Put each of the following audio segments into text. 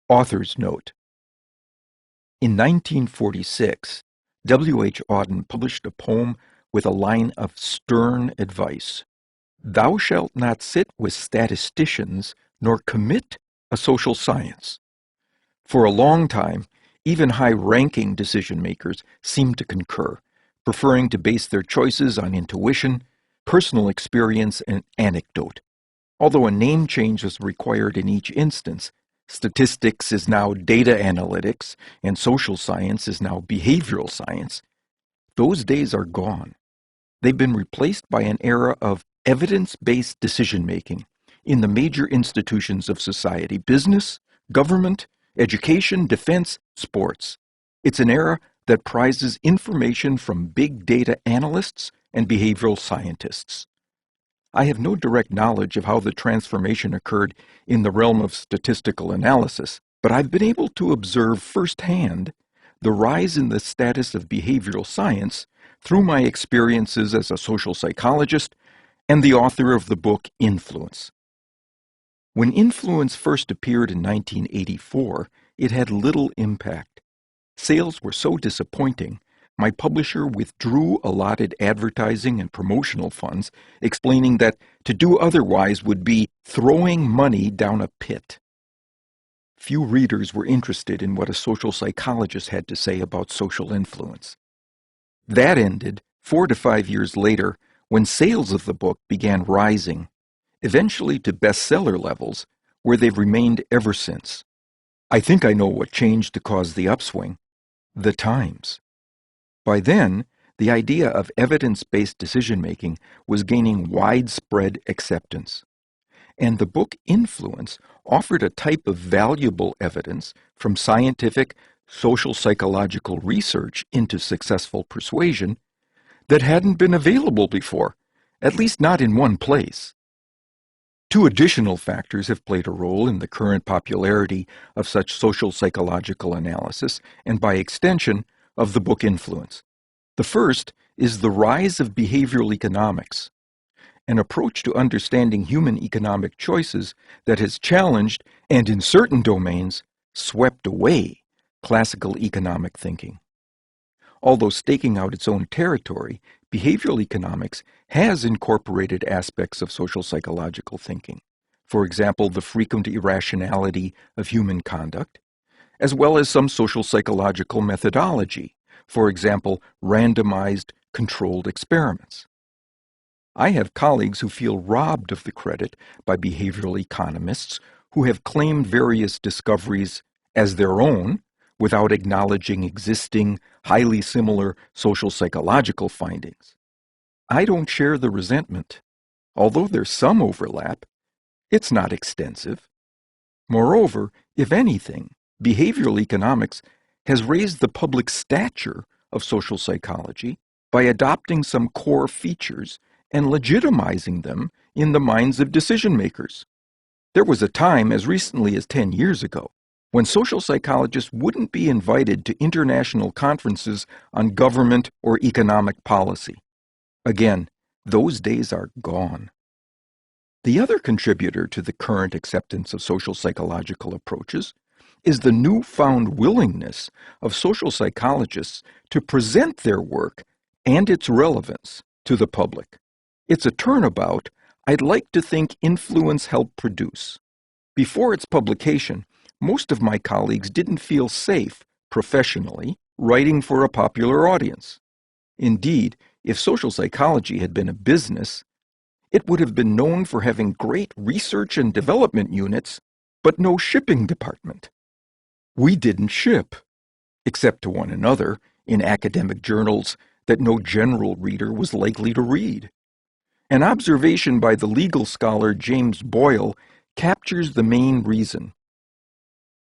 Author's note. In 1946, W. H. Auden published a poem with a line of stern advice. Thou shalt not sit with statisticians, nor commit a social science. For a long time, even high-ranking decision-makers seemed to concur, preferring to base their choices on intuition, personal experience, and anecdote. Although a name change was required in each instance, statistics is now data analytics, and social science is now behavioral science, those days are gone. They've been replaced by an era of evidence-based decision-making in the major institutions of society: business, government, education, defense, sports. It's an era that prizes information from big data analysts and behavioral scientists. I have no direct knowledge of how the transformation occurred in the realm of statistical analysis, but I've been able to observe firsthand the rise in the status of behavioral science through my experiences as a social psychologist and the author of the book Influence. When Influence first appeared in 1984, it had little impact. Sales were so disappointing, my publisher withdrew allotted advertising and promotional funds, explaining that to do otherwise would be throwing money down a pit. Few readers were interested in what a social psychologist had to say about social influence. That ended 4 to 5 years later when sales of the book began rising, eventually to bestseller levels, where they've remained ever since. I think I know what changed to cause the upswing: the times. By then, the idea of evidence-based decision-making was gaining widespread acceptance, and the book Influence offered a type of valuable evidence from scientific, social psychological research into successful persuasion that hadn't been available before, at least not in one place. 2 additional factors have played a role in the current popularity of such social psychological analysis, and by extension, of the book Influence. The first is the rise of behavioral economics, an approach to understanding human economic choices that has challenged and, in certain domains, swept away classical economic thinking. Although staking out its own territory, behavioral economics has incorporated aspects of social psychological thinking. For example, the frequent irrationality of human conduct, as well as some social psychological methodology, for example, randomized controlled experiments. I have colleagues who feel robbed of the credit by behavioral economists who have claimed various discoveries as their own without acknowledging existing, highly similar social psychological findings. I don't share the resentment. Although there's some overlap, it's not extensive. Moreover, if anything, behavioral economics has raised the public stature of social psychology by adopting some core features and legitimizing them in the minds of decision-makers. There was a time, as recently as 10 years ago, when social psychologists wouldn't be invited to international conferences on government or economic policy. Again, those days are gone. The other contributor to the current acceptance of social psychological approaches is the newfound willingness of social psychologists to present their work and its relevance to the public. It's a turnabout I'd like to think Influence helped produce. Before its publication, most of my colleagues didn't feel safe, professionally, writing for a popular audience. Indeed, if social psychology had been a business, it would have been known for having great research and development units, but no shipping department. We didn't ship, except to one another, in academic journals that no general reader was likely to read. An observation by the legal scholar James Boyle captures the main reason.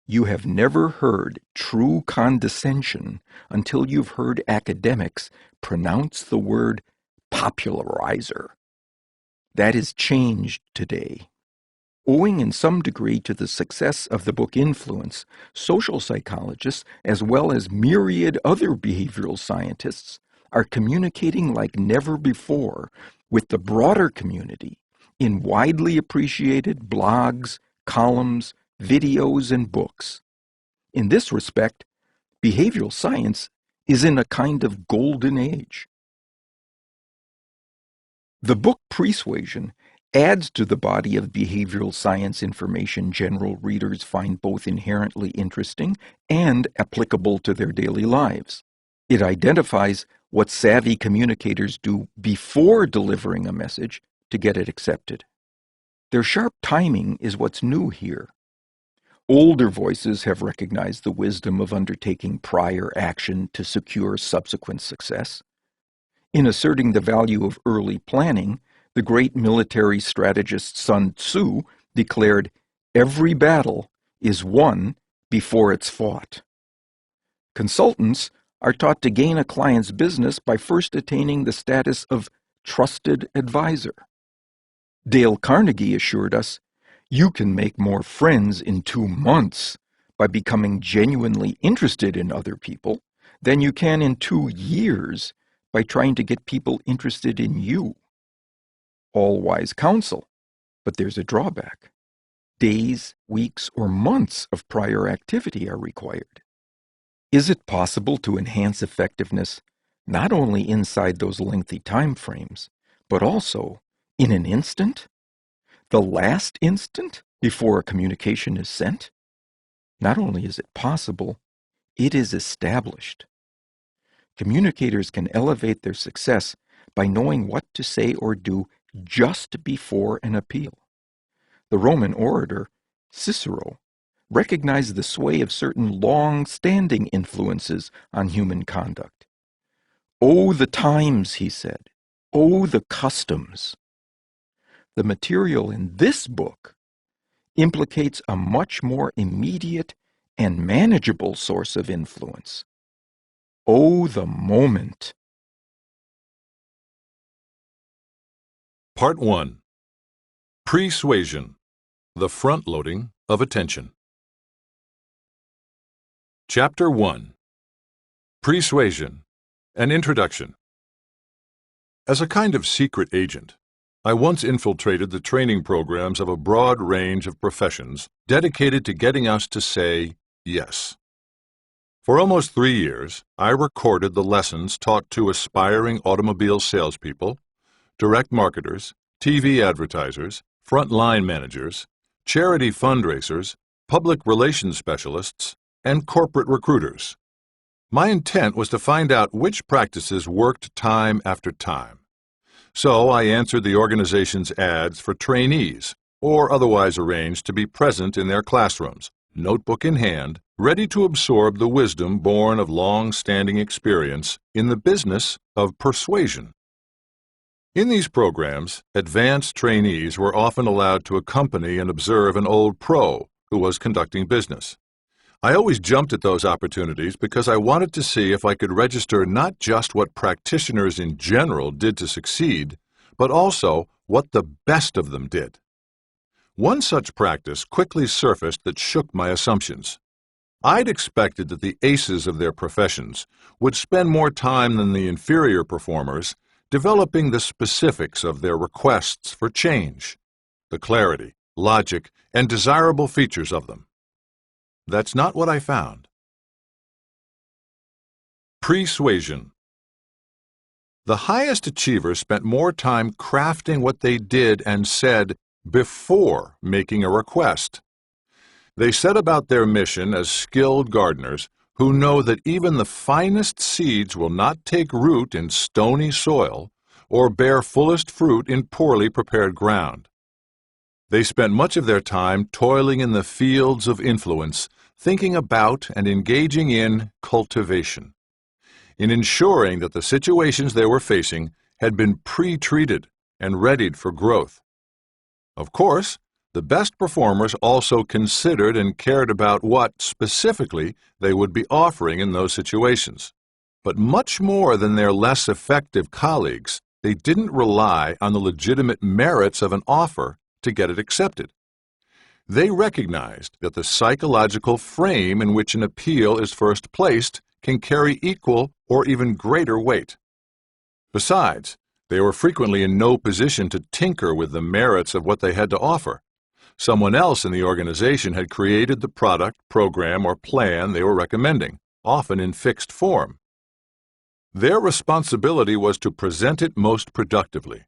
You have never heard true condescension until you've heard academics pronounce the word popularizer. That is changed today. Owing in some degree to the success of the book Influence, social psychologists, as well as myriad other behavioral scientists, are communicating like never before with the broader community in widely appreciated blogs, columns, videos, and books. In this respect, behavioral science is in a kind of golden age. The book Persuasion adds to the body of behavioral science information general readers find both inherently interesting and applicable to their daily lives. It identifies what savvy communicators do before delivering a message to get it accepted. Their sharp timing is what's new here. Older voices have recognized the wisdom of undertaking prior action to secure subsequent success. In asserting the value of early planning, the great military strategist Sun Tzu declared, "Every battle is won before it's fought." Consultants are taught to gain a client's business by first attaining the status of trusted advisor. Dale Carnegie assured us, "You can make more friends in 2 months by becoming genuinely interested in other people than you can in 2 years by trying to get people interested in you." All wise counsel, but there's a drawback. Days, weeks, or months of prior activity are required. Is it possible to enhance effectiveness not only inside those lengthy time frames, but also in an instant? The last instant before a communication is sent? Not only is it possible, it is established. Communicators can elevate their success by knowing what to say or do just before an appeal. The Roman orator, Cicero, recognized the sway of certain long-standing influences on human conduct. "Oh, the times," he said. "Oh, the customs." The material in this book implicates a much more immediate and manageable source of influence. Oh, the moment. Part 1. Pre-suasion, the front-loading of attention. Chapter 1. Pre-suasion, an introduction. As a kind of secret agent, I once infiltrated the training programs of a broad range of professions dedicated to getting us to say yes. For almost 3 years, I recorded the lessons taught to aspiring automobile salespeople, direct marketers, TV advertisers, frontline managers, charity fundraisers, public relations specialists, and corporate recruiters. My intent was to find out which practices worked time after time. So I answered the organization's ads for trainees, or otherwise arranged to be present in their classrooms, notebook in hand, ready to absorb the wisdom born of long-standing experience in the business of persuasion. In these programs, advanced trainees were often allowed to accompany and observe an old pro who was conducting business. I always jumped at those opportunities because I wanted to see if I could register not just what practitioners in general did to succeed, but also what the best of them did. One such practice quickly surfaced that shook my assumptions. I'd expected that the aces of their professions would spend more time than the inferior performers developing the specifics of their requests for change, the clarity, logic, and desirable features of them. That's not what I found. Pre-suasion. The highest achievers spent more time crafting what they did and said before making a request. They set about their mission as skilled gardeners who know that even the finest seeds will not take root in stony soil or bear fullest fruit in poorly prepared ground. They spent much of their time toiling in the fields of influence, thinking about and engaging in cultivation, in ensuring that the situations they were facing had been pre-treated and readied for growth. Of course, the best performers also considered and cared about what, specifically, they would be offering in those situations. But much more than their less effective colleagues, they didn't rely on the legitimate merits of an offer to get it accepted. They recognized that the psychological frame in which an appeal is first placed can carry equal or even greater weight. Besides, they were frequently in no position to tinker with the merits of what they had to offer, Someone else in the organization had created the product, program, or plan they were recommending, often in fixed form. Their responsibility was to present it most productively.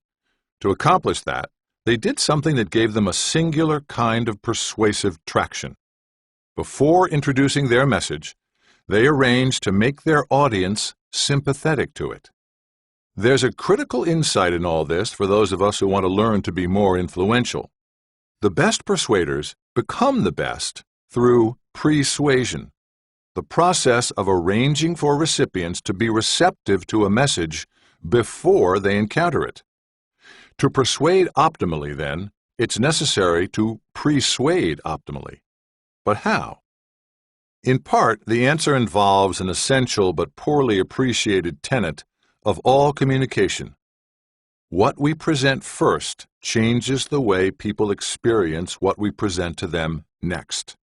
To accomplish that, they did something that gave them a singular kind of persuasive traction. Before introducing their message, they arranged to make their audience sympathetic to it. There's a critical insight in all this for those of us who want to learn to be more influential. The best persuaders become the best through pre-suasion, the process of arranging for recipients to be receptive to a message before they encounter it. To persuade optimally, then, it's necessary to persuade optimally. But how? In part, the answer involves an essential but poorly appreciated tenet of all communication. What we present first changes the way people experience what we present to them next.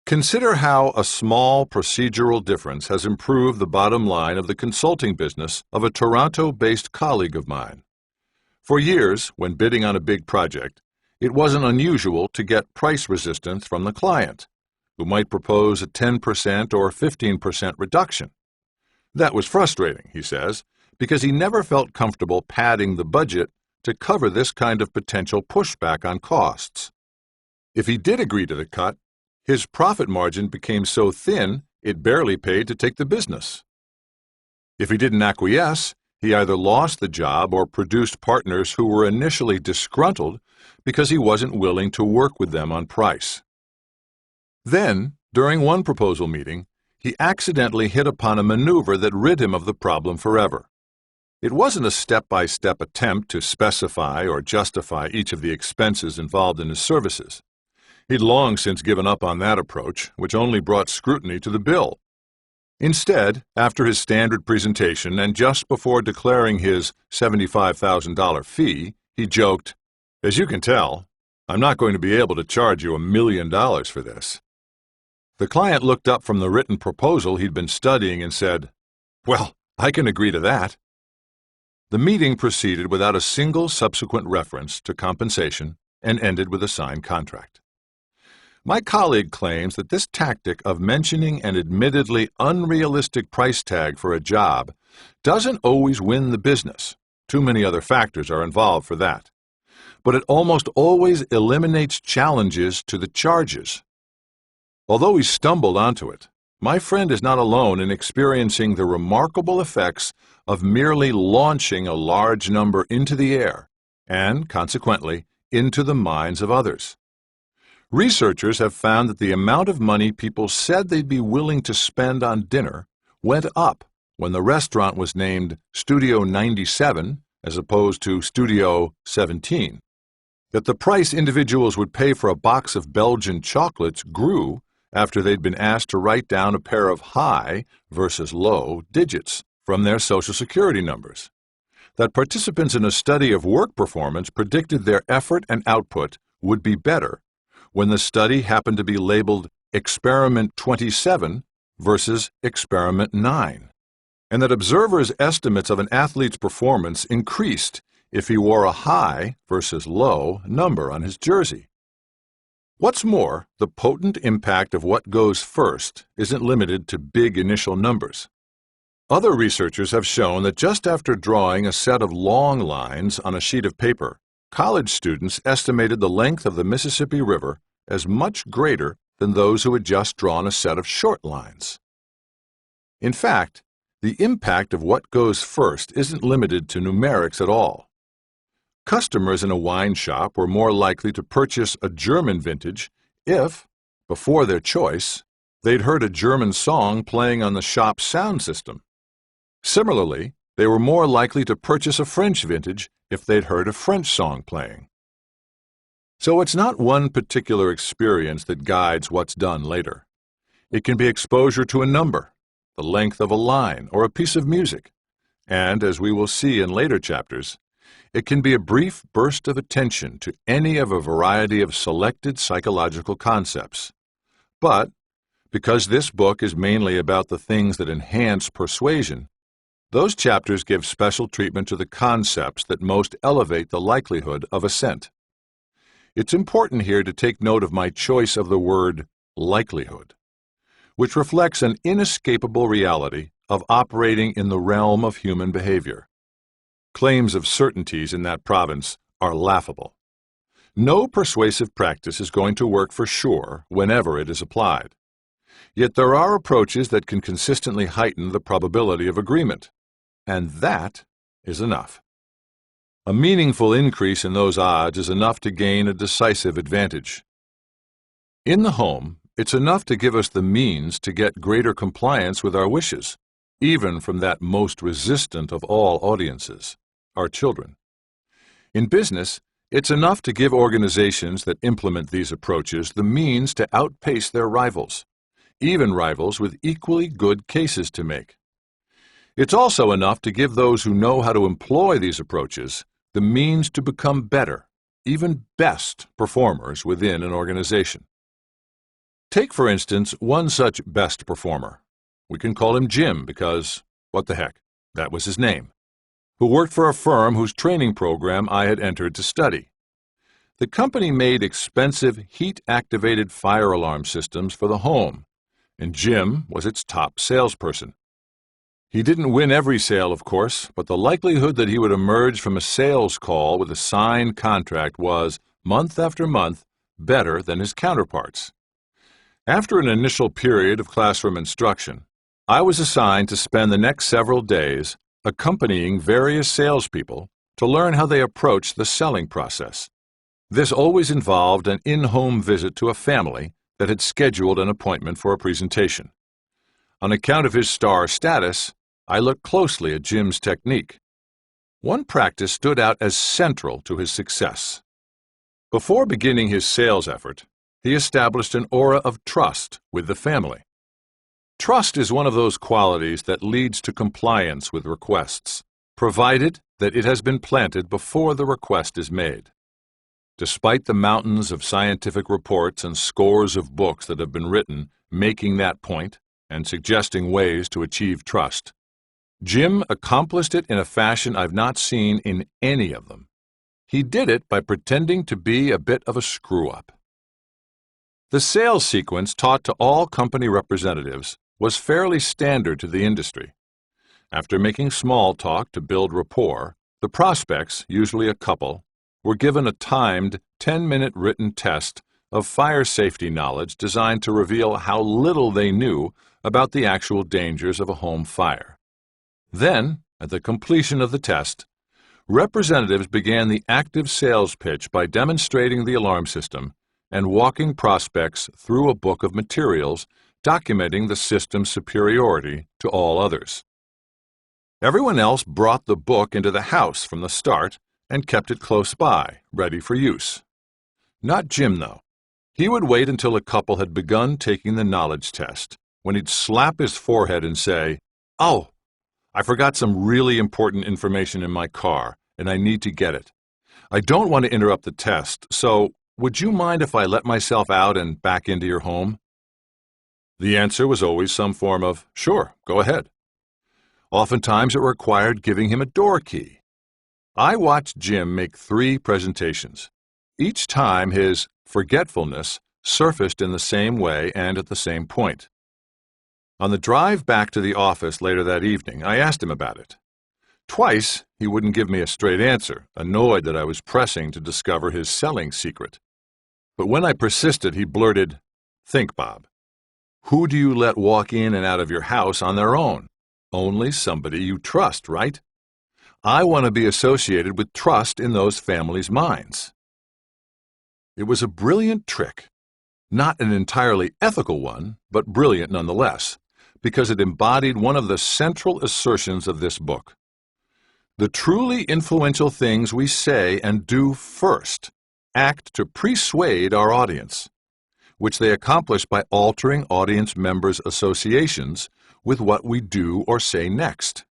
Consider how a small procedural difference has improved the bottom line of the consulting business of a Toronto-based colleague of mine. For years, when bidding on a big project, it wasn't unusual to get price resistance from the client, who might propose a 10% or 15% reduction. That was frustrating, he says, because he never felt comfortable padding the budget to cover this kind of potential pushback on costs. If he did agree to the cut, his profit margin became so thin it barely paid to take the business. If he didn't acquiesce, he either lost the job or produced partners who were initially disgruntled because he wasn't willing to work with them on price. Then, during one proposal meeting, he accidentally hit upon a maneuver that rid him of the problem forever. It wasn't a step-by-step attempt to specify or justify each of the expenses involved in his services. He'd long since given up on that approach, which only brought scrutiny to the bill. Instead, after his standard presentation and just before declaring his $75,000 fee, he joked, "As you can tell, I'm not going to be able to charge you $1 million for this." The client looked up from the written proposal he'd been studying and said, "Well, I can agree to that." The meeting proceeded without a single subsequent reference to compensation and ended with a signed contract. My colleague claims that this tactic of mentioning an admittedly unrealistic price tag for a job doesn't always win the business. Too many other factors are involved for that. But it almost always eliminates challenges to the charges. Although he stumbled onto it, my friend is not alone in experiencing the remarkable effects of merely launching a large number into the air and, consequently, into the minds of others. Researchers have found that the amount of money people said they'd be willing to spend on dinner went up when the restaurant was named Studio 97 as opposed to Studio 17. That the price individuals would pay for a box of Belgian chocolates grew after they'd been asked to write down a pair of high versus low digits from their Social Security numbers. That participants in a study of work performance predicted their effort and output would be better when the study happened to be labeled Experiment 27 versus Experiment 9, and that observers' estimates of an athlete's performance increased if he wore a high versus low number on his jersey. What's more, the potent impact of what goes first isn't limited to big initial numbers. Other researchers have shown that just after drawing a set of long lines on a sheet of paper, college students estimated the length of the Mississippi River as much greater than those who had just drawn a set of short lines. In fact, the impact of what goes first isn't limited to numerics at all. Customers in a wine shop were more likely to purchase a German vintage if, before their choice, they'd heard a German song playing on the shop's sound system. Similarly, they were more likely to purchase a French vintage if they'd heard a French song playing. So it's not one particular experience that guides what's done later. It can be exposure to a number, the length of a line, or a piece of music, and, as we will see in later chapters, it can be a brief burst of attention to any of a variety of selected psychological concepts. But, because this book is mainly about the things that enhance persuasion, those chapters give special treatment to the concepts that most elevate the likelihood of assent. It's important here to take note of my choice of the word likelihood, which reflects an inescapable reality of operating in the realm of human behavior. Claims of certainties in that province are laughable. No persuasive practice is going to work for sure whenever it is applied. Yet there are approaches that can consistently heighten the probability of agreement, and that is enough. A meaningful increase in those odds is enough to gain a decisive advantage. In the home, it's enough to give us the means to get greater compliance with our wishes, even from that most resistant of all audiences, our children. In business, it's enough to give organizations that implement these approaches the means to outpace their rivals, even rivals with equally good cases to make. It's also enough to give those who know how to employ these approaches the means to become better, even best performers within an organization. Take, for instance, one such best performer. We can call him Jim because, what the heck, that was his name, who worked for a firm whose training program I had entered to study. The company made expensive heat-activated fire alarm systems for the home, and Jim was its top salesperson. He didn't win every sale, of course, but the likelihood that he would emerge from a sales call with a signed contract was, month after month, better than his counterparts. After an initial period of classroom instruction, I was assigned to spend the next several days accompanying various salespeople to learn how they approach the selling process. This always involved an in-home visit to a family that had scheduled an appointment for a presentation. On account of his star status, I looked closely at Jim's technique. One practice stood out as central to his success. Before beginning his sales effort, he established an aura of trust with the family. Trust is one of those qualities that leads to compliance with requests, provided that it has been planted before the request is made. Despite the mountains of scientific reports and scores of books that have been written making that point and suggesting ways to achieve trust, Jim accomplished it in a fashion I've not seen in any of them. He did it by pretending to be a bit of a screw-up. The sales sequence taught to all company representatives was fairly standard to the industry. After making small talk to build rapport, the prospects, usually a couple, were given a timed 10-minute written test of fire safety knowledge designed to reveal how little they knew about the actual dangers of a home fire. Then, at the completion of the test, representatives began the active sales pitch by demonstrating the alarm system and walking prospects through a book of materials documenting the system's superiority to all others. Everyone else brought the book into the house from the start and kept it close by, ready for use. Not Jim, though. He would wait until a couple had begun taking the knowledge test, when he'd slap his forehead and say, "Oh, I forgot some really important information in my car, and I need to get it. I don't want to interrupt the test, so would you mind if I let myself out and back into your home?" The answer was always some form of, "Sure, go ahead." Oftentimes it required giving him a door key. I watched Jim make 3 presentations. Each time his forgetfulness surfaced in the same way and at the same point. On the drive back to the office later that evening, I asked him about it. Twice, he wouldn't give me a straight answer, annoyed that I was pressing to discover his selling secret. But when I persisted, he blurted, "Think, Bob. Who do you let walk in and out of your house on their own? Only somebody you trust, right? I want to be associated with trust in those families' minds." It was a brilliant trick. Not an entirely ethical one, but brilliant nonetheless, because it embodied one of the central assertions of this book. The truly influential things we say and do first act to persuade our audience, which they accomplish by altering audience members' associations with what we do or say next.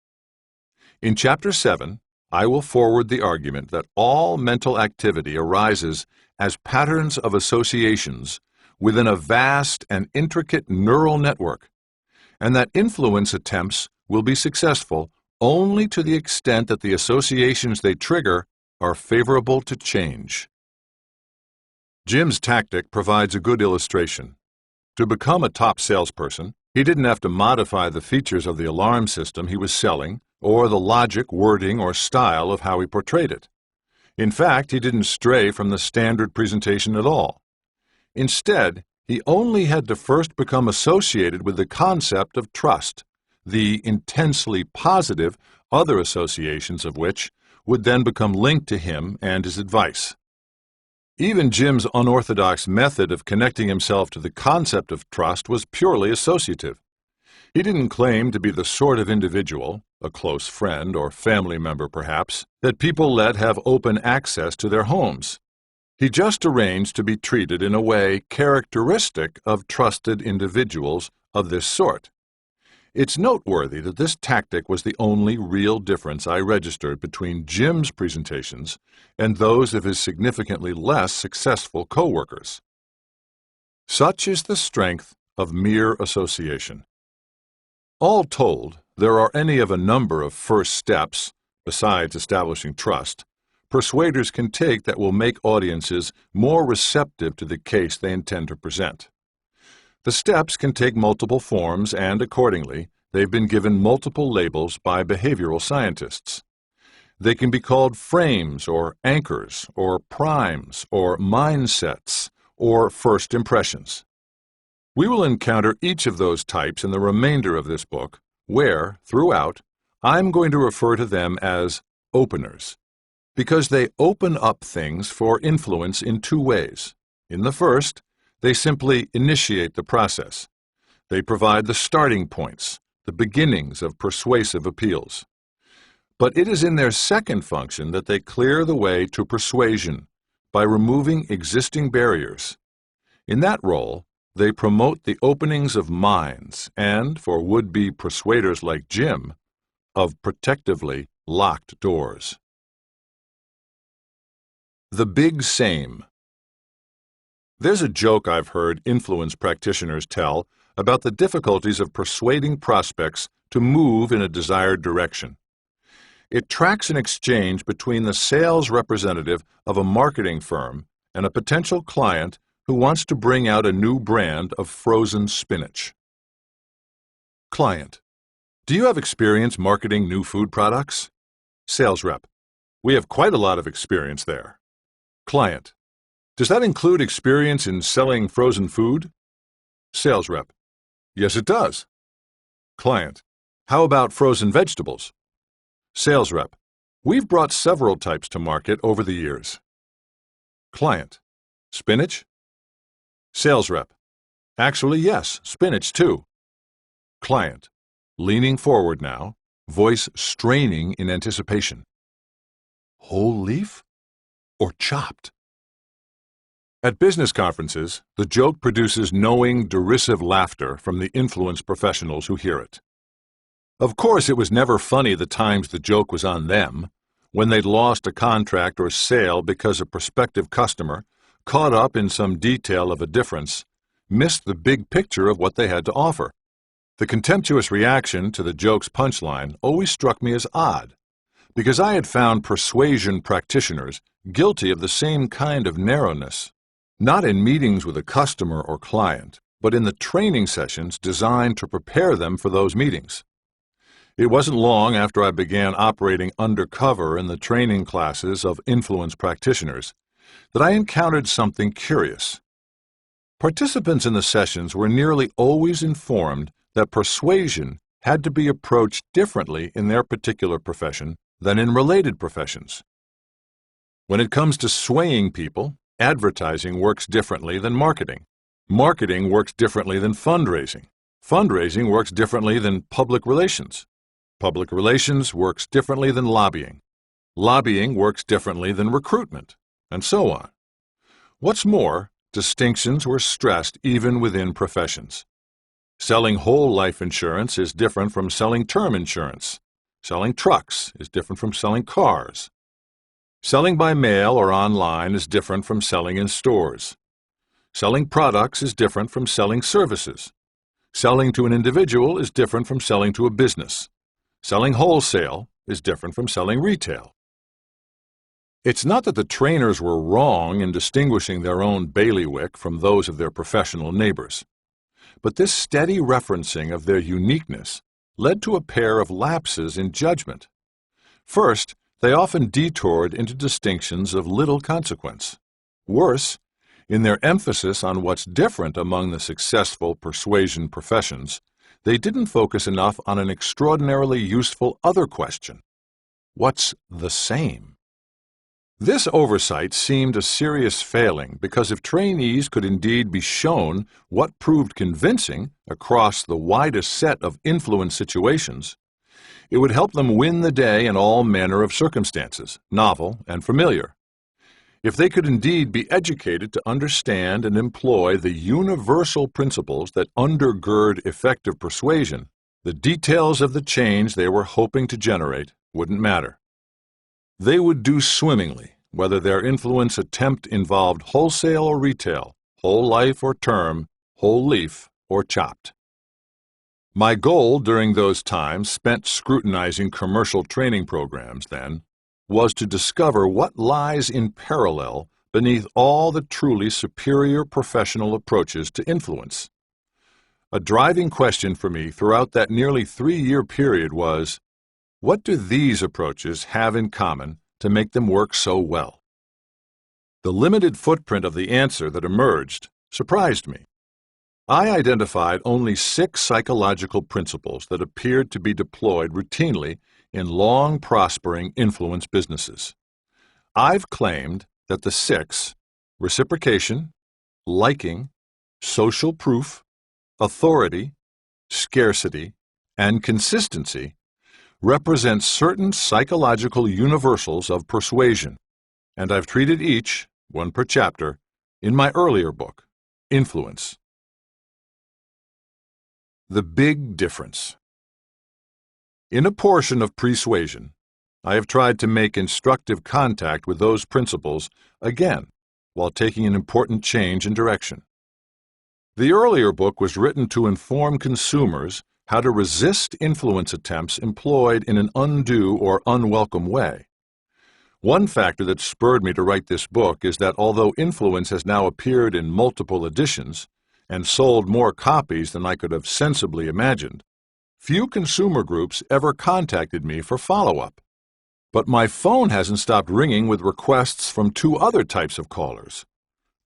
In Chapter 7, I will forward the argument that all mental activity arises as patterns of associations within a vast and intricate neural network, and that influence attempts will be successful only to the extent that the associations they trigger are favorable to change. Jim's tactic provides a good illustration. To become a top salesperson, he didn't have to modify the features of the alarm system he was selling or the logic, wording, or style of how he portrayed it. In fact, he didn't stray from the standard presentation at all. Instead, he only had to first become associated with the concept of trust, the intensely positive other associations of which would then become linked to him and his advice. Even Jim's unorthodox method of connecting himself to the concept of trust was purely associative. He didn't claim to be the sort of individual, a close friend or family member perhaps, that people let have open access to their homes. He just arranged to be treated in a way characteristic of trusted individuals of this sort. It's noteworthy that this tactic was the only real difference I registered between Jim's presentations and those of his significantly less successful coworkers. Such is the strength of mere association. All told, there are any of a number of first steps, besides establishing trust, persuaders can take that will make audiences more receptive to the case they intend to present. The steps can take multiple forms and, accordingly, they've been given multiple labels by behavioral scientists. They can be called frames or anchors or primes or mindsets or first impressions. We will encounter each of those types in the remainder of this book, where, throughout, I'm going to refer to them as openers, because they open up things for influence in two ways. In the first, they simply initiate the process. They provide the starting points, the beginnings of persuasive appeals. But it is in their second function that they clear the way to persuasion by removing existing barriers. In that role, they promote the openings of minds and, for would-be persuaders like Jim, of protectively locked doors. The Big Same. There's a joke I've heard influence practitioners tell about the difficulties of persuading prospects to move in a desired direction. It tracks an exchange between the sales representative of a marketing firm and a potential client who wants to bring out a new brand of frozen spinach. Client: Do you have experience marketing new food products? Sales rep: We have quite a lot of experience there. Client: Does that include experience in selling frozen food? Sales rep: Yes, it does. Client: How about frozen vegetables? Sales rep: We've brought several types to market over the years. Client: Spinach? Sales rep: Actually, yes, spinach too. Client, leaning forward now, voice straining in anticipation. Whole leaf or chopped? At business conferences, the joke produces knowing, derisive laughter from the influence professionals who hear it. Of course, it was never funny the times the joke was on them, when they'd lost a contract or sale because a prospective customer, caught up in some detail of a difference, missed the big picture of what they had to offer. The contemptuous reaction to the joke's punchline always struck me as odd, because I had found persuasion practitioners guilty of the same kind of narrowness. Not in meetings with a customer or client, but in the training sessions designed to prepare them for those meetings. It wasn't long after I began operating undercover in the training classes of influence practitioners that I encountered something curious. Participants in the sessions were nearly always informed that persuasion had to be approached differently in their particular profession than in related professions. When it comes to swaying people, advertising works differently than marketing. Marketing works differently than fundraising. Fundraising works differently than public relations. Public relations works differently than lobbying. Lobbying works differently than recruitment, and so on. What's more, distinctions were stressed even within professions. Selling whole life insurance is different from selling term insurance. Selling trucks is different from selling cars. Selling by mail or online is different from selling in stores. Selling products is different from selling services. Selling to an individual is different from selling to a business. Selling wholesale is different from selling retail. It's not that the trainers were wrong in distinguishing their own bailiwick from those of their professional neighbors, but this steady referencing of their uniqueness led to a pair of lapses in judgment. First, they often detoured into distinctions of little consequence. Worse, in their emphasis on what's different among the successful persuasion professions, they didn't focus enough on an extraordinarily useful other question: what's the same? This oversight seemed a serious failing because if trainees could indeed be shown what proved convincing across the widest set of influence situations, it would help them win the day in all manner of circumstances, novel and familiar. If they could indeed be educated to understand and employ the universal principles that undergird effective persuasion, the details of the change they were hoping to generate wouldn't matter. They would do swimmingly, whether their influence attempt involved wholesale or retail, whole life or term, whole leaf or chopped. My goal during those times spent scrutinizing commercial training programs, then, was to discover what lies in parallel beneath all the truly superior professional approaches to influence. A driving question for me throughout that nearly 3-year period was, what do these approaches have in common to make them work so well? The limited footprint of the answer that emerged surprised me. I identified only 6 psychological principles that appeared to be deployed routinely in long-prospering influence businesses. I've claimed that the 6, reciprocation, liking, social proof, authority, scarcity, and consistency, represent certain psychological universals of persuasion, and I've treated each, one per chapter, in my earlier book, Influence. The big difference. In a portion of pre-suasion, I have tried to make instructive contact with those principles again while taking an important change in direction. The earlier book was written to inform consumers how to resist influence attempts employed in an undue or unwelcome way. One factor that spurred me to write this book is that although influence has now appeared in multiple editions and sold more copies than I could have sensibly imagined, few consumer groups ever contacted me for follow-up. But my phone hasn't stopped ringing with requests from 2 other types of callers: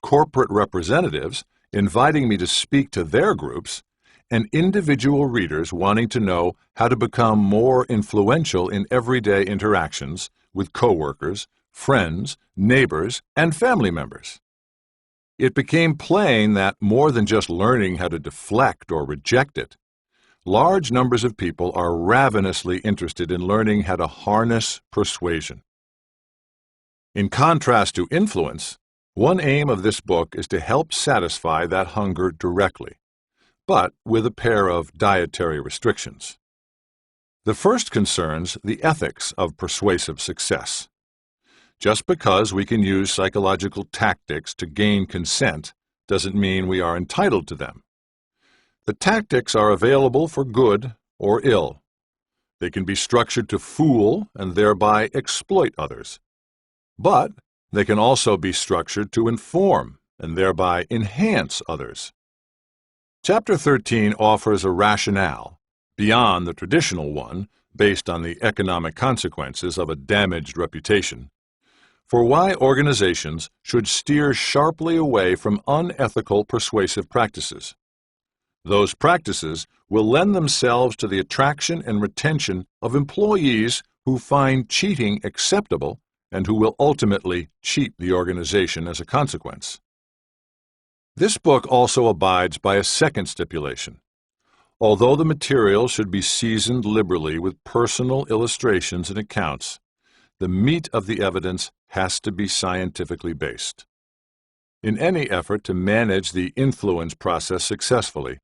corporate representatives inviting me to speak to their groups, and individual readers wanting to know how to become more influential in everyday interactions with coworkers, friends, neighbors, and family members. It became plain that more than just learning how to deflect or reject it, large numbers of people are ravenously interested in learning how to harness persuasion. In contrast to influence, one aim of this book is to help satisfy that hunger directly, but with a pair of dietary restrictions. The first concerns the ethics of persuasive success. Just because we can use psychological tactics to gain consent doesn't mean we are entitled to them. The tactics are available for good or ill. They can be structured to fool and thereby exploit others. But they can also be structured to inform and thereby enhance others. Chapter 13 offers a rationale, beyond the traditional one based on the economic consequences of a damaged reputation, for why organizations should steer sharply away from unethical persuasive practices. Those practices will lend themselves to the attraction and retention of employees who find cheating acceptable and who will ultimately cheat the organization as a consequence. This book also abides by a second stipulation. Although the material should be seasoned liberally with personal illustrations and accounts, the meat of the evidence has to be scientifically based. In any effort to manage the influence process successfully,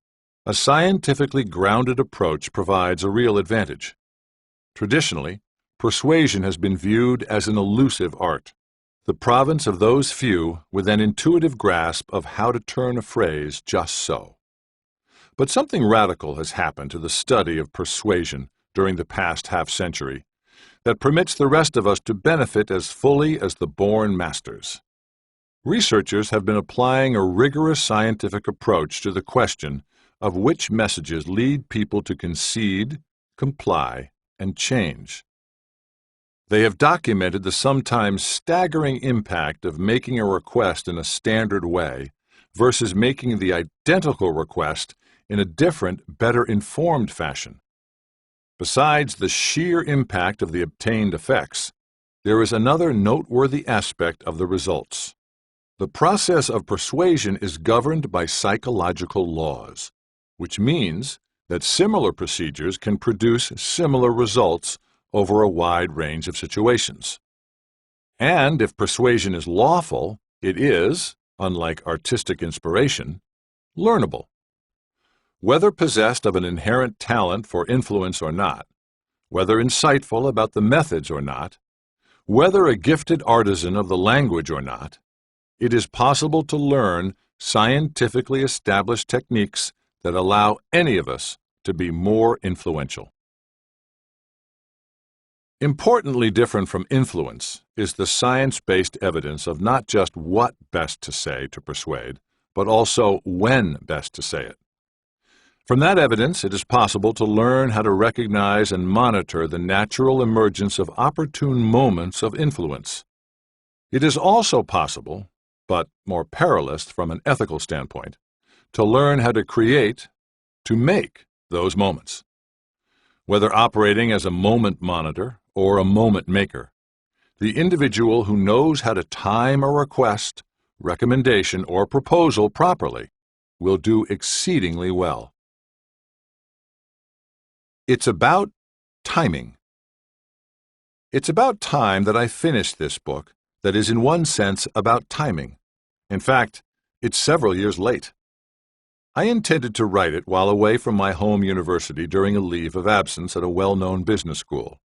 a scientifically grounded approach provides a real advantage. Traditionally, persuasion has been viewed as an elusive art, the province of those few with an intuitive grasp of how to turn a phrase just so. But something radical has happened to the study of persuasion during the past half-century that permits the rest of us to benefit as fully as the born masters. Researchers have been applying a rigorous scientific approach to the question of which messages lead people to concede, comply, and change. They have documented the sometimes staggering impact of making a request in a standard way versus making the identical request in a different, better informed fashion. Besides the sheer impact of the obtained effects, there is another noteworthy aspect of the results. The process of persuasion is governed by psychological laws, which means that similar procedures can produce similar results over a wide range of situations. And if persuasion is lawful, it is, unlike artistic inspiration, learnable. Whether possessed of an inherent talent for influence or not, whether insightful about the methods or not, whether a gifted artisan of the language or not, it is possible to learn scientifically established techniques that allow any of us to be more influential. Importantly different from influence is the science-based evidence of not just what best to say to persuade, but also when best to say it. From that evidence, it is possible to learn how to recognize and monitor the natural emergence of opportune moments of influence. It is also possible, but more perilous from an ethical standpoint, to learn how to create, to make those moments. Whether operating as a moment monitor or a moment maker, the individual who knows how to time a request, recommendation, or proposal properly will do exceedingly well. It's about timing. It's about time that I finished this book that is in one sense about timing. In fact, it's several years late. I intended to write it while away from my home university during a leave of absence at a well-known business school.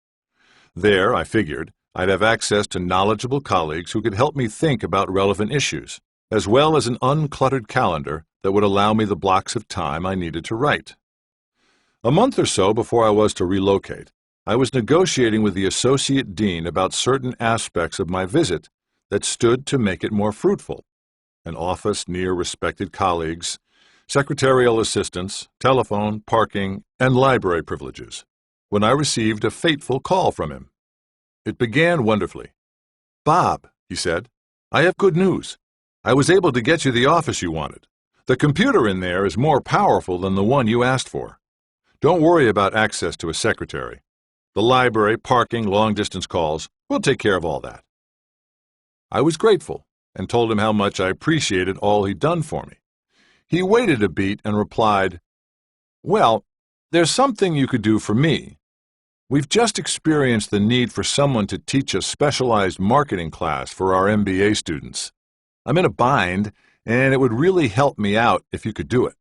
There, I figured, I'd have access to knowledgeable colleagues who could help me think about relevant issues, as well as an uncluttered calendar that would allow me the blocks of time I needed to write. A month or so before I was to relocate, I was negotiating with the associate dean about certain aspects of my visit that stood to make it more fruitful: an office near respected colleagues, secretarial assistants, telephone, parking, and library privileges, when I received a fateful call from him. It began wonderfully. "Bob," he said, "I have good news. I was able to get you the office you wanted. The computer in there is more powerful than the one you asked for. Don't worry about access to a secretary. The library, parking, long-distance calls, we'll take care of all that." I was grateful and told him how much I appreciated all he'd done for me. He waited a beat and replied, "Well, there's something you could do for me. We've just experienced the need for someone to teach a specialized marketing class for our MBA students. I'm in a bind, and it would really help me out if you could do it."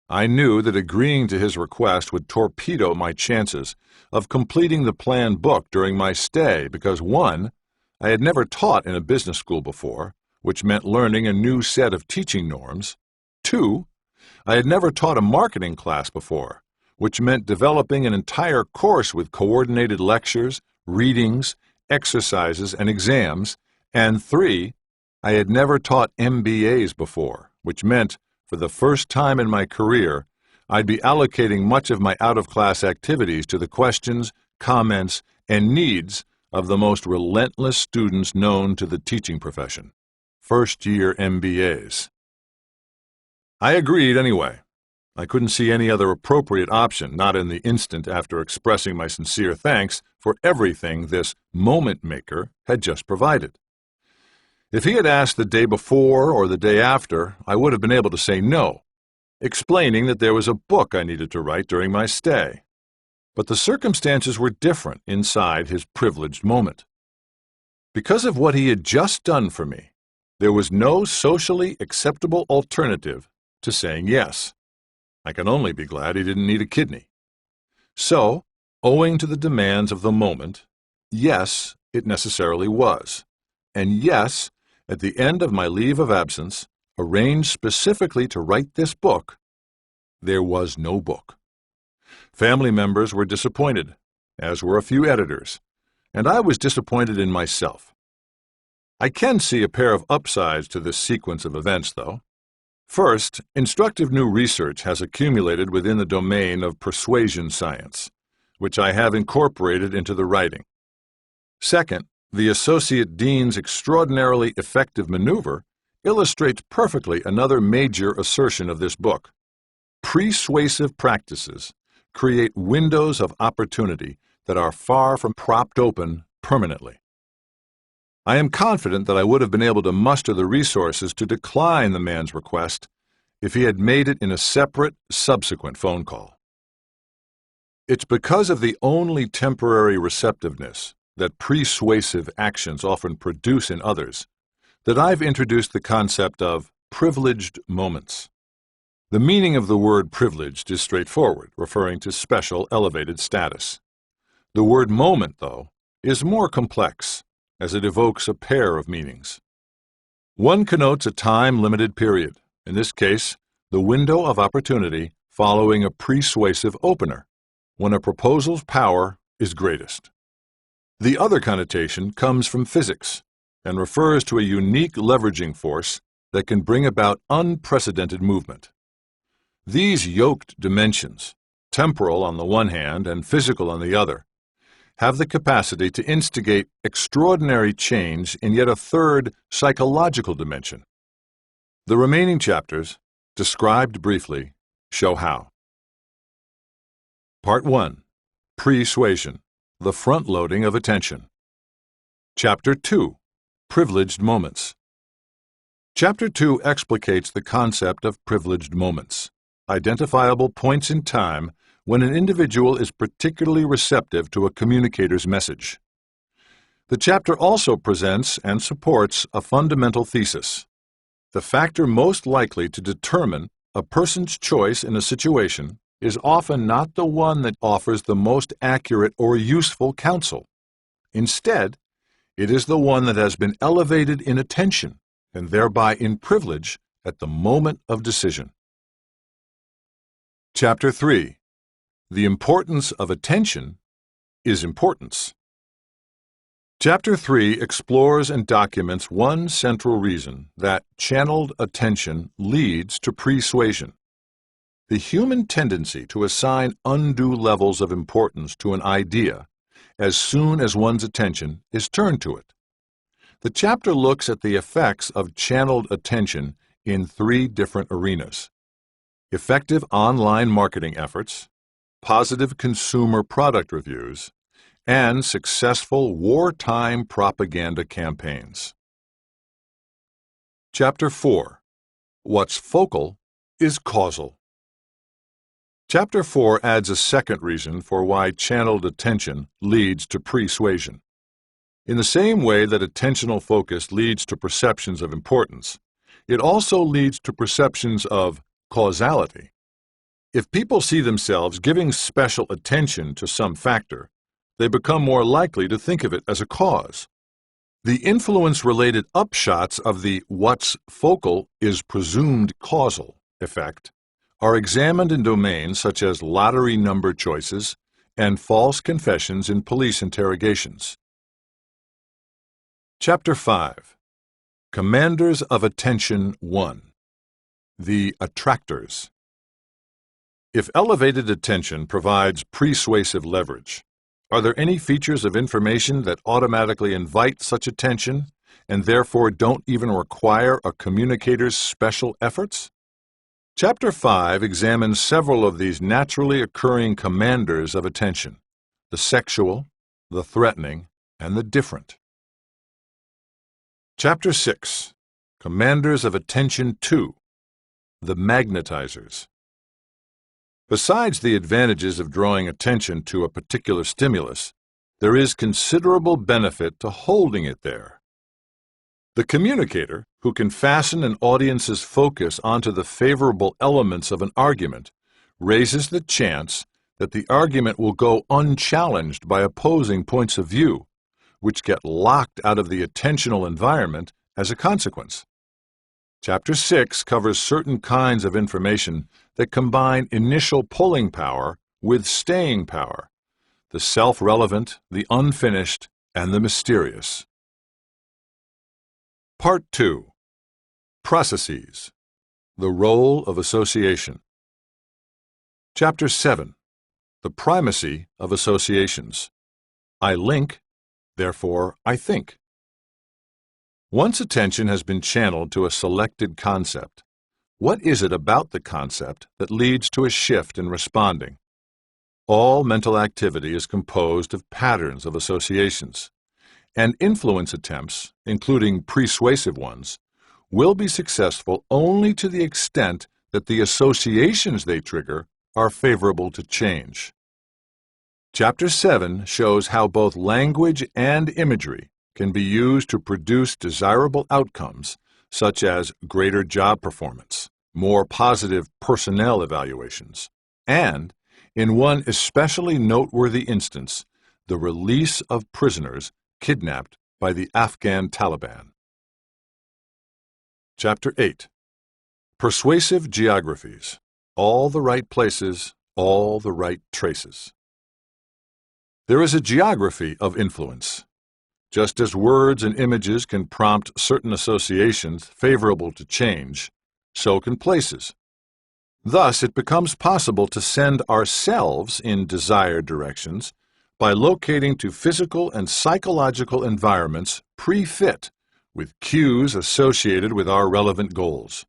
I knew that agreeing to his request would torpedo my chances of completing the planned book during my stay because, one, I had never taught in a business school before, which meant learning a new set of teaching norms. Two, I had never taught a marketing class before, which meant developing an entire course with coordinated lectures, readings, exercises, and exams. And three, I had never taught MBAs before, which meant, for the first time in my career, I'd be allocating much of my out-of-class activities to the questions, comments, and needs of the most relentless students known to the teaching profession, first-year MBAs. I agreed anyway. I couldn't see any other appropriate option, not in the instant after expressing my sincere thanks for everything this moment maker had just provided. If he had asked the day before or the day after, I would have been able to say no, explaining that there was a book I needed to write during my stay. But the circumstances were different inside his privileged moment. Because of what he had just done for me, there was no socially acceptable alternative to saying yes. I can only be glad he didn't need a kidney. So, owing to the demands of the moment, yes, it necessarily was. And yes, at the end of my leave of absence, arranged specifically to write this book, there was no book. Family members were disappointed, as were a few editors, and I was disappointed in myself. I can see a pair of upsides to this sequence of events, though. First, instructive new research has accumulated within the domain of persuasion science, which I have incorporated into the writing. Second, the Associate Dean's extraordinarily effective maneuver illustrates perfectly another major assertion of this book. Persuasive practices create windows of opportunity that are far from propped open permanently. I am confident that I would have been able to muster the resources to decline the man's request if he had made it in a separate, subsequent phone call. It's because of the only temporary receptiveness that persuasive actions often produce in others that I've introduced the concept of privileged moments. The meaning of the word privileged is straightforward, referring to special, elevated status. The word moment, though, is more complex, as it evokes a pair of meanings. One connotes a time-limited period, in this case, the window of opportunity following a persuasive opener, when a proposal's power is greatest. The other connotation comes from physics and refers to a unique leveraging force that can bring about unprecedented movement. These yoked dimensions, temporal on the one hand and physical on the other, have the capacity to instigate extraordinary change in yet a third psychological dimension. The remaining chapters, described briefly, show how. Part 1. Pre-suasion, the front-loading of attention. Chapter 2. Privileged moments. Chapter 2 explicates the concept of privileged moments, identifiable points in time when an individual is particularly receptive to a communicator's message. The chapter also presents and supports a fundamental thesis. The factor most likely to determine a person's choice in a situation is often not the one that offers the most accurate or useful counsel. Instead, it is the one that has been elevated in attention and thereby in privilege at the moment of decision. Chapter 3. The importance of attention is importance. Chapter 3 explores and documents one central reason that channeled attention leads to persuasion. The human tendency to assign undue levels of importance to an idea as soon as one's attention is turned to it. The chapter looks at the effects of channeled attention in 3 different arenas: effective online marketing efforts, positive consumer product reviews, and successful wartime propaganda campaigns. Chapter 4. What's focal is causal. Chapter 4 adds a second reason for why channeled attention leads to persuasion. In the same way that attentional focus leads to perceptions of importance, it also leads to perceptions of causality. If people see themselves giving special attention to some factor, they become more likely to think of it as a cause. The influence-related upshots of the what's focal is presumed causal effect are examined in domains such as lottery number choices and false confessions in police interrogations. Chapter 5. Commanders of Attention 1. The Attractors. If elevated attention provides persuasive leverage, are there any features of information that automatically invite such attention and therefore don't even require a communicator's special efforts? Chapter 5 examines several of these naturally occurring commanders of attention: the sexual, the threatening, and the different. Chapter 6. Commanders of Attention 2. The Magnetizers. Besides the advantages of drawing attention to a particular stimulus, there is considerable benefit to holding it there. The communicator, who can fasten an audience's focus onto the favorable elements of an argument, raises the chance that the argument will go unchallenged by opposing points of view, which get locked out of the attentional environment as a consequence. Chapter 6 covers certain kinds of information that combine initial pulling power with staying power, the self-relevant, the unfinished, and the mysterious. Part 2. Processes. The role of association. Chapter 7. The primacy of associations. I link, therefore I think. Once attention has been channeled to a selected concept, what is it about the concept that leads to a shift in responding? All mental activity is composed of patterns of associations, and influence attempts, including persuasive ones, will be successful only to the extent that the associations they trigger are favorable to change. Chapter 7 shows how both language and imagery can be used to produce desirable outcomes, such as greater job performance, more positive personnel evaluations, and, in one especially noteworthy instance, the release of prisoners kidnapped by the Afghan Taliban. Chapter 8. Persuasive Geographies. All the right places, all the right traces. There is a geography of influence. Just as words and images can prompt certain associations favorable to change, so can places. Thus, it becomes possible to send ourselves in desired directions by locating to physical and psychological environments pre-fit with cues associated with our relevant goals.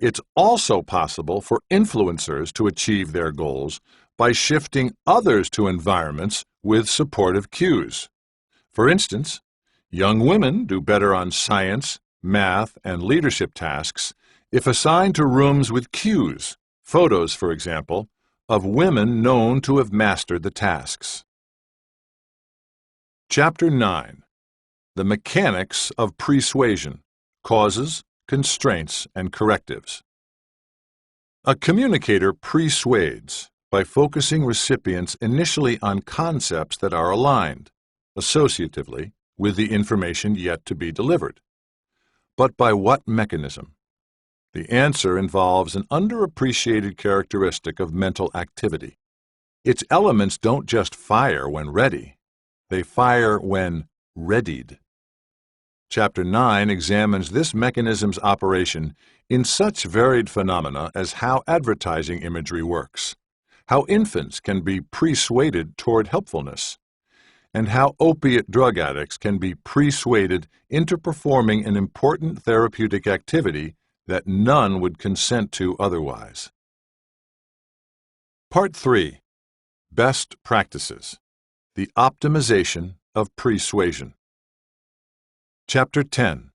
It's also possible for influencers to achieve their goals by shifting others to environments with supportive cues. For instance, young women do better on science, math, and leadership tasks if assigned to rooms with cues, photos, for example, of women known to have mastered the tasks. Chapter 9. The Mechanics of Persuasion. Causes, Constraints, and Correctives. A communicator persuades by focusing recipients initially on concepts that are aligned, associatively, with the information yet to be delivered. But by what mechanism? The answer involves an underappreciated characteristic of mental activity. Its elements don't just fire when ready, they fire when readied. Chapter 9 examines this mechanism's operation in such varied phenomena as how advertising imagery works, how infants can be persuaded toward helpfulness, and how opiate drug addicts can be persuaded into performing an important therapeutic activity that none would consent to otherwise. Part 3. Best Practices. The Optimization of Persuasion. Chapter 10.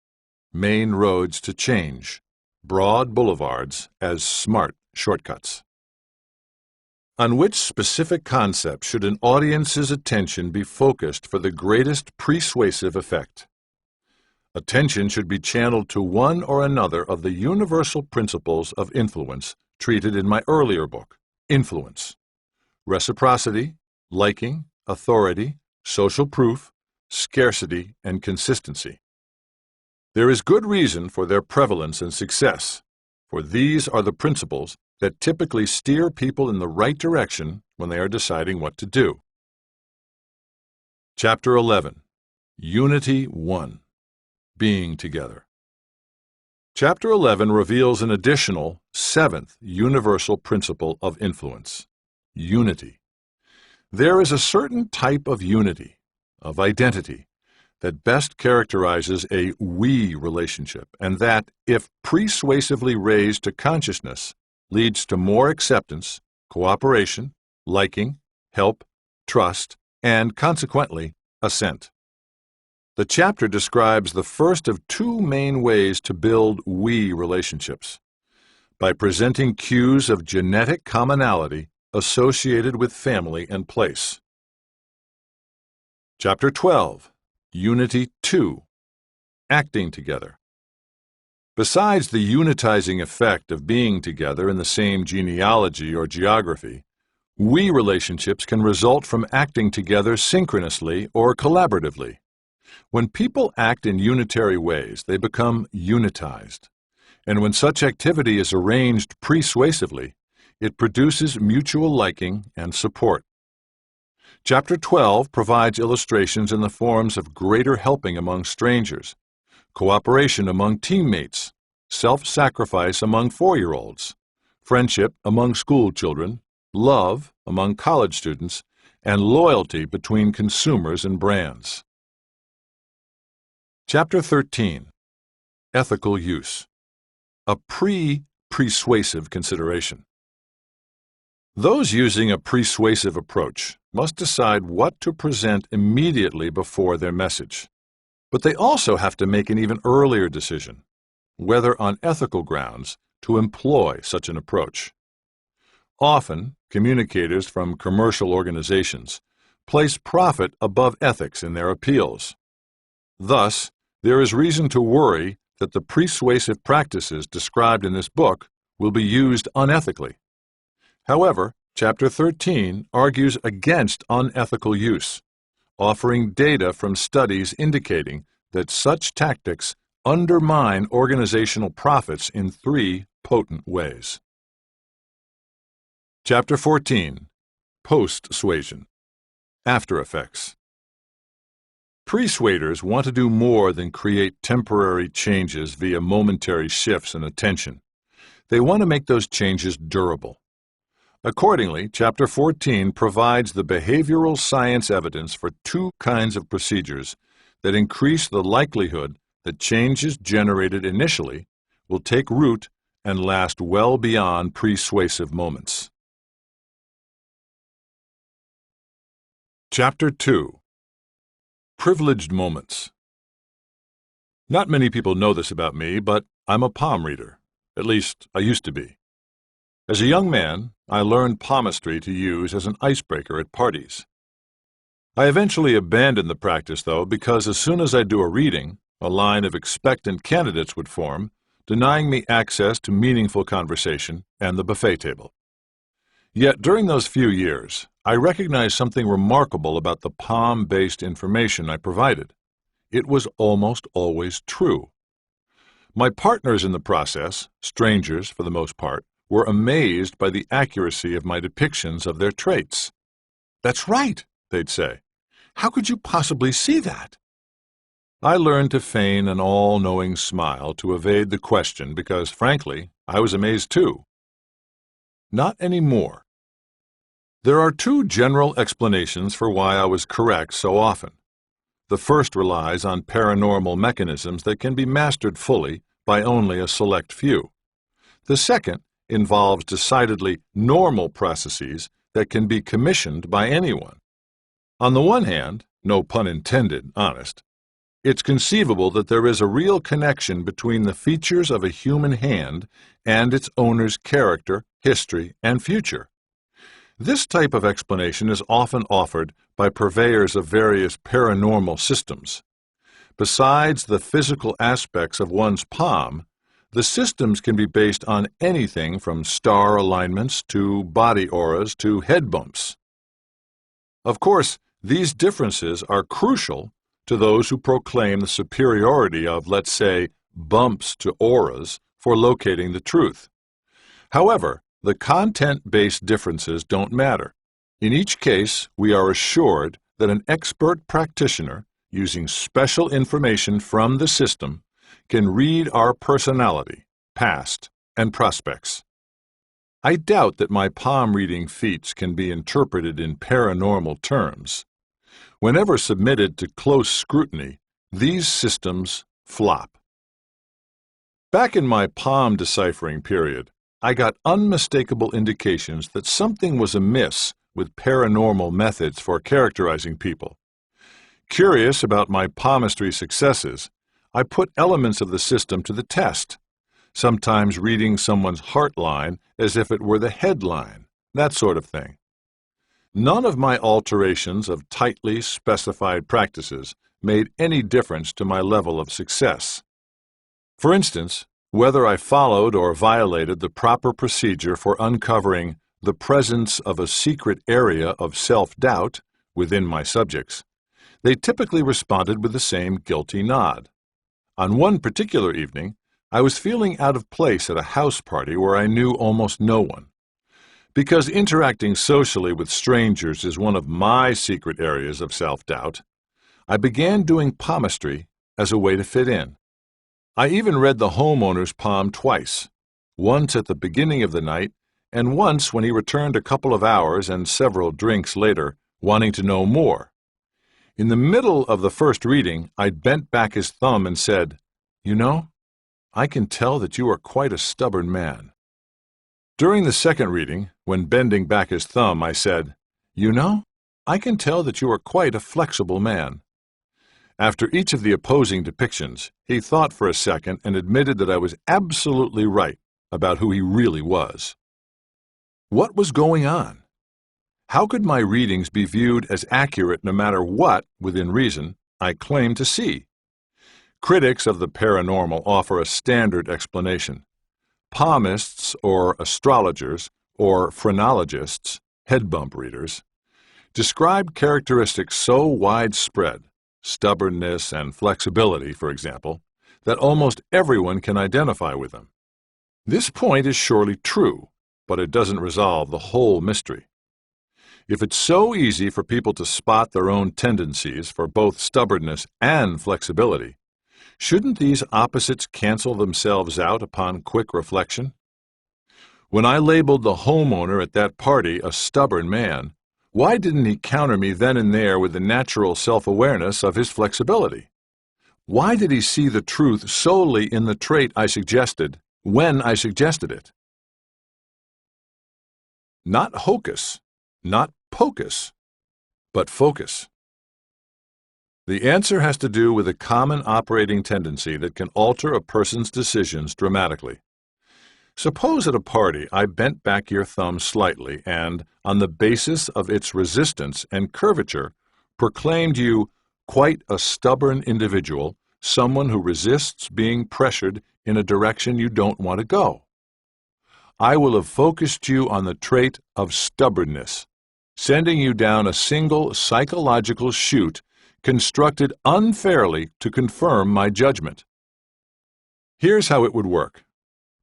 Main Roads to Change. Broad Boulevards as Smart Shortcuts. On which specific concept should an audience's attention be focused for the greatest persuasive effect? Attention should be channeled to one or another of the universal principles of influence treated in my earlier book, Influence: reciprocity, liking, authority, social proof, scarcity, and consistency. There is good reason for their prevalence and success, for these are the principles that typically steer people in the right direction when they are deciding what to do. Chapter 11. Unity 1. Being Together. Chapter 11 reveals an additional, seventh universal principle of influence: unity. There is a certain type of unity, of identity, that best characterizes a we relationship, and that, if persuasively raised to consciousness, leads to more acceptance, cooperation, liking, help, trust, and, consequently, assent. The chapter describes the first of two main ways to build we relationships: by presenting cues of genetic commonality associated with family and place. Chapter 12. Unity 2. Acting Together. Besides the unitizing effect of being together in the same genealogy or geography, we relationships can result from acting together synchronously or collaboratively. When people act in unitary ways, they become unitized. And when such activity is arranged persuasively, it produces mutual liking and support. Chapter 12 provides illustrations in the forms of greater helping among strangers, cooperation among teammates, self-sacrifice among 4-year-olds, friendship among school children, love among college students, and loyalty between consumers and brands. Chapter 13. Ethical Use. A pre-persuasive consideration. Those using a persuasive approach must decide what to present immediately before their message. But they also have to make an even earlier decision, whether on ethical grounds, to employ such an approach. Often, communicators from commercial organizations place profit above ethics in their appeals. Thus, there is reason to worry that the persuasive practices described in this book will be used unethically. However, Chapter 13 argues against unethical use, offering data from studies indicating that such tactics undermine organizational profits in 3 potent ways. Chapter 14. Post-suasion. After effects. Persuaders want to do more than create temporary changes via momentary shifts in attention. They want to make those changes durable. Accordingly, Chapter 14 provides the behavioral science evidence for 2 kinds of procedures that increase the likelihood that changes generated initially will take root and last well beyond persuasive moments. Chapter 2. Privileged Moments. Not many people know this about me, but I'm a palm reader. At least, I used to be. As a young man, I learned palmistry to use as an icebreaker at parties. I eventually abandoned the practice, though, because as soon as I'd do a reading, a line of expectant candidates would form, denying me access to meaningful conversation and the buffet table. Yet during those few years, I recognized something remarkable about the palm-based information I provided. It was almost always true. My partners in the process, strangers for the most part, were amazed by the accuracy of my depictions of their traits. "That's right," they'd say. "How could you possibly see that?" I learned to feign an all-knowing smile to evade the question because, frankly, I was amazed too. Not anymore. There are 2 general explanations for why I was correct so often. The first relies on paranormal mechanisms that can be mastered fully by only a select few. The second involves decidedly normal processes that can be commissioned by anyone. On the one hand, no pun intended, honest, it's conceivable that there is a real connection between the features of a human hand and its owner's character, history, and future. This type of explanation is often offered by purveyors of various paranormal systems. Besides the physical aspects of one's palm, the systems can be based on anything from star alignments to body auras to head bumps. Of course, these differences are crucial to those who proclaim the superiority of, let's say, bumps to auras for locating the truth. However, the content-based differences don't matter. In each case, we are assured that an expert practitioner, using special information from the system, can read our personality, past, and prospects. I doubt that my palm reading feats can be interpreted in paranormal terms. Whenever submitted to close scrutiny, these systems flop. Back in my palm deciphering period, I got unmistakable indications that something was amiss with paranormal methods for characterizing people. Curious about my palmistry successes, I put elements of the system to the test, sometimes reading someone's heart line as if it were the headline, that sort of thing. None of my alterations of tightly specified practices made any difference to my level of success. For instance, whether I followed or violated the proper procedure for uncovering the presence of a secret area of self-doubt within my subjects, they typically responded with the same guilty nod. On one particular evening, I was feeling out of place at a house party where I knew almost no one. Because interacting socially with strangers is one of my secret areas of self-doubt, I began doing palmistry as a way to fit in. I even read the homeowner's palm twice, once at the beginning of the night and once when he returned a couple of hours and several drinks later, wanting to know more. In the middle of the first reading, I bent back his thumb and said, "You know, I can tell that you are quite a stubborn man." During the second reading, when bending back his thumb, I said, "You know, I can tell that you are quite a flexible man." After each of the opposing depictions, he thought for a second and admitted that I was absolutely right about who he really was. What was going on? How could my readings be viewed as accurate no matter what, within reason, I claimed to see? Critics of the paranormal offer a standard explanation. Palmists or astrologers or phrenologists, head bump readers, describe characteristics so widespread, stubbornness and flexibility, for example, that almost everyone can identify with them. This point is surely true, but it doesn't resolve the whole mystery. If it's so easy for people to spot their own tendencies for both stubbornness and flexibility, shouldn't these opposites cancel themselves out upon quick reflection? When I labeled the homeowner at that party a stubborn man, why didn't he counter me then and there with the natural self-awareness of his flexibility? Why did he see the truth solely in the trait I suggested when I suggested it? Not hocus, not pocus, but focus. The answer has to do with a common operating tendency that can alter a person's decisions dramatically. Suppose at a party I bent back your thumb slightly and, on the basis of its resistance and curvature, proclaimed you quite a stubborn individual, someone who resists being pressured in a direction you don't want to go. I will have focused you on the trait of stubbornness, sending you down a single psychological chute constructed unfairly to confirm my judgment. Here's how it would work.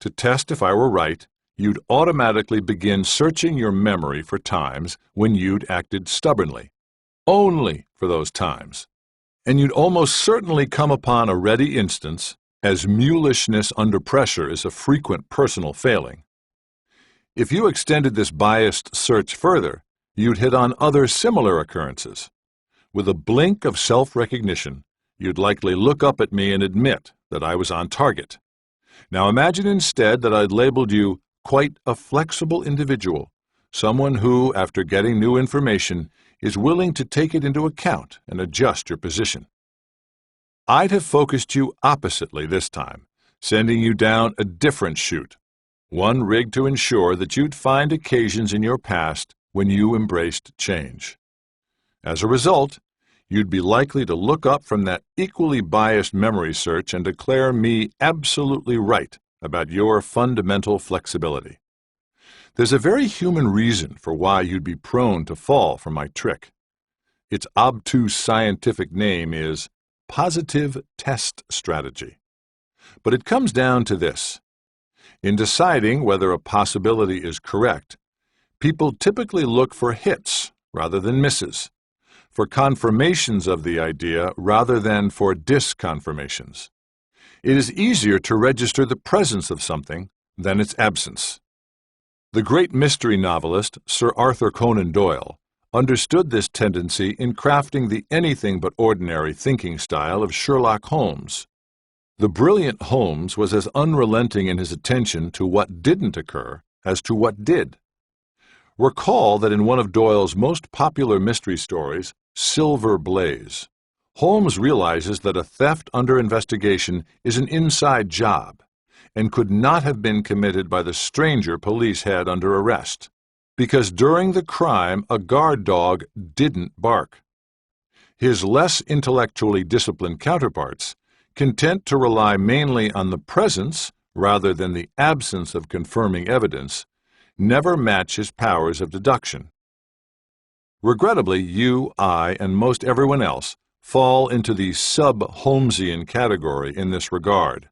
To test if I were right, you'd automatically begin searching your memory for times when you'd acted stubbornly, only for those times. And you'd almost certainly come upon a ready instance, as mulishness under pressure is a frequent personal failing. If you extended this biased search further, you'd hit on other similar occurrences. With a blink of self-recognition, you'd likely look up at me and admit that I was on target. Now imagine instead that I'd labeled you quite a flexible individual, someone who, after getting new information, is willing to take it into account and adjust your position. I'd have focused you oppositely this time, sending you down a different chute, one rigged to ensure that you'd find occasions in your past when you embraced change. As a result, you'd be likely to look up from that equally biased memory search and declare me absolutely right about your fundamental flexibility. There's a very human reason for why you'd be prone to fall for my trick. Its obtuse scientific name is positive test strategy. But it comes down to this. In deciding whether a possibility is correct, people typically look for hits rather than misses, for confirmations of the idea rather than for disconfirmations. It is easier to register the presence of something than its absence. The great mystery novelist Sir Arthur Conan Doyle understood this tendency in crafting the anything-but-ordinary thinking style of Sherlock Holmes. The brilliant Holmes was as unrelenting in his attention to what didn't occur as to what did. Recall that in one of Doyle's most popular mystery stories, Silver Blaze, Holmes realizes that a theft under investigation is an inside job and could not have been committed by the stranger police had under arrest, because during the crime a guard dog didn't bark. His less intellectually disciplined counterparts, content to rely mainly on the presence rather than the absence of confirming evidence, never match his powers of deduction. Regrettably, you, I, and most everyone else fall into the sub-Holmesian category in this regard.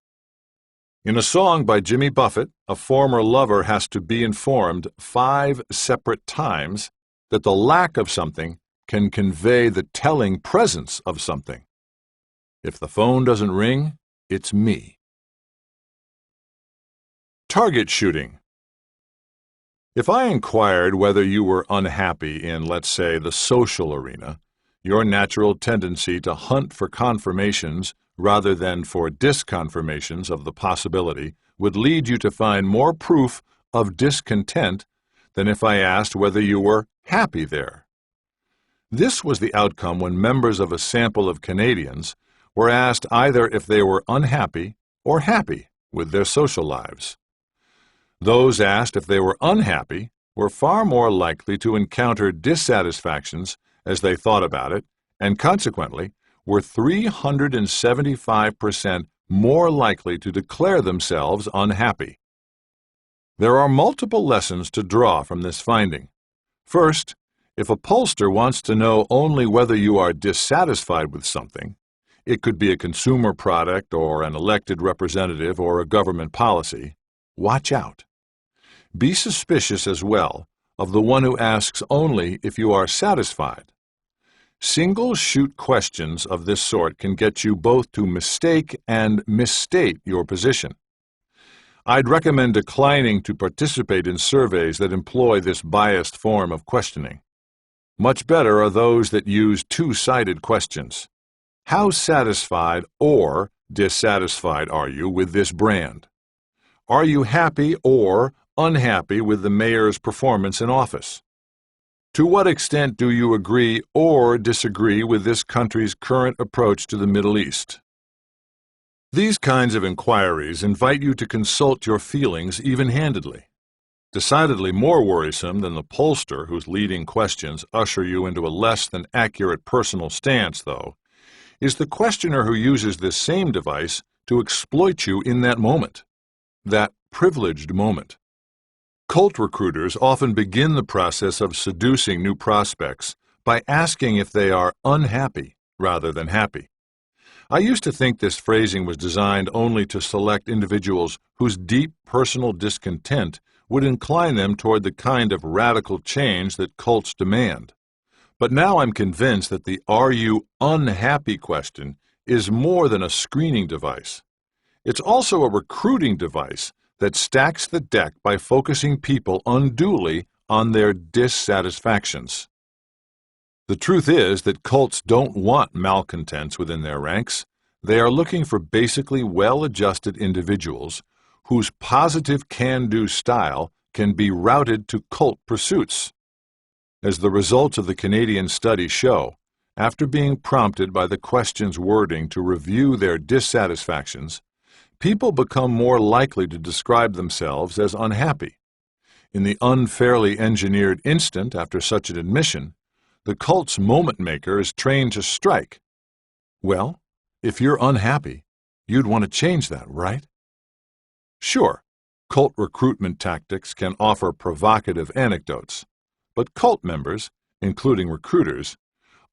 In a song by Jimmy Buffett, a former lover has to be informed 5 separate times that the lack of something can convey the telling presence of something. If the phone doesn't ring, it's me. Target shooting. If I inquired whether you were unhappy in, let's say, the social arena, your natural tendency to hunt for confirmations rather than for disconfirmations of the possibility would lead you to find more proof of discontent than if I asked whether you were happy there. This was the outcome when members of a sample of Canadians were asked either if they were unhappy or happy with their social lives. Those asked if they were unhappy were far more likely to encounter dissatisfactions as they thought about it, and consequently were 375% more likely to declare themselves unhappy. There are multiple lessons to draw from this finding. First, if a pollster wants to know only whether you are dissatisfied with something, it could be a consumer product or an elected representative or a government policy, watch out. Be suspicious as well of the one who asks only if you are satisfied. Single-shoot questions of this sort can get you both to mistake and misstate your position. I'd recommend declining to participate in surveys that employ this biased form of questioning. Much better are those that use two-sided questions. How satisfied or dissatisfied are you with this brand? Are you happy or unhappy with the mayor's performance in office? To what extent do you agree or disagree with this country's current approach to the Middle East? These kinds of inquiries invite you to consult your feelings even-handedly. Decidedly more worrisome than the pollster whose leading questions usher you into a less than accurate personal stance, though, is the questioner who uses this same device to exploit you in that moment, that privileged moment. Cult recruiters often begin the process of seducing new prospects by asking if they are unhappy rather than happy. I used to think this phrasing was designed only to select individuals whose deep personal discontent would incline them toward the kind of radical change that cults demand. But now I'm convinced that the "Are you unhappy?" question is more than a screening device. It's also a recruiting device that stacks the deck by focusing people unduly on their dissatisfactions. The truth is that cults don't want malcontents within their ranks. They are looking for basically well-adjusted individuals whose positive can-do style can be routed to cult pursuits. As the results of the Canadian study show, after being prompted by the question's wording to review their dissatisfactions, people become more likely to describe themselves as unhappy. In the unfairly engineered instant after such an admission, the cult's moment maker is trained to strike. Well, if you're unhappy, you'd want to change that, right? Sure, cult recruitment tactics can offer provocative anecdotes, but cult members, including recruiters,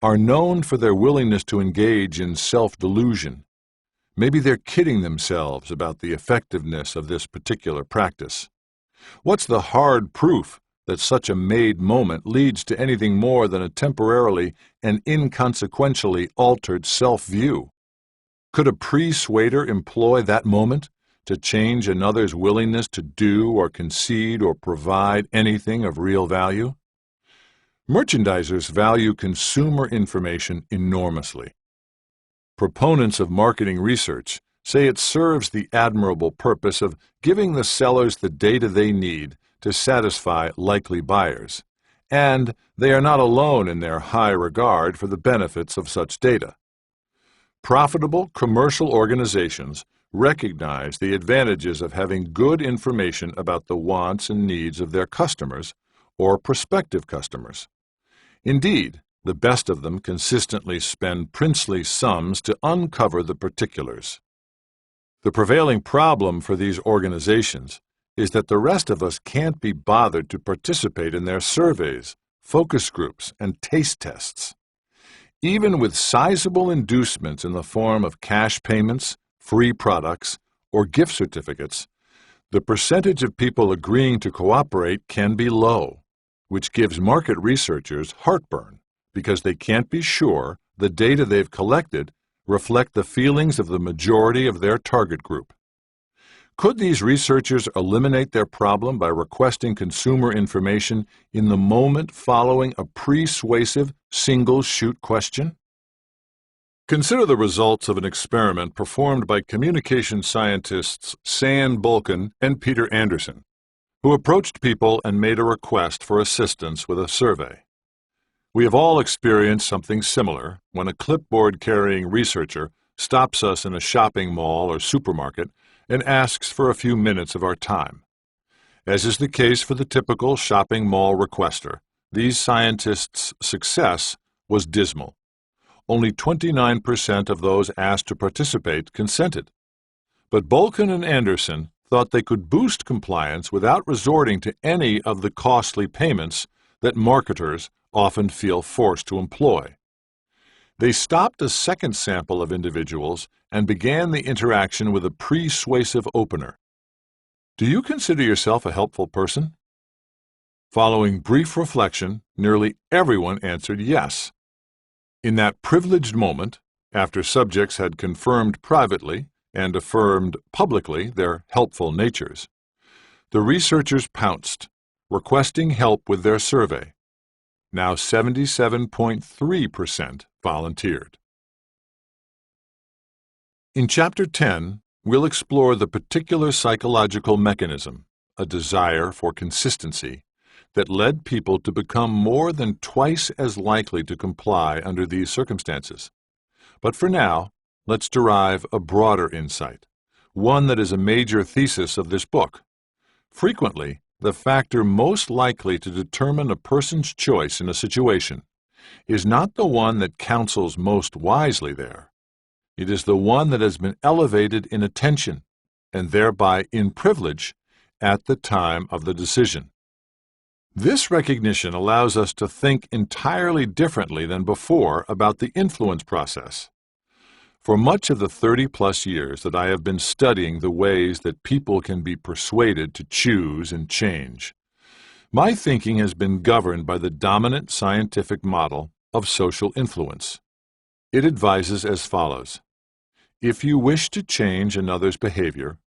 are known for their willingness to engage in self-delusion. Maybe they're kidding themselves about the effectiveness of this particular practice. What's the hard proof that such a made moment leads to anything more than a temporarily and inconsequentially altered self-view? Could a pre-suader employ that moment to change another's willingness to do or concede or provide anything of real value? Merchandisers value consumer information enormously. Proponents of marketing research say it serves the admirable purpose of giving the sellers the data they need to satisfy likely buyers, and they are not alone in their high regard for the benefits of such data. Profitable commercial organizations recognize the advantages of having good information about the wants and needs of their customers or prospective customers. Indeed, the best of them consistently spend princely sums to uncover the particulars. The prevailing problem for these organizations is that the rest of us can't be bothered to participate in their surveys, focus groups, and taste tests. Even with sizable inducements in the form of cash payments, free products, or gift certificates, the percentage of people agreeing to cooperate can be low, which gives market researchers heartburn because they can't be sure the data they've collected reflect the feelings of the majority of their target group. Could these researchers eliminate their problem by requesting consumer information in the moment following a persuasive single-shoot question? Consider the results of an experiment performed by communication scientists San Bolkin and Peter Anderson, who approached people and made a request for assistance with a survey. We have all experienced something similar when a clipboard-carrying researcher stops us in a shopping mall or supermarket and asks for a few minutes of our time. As is the case for the typical shopping mall requester, these scientists' success was dismal. Only 29% of those asked to participate consented. But Bolkin and Anderson thought they could boost compliance without resorting to any of the costly payments that marketers often feel forced to employ. They stopped a second sample of individuals and began the interaction with a persuasive opener. Do you consider yourself a helpful person? Following brief reflection, nearly everyone answered yes. In that privileged moment, after subjects had confirmed privately and affirmed publicly their helpful natures, the researchers pounced, requesting help with their survey. Now 77.3% volunteered. In Chapter 10, we'll explore the particular psychological mechanism, a desire for consistency, that led people to become more than twice as likely to comply under these circumstances. But for now, let's derive a broader insight, one that is a major thesis of this book. Frequently, the factor most likely to determine a person's choice in a situation is not the one that counsels most wisely there. It is the one that has been elevated in attention and thereby in privilege at the time of the decision. This recognition allows us to think entirely differently than before about the influence process. For much of the 30-plus years that I have been studying the ways that people can be persuaded to choose and change, my thinking has been governed by the dominant scientific model of social influence. It advises as follows: if you wish to change another's behavior,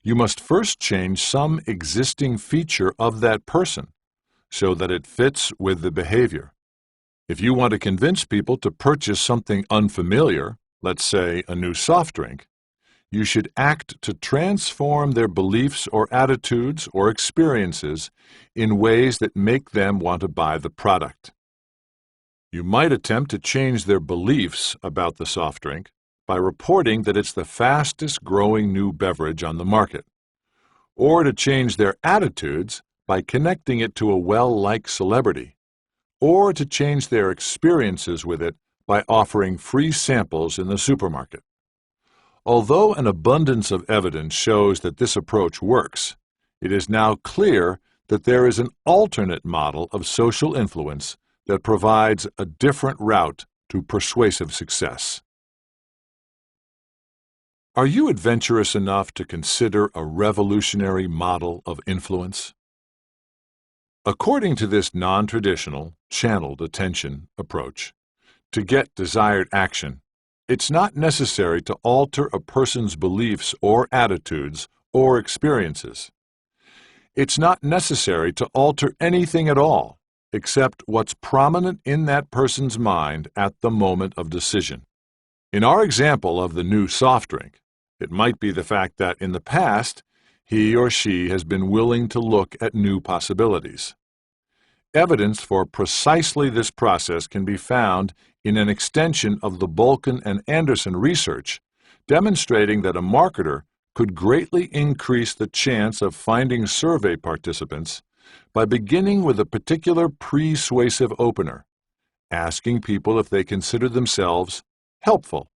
you must first change some existing feature of that person so that it fits with the behavior. If you want to convince people to purchase something unfamiliar, let's say a new soft drink, you should act to transform their beliefs or attitudes or experiences in ways that make them want to buy the product. You might attempt to change their beliefs about the soft drink by reporting that it's the fastest growing new beverage on the market, or to change their attitudes by connecting it to a well-liked celebrity, or to change their experiences with it by offering free samples in the supermarket. Although an abundance of evidence shows that this approach works, it is now clear that there is an alternate model of social influence that provides a different route to persuasive success. Are you adventurous enough to consider a revolutionary model of influence? According to this non-traditional, channeled attention approach, to get desired action, it's not necessary to alter a person's beliefs or attitudes or experiences. It's not necessary to alter anything at all, except what's prominent in that person's mind at the moment of decision. In our example of the new soft drink, it might be the fact that in the past, he or she has been willing to look at new possibilities. Evidence for precisely this process can be found in an extension of the Bolkin and Anderson research, demonstrating that a marketer could greatly increase the chance of finding survey participants by beginning with a particular persuasive opener, asking people if they consider themselves helpful.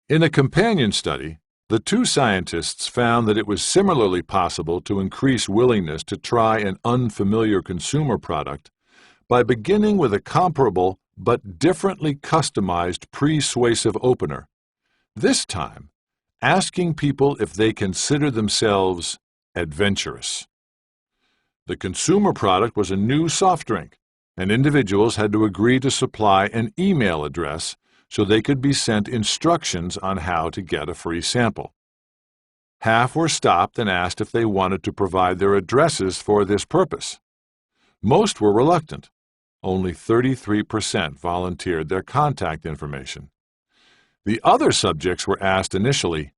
In a companion study, the two scientists found that it was similarly possible to increase willingness to try an unfamiliar consumer product by beginning with a comparable but differently customized persuasive opener, this time asking people if they consider themselves adventurous. The consumer product was a new soft drink, and individuals had to agree to supply an email address so they could be sent instructions on how to get a free sample. Half were stopped and asked if they wanted to provide their addresses for this purpose. Most were reluctant. Only 33% volunteered their contact information. The other subjects were asked initially,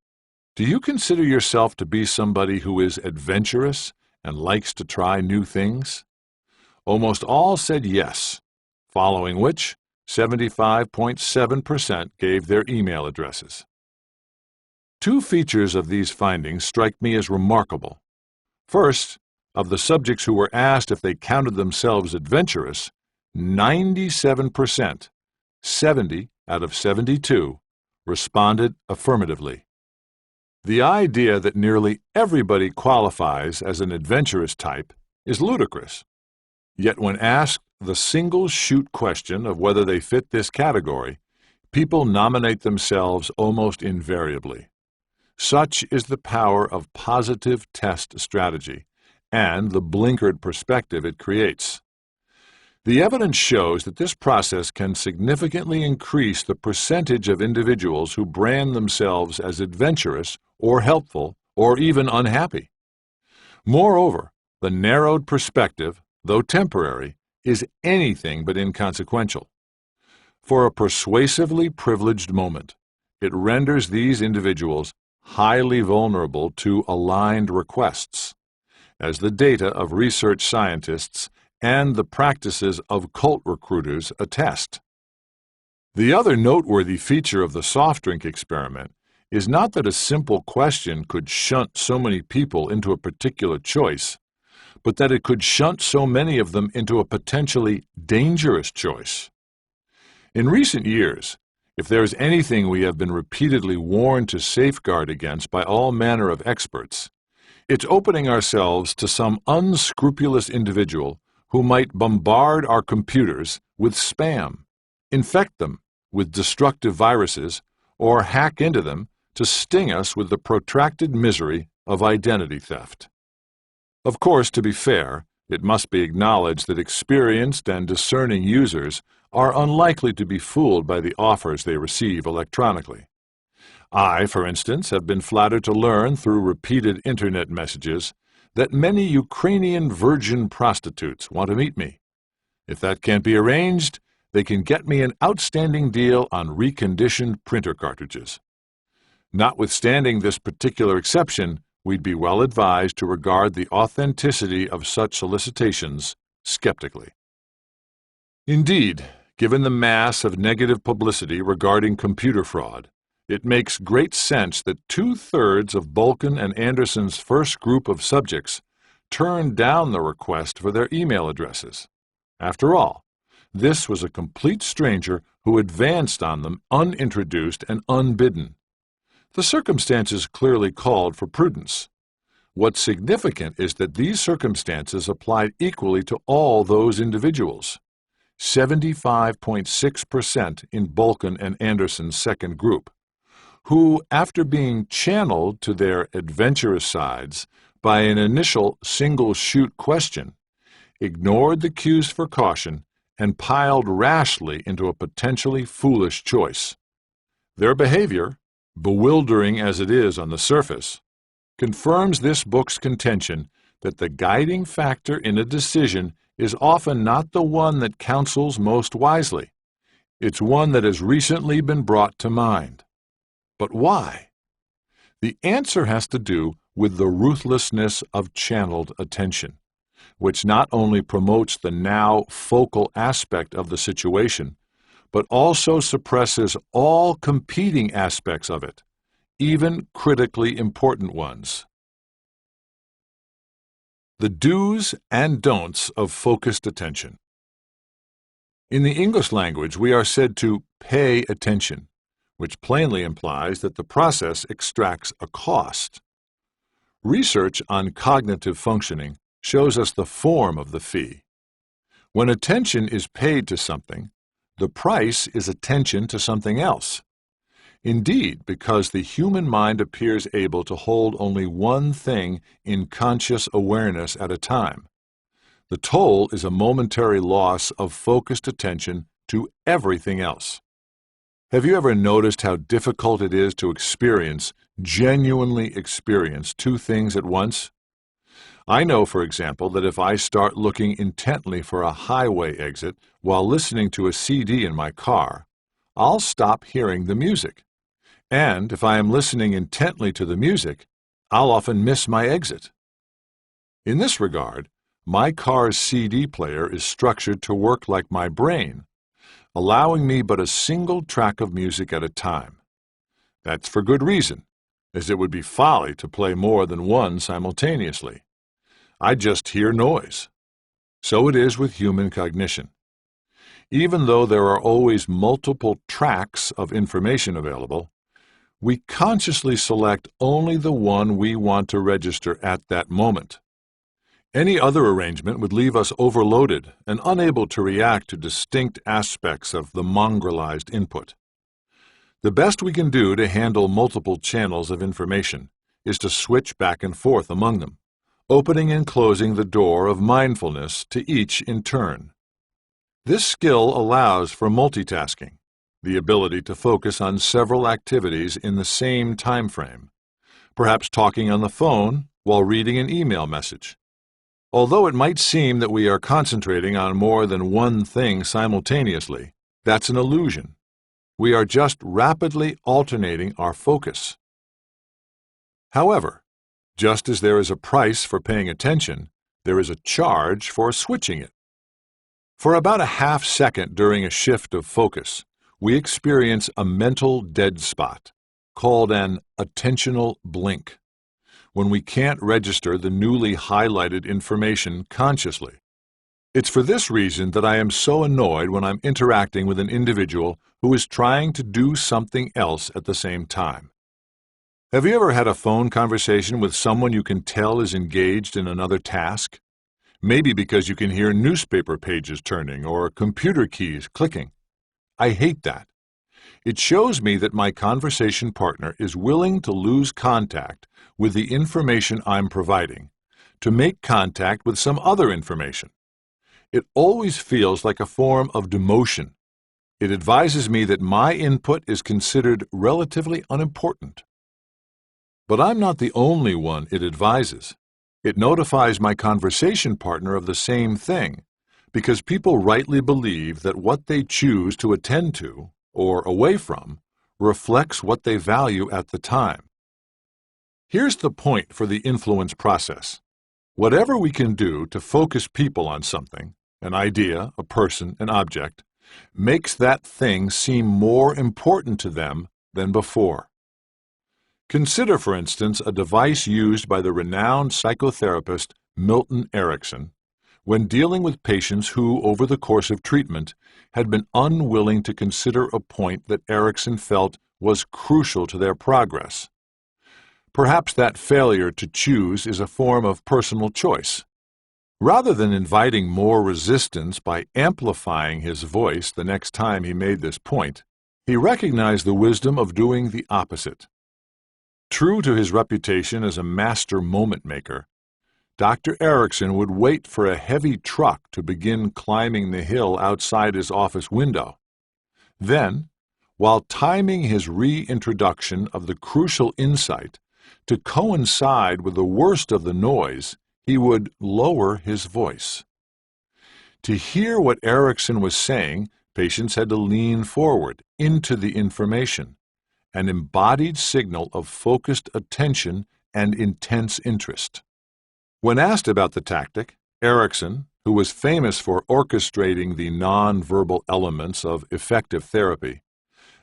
"Do you consider yourself to be somebody who is adventurous and likes to try new things?" Almost all said yes, following which 75.7% gave their email addresses. Two features of these findings strike me as remarkable. First, of the subjects who were asked if they counted themselves adventurous, 97%, 70 out of 72, responded affirmatively. The idea that nearly everybody qualifies as an adventurous type is ludicrous. Yet when asked the single-shoot question of whether they fit this category, people nominate themselves almost invariably. Such is the power of positive test strategy and the blinkered perspective it creates. The evidence shows that this process can significantly increase the percentage of individuals who brand themselves as adventurous or helpful or even unhappy. Moreover, the narrowed perspective, though temporary, is anything but inconsequential. For a persuasively privileged moment, it renders these individuals highly vulnerable to aligned requests, as the data of research scientists and the practices of cult recruiters attest. The other noteworthy feature of the soft drink experiment is not that a simple question could shunt so many people into a particular choice, but that it could shunt so many of them into a potentially dangerous choice. In recent years, if there is anything we have been repeatedly warned to safeguard against by all manner of experts, it's opening ourselves to some unscrupulous individual who might bombard our computers with spam, infect them with destructive viruses, or hack into them to sting us with the protracted misery of identity theft. Of course, to be fair, it must be acknowledged that experienced and discerning users are unlikely to be fooled by the offers they receive electronically. I, for instance, have been flattered to learn through repeated internet messages that many Ukrainian virgin prostitutes want to meet me. If that can't be arranged, they can get me an outstanding deal on reconditioned printer cartridges. Notwithstanding this particular exception, we'd be well advised to regard the authenticity of such solicitations skeptically. Indeed, given the mass of negative publicity regarding computer fraud, it makes great sense that 2/3 of Bulkin and Anderson's first group of subjects turned down the request for their email addresses. After all, this was a complete stranger who advanced on them unintroduced and unbidden. The circumstances clearly called for prudence. What's significant is that these circumstances applied equally to all those individuals. 75.6% in Bulkin and Anderson's second group, who, after being channeled to their adventurous sides by an initial single-shoot question, ignored the cues for caution and piled rashly into a potentially foolish choice. Their behavior, bewildering as it is on the surface, confirms this book's contention that the guiding factor in a decision is often not the one that counsels most wisely. It's one that has recently been brought to mind. But why? The answer has to do with the ruthlessness of channeled attention, which not only promotes the now focal aspect of the situation, but also suppresses all competing aspects of it, even critically important ones. The do's and don'ts of focused attention. In the English language, we are said to pay attention, which plainly implies that the process extracts a cost. Research on cognitive functioning shows us the form of the fee. When attention is paid to something, the price is attention to something else. Indeed, because the human mind appears able to hold only one thing in conscious awareness at a time. The toll is a momentary loss of focused attention to everything else. Have you ever noticed how difficult it is to genuinely experience two things at once? I know, for example, that if I start looking intently for a highway exit while listening to a CD in my car, I'll stop hearing the music. And if I am listening intently to the music, I'll often miss my exit. In this regard, my car's CD player is structured to work like my brain, allowing me but a single track of music at a time. That's for good reason, as it would be folly to play more than one simultaneously. I just hear noise. So it is with human cognition. Even though there are always multiple tracks of information available, we consciously select only the one we want to register at that moment. Any other arrangement would leave us overloaded and unable to react to distinct aspects of the mongrelized input. The best we can do to handle multiple channels of information is to switch back and forth among them, opening and closing the door of mindfulness to each in turn. This skill allows for multitasking, the ability to focus on several activities in the same time frame, perhaps talking on the phone while reading an email message. Although it might seem that we are concentrating on more than one thing simultaneously, that's an illusion. We are just rapidly alternating our focus. However, just as there is a price for paying attention, there is a charge for switching it. For about a half second during a shift of focus, we experience a mental dead spot, called an attentional blink, when we can't register the newly highlighted information consciously. It's for this reason that I am so annoyed when I'm interacting with an individual who is trying to do something else at the same time. Have you ever had a phone conversation with someone you can tell is engaged in another task? Maybe because you can hear newspaper pages turning or computer keys clicking. I hate that. It shows me that my conversation partner is willing to lose contact with the information I'm providing to make contact with some other information. It always feels like a form of demotion. It advises me that my input is considered relatively unimportant. But I'm not the only one it advises. It notifies my conversation partner of the same thing, because people rightly believe that what they choose to attend to, or away from, reflects what they value at the time. Here's the point for the influence process. Whatever we can do to focus people on something, an idea, a person, an object, makes that thing seem more important to them than before. Consider, for instance, a device used by the renowned psychotherapist Milton Erickson when dealing with patients who, over the course of treatment, had been unwilling to consider a point that Erickson felt was crucial to their progress. Perhaps that failure to choose is a form of personal choice. Rather than inviting more resistance by amplifying his voice the next time he made this point, he recognized the wisdom of doing the opposite. True to his reputation as a master moment maker, Dr. Erickson would wait for a heavy truck to begin climbing the hill outside his office window. Then, while timing his reintroduction of the crucial insight to coincide with the worst of the noise, he would lower his voice. To hear what Erickson was saying, patients had to lean forward into the information, an embodied signal of focused attention and intense interest. When asked about the tactic, Erickson, who was famous for orchestrating the non-verbal elements of effective therapy,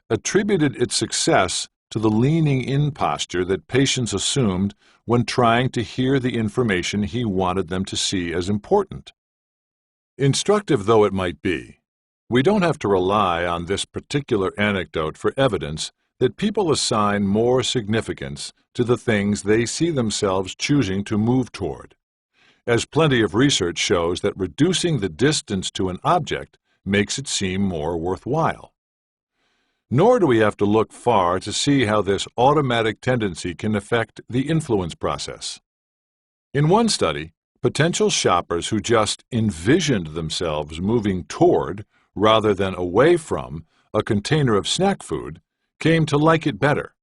attributed its success to the leaning-in posture that patients assumed when trying to hear the information he wanted them to see as important. Instructive though it might be, we don't have to rely on this particular anecdote for evidence that people assign more significance to the things they see themselves choosing to move toward, as plenty of research shows that reducing the distance to an object makes it seem more worthwhile. Nor do we have to look far to see how this automatic tendency can affect the influence process. In one study, potential shoppers who just envisioned themselves moving toward, rather than away from, a container of snack food came to like it better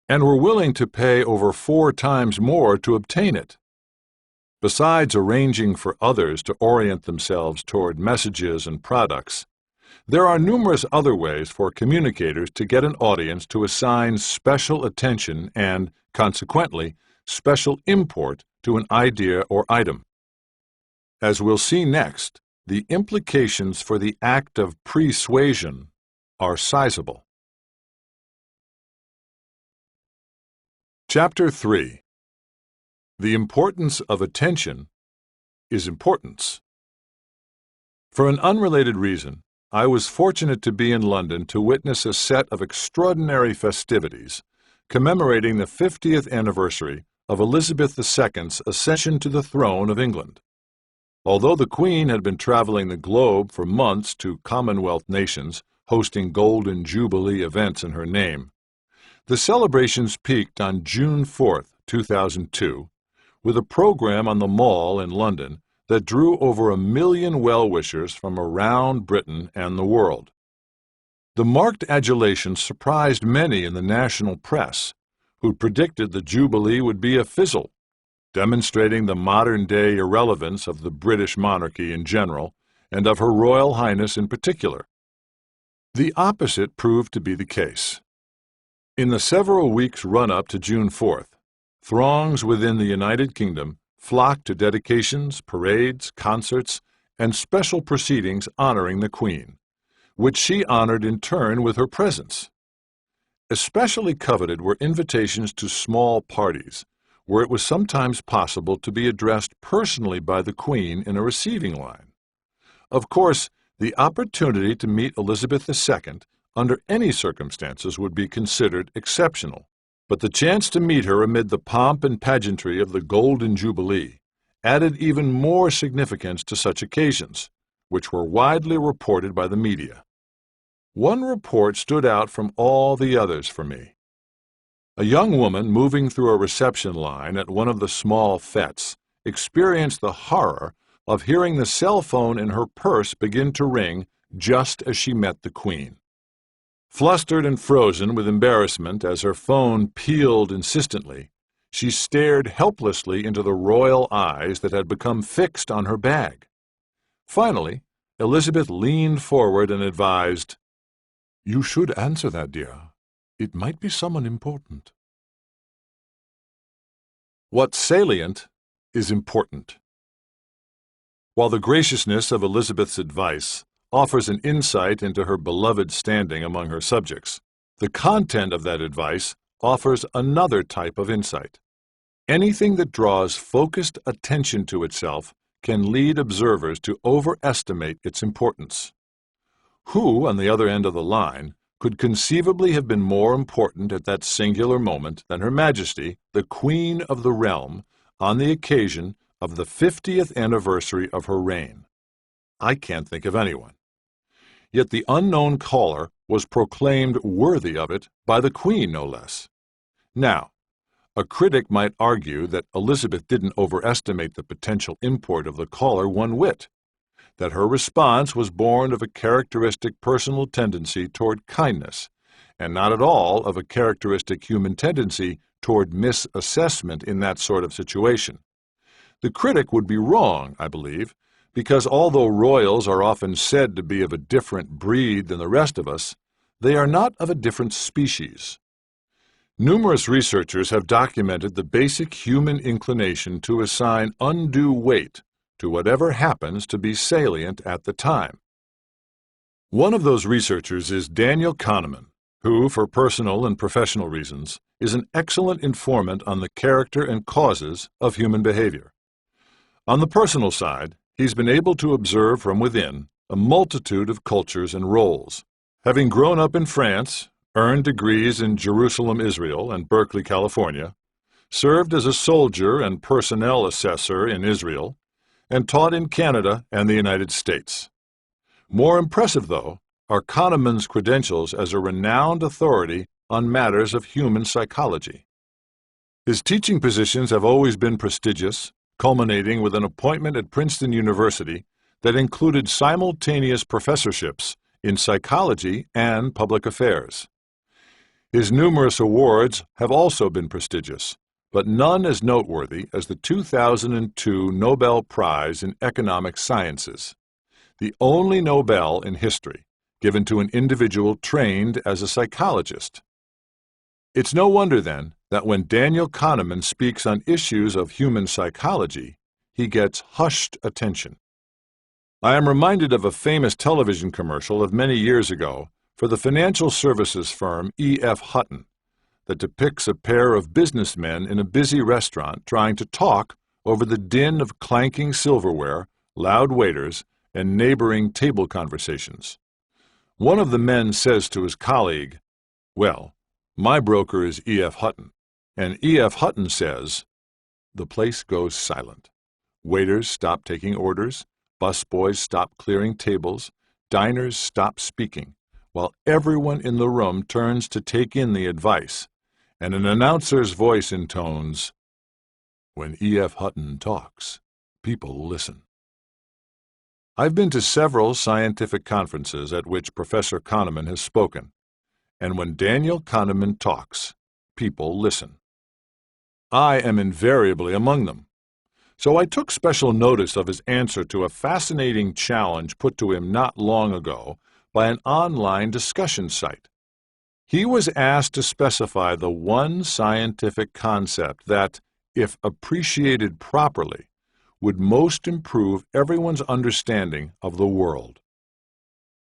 and were willing to pay over 4 times more to obtain it. Besides arranging for others to orient themselves toward messages and products, there are numerous other ways for communicators to get an audience to assign special attention and, consequently, special import to an idea or item. As we'll see next, the implications for the act of pre-suasion are sizable. Chapter 3. The importance of attention is importance. For an unrelated reason, I was fortunate to be in London to witness a set of extraordinary festivities commemorating the 50th anniversary of Elizabeth II's ascension to the throne of England. Although the Queen had been traveling the globe for months to Commonwealth nations, hosting Golden Jubilee events in her name, the celebrations peaked on June 4, 2002, with a program on the Mall in London that drew over 1 million well-wishers from around Britain and the world. The marked adulation surprised many in the national press, who predicted the Jubilee would be a fizzle, demonstrating the modern-day irrelevance of the British monarchy in general and of Her Royal Highness in particular. The opposite proved to be the case. In the several weeks run-up to June 4th, throngs within the United Kingdom flocked to dedications, parades, concerts, and special proceedings honoring the Queen, which she honored in turn with her presence. Especially coveted were invitations to small parties, where it was sometimes possible to be addressed personally by the Queen in a receiving line. Of course, the opportunity to meet Elizabeth II under any circumstances would be considered exceptional, but the chance to meet her amid the pomp and pageantry of the Golden Jubilee added even more significance to such occasions, which were widely reported by the media. One report stood out from all the others for me. A young woman moving through a reception line at one of the small fetes experienced the horror of hearing the cell phone in her purse begin to ring just as she met the Queen. Flustered and frozen with embarrassment as her phone pealed insistently, she stared helplessly into the royal eyes that had become fixed on her bag. Finally, Elizabeth leaned forward and advised, "You should answer that, dear. It might be someone important." What's salient is important. While the graciousness of Elizabeth's advice offers an insight into her beloved standing among her subjects, the content of that advice offers another type of insight. Anything that draws focused attention to itself can lead observers to overestimate its importance. Who, on the other end of the line, could conceivably have been more important at that singular moment than Her Majesty, the Queen of the realm, on the occasion of the 50th anniversary of her reign? I can't think of anyone. Yet the unknown caller was proclaimed worthy of it by the Queen, no less. Now, a critic might argue that Elizabeth didn't overestimate the potential import of the caller one whit, that her response was born of a characteristic personal tendency toward kindness, and not at all of a characteristic human tendency toward misassessment in that sort of situation. The critic would be wrong, I believe, because although royals are often said to be of a different breed than the rest of us, they are not of a different species. Numerous researchers have documented the basic human inclination to assign undue weight to whatever happens to be salient at the time. One of those researchers is Daniel Kahneman, who, for personal and professional reasons, is an excellent informant on the character and causes of human behavior. On the personal side, he's been able to observe from within a multitude of cultures and roles. Having grown up in France, earned degrees in Jerusalem, Israel, and Berkeley, California, served as a soldier and personnel assessor in Israel, and taught in Canada and the United States. More impressive, though, are Kahneman's credentials as a renowned authority on matters of human psychology. His teaching positions have always been prestigious, culminating with an appointment at Princeton University that included simultaneous professorships in psychology and public affairs. His numerous awards have also been prestigious, but none as noteworthy as the 2002 Nobel Prize in Economic Sciences, the only Nobel in history given to an individual trained as a psychologist. It's no wonder, then, that when Daniel Kahneman speaks on issues of human psychology, he gets hushed attention. I am reminded of a famous television commercial of many years ago for the financial services firm E.F. Hutton that depicts a pair of businessmen in a busy restaurant trying to talk over the din of clanking silverware, loud waiters, and neighboring table conversations. One of the men says to his colleague, "Well, my broker is E.F. Hutton," and E.F. Hutton says, the place goes silent. Waiters stop taking orders, busboys stop clearing tables, diners stop speaking, while everyone in the room turns to take in the advice, and an announcer's voice intones, "When E.F. Hutton talks, people listen." I've been to several scientific conferences at which Professor Kahneman has spoken, and when Daniel Kahneman talks, people listen. I am invariably among them. So I took special notice of his answer to a fascinating challenge put to him not long ago by an online discussion site. He was asked to specify the one scientific concept that, if appreciated properly, would most improve everyone's understanding of the world.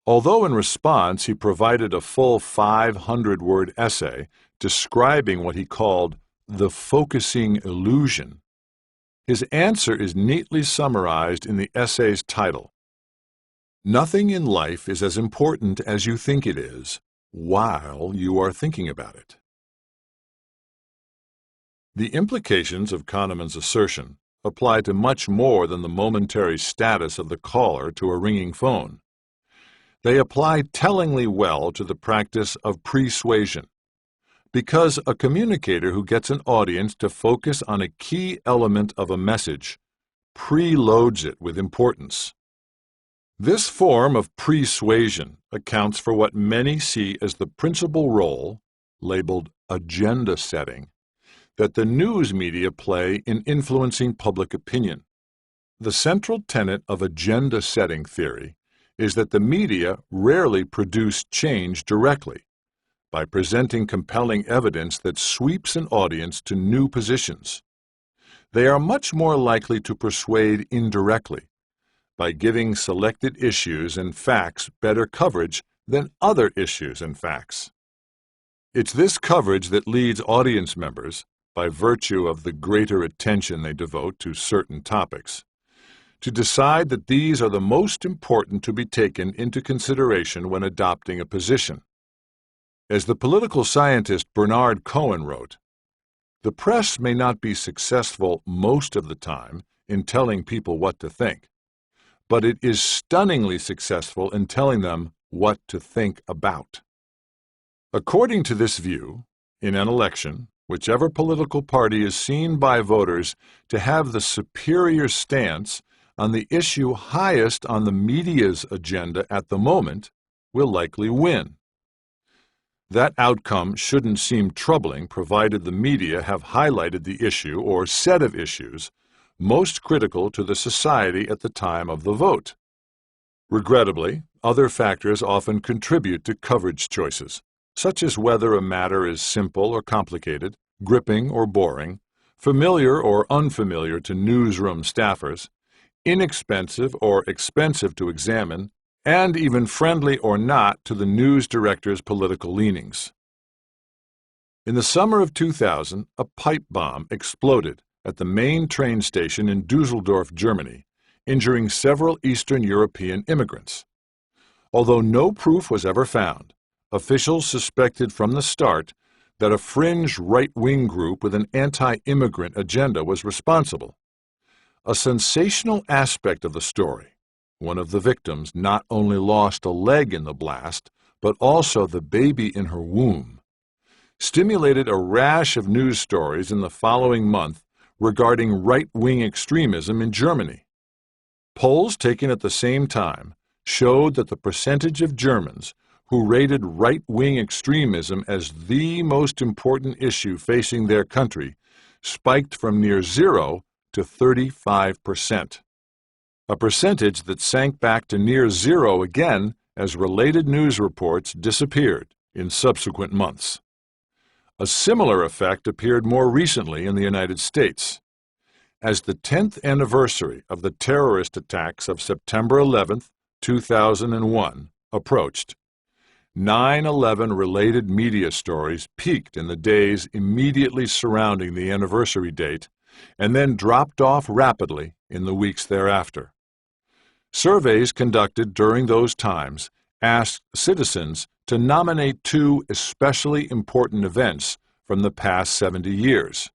Although in response he provided a full 500-word essay describing what he called the focusing illusion, his answer is neatly summarized in the essay's title. Nothing in life is as important as you think it is while you are thinking about it. The implications of Kahneman's assertion apply to much more than the momentary status of the caller to a ringing phone. They apply tellingly well to the practice of pre-suasion, because a communicator who gets an audience to focus on a key element of a message preloads it with importance. This form of pre-suasion accounts for what many see as the principal role, labeled agenda setting, that the news media play in influencing public opinion. The central tenet of agenda setting theory is that the media rarely produce change directly by presenting compelling evidence that sweeps an audience to new positions. They are much more likely to persuade indirectly by giving selected issues and facts better coverage than other issues and facts. It's this coverage that leads audience members, by virtue of the greater attention they devote to certain topics, to decide that these are the most important to be taken into consideration when adopting a position. As the political scientist Bernard Cohen wrote, "The press may not be successful most of the time in telling people what to think, but it is stunningly successful in telling them what to think about." According to this view, in an election, whichever political party is seen by voters to have the superior stance on the issue highest on the media's agenda at the moment will likely win. That outcome shouldn't seem troubling provided the media have highlighted the issue or set of issues most critical to the society at the time of the vote. Regrettably, other factors often contribute to coverage choices, such as whether a matter is simple or complicated, gripping or boring, familiar or unfamiliar to newsroom staffers, inexpensive or expensive to examine, and even friendly or not to the news director's political leanings. In the summer of 2000, a pipe bomb exploded at the main train station in Düsseldorf, Germany, injuring several Eastern European immigrants. Although no proof was ever found, officials suspected from the start that a fringe right-wing group with an anti-immigrant agenda was responsible. A sensational aspect of the story one of the victims not only lost a leg in the blast, but also the baby in her womb, stimulated a rash of news stories in the following month regarding right-wing extremism in Germany. Polls taken at the same time showed that the percentage of Germans who rated right-wing extremism as the most important issue facing their country spiked from near 0 to 35%, a percentage that sank back to near 0 again as related news reports disappeared in subsequent months. A similar effect appeared more recently in the United States. As the 10th anniversary of the terrorist attacks of September 11, 2001, approached, 9/11-related media stories peaked in the days immediately surrounding the anniversary date and then dropped off rapidly in the weeks thereafter. Surveys conducted during those times asked citizens to nominate 2 especially important events from the past 70 years.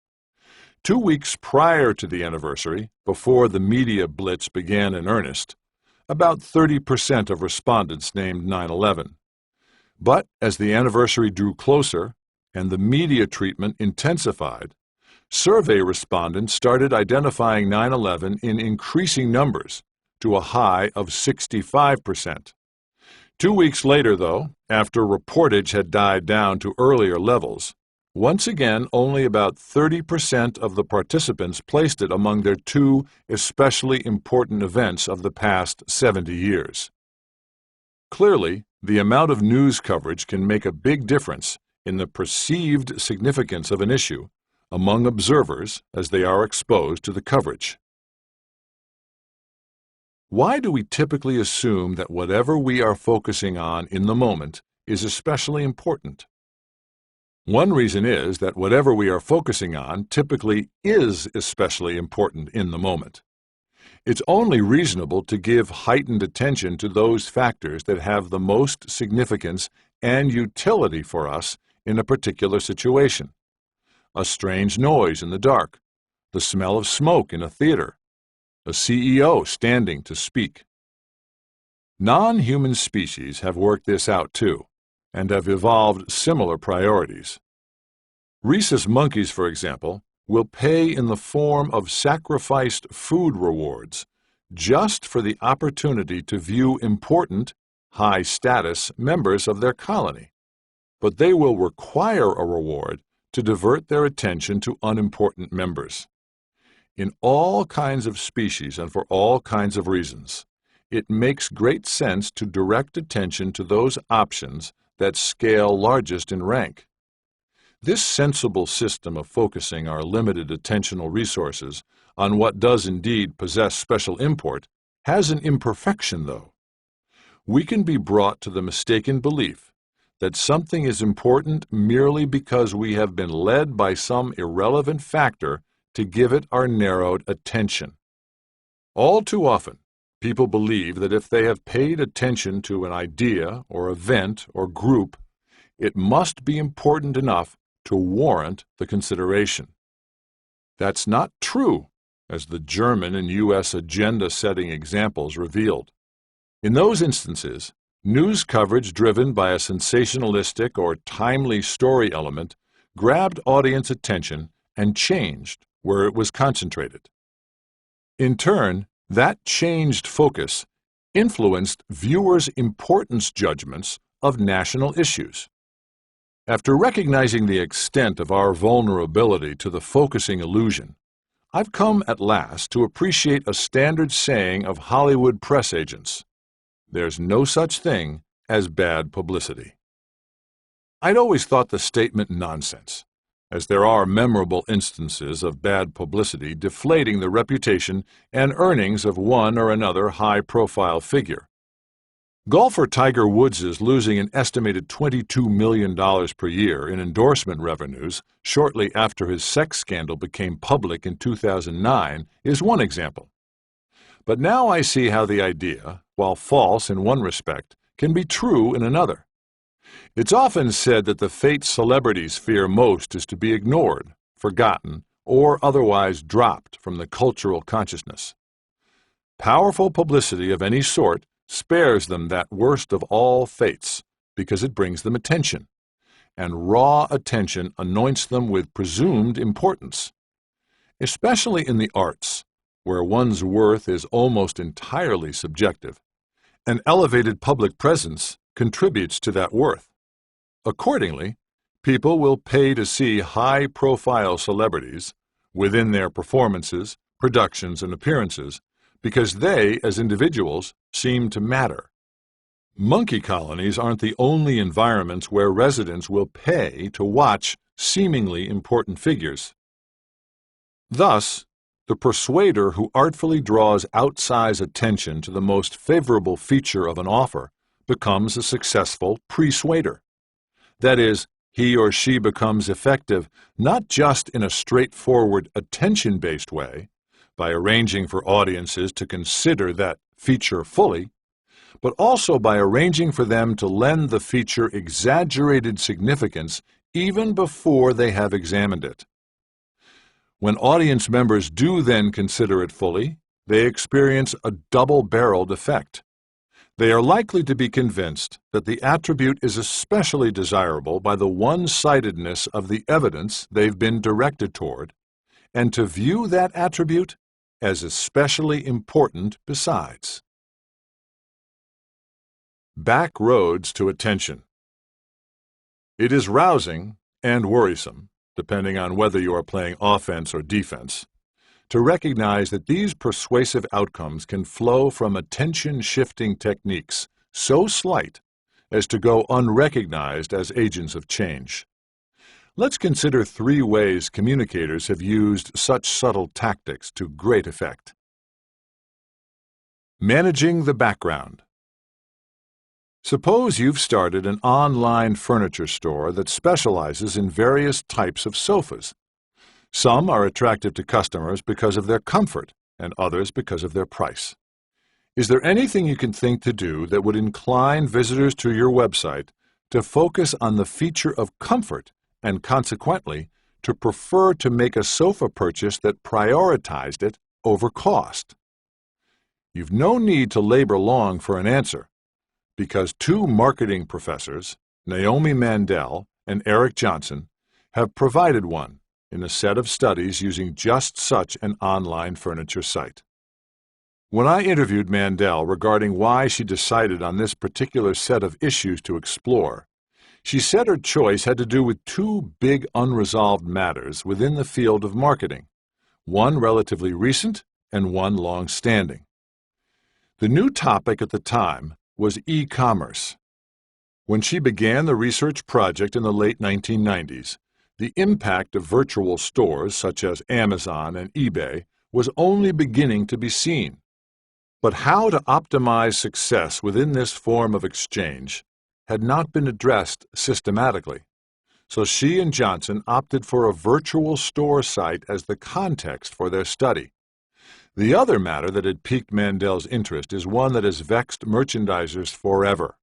2 weeks prior to the anniversary, before the media blitz began in earnest, about 30% of respondents named 9/11. But as the anniversary drew closer and the media treatment intensified, survey respondents started identifying 9/11 in increasing numbers to a high of 65%. 2 weeks later, though, after reportage had died down to earlier levels, once again only about 30% of the participants placed it among their 2 especially important events of the past 70 years. Clearly, the amount of news coverage can make a big difference in the perceived significance of an issue among observers as they are exposed to the coverage. Why do we typically assume that whatever we are focusing on in the moment is especially important? One reason is that whatever we are focusing on typically is especially important in the moment. It's only reasonable to give heightened attention to those factors that have the most significance and utility for us in a particular situation. A strange noise in the dark, the smell of smoke in a theater, a CEO standing to speak. Non-human species have worked this out too, and have evolved similar priorities. Rhesus monkeys, for example, will pay in the form of sacrificed food rewards just for the opportunity to view important, high-status members of their colony. But they will require a reward to divert their attention to unimportant members. In all kinds of species and for all kinds of reasons, it makes great sense to direct attention to those options that scale largest in rank. This sensible system of focusing our limited attentional resources on what does indeed possess special import has an imperfection, though. We can be brought to the mistaken belief that something is important merely because we have been led by some irrelevant factor to give it our narrowed attention. All too often, people believe that if they have paid attention to an idea or event or group, it must be important enough to warrant the consideration. That's not true, as the German and U.S. agenda-setting examples revealed. In those instances, news coverage driven by a sensationalistic or timely story element grabbed audience attention and changed where it was concentrated. In turn, that changed focus influenced viewers' importance judgments of national issues. After recognizing the extent of our vulnerability to the focusing illusion, I've come at last to appreciate a standard saying of Hollywood press agents: there's no such thing as bad publicity. I'd always thought the statement nonsense, as there are memorable instances of bad publicity deflating the reputation and earnings of one or another high-profile figure. Golfer Tiger Woods' losing an estimated $22 million per year in endorsement revenues shortly after his sex scandal became public in 2009 is one example. But now I see how the idea, while false in one respect, can be true in another. It's often said that the fate celebrities fear most is to be ignored, forgotten, or otherwise dropped from the cultural consciousness. Powerful publicity of any sort spares them that worst of all fates because it brings them attention, and raw attention anoints them with presumed importance. Especially in the arts, where one's worth is almost entirely subjective, an elevated public presence contributes to that worth. Accordingly, people will pay to see high-profile celebrities within their performances, productions, and appearances because they, as individuals, seem to matter. Monkey colonies aren't the only environments where residents will pay to watch seemingly important figures. Thus, the persuader who artfully draws outsized attention to the most favorable feature of an offer becomes a successful pre-suader. That is, he or she becomes effective not just in a straightforward attention-based way, by arranging for audiences to consider that feature fully, but also by arranging for them to lend the feature exaggerated significance even before they have examined it. When audience members do then consider it fully, they experience a double-barreled effect. They are likely to be convinced that the attribute is especially desirable by the one-sidedness of the evidence they've been directed toward, and to view that attribute as especially important besides. Back roads to attention. It is rousing and worrisome, depending on whether you are playing offense or defense, to recognize that these persuasive outcomes can flow from attention-shifting techniques so slight as to go unrecognized as agents of change. Let's consider 3 ways communicators have used such subtle tactics to great effect. Managing the background. Suppose you've started an online furniture store that specializes in various types of sofas. Some are attractive to customers because of their comfort, and others because of their price. Is there anything you can think to do that would incline visitors to your website to focus on the feature of comfort and consequently to prefer to make a sofa purchase that prioritized it over cost? You've no need to labor long for an answer, because 2 marketing professors, Naomi Mandel and Eric Johnson, have provided one in a set of studies using just such an online furniture site. When I interviewed Mandel regarding why she decided on this particular set of issues to explore, she said her choice had to do with 2 big unresolved matters within the field of marketing, one relatively recent and one long-standing. The new topic at the time was e-commerce. When she began the research project in the late 1990s, the impact of virtual stores such as Amazon and eBay was only beginning to be seen. But how to optimize success within this form of exchange had not been addressed systematically, so she and Johnson opted for a virtual store site as the context for their study. The other matter that had piqued Mandel's interest is one that has vexed merchandisers forever: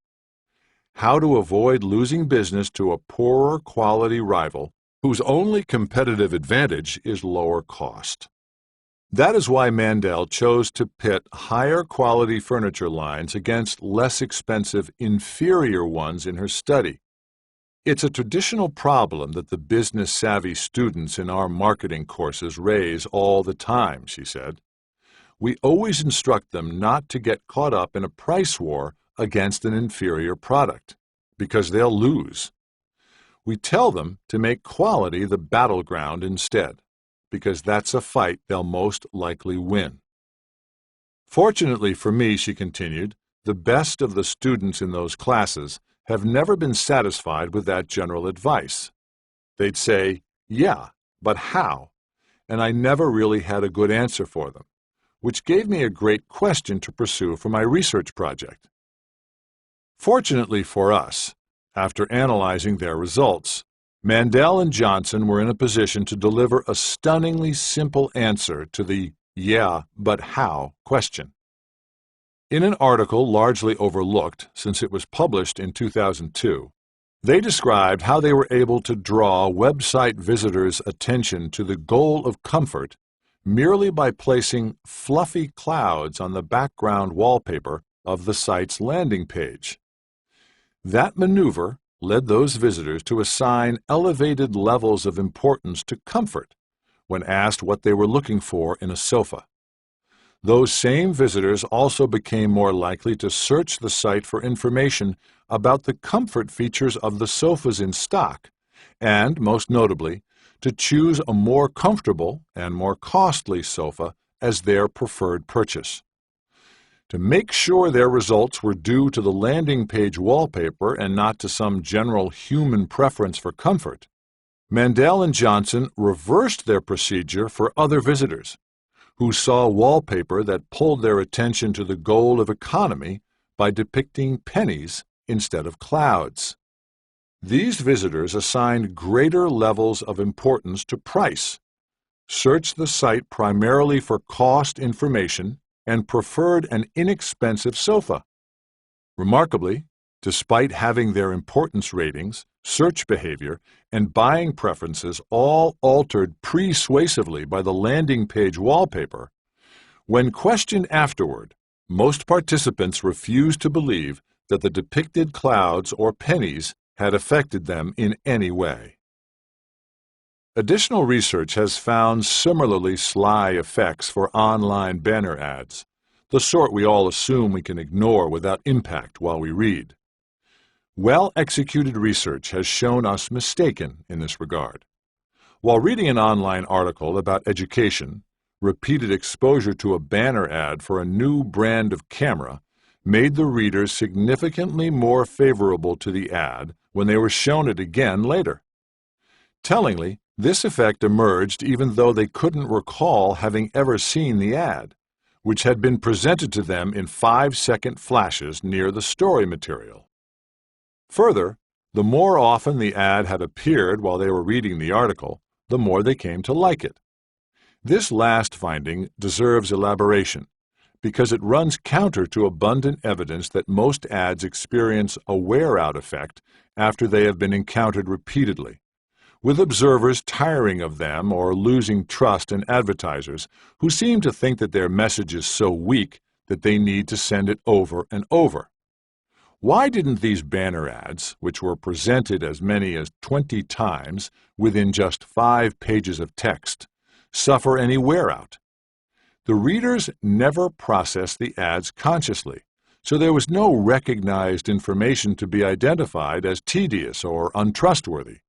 how to avoid losing business to a poorer quality rival whose only competitive advantage is lower cost. That is why Mandel chose to pit higher quality furniture lines against less expensive, inferior ones in her study. It's a traditional problem that the business-savvy students in our marketing courses raise all the time, she said. We always instruct them not to get caught up in a price war against an inferior product, because they'll lose. We tell them to make quality the battleground instead, because that's a fight they'll most likely win. Fortunately for me, she continued, the best of the students in those classes have never been satisfied with that general advice. They'd say, "Yeah, but how?" And I never really had a good answer for them, which gave me a great question to pursue for my research project. Fortunately for us, after analyzing their results, Mandel and Johnson were in a position to deliver a stunningly simple answer to the "yeah, but how" question. In an article largely overlooked since it was published in 2002, they described how they were able to draw website visitors' attention to the goal of comfort merely by placing fluffy clouds on the background wallpaper of the site's landing page. That maneuver led those visitors to assign elevated levels of importance to comfort when asked what they were looking for in a sofa. Those same visitors also became more likely to search the site for information about the comfort features of the sofas in stock, and, most notably, to choose a more comfortable and more costly sofa as their preferred purchase. To make sure their results were due to the landing page wallpaper and not to some general human preference for comfort, Mandel and Johnson reversed their procedure for other visitors, who saw wallpaper that pulled their attention to the goal of economy by depicting pennies instead of clouds. These visitors assigned greater levels of importance to price, searched the site primarily for cost information, and preferred an inexpensive sofa. Remarkably, despite having their importance ratings, search behavior, and buying preferences all altered persuasively by the landing page wallpaper, when questioned afterward, most participants refused to believe that the depicted clouds or pennies had affected them in any way. Additional research has found similarly sly effects for online banner ads, the sort we all assume we can ignore without impact while we read. Well-executed research has shown us mistaken in this regard. While reading an online article about education, repeated exposure to a banner ad for a new brand of camera made the readers significantly more favorable to the ad when they were shown it again later. Tellingly, this effect emerged even though they couldn't recall having ever seen the ad, which had been presented to them in 5-second flashes near the story material. Further, the more often the ad had appeared while they were reading the article, the more they came to like it. This last finding deserves elaboration, because it runs counter to abundant evidence that most ads experience a wear-out effect after they have been encountered repeatedly, with observers tiring of them or losing trust in advertisers who seem to think that their message is so weak that they need to send it over and over. Why didn't these banner ads, which were presented as many as 20 times within just 5 pages of text, suffer any wear-out? The readers never processed the ads consciously, so there was no recognized information to be identified as tedious or untrustworthy.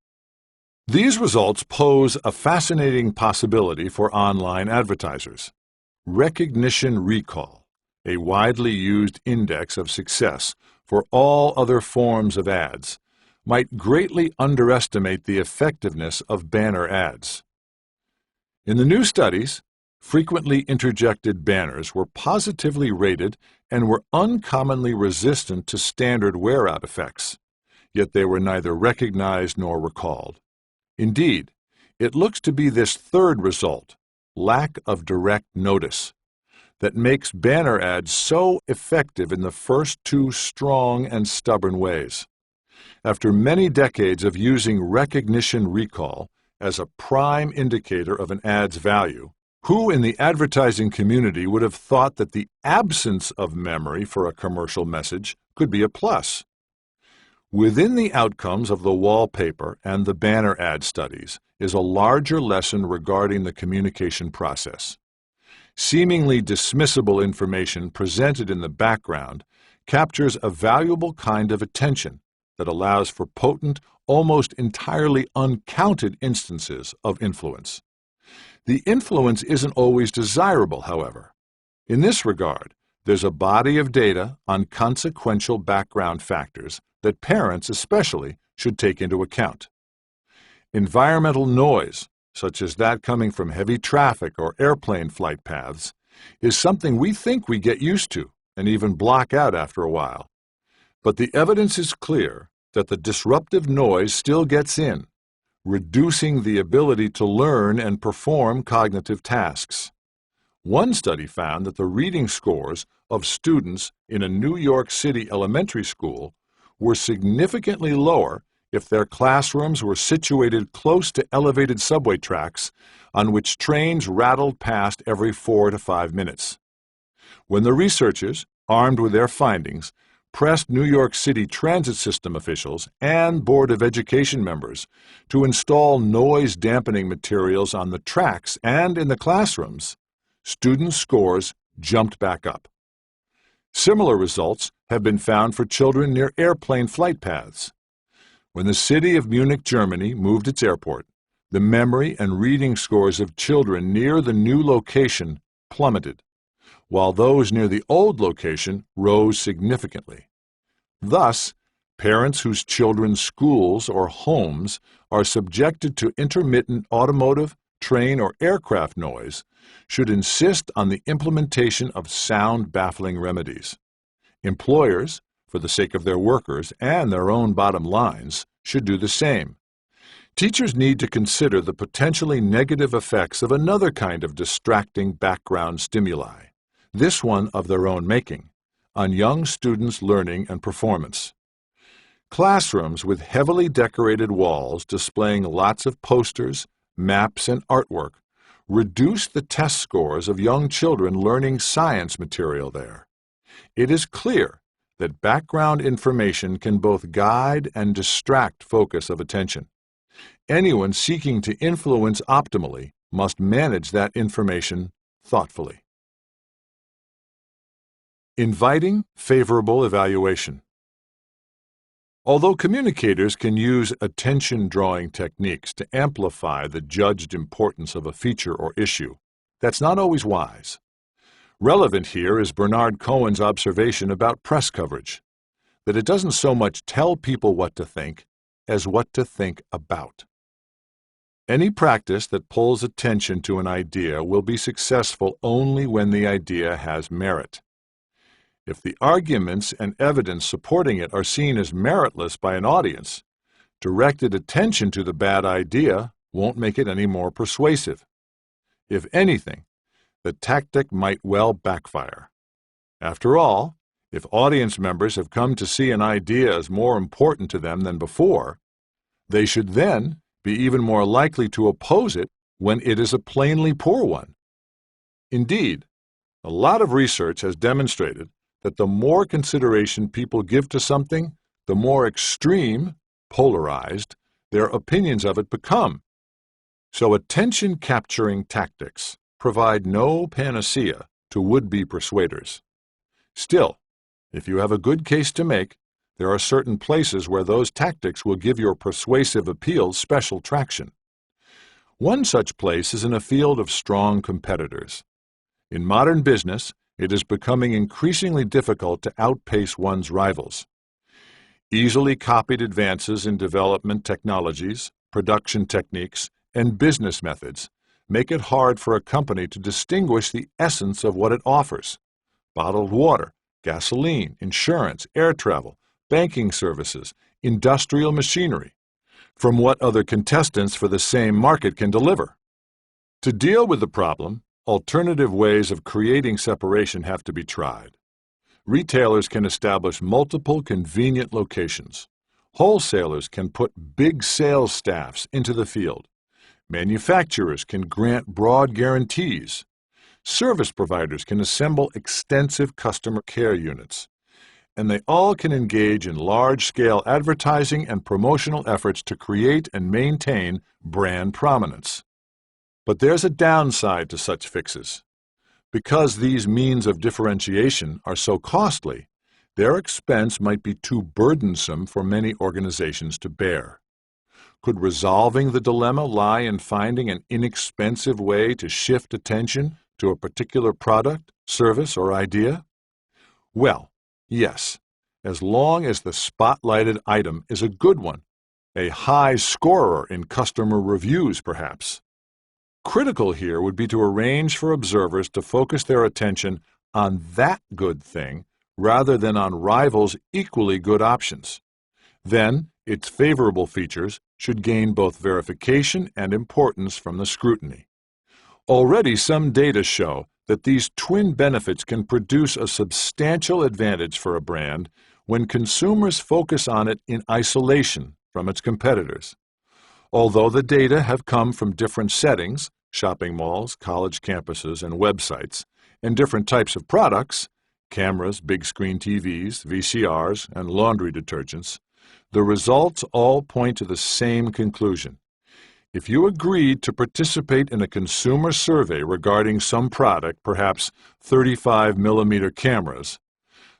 These results pose a fascinating possibility for online advertisers. Recognition recall, a widely used index of success for all other forms of ads, might greatly underestimate the effectiveness of banner ads. In the new studies, frequently interjected banners were positively rated and were uncommonly resistant to standard wear-out effects, yet they were neither recognized nor recalled. Indeed, it looks to be this third result, lack of direct notice, that makes banner ads so effective in the first 2 strong and stubborn ways. After many decades of using recognition recall as a prime indicator of an ad's value, who in the advertising community would have thought that the absence of memory for a commercial message could be a plus? Within the outcomes of the wallpaper and the banner ad studies is a larger lesson regarding the communication process. Seemingly dismissible information presented in the background captures a valuable kind of attention that allows for potent, almost entirely uncounted instances of influence. The influence isn't always desirable, however. In this regard, there's a body of data on consequential background factors that parents especially should take into account. Environmental noise, such as that coming from heavy traffic or airplane flight paths, is something we think we get used to and even block out after a while. But the evidence is clear that the disruptive noise still gets in, reducing the ability to learn and perform cognitive tasks. One study found that the reading scores of students in a New York City elementary school were significantly lower if their classrooms were situated close to elevated subway tracks on which trains rattled past every 4 to 5 minutes. When the researchers, armed with their findings, pressed New York City transit system officials and Board of Education members to install noise-dampening materials on the tracks and in the classrooms, students' scores jumped back up. Similar results have been found for children near airplane flight paths. When the city of Munich, Germany, moved its airport, the memory and reading scores of children near the new location plummeted, while those near the old location rose significantly. Thus, parents whose children's schools or homes are subjected to intermittent automotive, train, or aircraft noise should insist on the implementation of sound-baffling remedies. Employers, for the sake of their workers and their own bottom lines, should do the same. Teachers need to consider the potentially negative effects of another kind of distracting background stimuli, this one of their own making, on young students' learning and performance. Classrooms with heavily decorated walls displaying lots of posters, maps, and artwork reduce the test scores of young children learning science material there. It is clear that background information can both guide and distract focus of attention. Anyone seeking to influence optimally must manage that information thoughtfully. Inviting favorable evaluation. Although communicators can use attention-drawing techniques to amplify the judged importance of a feature or issue, that's not always wise. Relevant here is Bernard Cohen's observation about press coverage, that it doesn't so much tell people what to think as what to think about. Any practice that pulls attention to an idea will be successful only when the idea has merit. If the arguments and evidence supporting it are seen as meritless by an audience, directed attention to the bad idea won't make it any more persuasive. If anything, the tactic might well backfire. After all, if audience members have come to see an idea as more important to them than before, they should then be even more likely to oppose it when it is a plainly poor one. Indeed, a lot of research has demonstrated that the more consideration people give to something, the more extreme, polarized, their opinions of it become. So attention-capturing tactics provide no panacea to would-be persuaders. Still, if you have a good case to make, there are certain places where those tactics will give your persuasive appeals special traction. One such place is in a field of strong competitors. In modern business, it is becoming increasingly difficult to outpace one's rivals. Easily copied advances in development technologies, production techniques, and business methods make it hard for a company to distinguish the essence of what it offers: bottled water, gasoline, insurance, air travel, banking services, industrial machinery, from what other contestants for the same market can deliver. To deal with the problem, alternative ways of creating separation have to be tried. Retailers can establish multiple convenient locations. Wholesalers can put big sales staffs into the field. Manufacturers can grant broad guarantees. Service providers can assemble extensive customer care units. And they all can engage in large-scale advertising and promotional efforts to create and maintain brand prominence. But there's a downside to such fixes. Because these means of differentiation are so costly, their expense might be too burdensome for many organizations to bear. Could resolving the dilemma lie in finding an inexpensive way to shift attention to a particular product, service, or idea? Well, yes, as long as the spotlighted item is a good one, a high scorer in customer reviews, perhaps. Critical here would be to arrange for observers to focus their attention on that good thing rather than on rivals' equally good options. Then, its favorable features should gain both verification and importance from the scrutiny. Already some data show that these twin benefits can produce a substantial advantage for a brand when consumers focus on it in isolation from its competitors. Although the data have come from different settings, shopping malls, college campuses, and websites, and different types of products, cameras, big screen TVs, VCRs, and laundry detergents, the results all point to the same conclusion. If you agreed to participate in a consumer survey regarding some product, perhaps 35mm cameras,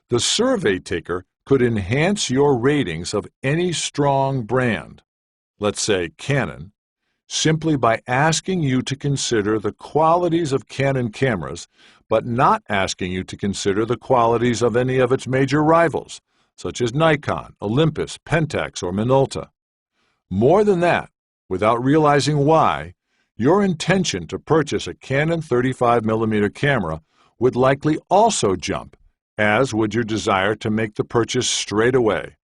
the survey taker could enhance your ratings of any strong brand, let's say Canon, simply by asking you to consider the qualities of Canon cameras, but not asking you to consider the qualities of any of its major rivals, such as Nikon, Olympus, Pentax, or Minolta. More than that, without realizing why, your intention to purchase a Canon 35mm camera would likely also jump, as would your desire to make the purchase straight away,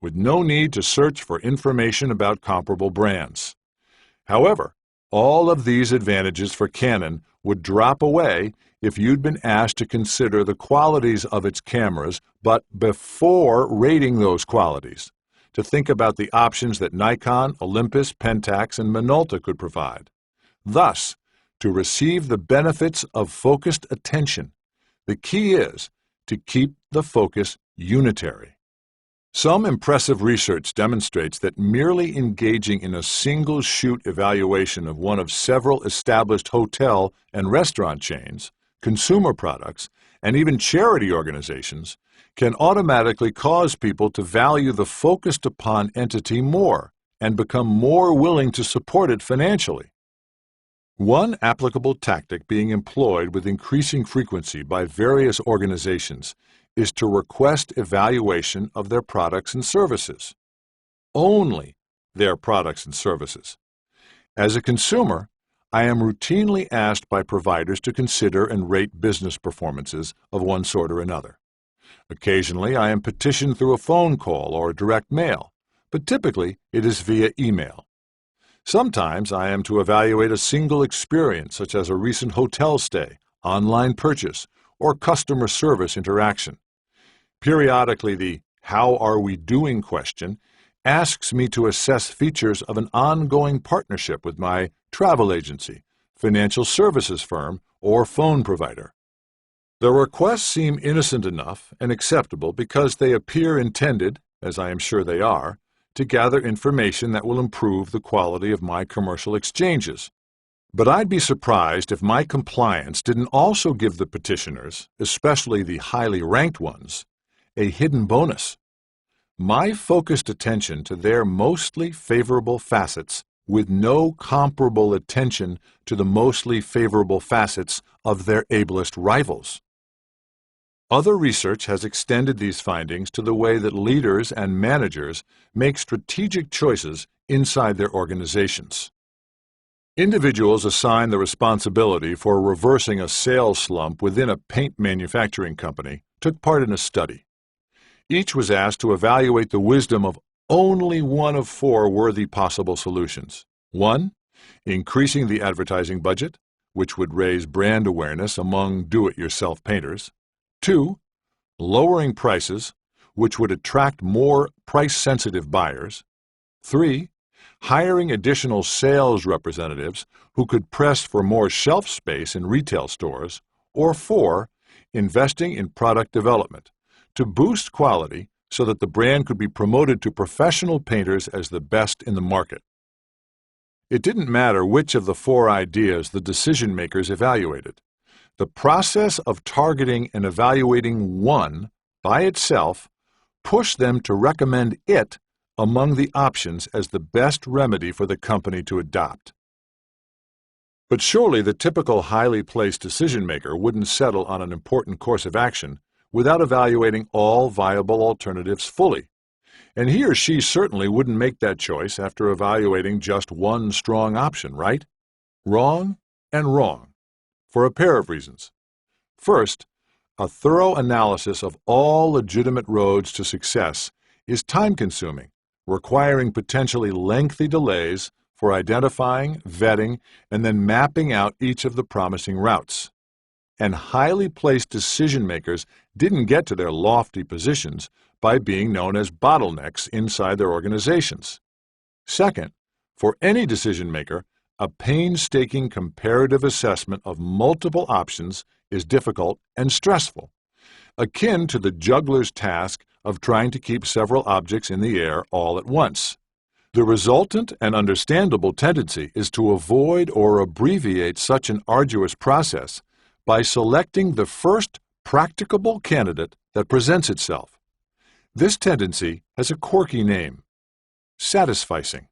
with no need to search for information about comparable brands. However, all of these advantages for Canon would drop away if you'd been asked to consider the qualities of its cameras, but before rating those qualities, to think about the options that Nikon, Olympus, Pentax, and Minolta could provide. Thus, to receive the benefits of focused attention, the key is to keep the focus unitary. Some impressive research demonstrates that merely engaging in a single shoot evaluation of one of several established hotel and restaurant chains, consumer products, and even charity organizations can automatically cause people to value the focused upon entity more and become more willing to support it financially. One applicable tactic being employed with increasing frequency by various organizations is to request evaluation of their products and services. Only their products and services. As a consumer, I am routinely asked by providers to consider and rate business performances of one sort or another. Occasionally, I am petitioned through a phone call or direct mail, but typically it is via email. Sometimes I am to evaluate a single experience, such as a recent hotel stay, online purchase, or customer service interaction. Periodically, the "How are we doing?" question asks me to assess features of an ongoing partnership with my travel agency, financial services firm, or phone provider. The requests seem innocent enough and acceptable because they appear intended, as I am sure they are, to gather information that will improve the quality of my commercial exchanges. But I'd be surprised if my compliance didn't also give the petitioners, especially the highly ranked ones, a hidden bonus. My focused attention to their mostly favorable facets with no comparable attention to the mostly favorable facets of their ablest rivals. Other research has extended these findings to the way that leaders and managers make strategic choices inside their organizations. Individuals assigned the responsibility for reversing a sales slump within a paint manufacturing company took part in a study. Each was asked to evaluate the wisdom of only one of four worthy possible solutions. 1. Increasing the advertising budget, which would raise brand awareness among do-it-yourself painters. 2. Lowering prices, which would attract more price-sensitive buyers. 3. Hiring additional sales representatives who could press for more shelf space in retail stores. Or 4. Investing in product development to boost quality so that the brand could be promoted to professional painters as the best in the market. It didn't matter which of the four ideas the decision-makers evaluated. The process of targeting and evaluating one by itself pushed them to recommend it among the options as the best remedy for the company to adopt. But surely the typical highly placed decision-maker wouldn't settle on an important course of action without evaluating all viable alternatives fully. And he or she certainly wouldn't make that choice after evaluating just one strong option, right? Wrong and wrong, for a pair of reasons. First, a thorough analysis of all legitimate roads to success is time-consuming, requiring potentially lengthy delays for identifying, vetting, and then mapping out each of the promising routes. And highly placed decision-makers didn't get to their lofty positions by being known as bottlenecks inside their organizations. Second, for any decision maker, a painstaking comparative assessment of multiple options is difficult and stressful, akin to the juggler's task of trying to keep several objects in the air all at once. The resultant and understandable tendency is to avoid or abbreviate such an arduous process by selecting the first practicable candidate that presents itself. This tendency has a quirky name: satisficing,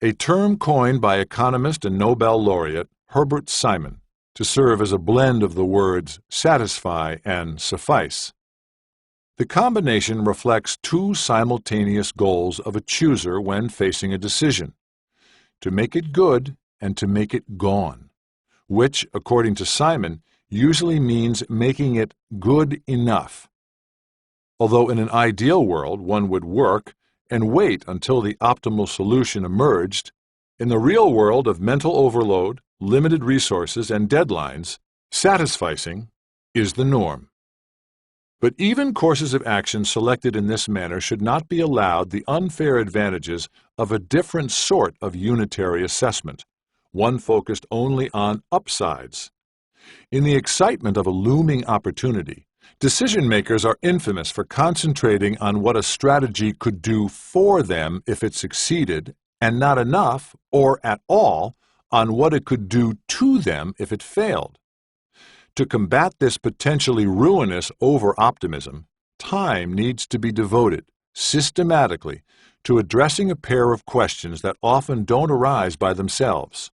a term coined by economist and Nobel laureate Robert Cialdini to serve as a blend of the words satisfy and suffice. The combination reflects two simultaneous goals of a chooser when facing a decision: to make it good and to make it gone, which, according to Cialdini, usually means making it good enough. Although in an ideal world one would work and wait until the optimal solution emerged, in the real world of mental overload, limited resources, and deadlines, satisficing is the norm. But even courses of action selected in this manner should not be allowed the unfair advantages of a different sort of unitary assessment, one focused only on upsides. In the excitement of a looming opportunity, decision-makers are infamous for concentrating on what a strategy could do for them if it succeeded, and not enough, or at all, on what it could do to them if it failed. To combat this potentially ruinous over-optimism, time needs to be devoted, systematically, to addressing a pair of questions that often don't arise by themselves.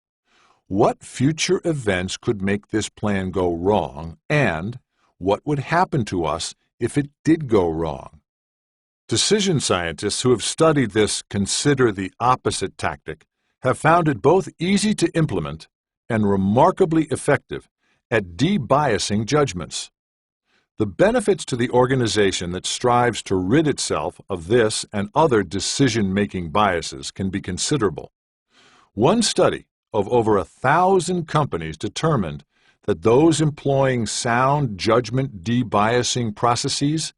What future events could make this plan go wrong, and what would happen to us if it did go wrong? Decision scientists who have studied this consider the opposite tactic have found it both easy to implement and remarkably effective at de-biasing judgments. The benefits to the organization that strives to rid itself of this and other decision-making biases can be considerable. One study of over 1,000 companies determined that those employing sound judgment de-biasing processes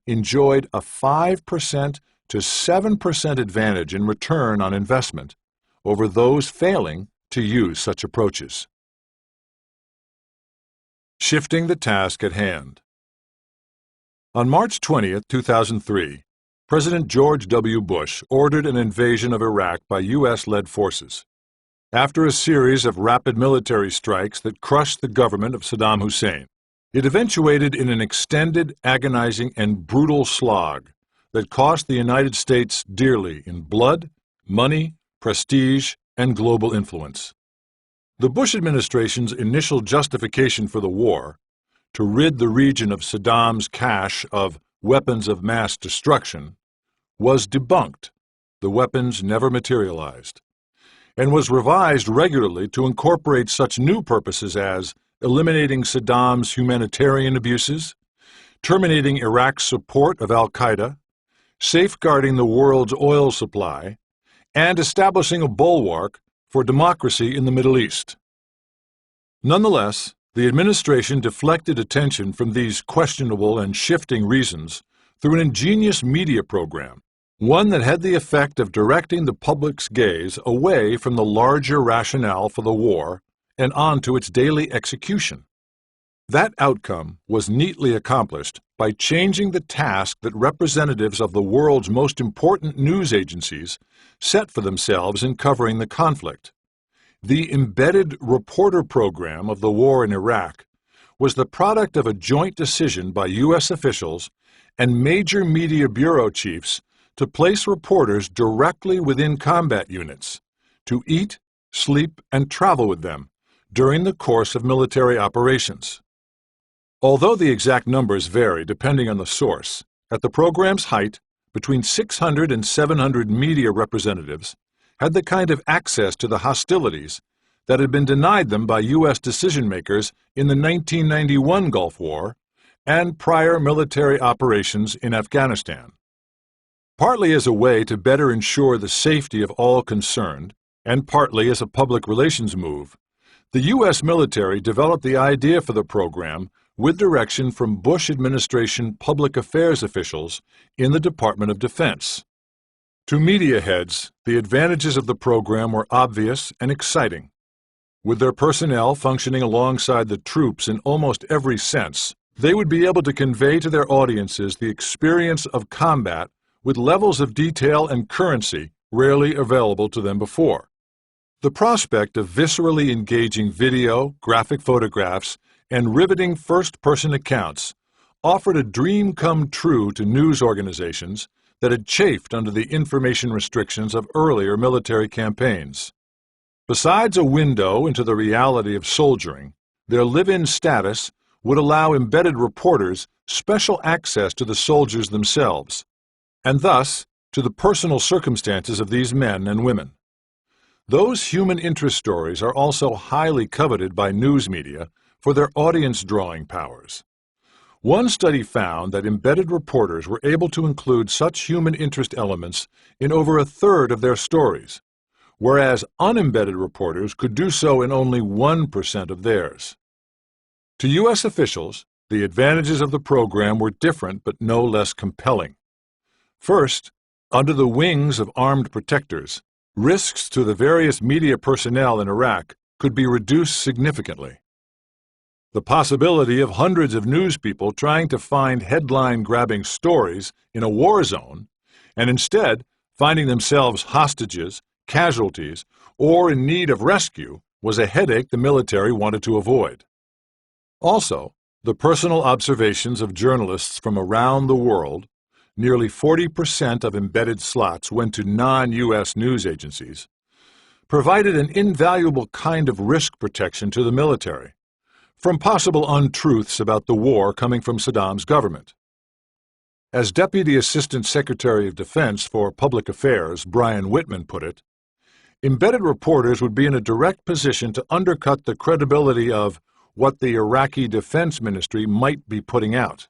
enjoyed a 5% to 7% advantage in return on investment over those failing to use such approaches. Shifting the task at hand. On March 20, 2003, President George W. Bush ordered an invasion of Iraq by U.S.-led forces. After a series of rapid military strikes that crushed the government of Saddam Hussein, it eventuated in an extended, agonizing, and brutal slog that cost the United States dearly in blood, money, prestige, and global influence. The Bush administration's initial justification for the war, to rid the region of Saddam's cache of weapons of mass destruction, was debunked. The weapons never materialized, and was revised regularly to incorporate such new purposes as eliminating Saddam's humanitarian abuses, terminating Iraq's support of al-Qaeda, safeguarding the world's oil supply, and establishing a bulwark for democracy in the Middle East. Nonetheless, the administration deflected attention from these questionable and shifting reasons through an ingenious media program, one that had the effect of directing the public's gaze away from the larger rationale for the war and onto its daily execution. That outcome was neatly accomplished by changing the task that representatives of the world's most important news agencies set for themselves in covering the conflict. The embedded reporter program of the war in Iraq was the product of a joint decision by U.S. officials and major media bureau chiefs to place reporters directly within combat units, to eat, sleep, and travel with them during the course of military operations. Although the exact numbers vary depending on the source, at the program's height, between 600 and 700 media representatives had the kind of access to the hostilities that had been denied them by U.S. decision-makers in the 1991 Gulf War and prior military operations in Afghanistan. Partly as a way to better ensure the safety of all concerned, and partly as a public relations move, the U.S. military developed the idea for the program with direction from Bush administration public affairs officials in the Department of Defense. To media heads, the advantages of the program were obvious and exciting. With their personnel functioning alongside the troops in almost every sense, they would be able to convey to their audiences the experience of combat with levels of detail and currency rarely available to them before. The prospect of viscerally engaging video, graphic photographs, and riveting first-person accounts offered a dream come true to news organizations that had chafed under the information restrictions of earlier military campaigns. Besides a window into the reality of soldiering, their live-in status would allow embedded reporters special access to the soldiers themselves, and thus to the personal circumstances of these men and women. Those human interest stories are also highly coveted by news media for their audience-drawing powers. One study found that embedded reporters were able to include such human interest elements in over a third of their stories, whereas unembedded reporters could do so in only 1% of theirs. To U.S. officials, the advantages of the program were different but no less compelling. First, under the wings of armed protectors, risks to the various media personnel in Iraq could be reduced significantly. The possibility of hundreds of news people trying to find headline-grabbing stories in a war zone, and instead finding themselves hostages, casualties, or in need of rescue was a headache the military wanted to avoid. Also, the personal observations of journalists from around the world, nearly 40% of embedded slots went to non-U.S. news agencies, provided an invaluable kind of risk protection to the military from possible untruths about the war coming from Saddam's government. As Deputy Assistant Secretary of Defense for Public Affairs Brian Whitman put it, embedded reporters would be in a direct position to undercut the credibility of what the Iraqi Defense Ministry might be putting out.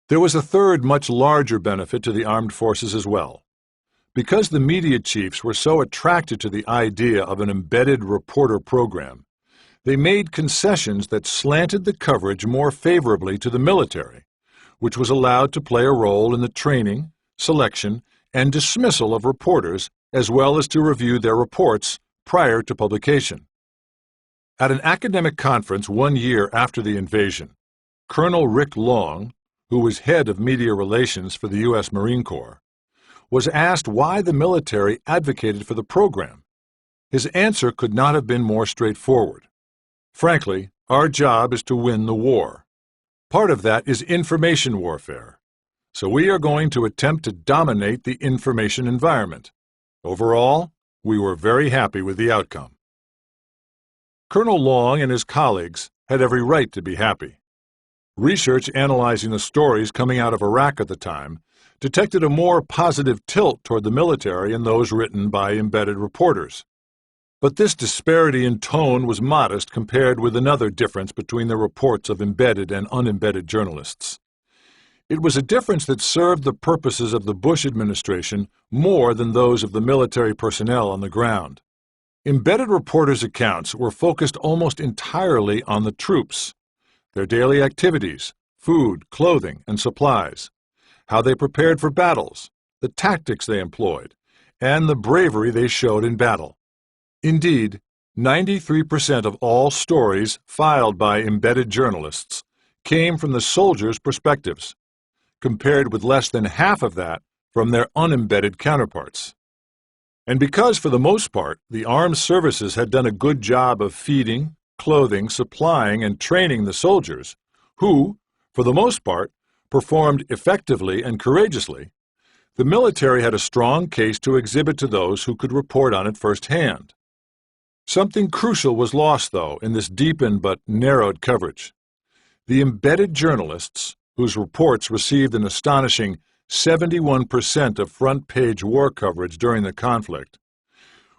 There was a third, much larger benefit to the armed forces as well. Because the media chiefs were so attracted to the idea of an embedded reporter program, they made concessions that slanted the coverage more favorably to the military, which was allowed to play a role in the training, selection, and dismissal of reporters, as well as to review their reports prior to publication. At an academic conference 1 year after the invasion, Colonel Rick Long, who was head of media relations for the U.S. Marine Corps, was asked why the military advocated for the program. His answer could not have been more straightforward. Frankly, our job is to win the war. Part of that is information warfare. So we are going to attempt to dominate the information environment. Overall, we were very happy with the outcome. Colonel Long and his colleagues had every right to be happy. Research analyzing the stories coming out of Iraq at the time detected a more positive tilt toward the military in those written by embedded reporters. But this disparity in tone was modest compared with another difference between the reports of embedded and unembedded journalists. It was a difference that served the purposes of the Bush administration more than those of the military personnel on the ground. Embedded reporters' accounts were focused almost entirely on the troops, their daily activities, food, clothing, and supplies, how they prepared for battles, the tactics they employed, and the bravery they showed in battle. Indeed, 93% of all stories filed by embedded journalists came from the soldiers' perspectives, compared with less than half of that from their unembedded counterparts. And because, for the most part, the armed services had done a good job of feeding, clothing, supplying, and training the soldiers, who, for the most part, performed effectively and courageously, the military had a strong case to exhibit to those who could report on it firsthand. Something crucial was lost, though, in this deepened but narrowed coverage. The embedded journalists, whose reports received an astonishing 71% of front-page war coverage during the conflict,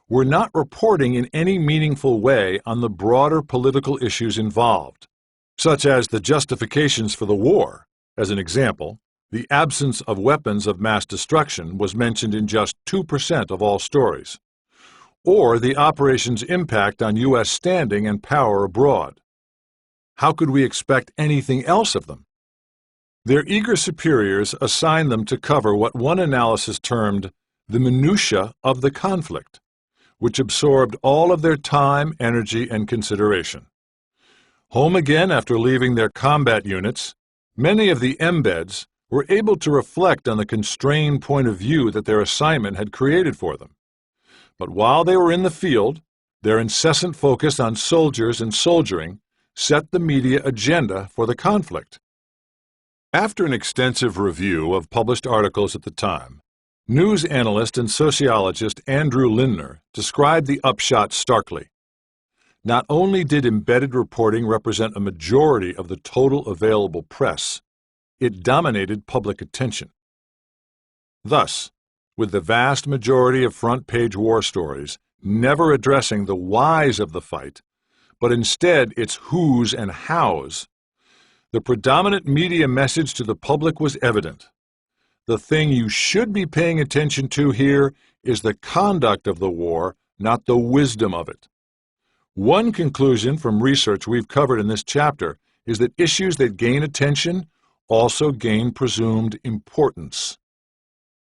were not reporting in any meaningful way on the broader political issues involved, such as the justifications for the war. As an example, the absence of weapons of mass destruction was mentioned in just 2% of all stories, or the operation's impact on U.S. standing and power abroad. How could we expect anything else of them? Their eager superiors assigned them to cover what one analysis termed the minutiae of the conflict, which absorbed all of their time, energy, and consideration. Home again after leaving their combat units, many of the embeds were able to reflect on the constrained point of view that their assignment had created for them. But while they were in the field, their incessant focus on soldiers and soldiering set the media agenda for the conflict. After an extensive review of published articles at the time, news analyst and sociologist Andrew Lindner described the upshot starkly. Not only did embedded reporting represent a majority of the total available press, it dominated public attention. Thus, with the vast majority of front-page war stories never addressing the whys of the fight, but instead its whos and hows, the predominant media message to the public was evident. The thing you should be paying attention to here is the conduct of the war, not the wisdom of it. One conclusion from research we've covered in this chapter is that issues that gain attention also gain presumed importance.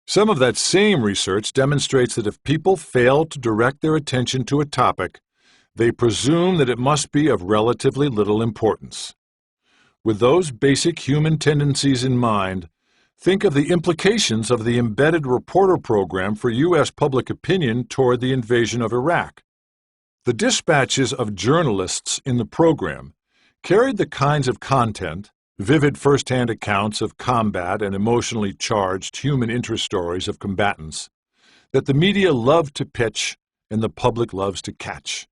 Some of that same research demonstrates that if people fail to direct their attention to a topic, they presume that it must be of relatively little importance. With those basic human tendencies in mind, think of the implications of the embedded reporter program for U.S. public opinion toward the invasion of Iraq. The dispatches of journalists in the program carried the kinds of content, vivid first-hand accounts of combat and emotionally charged human interest stories of combatants, that the media love to pitch and the public loves to catch.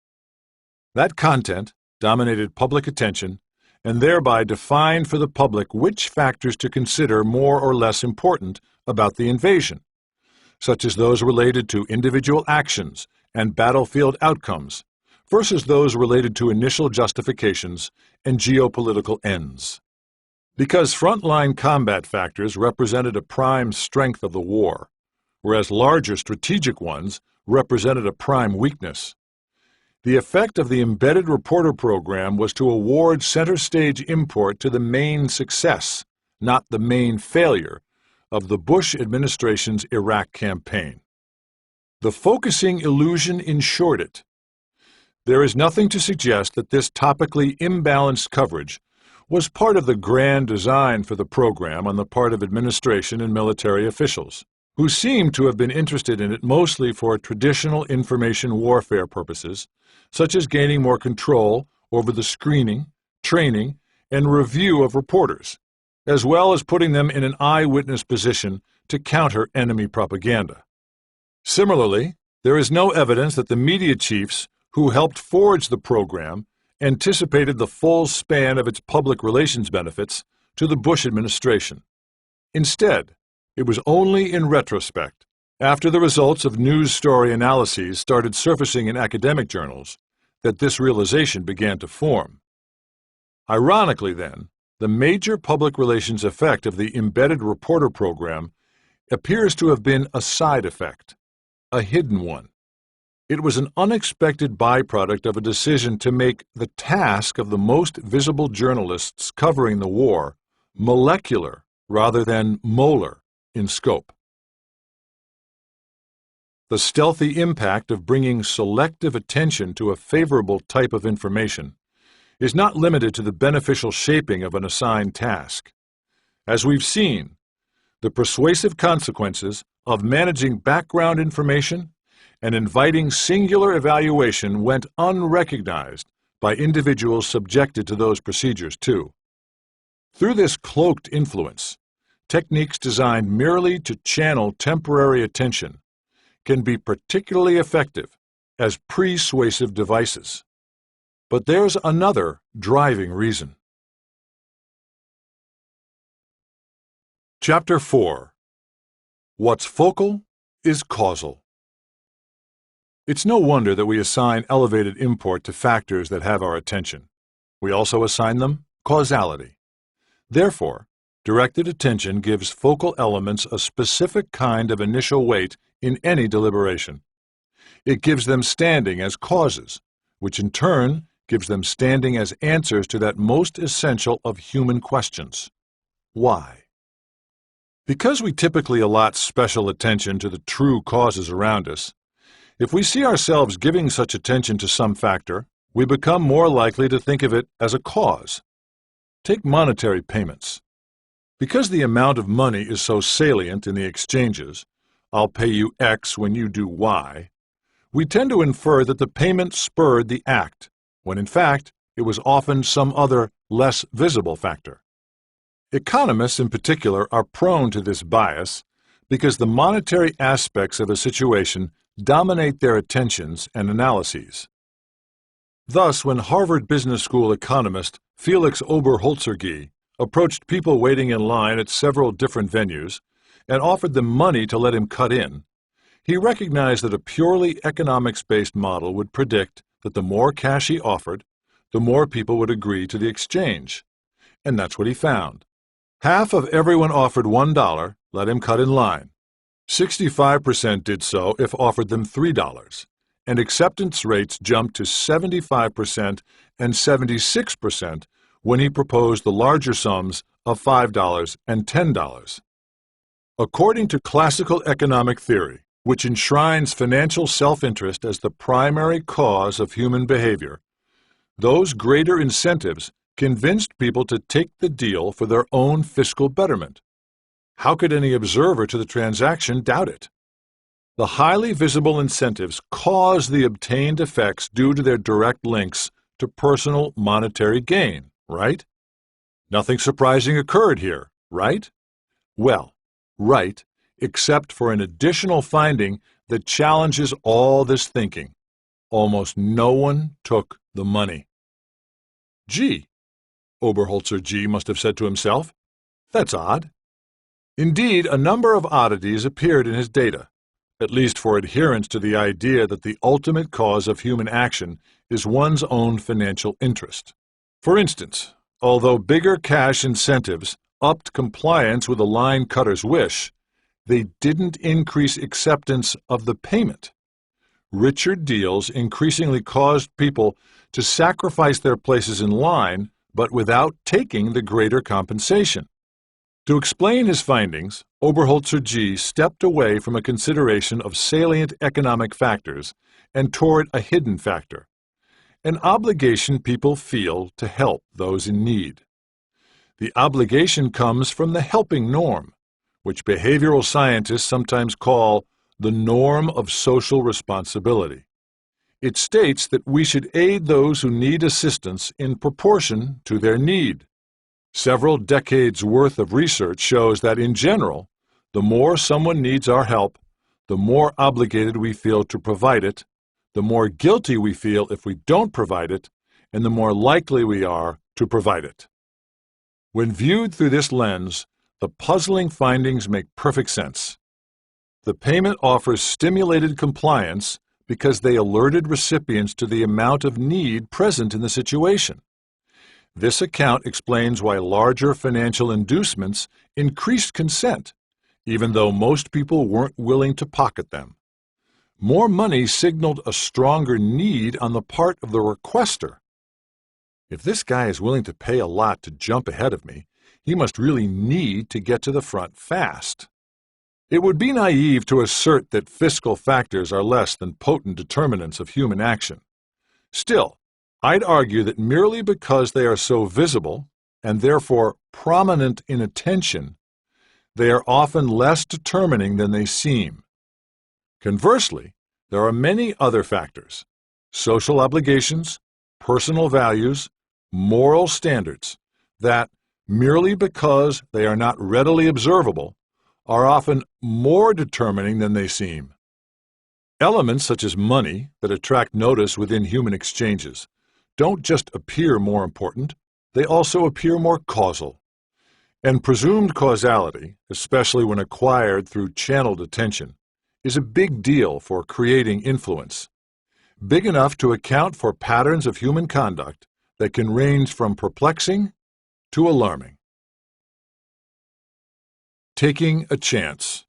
That content dominated public attention and thereby defined for the public which factors to consider more or less important about the invasion, such as those related to individual actions and battlefield outcomes versus those related to initial justifications and geopolitical ends. Because frontline combat factors represented a prime strength of the war, whereas larger strategic ones represented a prime weakness, the effect of the embedded reporter program was to award center stage import to the main success, not the main failure, of the Bush administration's Iraq campaign. The focusing illusion ensured it. There is nothing to suggest that this topically imbalanced coverage was part of the grand design for the program on the part of administration and military officials, who seem to have been interested in it mostly for traditional information warfare purposes, such as gaining more control over the screening, training, and review of reporters, as well as putting them in an eyewitness position to counter enemy propaganda. Similarly, there is no evidence that the media chiefs who helped forge the program anticipated the full span of its public relations benefits to the Bush administration. Instead, it was only in retrospect, after the results of news story analyses started surfacing in academic journals, that this realization began to form. Ironically, then, the major public relations effect of the embedded reporter program appears to have been a side effect, a hidden one. It was an unexpected byproduct of a decision to make the task of the most visible journalists covering the war molecular rather than molar in scope. The stealthy impact of bringing selective attention to a favorable type of information is not limited to the beneficial shaping of an assigned task. As we've seen, the persuasive consequences of managing background information and inviting singular evaluation went unrecognized by individuals subjected to those procedures too. Through this cloaked influence, techniques designed merely to channel temporary attention can be particularly effective as pre-suasive devices. But there's another driving reason. Chapter 4. What's focal is causal. It's no wonder that we assign elevated import to factors that have our attention. We also assign them causality. Therefore, directed attention gives focal elements a specific kind of initial weight in any deliberation. It gives them standing as causes, which in turn gives them standing as answers to that most essential of human questions: why? Because we typically allot special attention to the true causes around us, if we see ourselves giving such attention to some factor, we become more likely to think of it as a cause. Take monetary payments. Because the amount of money is so salient in the exchanges, I'll pay you X when you do Y, we tend to infer that the payment spurred the act, when in fact it was often some other, less visible factor. Economists in particular are prone to this bias because the monetary aspects of a situation dominate their attentions and analyses. Thus, when Harvard Business School economist Felix Oberholzer approached people waiting in line at several different venues and offered them money to let him cut in, he recognized that a purely economics-based model would predict that the more cash he offered, the more people would agree to the exchange. And that's what he found. Half of everyone offered $1, let him cut in line. 65% did so if offered them $3, and acceptance rates jumped to 75% and 76% when he proposed the larger sums of $5 and $10. According to classical economic theory, which enshrines financial self-interest as the primary cause of human behavior, those greater incentives convinced people to take the deal for their own fiscal betterment. How could any observer to the transaction doubt it? The highly visible incentives cause the obtained effects due to their direct links to personal monetary gain, right? Nothing surprising occurred here, right? Well, right, except for an additional finding that challenges all this thinking. Almost no one took the money. Gee, Oberholzer must have said to himself, that's odd. Indeed, a number of oddities appeared in his data, at least for adherence to the idea that the ultimate cause of human action is one's own financial interest. For instance, although bigger cash incentives upped compliance with a line cutter's wish, they didn't increase acceptance of the payment. Richer deals increasingly caused people to sacrifice their places in line, but without taking the greater compensation. To explain his findings, Oberholzer stepped away from a consideration of salient economic factors and toward a hidden factor, an obligation people feel to help those in need. The obligation comes from the helping norm, which behavioral scientists sometimes call the norm of social responsibility. It states that we should aid those who need assistance in proportion to their need. Several decades' worth of research shows that, in general, the more someone needs our help, the more obligated we feel to provide it, the more guilty we feel if we don't provide it, and the more likely we are to provide it. When viewed through this lens, the puzzling findings make perfect sense. The payment offers stimulated compliance because they alerted recipients to the amount of need present in the situation. This account explains why larger financial inducements increased consent, even though most people weren't willing to pocket them. More money signaled a stronger need on the part of the requester. If this guy is willing to pay a lot to jump ahead of me, he must really need to get to the front fast. It would be naive to assert that fiscal factors are less than potent determinants of human action. Still, I'd argue that merely because they are so visible, and therefore prominent in attention, they are often less determining than they seem. Conversely, there are many other factors: social obligations, personal values, moral standards, that, merely because they are not readily observable, are often more determining than they seem. Elements such as money that attract notice within human exchanges don't just appear more important, they also appear more causal. And presumed causality, especially when acquired through channeled attention, is a big deal for creating influence, big enough to account for patterns of human conduct that can range from perplexing to alarming. Taking a chance.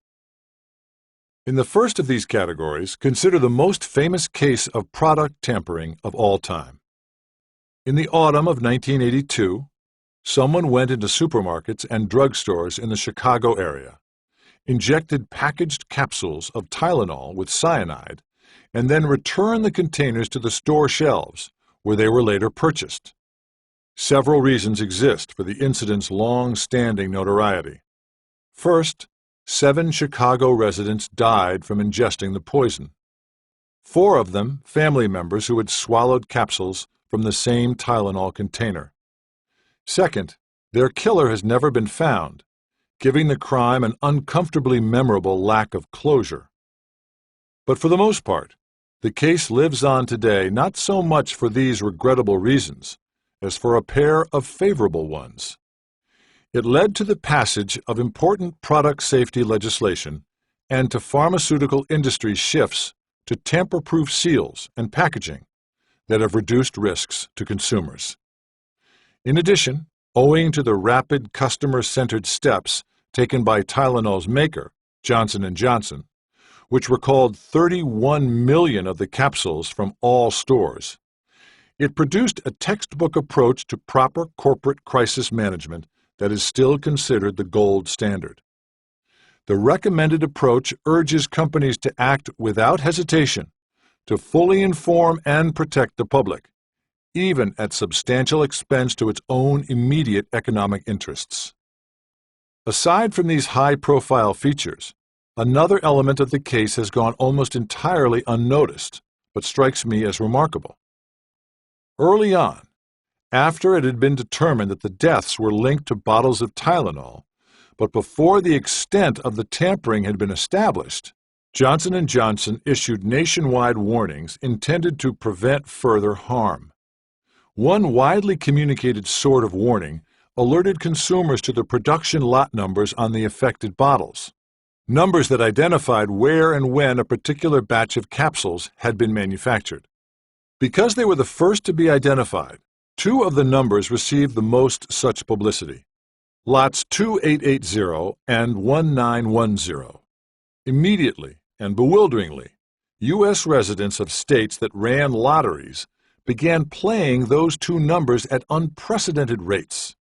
In the first of these categories, consider the most famous case of product tampering of all time. In the autumn of 1982, someone went into supermarkets and drugstores in the Chicago area injected packaged capsules of Tylenol with cyanide and then returned the containers to the store shelves, where they were later purchased. Several reasons exist for the incident's long-standing notoriety. First, 7 Chicago residents died from ingesting the poison. 4 of them family members who had swallowed capsules from the same Tylenol container. Second, their killer has never been found, giving the crime an uncomfortably memorable lack of closure. But for the most part, the case lives on today not so much for these regrettable reasons as for a pair of favorable ones. It led to the passage of important product safety legislation and to pharmaceutical industry shifts to tamper-proof seals and packaging that have reduced risks to consumers. In addition, owing to the rapid customer-centered steps taken by Tylenol's maker, Johnson & Johnson, which recalled 31 million of the capsules from all stores, it produced a textbook approach to proper corporate crisis management that is still considered the gold standard. The recommended approach urges companies to act without hesitation to fully inform and protect the public, even at substantial expense to its own immediate economic interests. Aside from these high-profile features, another element of the case has gone almost entirely unnoticed, but strikes me as remarkable. Early on, after it had been determined that the deaths were linked to bottles of Tylenol, but before the extent of the tampering had been established, Johnson & Johnson issued nationwide warnings intended to prevent further harm. One widely communicated sort of warning alerted consumers to the production lot numbers on the affected bottles, numbers that identified where and when a particular batch of capsules had been manufactured. Because they were the first to be identified, 2 of the numbers received the most such publicity: lots 2880 and 1910. Immediately and bewilderingly, U.S. residents of states that ran lotteries began playing those 2 numbers at unprecedented rates.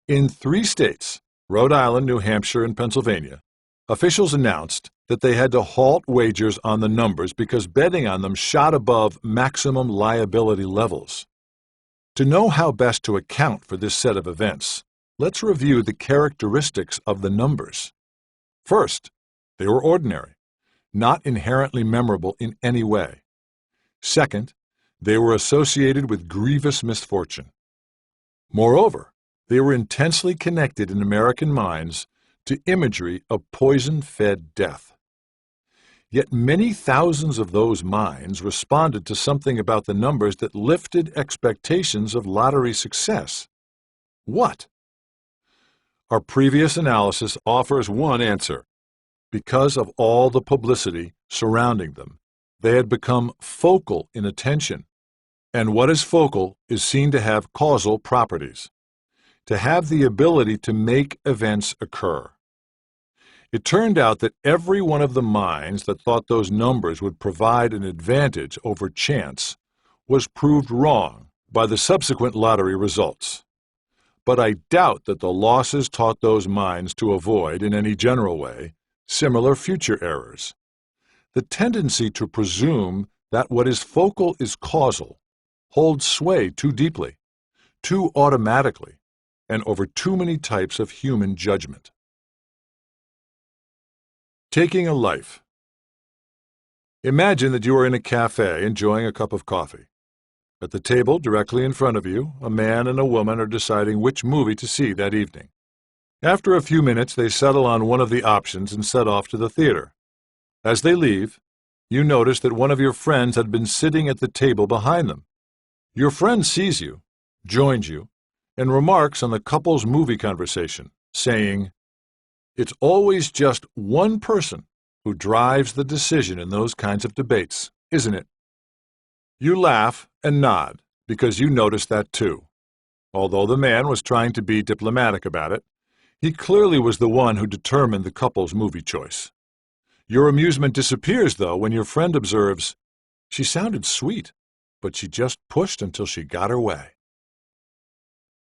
In 3 states, Rhode Island, New Hampshire, and Pennsylvania, officials announced that they had to halt wagers on the numbers because betting on them shot above maximum liability levels. To know how best to account for this set of events, let's review the characteristics of the numbers. First, they were ordinary, not inherently memorable in any way. Second, they were associated with grievous misfortune. Moreover, they were intensely connected in American minds to imagery of poison-fed death. Yet many thousands of those minds responded to something about the numbers that lifted expectations of lottery success. What? Our previous analysis offers one answer. Because of all the publicity surrounding them, they had become focal in attention. And what is focal is seen to have causal properties, to have the ability to make events occur. It turned out that every one of the minds that thought those numbers would provide an advantage over chance was proved wrong by the subsequent lottery results. But I doubt that the losses taught those minds to avoid, in any general way, similar future errors. The tendency to presume that what is focal is causal holds sway too deeply, too automatically, and over too many types of human judgment. Taking a life. Imagine that you are in a cafe enjoying a cup of coffee. At the table directly in front of you, a man and a woman are deciding which movie to see that evening. After a few minutes, they settle on one of the options and set off to the theater. As they leave, you notice that one of your friends had been sitting at the table behind them. Your friend sees you, joins you, and remarks on the couple's movie conversation, saying, "It's always just one person who drives the decision in those kinds of debates, isn't it?" You laugh and nod because you noticed that too. Although the man was trying to be diplomatic about it, he clearly was the one who determined the couple's movie choice. Your amusement disappears, though, when your friend observes, "She sounded sweet, but she just pushed until she got her way."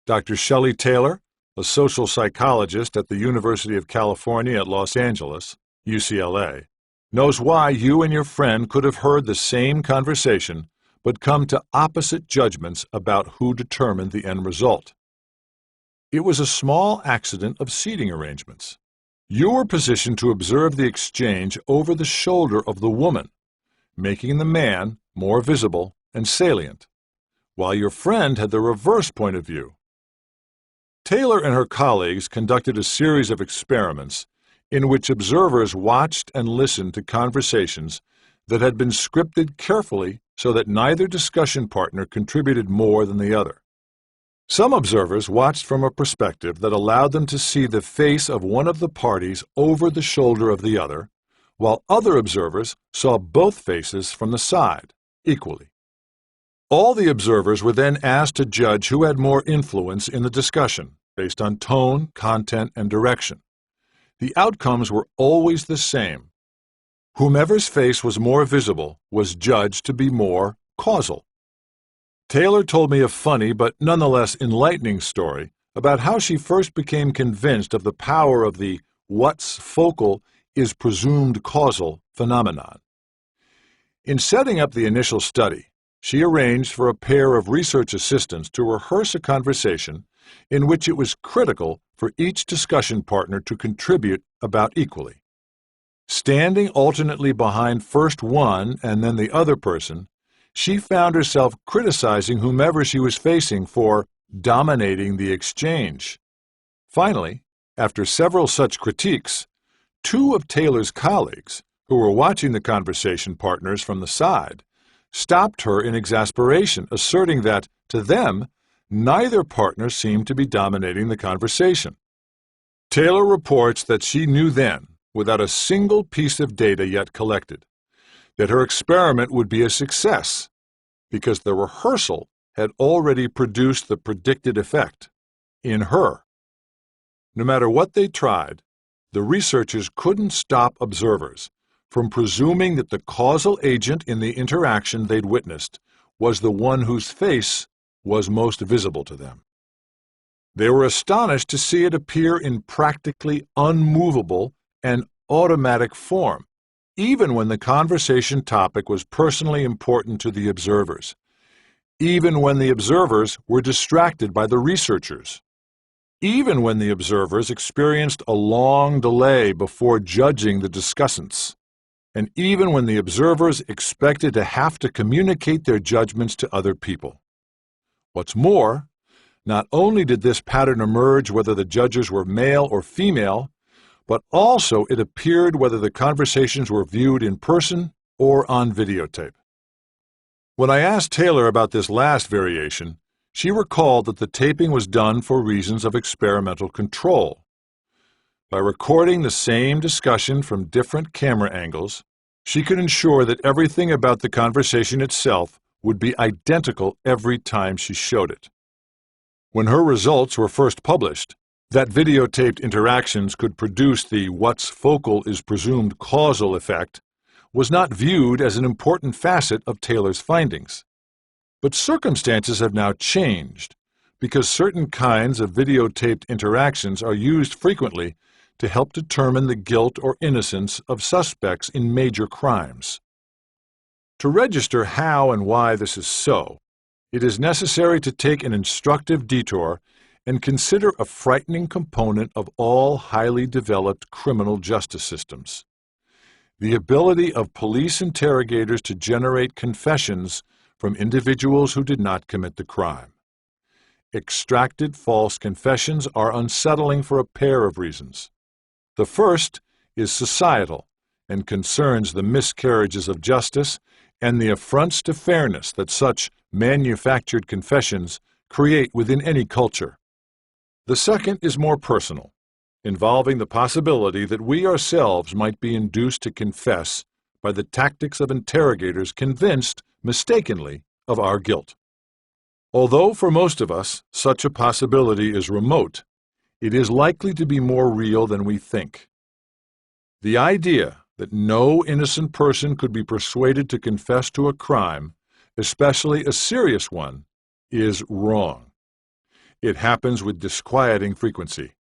Dr. Shelley Taylor, a social psychologist at the University of California at Los Angeles, UCLA, knows why you and your friend could have heard the same conversation but come to opposite judgments about who determined the end result. It was a small accident of seating arrangements. You were positioned to observe the exchange over the shoulder of the woman, making the man more visible and salient, while your friend had the reverse point of view. Taylor and her colleagues conducted a series of experiments in which observers watched and listened to conversations that had been scripted carefully so that neither discussion partner contributed more than the other. Some observers watched from a perspective that allowed them to see the face of one of the parties over the shoulder of the other, while other observers saw both faces from the side, equally. All the observers were then asked to judge who had more influence in the discussion, based on tone, content, and direction. The outcomes were always the same. Whomever's face was more visible was judged to be more causal. Taylor told me a funny but nonetheless enlightening story about how she first became convinced of the power of the what's focal is presumed causal phenomenon. In setting up the initial study, she arranged for a pair of research assistants to rehearse a conversation in which it was critical for each discussion partner to contribute about equally. Standing alternately behind first one and then the other person, she found herself criticizing whomever she was facing for dominating the exchange. Finally, after several such critiques, two of Taylor's colleagues, who were watching the conversation partners from the side, stopped her in exasperation, asserting that, to them, neither partner seemed to be dominating the conversation. Taylor reports that she knew then, without a single piece of data yet collected, that her experiment would be a success because the rehearsal had already produced the predicted effect in her. No matter what they tried, the researchers couldn't stop observers from presuming that the causal agent in the interaction they'd witnessed was the one whose face was most visible to them. They were astonished to see it appear in practically unmovable and automatic form, even when the conversation topic was personally important to the observers, even when the observers were distracted by the researchers, even when the observers experienced a long delay before judging the discussants, and even when the observers expected to have to communicate their judgments to other people. What's more, not only did this pattern emerge whether the judges were male or female, but also it appeared whether the conversations were viewed in person or on videotape. When I asked Taylor about this last variation, she recalled that the taping was done for reasons of experimental control. By recording the same discussion from different camera angles, she could ensure that everything about the conversation itself would be identical every time she showed it. When her results were first published, that videotaped interactions could produce the what's focal is presumed causal effect was not viewed as an important facet of Taylor's findings. But circumstances have now changed because certain kinds of videotaped interactions are used frequently to help determine the guilt or innocence of suspects in major crimes. To register how and why this is so, it is necessary to take an instructive detour and consider a frightening component of all highly developed criminal justice systems: the ability of police interrogators to generate confessions from individuals who did not commit the crime. Extracted false confessions are unsettling for a pair of reasons. The first is societal and concerns the miscarriages of justice and the affronts to fairness that such manufactured confessions create within any culture. The second is more personal, involving the possibility that we ourselves might be induced to confess by the tactics of interrogators convinced, mistakenly, of our guilt. Although for most of us such a possibility is remote, it is likely to be more real than we think. The idea that no innocent person could be persuaded to confess to a crime, especially a serious one, is wrong. It happens with disquieting frequency.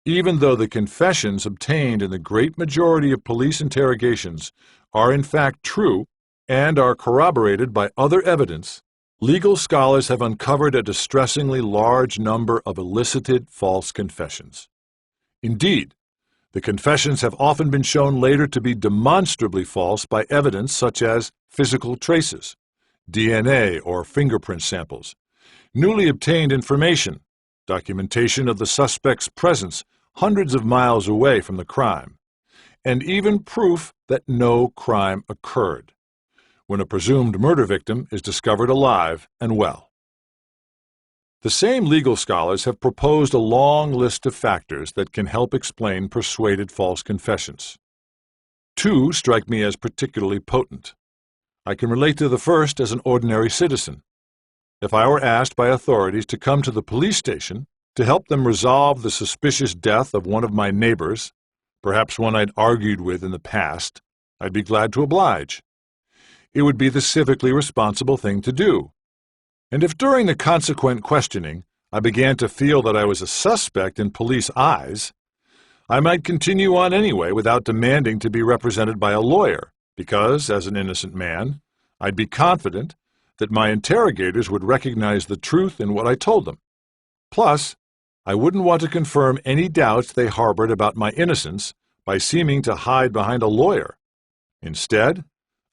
Even though the confessions obtained in the great majority of police interrogations are in fact true and are corroborated by other evidence, legal scholars have uncovered a distressingly large number of elicited false confessions. Indeed, the confessions have often been shown later to be demonstrably false by evidence such as physical traces, DNA or fingerprint samples, newly obtained information, documentation of the suspect's presence hundreds of miles away from the crime, and even proof that no crime occurred, when a presumed murder victim is discovered alive and well. The same legal scholars have proposed a long list of factors that can help explain persuaded false confessions. Two strike me as particularly potent. I can relate to the first as an ordinary citizen. If I were asked by authorities to come to the police station to help them resolve the suspicious death of one of my neighbors, perhaps one I'd argued with in the past, I'd be glad to oblige. It would be the civically responsible thing to do. And if during the consequent questioning I began to feel that I was a suspect in police eyes, I might continue on anyway without demanding to be represented by a lawyer, because, as an innocent man, I'd be confident that my interrogators would recognize the truth in what I told them. Plus, I wouldn't want to confirm any doubts they harbored about my innocence by seeming to hide behind a lawyer. Instead,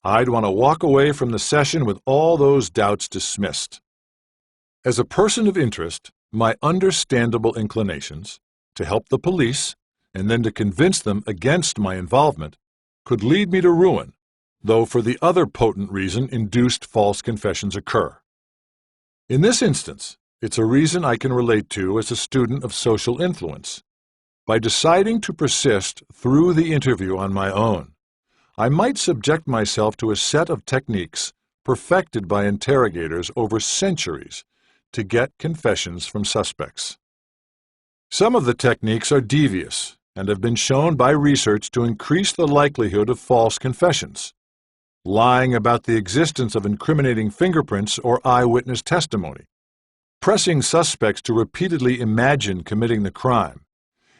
I'd want to walk away from the session with all those doubts dismissed. As a person of interest, my understandable inclinations to help the police and then to convince them against my involvement could lead me to ruin, though for the other potent reason induced false confessions occur. In this instance, it's a reason I can relate to as a student of social influence. By deciding to persist through the interview on my own, I might subject myself to a set of techniques perfected by interrogators over centuries to get confessions from suspects. Some of the techniques are devious and have been shown by research to increase the likelihood of false confessions. Lying about the existence of incriminating fingerprints or eyewitness testimony, pressing suspects to repeatedly imagine committing the crime,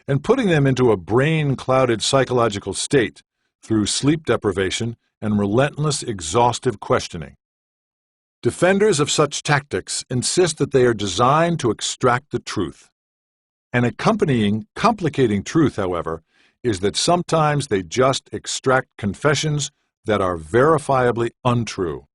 and putting them into a brain-clouded psychological state through sleep deprivation and relentless, exhaustive questioning. Defenders of such tactics insist that they are designed to extract the truth. An accompanying, complicating truth, however, is that sometimes they just extract confessions that are verifiably untrue.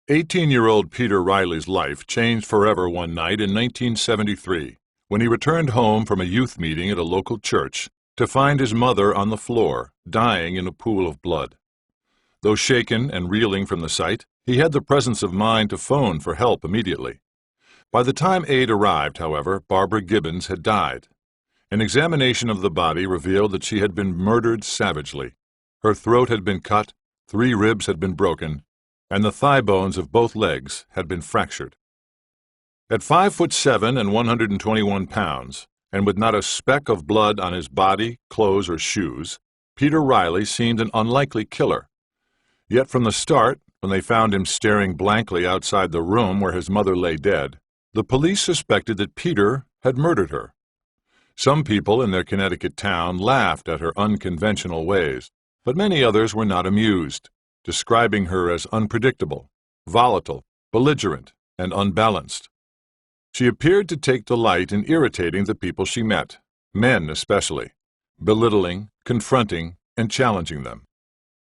18-year-old Peter Riley's life changed forever one night in 1973 when he returned home from a youth meeting at a local church to find his mother on the floor, dying in a pool of blood. Though shaken and reeling from the sight, he had the presence of mind to phone for help immediately. By the time aid arrived, however, Barbara Gibbons had died. An examination of the body revealed that she had been murdered savagely. Her throat had been cut, 3 ribs had been broken, and the thigh bones of both legs had been fractured. At 5'7" and 121 pounds, and with not a speck of blood on his body, clothes, or shoes, Peter Riley seemed an unlikely killer. Yet from the start, when they found him staring blankly outside the room where his mother lay dead, the police suspected that Peter had murdered her. Some people in their Connecticut town laughed at her unconventional ways, but many others were not amused, describing her as unpredictable, volatile, belligerent, and unbalanced. She appeared to take delight in irritating the people she met, men especially, belittling, confronting, and challenging them.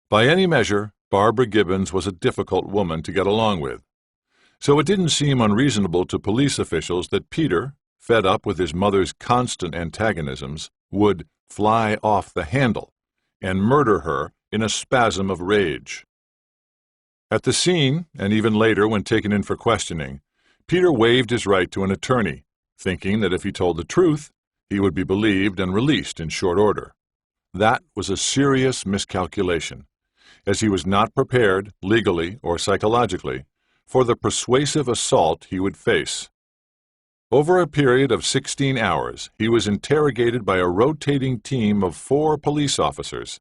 By any measure, Barbara Gibbons was a difficult woman to get along with. So it didn't seem unreasonable to police officials that Peter, fed up with his mother's constant antagonisms, would fly off the handle and murder her in a spasm of rage. At the scene, and even later when taken in for questioning, Peter waived his right to an attorney, thinking that if he told the truth, he would be believed and released in short order. That was a serious miscalculation, as he was not prepared, legally or psychologically, for the persuasive assault he would face. Over a period of 16 hours, he was interrogated by a rotating team of 4 police officers,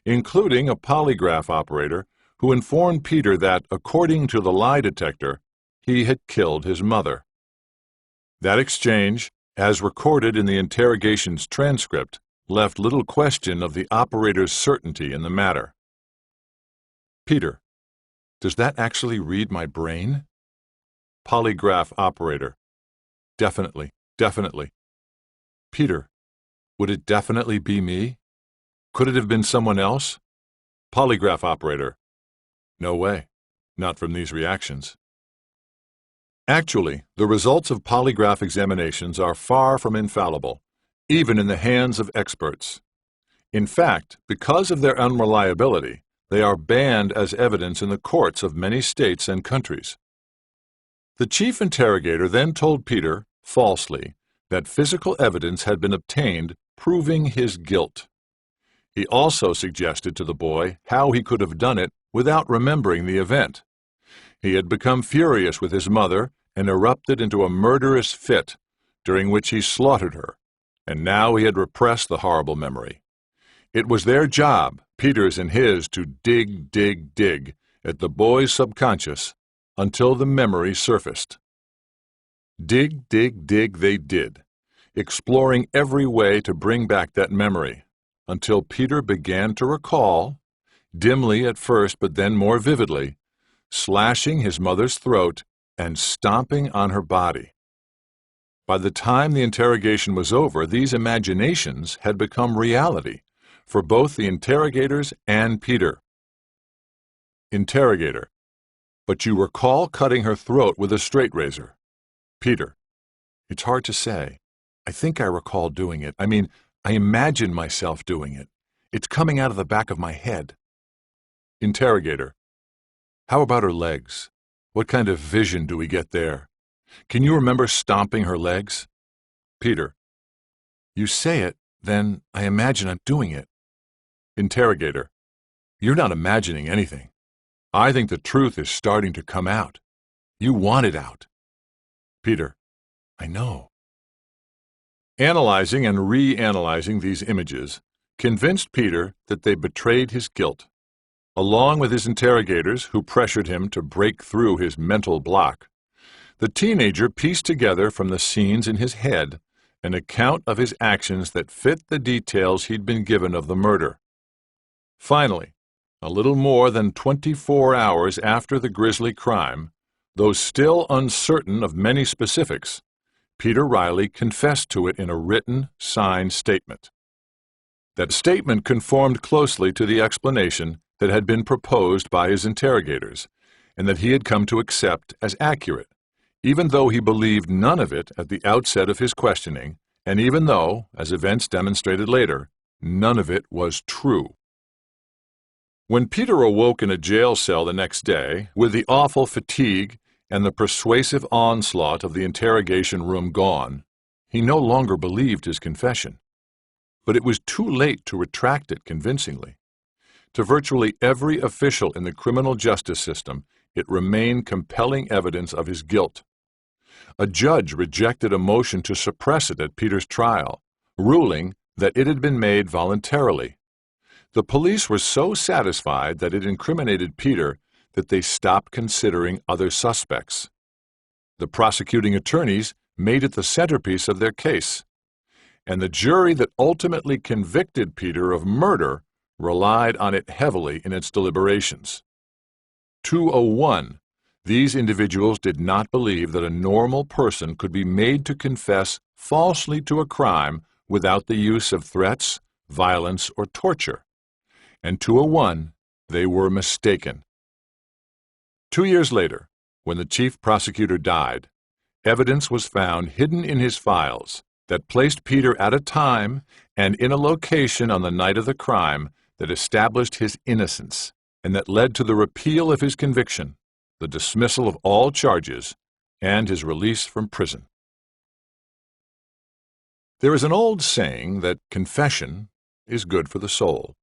including a polygraph operator who informed Peter that, according to the lie detector, he had killed his mother. That exchange, as recorded in the interrogation's transcript, left little question of the operator's certainty in the matter. Peter, does that actually read my brain? Polygraph operator. Definitely, definitely. Peter, would it definitely be me? Could it have been someone else? Polygraph operator. No way, not from these reactions. Actually, the results of polygraph examinations are far from infallible, even in the hands of experts. In fact, because of their unreliability, they are banned as evidence in the courts of many states and countries. The chief interrogator then told Peter, falsely, that physical evidence had been obtained proving his guilt. He also suggested to the boy how he could have done it without remembering the event. He had become furious with his mother and erupted into a murderous fit, during which he slaughtered her, and now he had repressed the horrible memory. It was their job, Peter's and his, to dig at the boy's subconscious until the memory surfaced. Dig they did, exploring every way to bring back that memory, until Peter began to recall, dimly at first but then more vividly, slashing his mother's throat and stomping on her body. By the time the interrogation was over, these imaginations had become reality for both the interrogators and Peter. Interrogator: but you recall cutting her throat with a straight razor. Peter: it's hard to say. I think I recall doing it. I imagine myself doing it. It's coming out of the back of my head. Interrogator: how about her legs? What kind of vision do we get there? Can you remember stomping her legs? Peter: you say it, then I imagine I'm doing it. Interrogator: you're not imagining anything. I think the truth is starting to come out. You want it out. Peter: I know. Analyzing and reanalyzing these images convinced Peter that they betrayed his guilt. Along with his interrogators, who pressured him to break through his mental block, the teenager pieced together from the scenes in his head an account of his actions that fit the details he'd been given of the murder. Finally, a little more than 24 hours after the grisly crime, though still uncertain of many specifics, Peter Riley confessed to it in a written, signed statement. That statement conformed closely to the explanation that had been proposed by his interrogators, and that he had come to accept as accurate, even though he believed none of it at the outset of his questioning, and even though, as events demonstrated later, none of it was true. When Peter awoke in a jail cell the next day, with the awful fatigue and the persuasive onslaught of the interrogation room gone, he no longer believed his confession. But it was too late to retract it convincingly. To virtually every official in the criminal justice system, it remained compelling evidence of his guilt. A judge rejected a motion to suppress it at Peter's trial, ruling that it had been made voluntarily. The police were so satisfied that it incriminated Peter that they stopped considering other suspects. The prosecuting attorneys made it the centerpiece of their case, and the jury that ultimately convicted Peter of murder relied on it heavily in its deliberations. 201. These individuals did not believe that a normal person could be made to confess falsely to a crime without the use of threats, violence, or torture. And 201, they were mistaken. 2 years later, when the chief prosecutor died, evidence was found hidden in his files that placed Peter at a time and in a location on the night of the crime that established his innocence and that led to the repeal of his conviction, the dismissal of all charges, and his release from prison. There is an old saying that confession is good for the soul,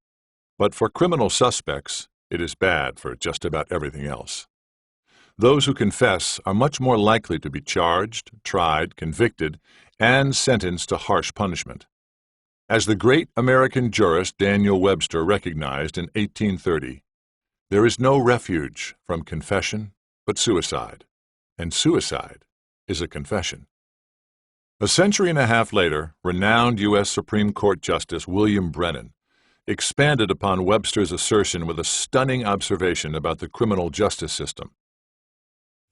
but for criminal suspects, it is bad for just about everything else. Those who confess are much more likely to be charged, tried, convicted, and sentenced to harsh punishment. As the great American jurist Daniel Webster recognized in 1830, there is no refuge from confession but suicide, and suicide is a confession. A century and a half later, renowned U.S. Supreme Court Justice William Brennan expanded upon Webster's assertion with a stunning observation about the criminal justice system.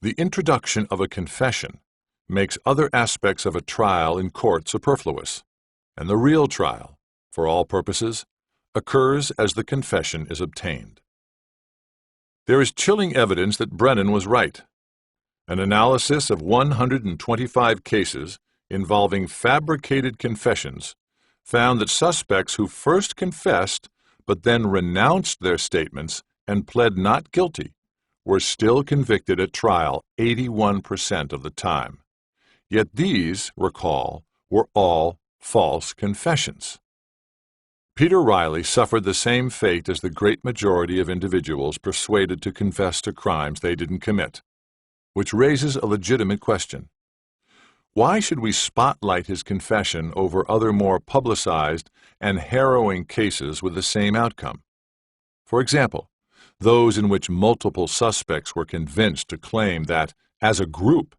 The introduction of a confession makes other aspects of a trial in court superfluous, and the real trial, for all purposes, occurs as the confession is obtained. There is chilling evidence that Brennan was right. An analysis of 125 cases involving fabricated confessions found that suspects who first confessed but then renounced their statements and pled not guilty were still convicted at trial 81% of the time. Yet these, recall, were all false confessions. Peter Riley suffered the same fate as the great majority of individuals persuaded to confess to crimes they didn't commit, which raises a legitimate question. Why should we spotlight his confession over other more publicized and harrowing cases with the same outcome? For example, those in which multiple suspects were convinced to claim that, as a group,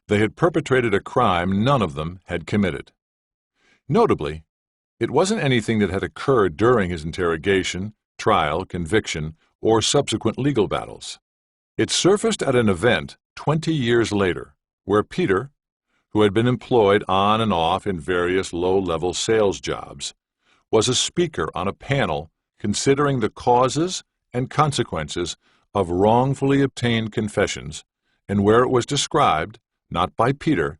they had perpetrated a crime none of them had committed. Notably, it wasn't anything that had occurred during his interrogation, trial, conviction, or subsequent legal battles. It surfaced at an event 20 years later, where Peter, who had been employed on and off in various low-level sales jobs, was a speaker on a panel considering the causes and consequences of wrongfully obtained confessions, and where it was described, not by Peter,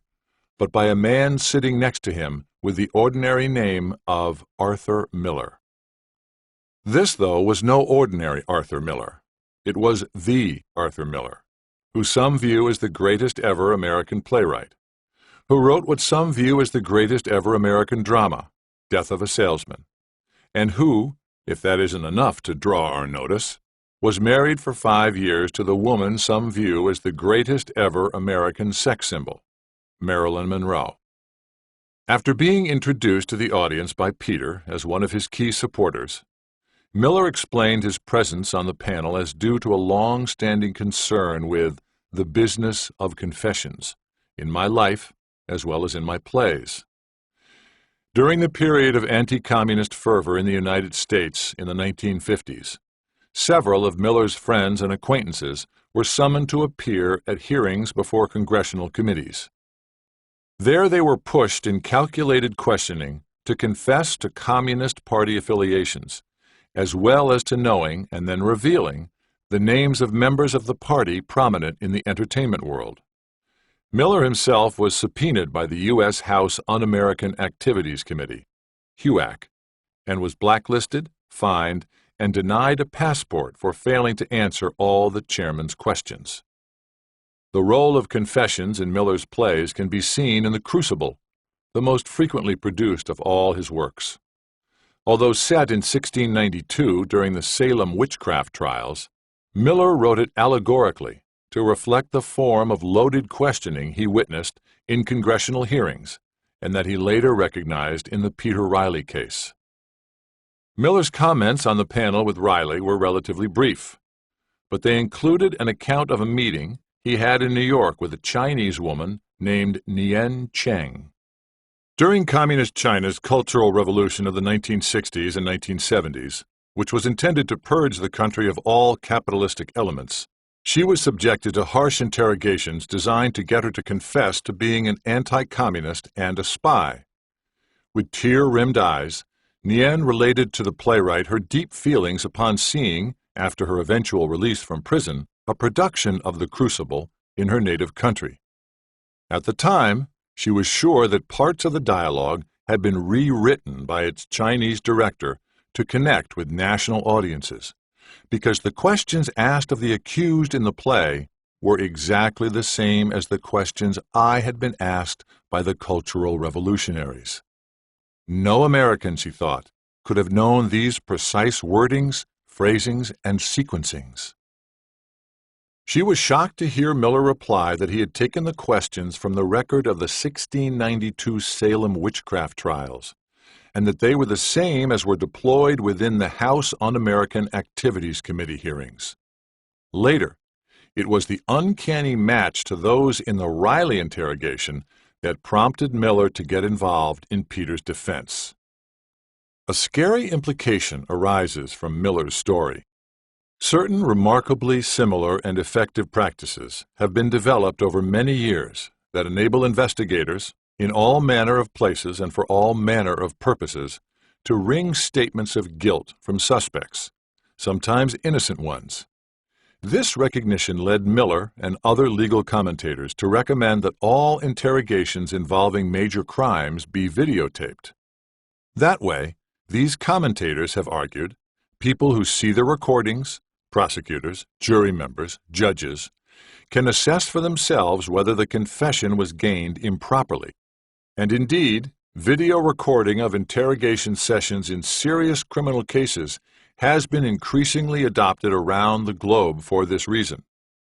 but by a man sitting next to him with the ordinary name of Arthur Miller. This, though, was no ordinary Arthur Miller. It was the Arthur Miller, who some view as the greatest ever American playwright, who wrote what some view as the greatest ever American drama, Death of a Salesman, and who, if that isn't enough to draw our notice, was married for 5 years to the woman some view as the greatest ever American sex symbol, Marilyn Monroe. After being introduced to the audience by Peter as one of his key supporters, Miller explained his presence on the panel as due to a long-standing concern with the business of confessions in my life as well as in my plays. During the period of anti-communist fervor in the United States in the 1950s, several of Miller's friends and acquaintances were summoned to appear at hearings before congressional committees. There they were pushed in calculated questioning to confess to Communist Party affiliations, as well as to knowing and then revealing the names of members of the party prominent in the entertainment world. Miller himself was subpoenaed by the U.S. House Un-American Activities Committee, HUAC, and was blacklisted, fined, and denied a passport for failing to answer all the chairman's questions. The role of confessions in Miller's plays can be seen in The Crucible, the most frequently produced of all his works. Although set in 1692 during the Salem witchcraft trials, Miller wrote it allegorically to reflect the form of loaded questioning he witnessed in congressional hearings and that he later recognized in the Peter Riley case. Miller's comments on the panel with Riley were relatively brief, but they included an account of a meeting he had in New York with a Chinese woman named Nian Cheng. During Communist China's Cultural Revolution of the 1960s and 1970s, which was intended to purge the country of all capitalistic elements, she was subjected to harsh interrogations designed to get her to confess to being an anti-communist and a spy. With tear-rimmed eyes, Nian related to the playwright her deep feelings upon seeing, after her eventual release from prison, a production of The Crucible in her native country. At the time, she was sure that parts of the dialogue had been rewritten by its Chinese director to connect with national audiences, because the questions asked of the accused in the play were exactly the same as the questions I had been asked by the cultural revolutionaries. No American, she thought, could have known these precise wordings, phrasings, and sequencings. She was shocked to hear Miller reply that he had taken the questions from the record of the 1692 Salem witchcraft trials, and that they were the same as were deployed within the House Un-American Activities Committee hearings. Later, It was the uncanny match to those in the Riley interrogation that prompted Miller to get involved in Peter's defense. A scary implication arises from Miller's story. Certain remarkably similar and effective practices have been developed over many years that enable investigators, in all manner of places and for all manner of purposes, to wring statements of guilt from suspects, sometimes innocent ones. This recognition led Miller and other legal commentators to recommend that all interrogations involving major crimes be videotaped. That way, these commentators have argued, people who see the recordings, prosecutors, jury members, judges, can assess for themselves whether the confession was gained improperly. And indeed, video recording of interrogation sessions in serious criminal cases has been increasingly adopted around the globe for this reason.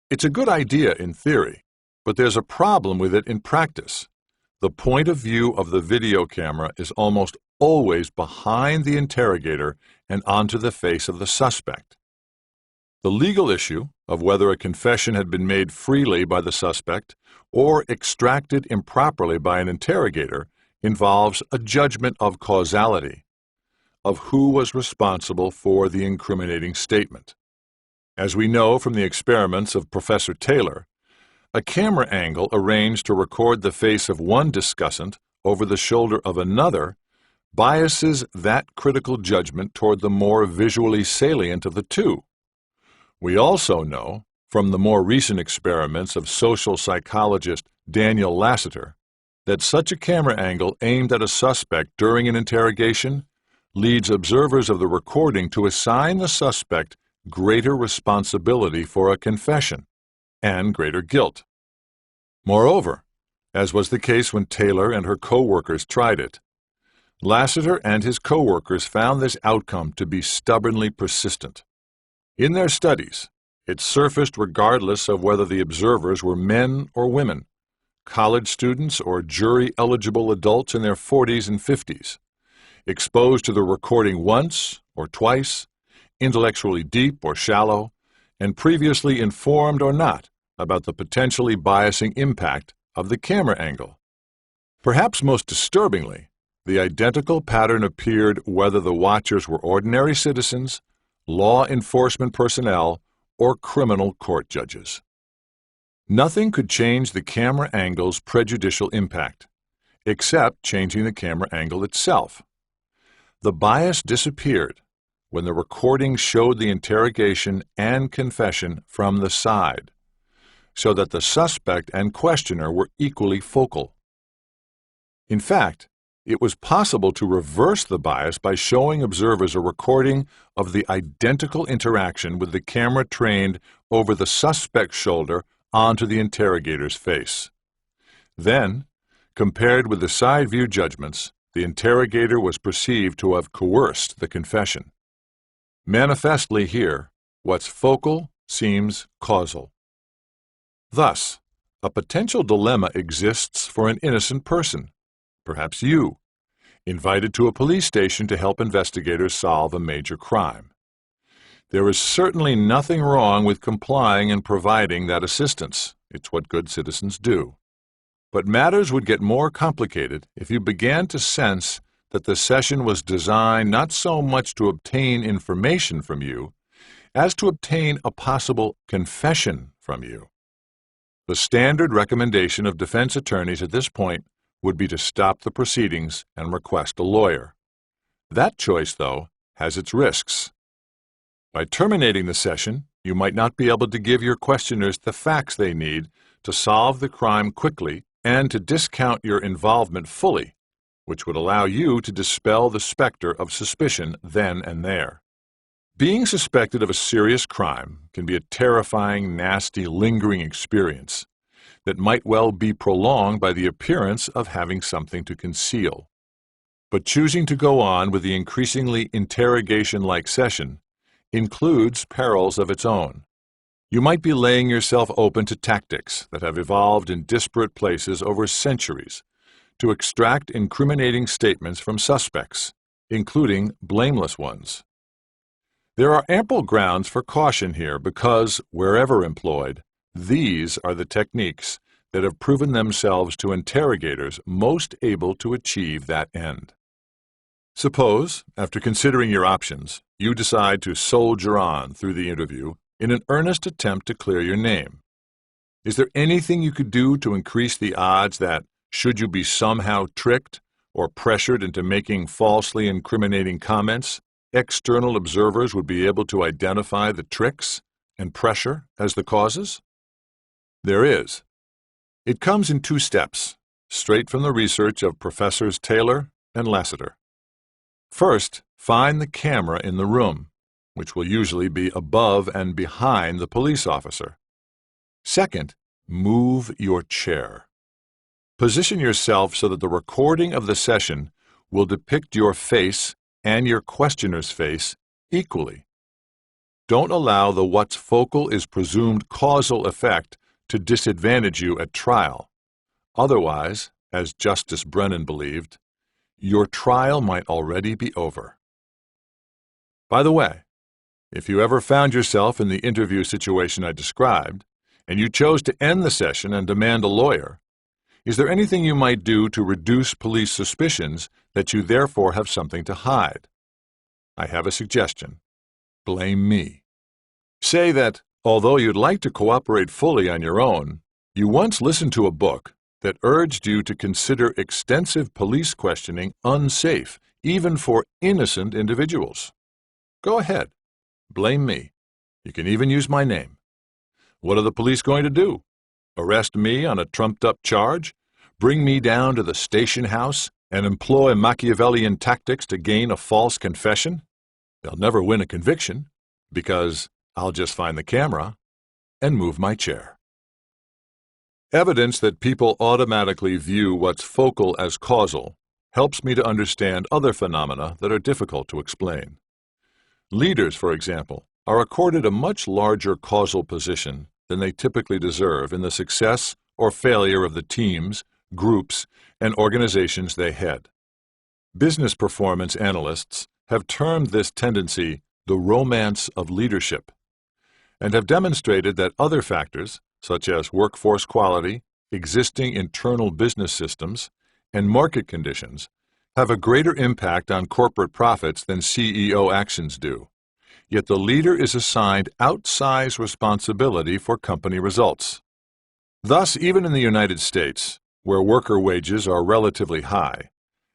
It's a good idea in theory, but there's a problem with it in practice. The point of view of the video camera is almost always behind the interrogator and onto the face of the suspect. The legal issue of whether a confession had been made freely by the suspect or extracted improperly by an interrogator involves a judgment of causality, of who was responsible for the incriminating statement. As we know from the experiments of Professor Taylor, a camera angle arranged to record the face of one discussant over the shoulder of another biases that critical judgment toward the more visually salient of the two. We also know, from the more recent experiments of social psychologist Daniel Lasseter, that such a camera angle aimed at a suspect during an interrogation leads observers of the recording to assign the suspect greater responsibility for a confession and greater guilt. Moreover, as was the case when Taylor and her co-workers tried it, Lasseter and his co-workers found this outcome to be stubbornly persistent. In their studies, it surfaced regardless of whether the observers were men or women, college students or jury-eligible adults in their 40s and 50s, exposed to the recording once or twice, intellectually deep or shallow, and previously informed or not about the potentially biasing impact of the camera angle. Perhaps most disturbingly, the identical pattern appeared whether the watchers were ordinary citizens, law enforcement personnel, or criminal court judges. Nothing could change the camera angle's prejudicial impact, except changing the camera angle itself. The bias disappeared when the recording showed the interrogation and confession from the side, so that the suspect and questioner were equally focal. In fact, it was possible to reverse the bias by showing observers a recording of the identical interaction with the camera trained over the suspect's shoulder onto the interrogator's face. Then, compared with the side view judgments, the interrogator was perceived to have coerced the confession. Manifestly here, what's focal seems causal. Thus, a potential dilemma exists for an innocent person, perhaps you, invited to a police station to help investigators solve a major crime. There is certainly nothing wrong with complying and providing that assistance. It's what good citizens do. But matters would get more complicated if you began to sense that the session was designed not so much to obtain information from you as to obtain a possible confession from you. The standard recommendation of defense attorneys at this point would be to stop the proceedings and request a lawyer. That choice, though, has its risks. By terminating the session, you might not be able to give your questioners the facts they need to solve the crime quickly and to discount your involvement fully, which would allow you to dispel the specter of suspicion then and there. Being suspected of a serious crime can be a terrifying, nasty, lingering experience that might well be prolonged by the appearance of having something to conceal. But choosing to go on with the increasingly interrogation-like session includes perils of its own. You might be laying yourself open to tactics that have evolved in disparate places over centuries to extract incriminating statements from suspects, including blameless ones. There are ample grounds for caution here because, wherever employed, These are the techniques that have proven themselves to interrogators most able to achieve that end. Suppose, after considering your options, you decide to soldier on through the interview in an earnest attempt to clear your name. Is there anything you could do to increase the odds that, should you be somehow tricked or pressured into making falsely incriminating comments, external observers would be able to identify the tricks and pressure as the causes? There is. It comes in 2 steps, straight from the research of Professors Taylor and Lassiter. First, find the camera in the room, which will usually be above and behind the police officer. Second, move your chair. Position yourself so that the recording of the session will depict your face and your questioner's face equally. Don't allow the what's focal is presumed causal effect to disadvantage you at trial. Otherwise, as Justice Brennan believed, your trial might already be over. By the way, if you ever found yourself in the interview situation I described, and you chose to end the session and demand a lawyer, is there anything you might do to reduce police suspicions that you therefore have something to hide? I have a suggestion. Blame me. Say that, although you'd like to cooperate fully on your own, you once listened to a book that urged you to consider extensive police questioning unsafe, even for innocent individuals. Go ahead. Blame me. You can even use my name. What are the police going to do? Arrest me on a trumped-up charge? Bring me down to the station house and employ Machiavellian tactics to gain a false confession? They'll never win a conviction, because I'll just find the camera and move my chair. Evidence that people automatically view what's focal as causal helps me to understand other phenomena that are difficult to explain. Leaders, for example, are accorded a much larger causal position than they typically deserve in the success or failure of the teams, groups, and organizations they head. Business performance analysts have termed this tendency the romance of leadership, and have demonstrated that other factors, such as workforce quality, existing internal business systems, and market conditions, have a greater impact on corporate profits than CEO actions do. Yet the leader is assigned outsized responsibility for company results. Thus, even in the United States, where worker wages are relatively high,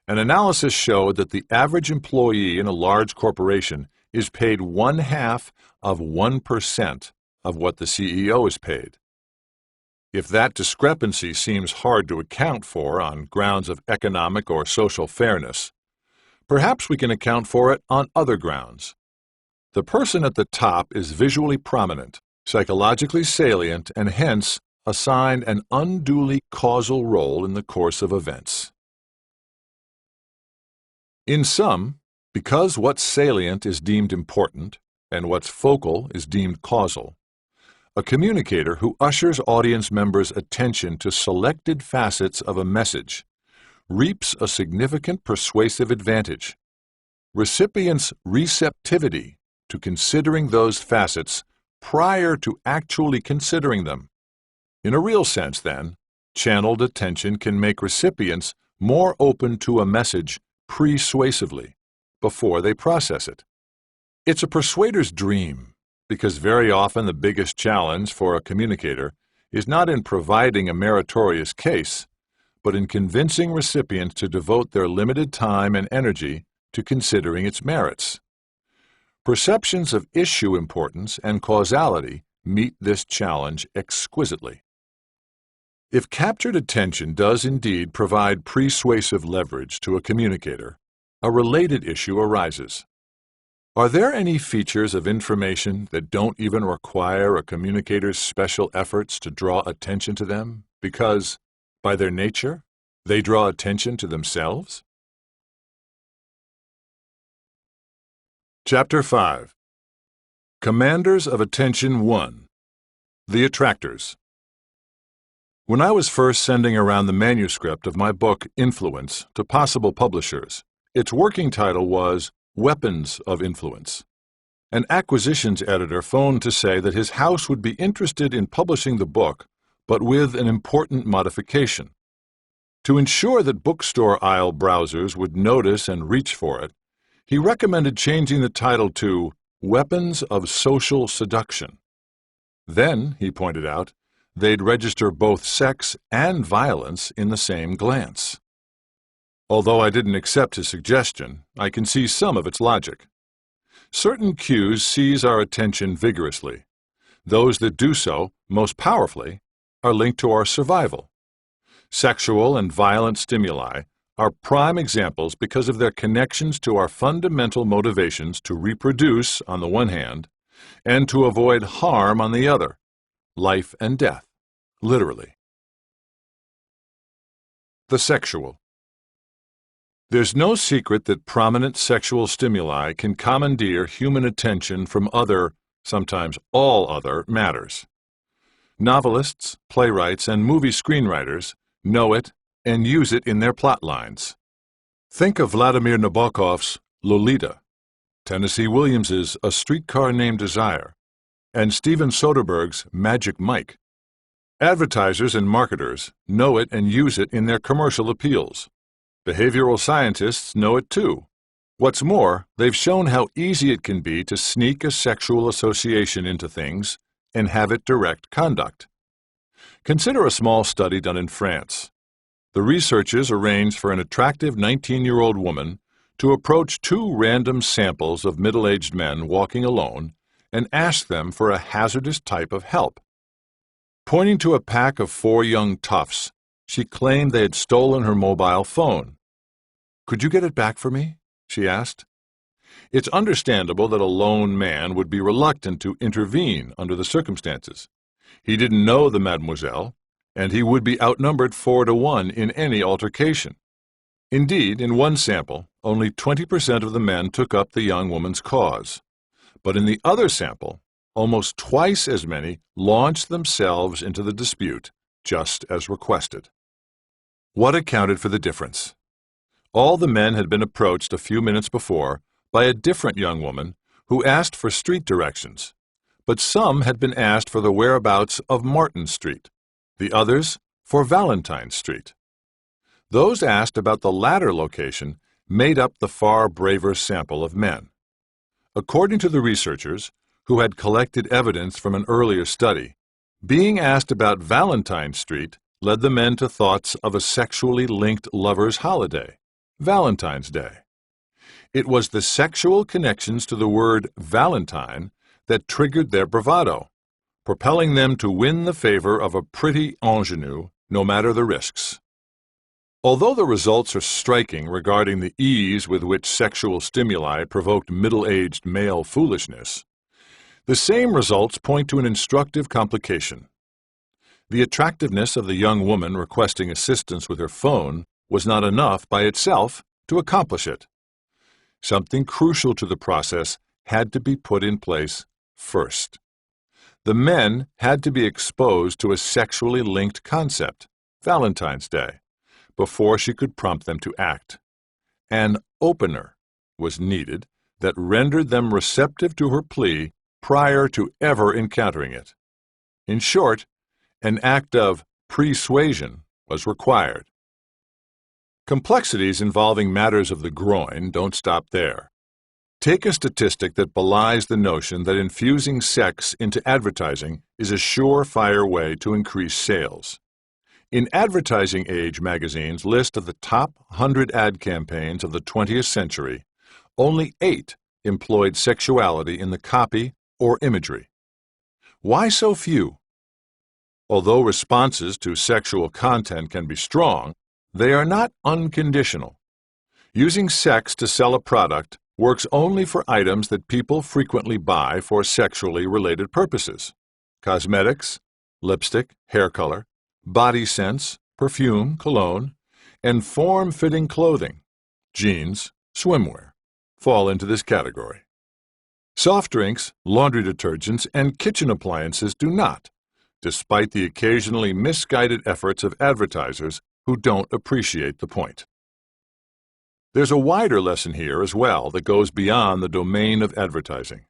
an analysis showed that the average employee in a large corporation is paid 0.5% of what the CEO is paid. If that discrepancy seems hard to account for on grounds of economic or social fairness, perhaps we can account for it on other grounds. The person at the top is visually prominent, psychologically salient, and hence assigned an unduly causal role in the course of events. In sum, because what's salient is deemed important and what's focal is deemed causal, a communicator who ushers audience members' attention to selected facets of a message reaps a significant persuasive advantage. Recipients' receptivity to considering those facets prior to actually considering them. In a real sense, then, channeled attention can make recipients more open to a message persuasively before they process it. It's a persuader's dream, because very often the biggest challenge for a communicator is not in providing a meritorious case, but in convincing recipients to devote their limited time and energy to considering its merits. Perceptions of issue importance and causality meet this challenge exquisitely. If captured attention does indeed provide persuasive leverage to a communicator, a related issue arises. Are there any features of information that don't even require a communicator's special efforts to draw attention to them because, by their nature, they draw attention to themselves? Chapter 5. Commanders of Attention 1. The Attractors. When I was first sending around the manuscript of my book Influence to possible publishers, its working title was Weapons of Influence. An acquisitions editor phoned to say that his house would be interested in publishing the book, but with an important modification. To ensure that bookstore aisle browsers would notice and reach for it, he recommended changing the title to Weapons of Social Seduction. Then, he pointed out, they'd register both sex and violence in the same glance. Although I didn't accept his suggestion, I can see some of its logic. Certain cues seize our attention vigorously. Those that do so most powerfully are linked to our survival. Sexual and violent stimuli are prime examples because of their connections to our fundamental motivations to reproduce on the one hand, and to avoid harm on the other, life and death, literally. The sexual. There's no secret that prominent sexual stimuli can commandeer human attention from other, sometimes all other, matters. Novelists, playwrights, and movie screenwriters know it and use it in their plot lines. Think of Vladimir Nabokov's Lolita, Tennessee Williams's A Streetcar Named Desire, and Steven Soderbergh's Magic Mike. Advertisers and marketers know it and use it in their commercial appeals. Behavioral scientists know it too. What's more, they've shown how easy it can be to sneak a sexual association into things and have it direct conduct. Consider a small study done in France. The researchers arranged for an attractive 19-year-old woman to approach two random samples of middle-aged men walking alone and ask them for a hazardous type of help. Pointing to a pack of 4 young toughs, she claimed they had stolen her mobile phone. "Could you get it back for me?" she asked. It's understandable that a lone man would be reluctant to intervene under the circumstances. He didn't know the mademoiselle, and he would be outnumbered 4-to-1 in any altercation. Indeed, in one sample, only 20% of the men took up the young woman's cause. But in the other sample, almost twice as many launched themselves into the dispute, just as requested. What accounted for the difference? All the men had been approached a few minutes before by a different young woman who asked for street directions, but some had been asked for the whereabouts of Martin Street, the others for Valentine Street. Those asked about the latter location made up the far braver sample of men. According to the researchers, who had collected evidence from an earlier study, being asked about Valentine Street led the men to thoughts of a sexually linked lovers' holiday, Valentine's Day. It was the sexual connections to the word Valentine that triggered their bravado, propelling them to win the favor of a pretty ingenue, no matter the risks. Although the results are striking regarding the ease with which sexual stimuli provoked middle-aged male foolishness, the same results point to an instructive complication. The attractiveness of the young woman requesting assistance with her phone was not enough by itself to accomplish it. Something crucial to the process had to be put in place first. The men had to be exposed to a sexually linked concept, Valentine's Day, before she could prompt them to act. An opener was needed that rendered them receptive to her plea prior to ever encountering it. In short, an act of pre-suasion was required. Complexities involving matters of the groin don't stop there. Take a statistic that belies the notion that infusing sex into advertising is a surefire way to increase sales. In Advertising Age magazine's list of the top 100 ad campaigns of the 20th century, only 8 employed sexuality in the copy or imagery. Why so few? Although responses to sexual content can be strong, they are not unconditional. Using sex to sell a product works only for items that people frequently buy for sexually related purposes: cosmetics, lipstick, hair color, body scents, perfume, cologne, and form-fitting clothing, jeans, swimwear, fall into this category. Soft drinks, laundry detergents, and kitchen appliances do not, despite the occasionally misguided efforts of advertisers who don't appreciate the point. There's a wider lesson here as well that goes beyond the domain of advertising.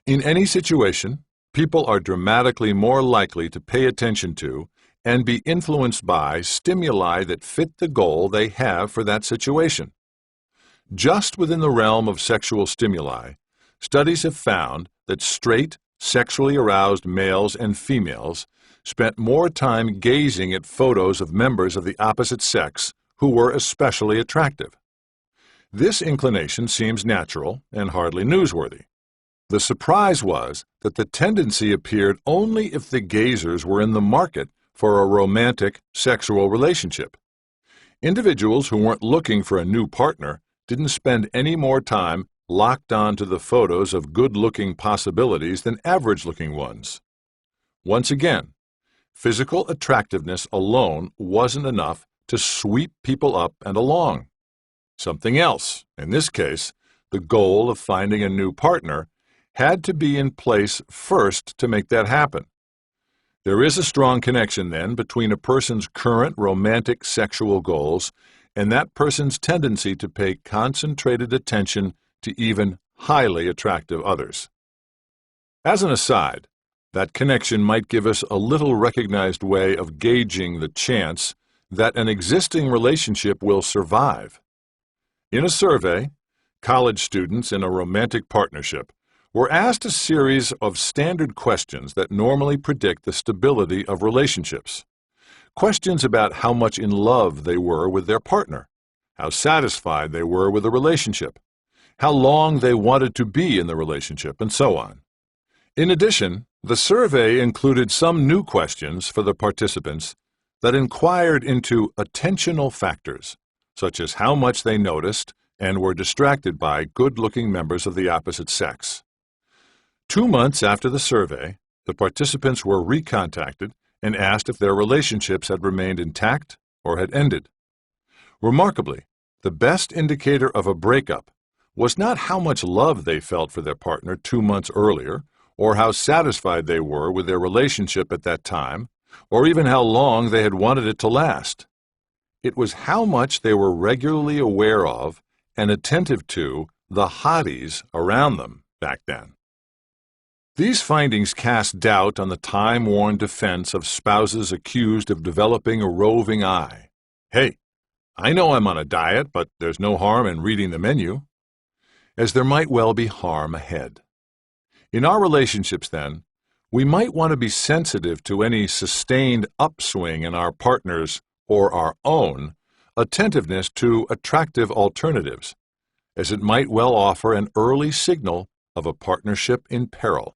In any situation, people are dramatically more likely to pay attention to and be influenced by stimuli that fit the goal they have for that situation. Just within the realm of sexual stimuli, studies have found that straight, sexually aroused males and females spent more time gazing at photos of members of the opposite sex who were especially attractive. This inclination seems natural and hardly newsworthy. The surprise was that the tendency appeared only if the gazers were in the market for a romantic, sexual relationship. Individuals who weren't looking for a new partner didn't spend any more time locked onto the photos of good-looking possibilities than average-looking ones. Once again, physical attractiveness alone wasn't enough to sweep people up and along. Something else, in this case, the goal of finding a new partner, had to be in place first to make that happen. There is a strong connection, then, between a person's current romantic sexual goals and that person's tendency to pay concentrated attention to even highly attractive others. As an aside, that connection might give us a little recognized way of gauging the chance that an existing relationship will survive. In a survey, college students in a romantic partnership were asked a series of standard questions that normally predict the stability of relationships. Questions about how much in love they were with their partner, how satisfied they were with the relationship, how long they wanted to be in the relationship, and so on. In addition, the survey included some new questions for the participants that inquired into attentional factors, such as how much they noticed and were distracted by good-looking members of the opposite sex. 2 months after the survey, the participants were recontacted and asked if their relationships had remained intact or had ended. Remarkably, the best indicator of a breakup was not how much love they felt for their partner 2 months earlier, or how satisfied they were with their relationship at that time, or even how long they had wanted it to last. It was how much they were regularly aware of and attentive to the hotties around them back then. These findings cast doubt on the time-worn defense of spouses accused of developing a roving eye. Hey, I know I'm on a diet, but there's no harm in reading the menu. As there might well be harm ahead. In our relationships, then, we might want to be sensitive to any sustained upswing in our partner's or our own attentiveness to attractive alternatives, as it might well offer an early signal of a partnership in peril.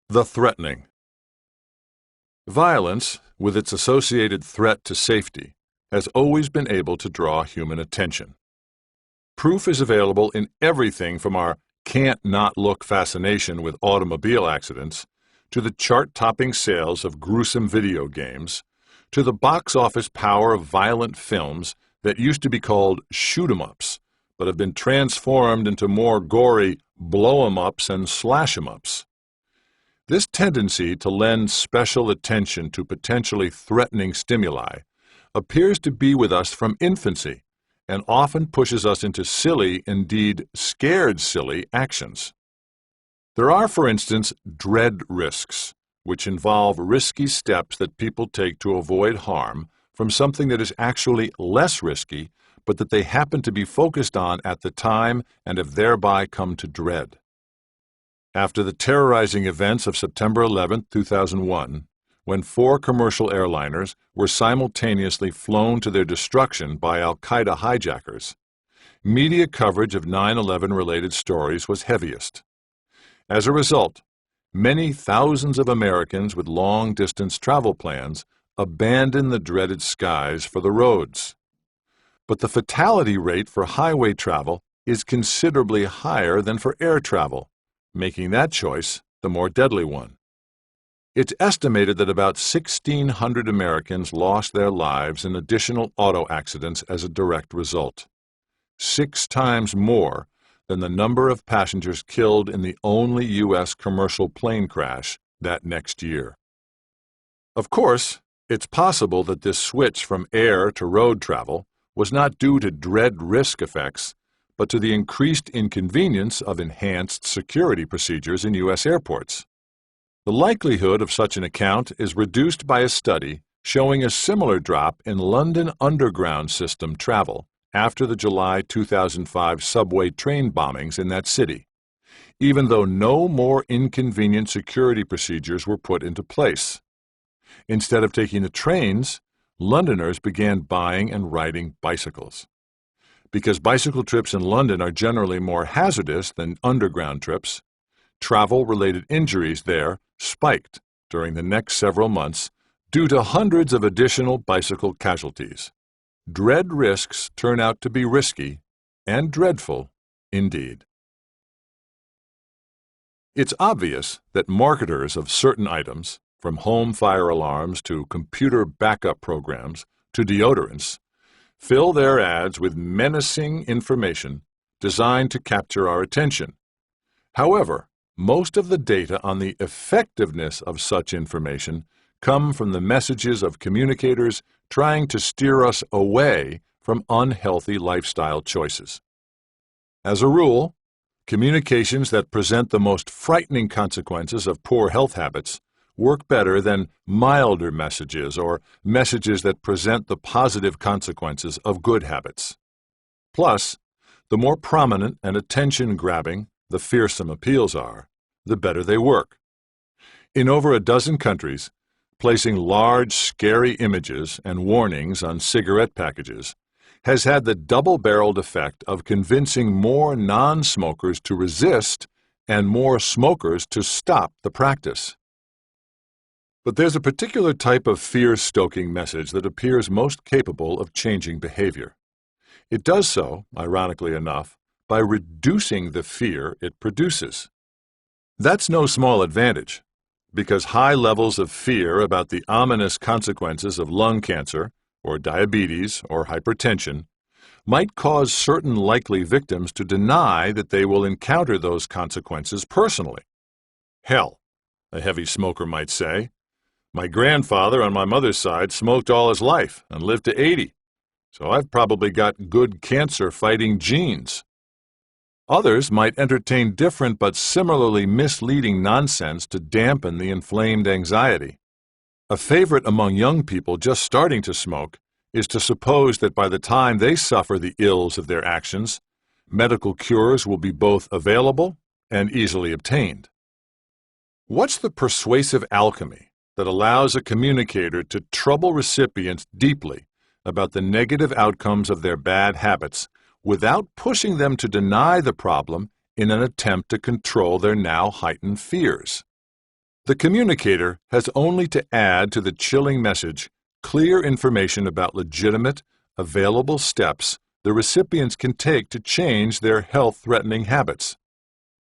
The threatening. Violence, with its associated threat to safety, has always been able to draw human attention. Proof is available in everything from our can't-not-look fascination with automobile accidents, to the chart-topping sales of gruesome video games, to the box office power of violent films that used to be called shoot-'em-ups, but have been transformed into more gory blow-'em-ups and slash-'em-ups. This tendency to lend special attention to potentially threatening stimuli appears to be with us from infancy and often pushes us into silly, indeed scared silly, actions. There are, for instance, dread risks, which involve risky steps that people take to avoid harm from something that is actually less risky, but that they happen to be focused on at the time and have thereby come to dread. After the terrorizing events of September 11, 2001, when 4 commercial airliners were simultaneously flown to their destruction by al-Qaeda hijackers, media coverage of 9/11-related stories was heaviest. As a result, many thousands of Americans with long-distance travel plans abandoned the dreaded skies for the roads. But the fatality rate for highway travel is considerably higher than for air travel, making that choice the more deadly one. It's estimated that about 1,600 Americans lost their lives in additional auto accidents as a direct result, 6 times more than the number of passengers killed in the only U.S. commercial plane crash that next year. Of course, it's possible that this switch from air to road travel was not due to dread risk effects, but to the increased inconvenience of enhanced security procedures in U.S. airports. The likelihood of such an account is reduced by a study showing a similar drop in London Underground system travel after the July 2005 subway train bombings in that city, even though no more inconvenient security procedures were put into place. Instead of taking the trains, Londoners began buying and riding bicycles. Because bicycle trips in London are generally more hazardous than underground trips, travel-related injuries there spiked during the next several months due to hundreds of additional bicycle casualties. Dread risks turn out to be risky and dreadful indeed. It's obvious that marketers of certain items, from home fire alarms to computer backup programs to deodorants, fill their ads with menacing information designed to capture our attention. However, most of the data on the effectiveness of such information come from the messages of communicators trying to steer us away from unhealthy lifestyle choices. As a rule, communications that present the most frightening consequences of poor health habits work better than milder messages or messages that present the positive consequences of good habits. Plus, the more prominent and attention-grabbing the fearsome appeals are, the better they work. In over a dozen countries, placing large, scary images and warnings on cigarette packages has had the double-barreled effect of convincing more non-smokers to resist and more smokers to stop the practice. But there's a particular type of fear-stoking message that appears most capable of changing behavior. It does so, ironically enough, by reducing the fear it produces. That's no small advantage, because high levels of fear about the ominous consequences of lung cancer, or diabetes, or hypertension might cause certain likely victims to deny that they will encounter those consequences personally. Hell, a heavy smoker might say, my grandfather on my mother's side smoked all his life and lived to 80, so I've probably got good cancer-fighting genes. Others might entertain different but similarly misleading nonsense to dampen the inflamed anxiety. A favorite among young people just starting to smoke is to suppose that by the time they suffer the ills of their actions, medical cures will be both available and easily obtained. What's the persuasive alchemy that allows a communicator to trouble recipients deeply about the negative outcomes of their bad habits without pushing them to deny the problem in an attempt to control their now heightened fears? The communicator has only to add to the chilling message clear information about legitimate, available steps the recipients can take to change their health-threatening habits.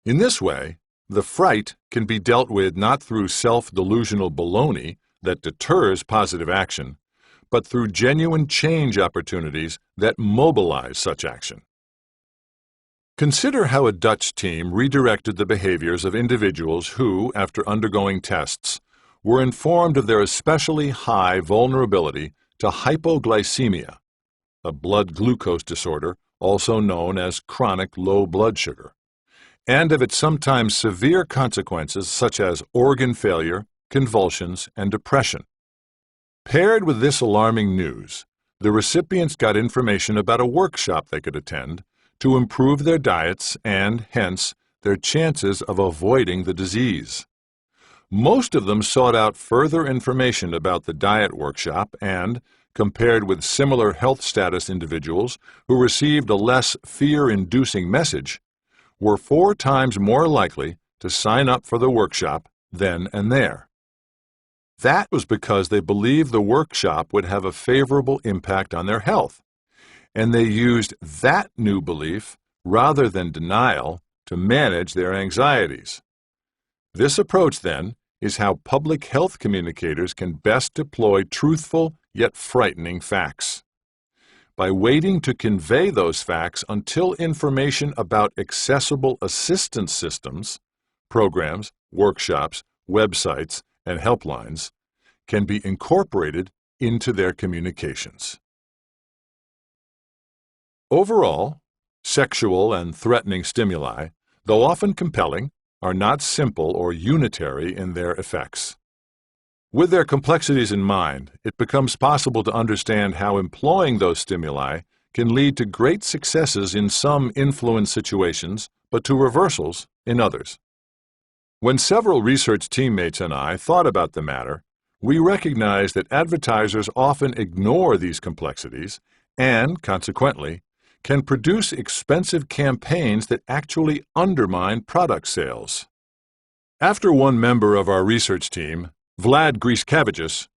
In this way, the fright can be dealt with not through self-delusional baloney that deters positive action, but through genuine change opportunities that mobilize such action. Consider how a Dutch team redirected the behaviors of individuals who, after undergoing tests, were informed of their especially high vulnerability to hypoglycemia, a blood glucose disorder also known as chronic low blood sugar, and of its sometimes severe consequences such as organ failure, convulsions, and depression. Paired with this alarming news, the recipients got information about a workshop they could attend to improve their diets and, hence, their chances of avoiding the disease. Most of them sought out further information about the diet workshop and, compared with similar health status individuals who received a less fear-inducing message, were 4 times more likely to sign up for the workshop then and there. That was because they believed the workshop would have a favorable impact on their health, and they used that new belief rather than denial to manage their anxieties. This approach, then, is how public health communicators can best deploy truthful yet frightening facts. By waiting to convey those facts until information about accessible assistance systems, programs, workshops, websites, and helplines can be incorporated into their communications. Overall, Sexual and threatening stimuli, though often compelling, are not simple or unitary in their effects. With their complexities in mind, it becomes possible to understand how employing those stimuli can lead to great successes in some influence situations, but to reversals in others. When several research teammates and I thought about the matter, we recognized that advertisers often ignore these complexities and, consequently, can produce expensive campaigns that actually undermine product sales. After one member of our research team, Vlad Griskavicius,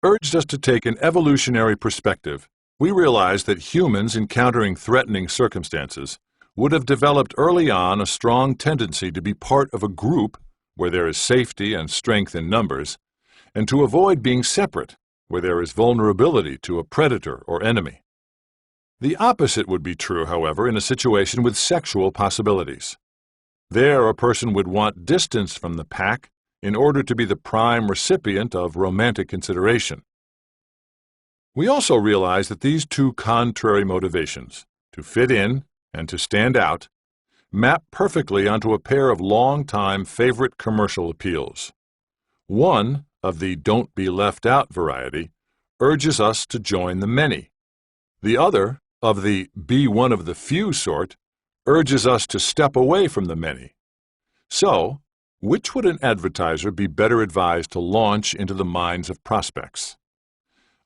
urged us to take an evolutionary perspective, we realized that humans encountering threatening circumstances would have developed early on a strong tendency to be part of a group where there is safety and strength in numbers, and to avoid being separate where there is vulnerability to a predator or enemy. The opposite would be true, however, in a situation with sexual possibilities. There, a person would want distance from the pack in order to be the prime recipient of romantic consideration. We also realize that these two contrary motivations, to fit in and to stand out, map perfectly onto a pair of long-time favorite commercial appeals. One, of the don't be left out variety, urges us to join the many. The other, of the be one of the few sort, urges us to step away from the many. So, which would an advertiser be better advised to launch into the minds of prospects?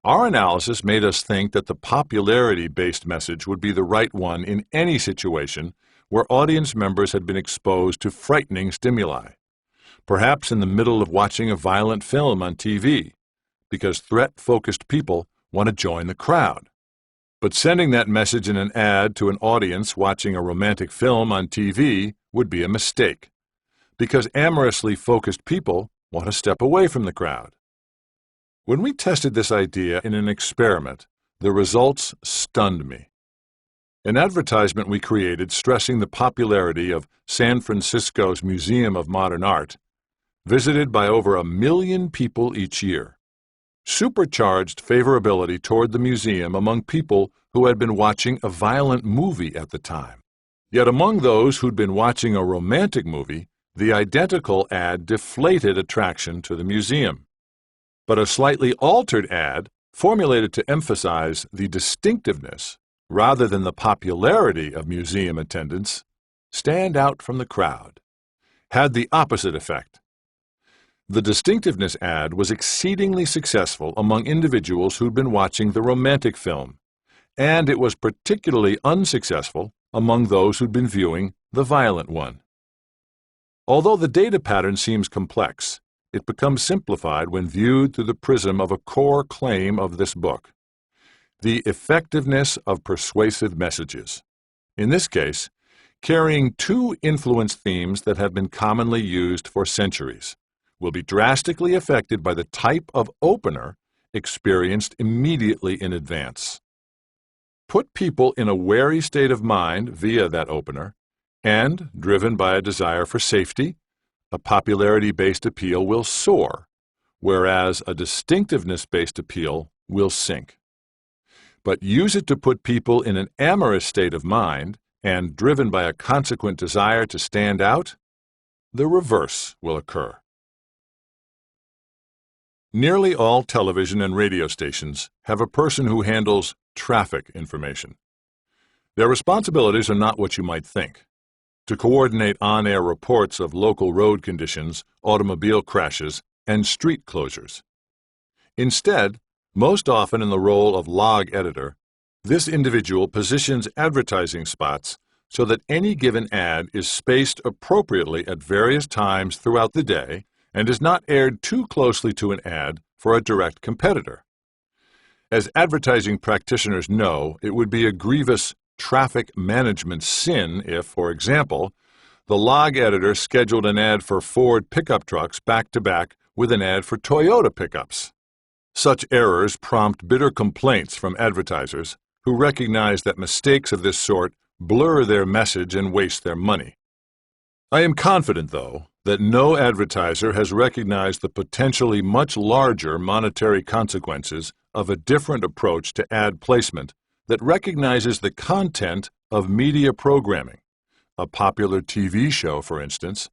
Our analysis made us think that the popularity-based message would be the right one in any situation where audience members had been exposed to frightening stimuli, perhaps in the middle of watching a violent film on TV, because threat-focused people want to join the crowd. But sending that message in an ad to an audience watching a romantic film on TV would be a mistake, because amorously focused people want to step away from the crowd. When we tested this idea in an experiment, the results stunned me. An advertisement we created stressing the popularity of San Francisco's Museum of Modern Art, visited by over 1 million people each year, supercharged favorability toward the museum among people who had been watching a violent movie at the time. Yet among those who'd been watching a romantic movie, the identical ad deflated attraction to the museum. But a slightly altered ad, formulated to emphasize the distinctiveness rather than the popularity of museum attendance, stand out from the crowd, had the opposite effect. The distinctiveness ad was exceedingly successful among individuals who'd been watching the romantic film, and it was particularly unsuccessful among those who'd been viewing the violent one. Although the data pattern seems complex, it becomes simplified when viewed through the prism of a core claim of this book: the effectiveness of persuasive messages. In this case, carrying two influence themes that have been commonly used for centuries will be drastically affected by the type of opener experienced immediately in advance. Put people in a wary state of mind via that opener, and, driven by a desire for safety, a popularity-based appeal will soar, whereas a distinctiveness-based appeal will sink. But use it to put people in an amorous state of mind and driven by a consequent desire to stand out, the reverse will occur. Nearly all television and radio stations have a person who handles traffic information. Their responsibilities are not what you might think: to coordinate on-air reports of local road conditions, automobile crashes, and street closures. Instead, most often in the role of log editor, this individual positions advertising spots so that any given ad is spaced appropriately at various times throughout the day and is not aired too closely to an ad for a direct competitor. As advertising practitioners know, it would be a grievous traffic management sin if, for example, the log editor scheduled an ad for Ford pickup trucks back-to-back with an ad for Toyota pickups. Such errors prompt bitter complaints from advertisers who recognize that mistakes of this sort blur their message and waste their money. I am confident, though, that no advertiser has recognized the potentially much larger monetary consequences of a different approach to ad placement that recognizes the content of media programming, a popular TV show, for instance,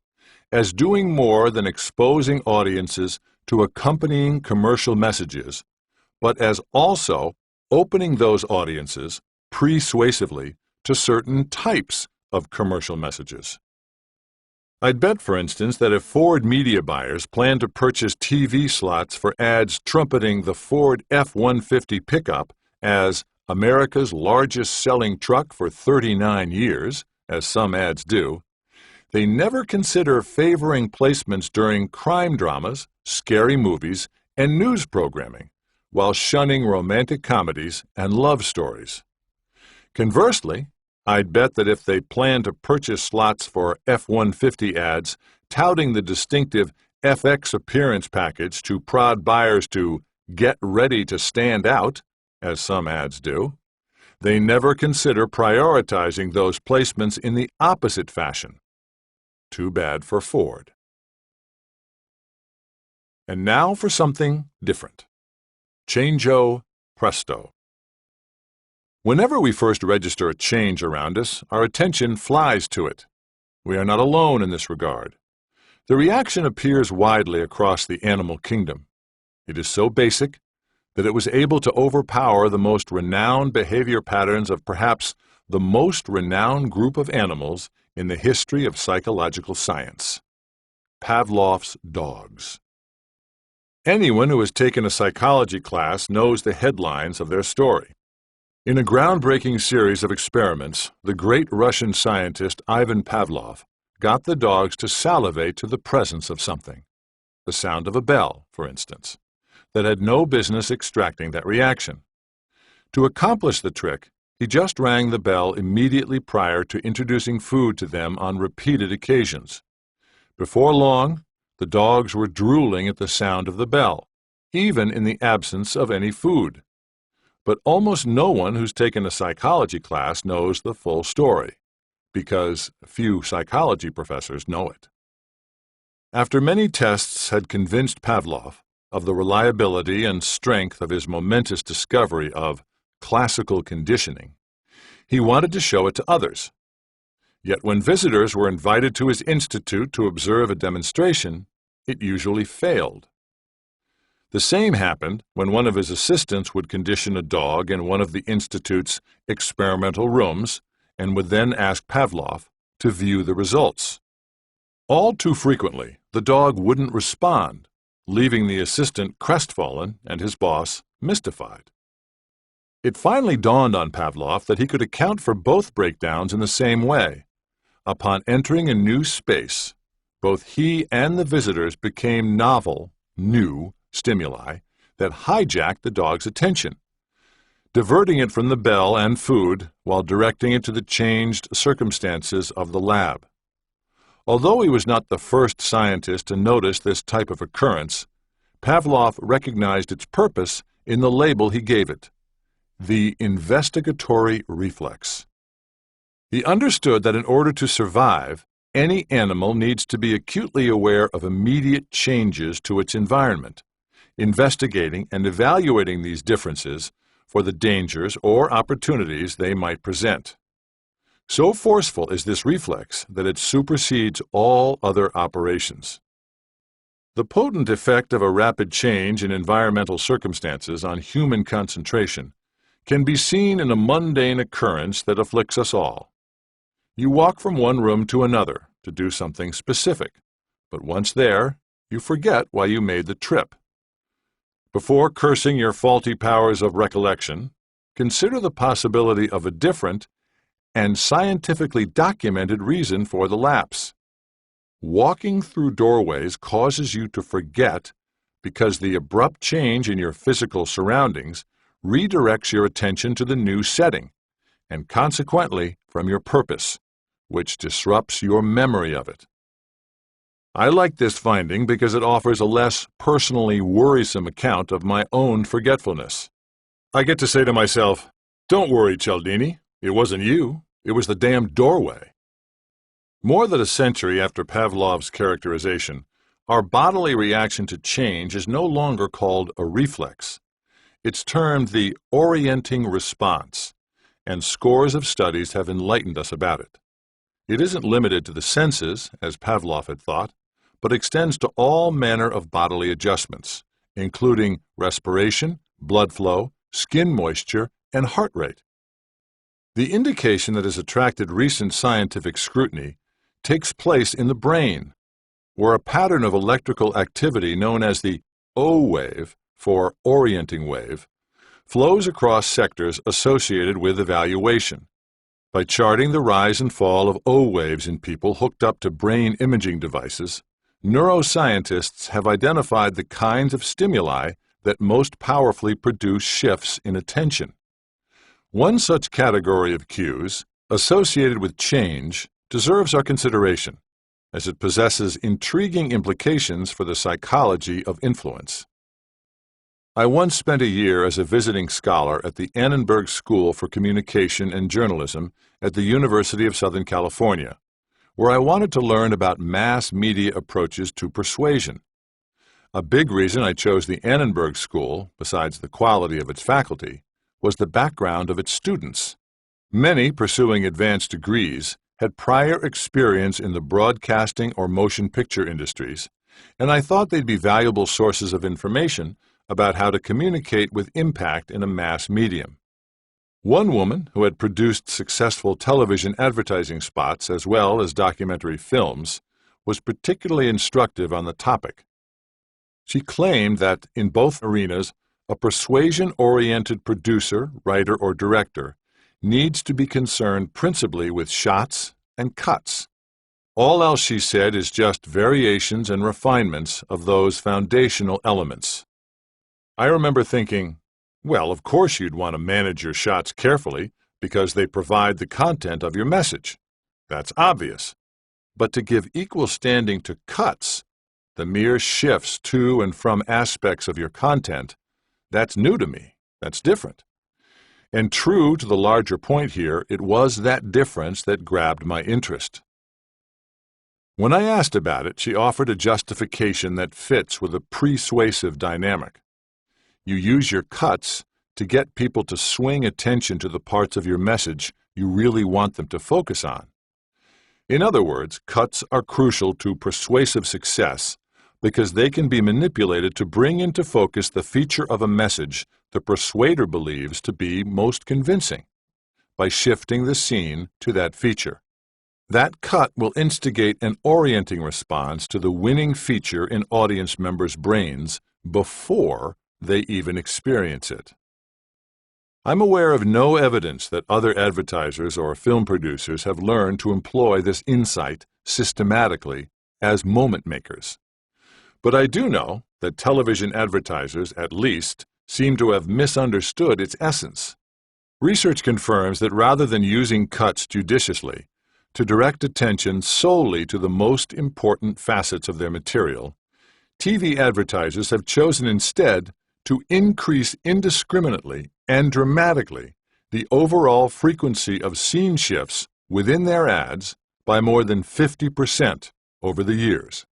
as doing more than exposing audiences to accompanying commercial messages, but as also opening those audiences persuasively to certain types of commercial messages. I'd bet, for instance, that if Ford media buyers plan to purchase TV slots for ads trumpeting the Ford F-150 pickup as America's largest selling truck for 39 years, as some ads do, they never consider favoring placements during crime dramas, scary movies, and news programming, while shunning romantic comedies and love stories. Conversely, I'd bet that if they plan to purchase slots for F-150 ads touting the distinctive FX appearance package to prod buyers to get ready to stand out, as some ads do, they never consider prioritizing those placements in the opposite fashion. Too bad for Ford. And now for something different. Changeo presto. Whenever we first register a change around us, our attention flies to it. We are not alone in this regard. The reaction appears widely across the animal kingdom. It is so basic that it was able to overpower the most renowned behavior patterns of perhaps the most renowned group of animals in the history of psychological science: Pavlov's dogs. Anyone who has taken a psychology class knows the headlines of their story. In a groundbreaking series of experiments, the great Russian scientist Ivan Pavlov got the dogs to salivate to the presence of something, the sound of a bell, for instance, that had no business extracting that reaction. To accomplish the trick, he just rang the bell immediately prior to introducing food to them on repeated occasions. Before long, the dogs were drooling at the sound of the bell, even in the absence of any food. But almost no one who's taken a psychology class knows the full story, because few psychology professors know it. After many tests had convinced Pavlov of the reliability and strength of his momentous discovery of classical conditioning, he wanted to show it to others. Yet when visitors were invited to his institute to observe a demonstration, it usually failed. The same happened when one of his assistants would condition a dog in one of the institute's experimental rooms and would then ask Pavlov to view the results. All too frequently, the dog wouldn't respond, leaving the assistant crestfallen and his boss mystified. It finally dawned on Pavlov that he could account for both breakdowns in the same way. Upon entering a new space, both he and the visitors became novel, new stimuli that hijacked the dog's attention, diverting it from the bell and food while directing it to the changed circumstances of the lab. Although he was not the first scientist to notice this type of occurrence, Pavlov recognized its purpose in the label he gave it: the investigatory reflex. He understood that in order to survive, any animal needs to be acutely aware of immediate changes to its environment, investigating and evaluating these differences for the dangers or opportunities they might present. So forceful is this reflex that it supersedes all other operations. The potent effect of a rapid change in environmental circumstances on human concentration can be seen in a mundane occurrence that afflicts us all. You walk from one room to another to do something specific, but once there, you forget why you made the trip. Before cursing your faulty powers of recollection, consider the possibility of a different and scientifically documented reason for the lapse. Walking through doorways causes you to forget because the abrupt change in your physical surroundings redirects your attention to the new setting, and consequently from your purpose, which disrupts your memory of it. I like this finding because it offers a less personally worrisome account of my own forgetfulness. I get to say to myself, "Don't worry, Cialdini, it wasn't you, it was the damn doorway." More than a century after Pavlov's characterization, our bodily reaction to change is no longer called a reflex. It's termed the orienting response, and scores of studies have enlightened us about it. It isn't limited to the senses, as Pavlov had thought, but extends to all manner of bodily adjustments, including respiration, blood flow, skin moisture, and heart rate. The indication that has attracted recent scientific scrutiny takes place in the brain, where a pattern of electrical activity known as the O wave, for orienting wave, flows across sectors associated with evaluation. By charting the rise and fall of O waves in people hooked up to brain imaging devices, neuroscientists have identified the kinds of stimuli that most powerfully produce shifts in attention. One such category of cues, associated with change, deserves our consideration, as it possesses intriguing implications for the psychology of influence. I once spent a year as a visiting scholar at the Annenberg School for Communication and Journalism at the University of Southern California, where I wanted to learn about mass media approaches to persuasion. A big reason I chose the Annenberg School, besides the quality of its faculty, was the background of its students. Many pursuing advanced degrees had prior experience in the broadcasting or motion picture industries, and I thought they'd be valuable sources of information about how to communicate with impact in a mass medium. One woman, who had produced successful television advertising spots as well as documentary films, was particularly instructive on the topic. She claimed that, in both arenas, a persuasion-oriented producer, writer, or director needs to be concerned principally with shots and cuts. All else, she said, is just variations and refinements of those foundational elements. I remember thinking, well, of course you'd want to manage your shots carefully because they provide the content of your message. That's obvious. But to give equal standing to cuts, the mere shifts to and from aspects of your content, that's new to me. That's different. And true to the larger point here, it was that difference that grabbed my interest. When I asked about it, she offered a justification that fits with a persuasive dynamic. You use your cuts to get people to swing attention to the parts of your message you really want them to focus on. In other words, cuts are crucial to persuasive success because they can be manipulated to bring into focus the feature of a message the persuader believes to be most convincing, by shifting the scene to that feature. That cut will instigate an orienting response to the winning feature in audience members' brains before they even experience it. I'm aware of no evidence that other advertisers or film producers have learned to employ this insight systematically as moment makers. But I do know that television advertisers, at least, seem to have misunderstood its essence. Research confirms that rather than using cuts judiciously to direct attention solely to the most important facets of their material, TV advertisers have chosen instead to increase indiscriminately and dramatically the overall frequency of scene shifts within their ads by more than 50% over the years.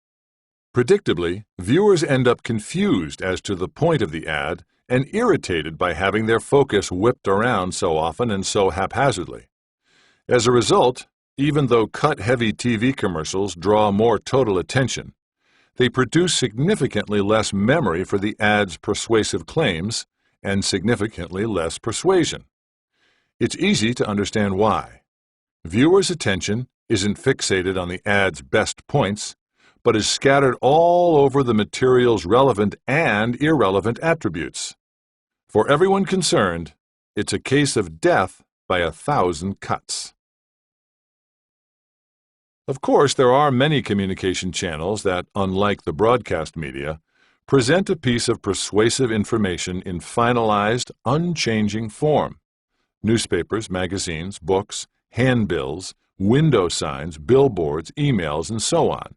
Predictably, viewers end up confused as to the point of the ad and irritated by having their focus whipped around so often and so haphazardly. As a result, even though cut-heavy TV commercials draw more total attention, they produce significantly less memory for the ad's persuasive claims and significantly less persuasion. It's easy to understand why. Viewers' attention isn't fixated on the ad's best points, but is scattered all over the material's relevant and irrelevant attributes. For everyone concerned, it's a case of death by 1,000 cuts. Of course, there are many communication channels that, unlike the broadcast media, present a piece of persuasive information in finalized, unchanging form. Newspapers, magazines, books, handbills, window signs, billboards, emails, and so on,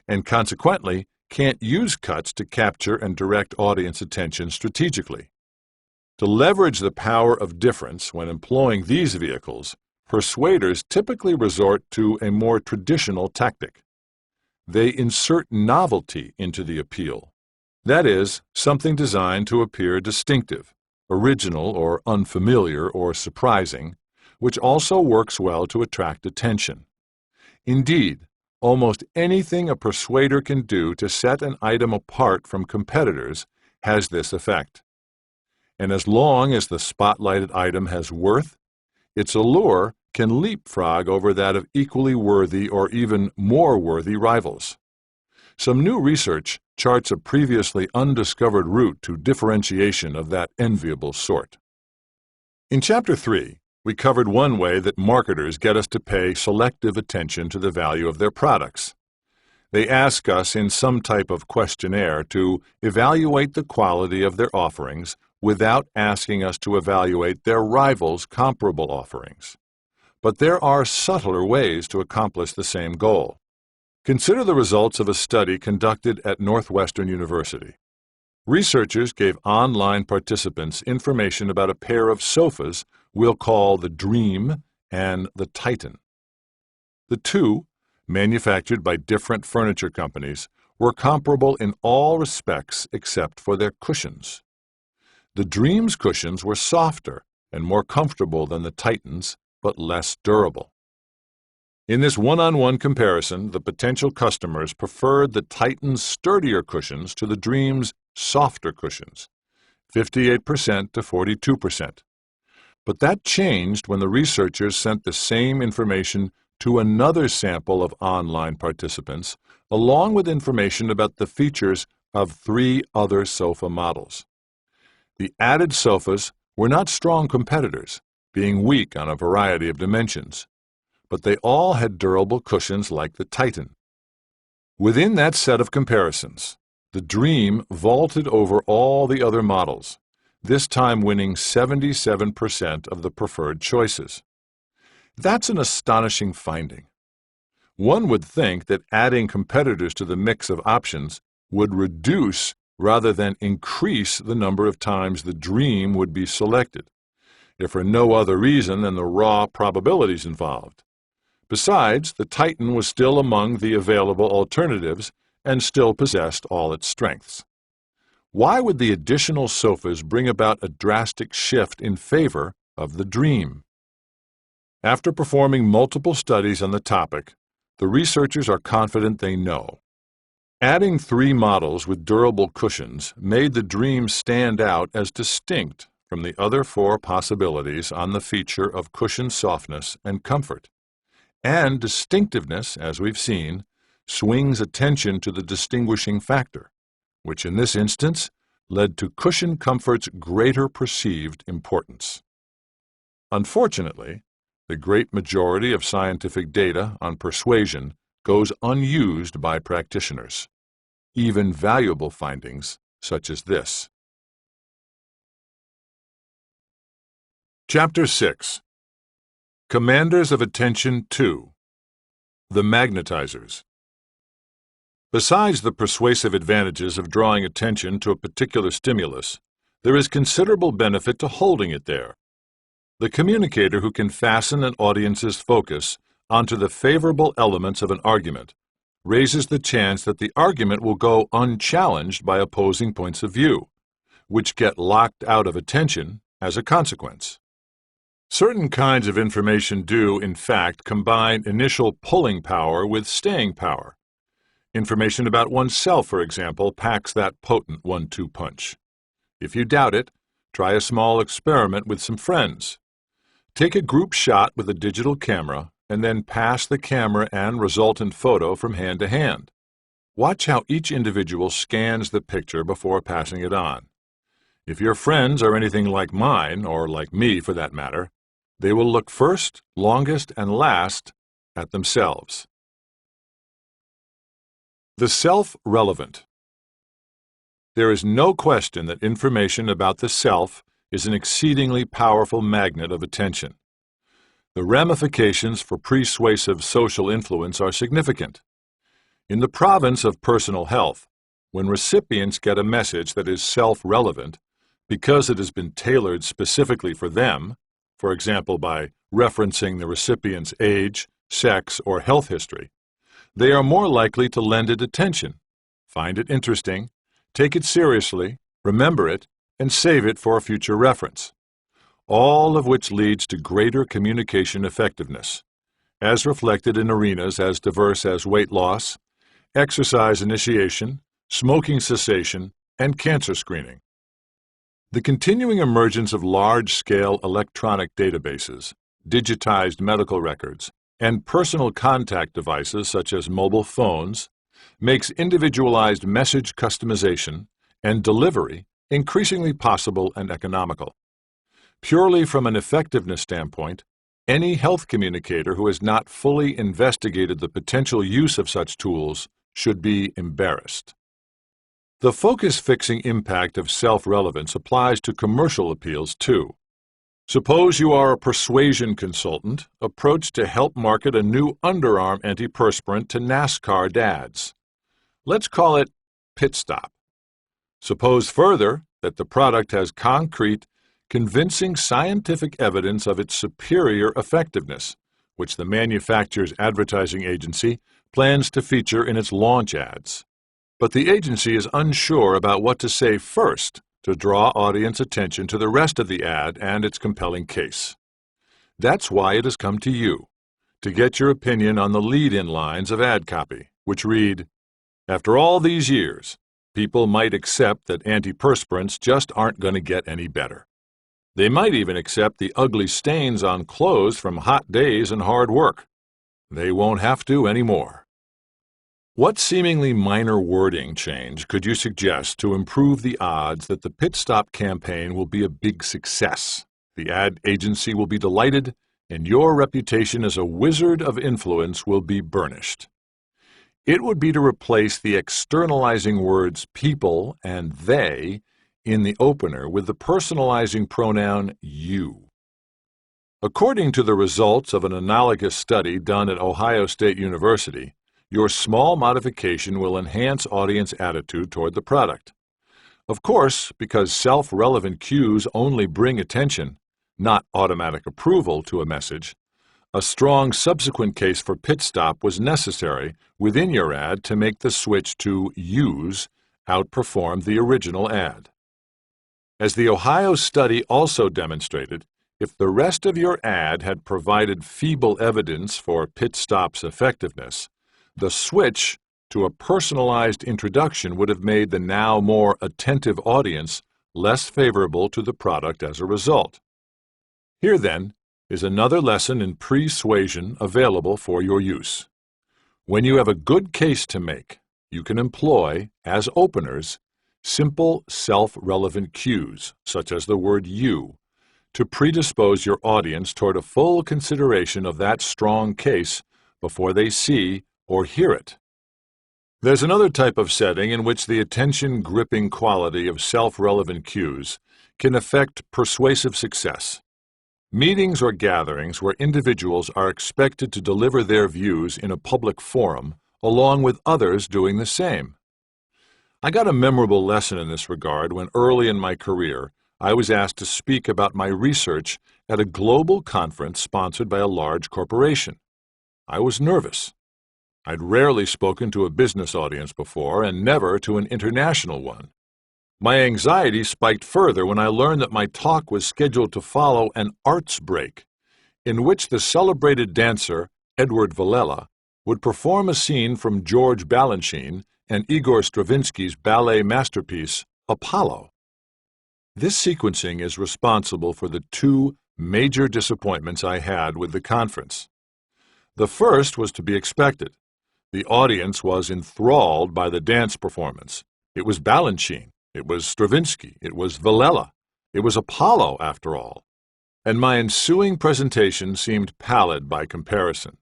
and consequently can't use cuts to capture and direct audience attention strategically. To leverage the power of difference when employing these vehicles, persuaders typically resort to a more traditional tactic. They insert novelty into the appeal. That is, something designed to appear distinctive, original or unfamiliar or surprising, which also works well to attract attention. Indeed, almost anything a persuader can do to set an item apart from competitors has this effect. And as long as the spotlighted item has worth, its allure can leapfrog over that of equally worthy or even more worthy rivals. Some new research charts a previously undiscovered route to differentiation of that enviable sort. In Chapter 3, we covered one way that marketers get us to pay selective attention to the value of their products. They ask us in some type of questionnaire to evaluate the quality of their offerings without asking us to evaluate their rivals' comparable offerings. But there are subtler ways to accomplish the same goal. Consider the results of a study conducted at Northwestern University. Researchers gave online participants information about a pair of sofas we'll call the Dream and the Titan. The two, manufactured by different furniture companies, were comparable in all respects except for their cushions. The Dream's cushions were softer and more comfortable than the Titan's, but less durable. In this one-on-one comparison, the potential customers preferred the Titan's sturdier cushions to the Dream's softer cushions, 58% to 42%. But that changed when the researchers sent the same information to another sample of online participants, along with information about the features of 3 other sofa models. The added sofas were not strong competitors, being weak on a variety of dimensions, but they all had durable cushions like the Titan. Within that set of comparisons, the Dream vaulted over all the other models, this time winning 77% of the preferred choices. That's an astonishing finding. One would think that adding competitors to the mix of options would reduce rather than increase the number of times the Dream would be selected, if for no other reason than the raw probabilities involved. Besides, the Titan was still among the available alternatives and still possessed all its strengths. Why would the additional sofas bring about a drastic shift in favor of the Dream? After performing multiple studies on the topic, the researchers are confident they know. Adding 3 models with durable cushions made the Dream stand out as distinct from the other 4 possibilities on the feature of cushion softness and comfort. And distinctiveness, as we've seen, swings attention to the distinguishing factor, which in this instance led to cushion comfort's greater perceived importance. Unfortunately, the great majority of scientific data on persuasion goes unused by practitioners, even valuable findings such as this. Chapter 6. Commanders of Attention 2. The Magnetizers. Besides the persuasive advantages of drawing attention to a particular stimulus, there is considerable benefit to holding it there. The communicator who can fasten an audience's focus onto the favorable elements of an argument raises the chance that the argument will go unchallenged by opposing points of view, which get locked out of attention as a consequence. Certain kinds of information do, in fact, combine initial pulling power with staying power. Information about oneself, for example, packs that potent 1-2 punch. If you doubt it, try a small experiment with some friends. Take a group shot with a digital camera and then pass the camera and resultant photo from hand to hand. Watch how each individual scans the picture before passing it on. If your friends are anything like mine, or like me for that matter, they will look first, longest, and last at themselves. The self-relevant. There is no question that information about the self is an exceedingly powerful magnet of attention. The ramifications for persuasive social influence are significant. In the province of personal health, when recipients get a message that is self-relevant, because it has been tailored specifically for them, for example by referencing the recipient's age, sex, or health history, they are more likely to lend it attention, find it interesting, take it seriously, remember it, and save it for a future reference. all of which leads to greater communication effectiveness, as reflected in arenas as diverse as weight loss, exercise initiation, smoking cessation, and cancer screening. The continuing emergence of large-scale electronic databases, digitized medical records, and personal contact devices such as mobile phones makes individualized message customization and delivery increasingly possible and economical. Purely from an effectiveness standpoint, any health communicator who has not fully investigated the potential use of such tools should be embarrassed. The focus-fixing impact of self-relevance applies to commercial appeals too. Suppose you are a persuasion consultant approached to help market a new underarm antiperspirant to NASCAR dads. Let's call it Pit Stop. Suppose further that the product has concrete, convincing scientific evidence of its superior effectiveness, which the manufacturer's advertising agency plans to feature in its launch ads. But the agency is unsure about what to say first to draw audience attention to the rest of the ad and its compelling case. That's why it has come to you, to get your opinion on the lead-in lines of ad copy, which read, "After all these years, people might accept that antiperspirants just aren't going to get any better. They might even accept the ugly stains on clothes from hot days and hard work. They won't have to anymore." What seemingly minor wording change could you suggest to improve the odds that the Pit Stop campaign will be a big success, the ad agency will be delighted, and your reputation as a wizard of influence will be burnished? It would be to replace the externalizing words people and they in the opener with the personalizing pronoun you. According to the results of an analogous study done at Ohio State University, your small modification will enhance audience attitude toward the product. Of course, because self-relevant cues only bring attention, not automatic approval to a message, a strong subsequent case for Pit Stop was necessary within your ad to make the switch to use outperform the original ad. As the Ohio study also demonstrated, if the rest of your ad had provided feeble evidence for Pit Stop's effectiveness, the switch to a personalized introduction would have made the now more attentive audience less favorable to the product as a result. Here, then, is another lesson in pre-suasion available for your use. When you have a good case to make, you can employ, as openers, simple self-relevant cues, such as the word you, to predispose your audience toward a full consideration of that strong case before they see or hear it. There's another type of setting in which the attention-gripping quality of self-relevant cues can affect persuasive success. Meetings or gatherings where individuals are expected to deliver their views in a public forum along with others doing the same. I got a memorable lesson in this regard when early in my career I was asked to speak about my research at a global conference sponsored by a large corporation. I was nervous. I'd rarely spoken to a business audience before and never to an international one. My anxiety spiked further when I learned that my talk was scheduled to follow an arts break, in which the celebrated dancer Edward Villela would perform a scene from George Balanchine and Igor Stravinsky's ballet masterpiece, Apollo. This sequencing is responsible for the two major disappointments I had with the conference. The first was to be expected. The audience was enthralled by the dance performance. It was Balanchine, it was Stravinsky, it was Villela, it was Apollo, after all. And my ensuing presentation seemed pallid by comparison.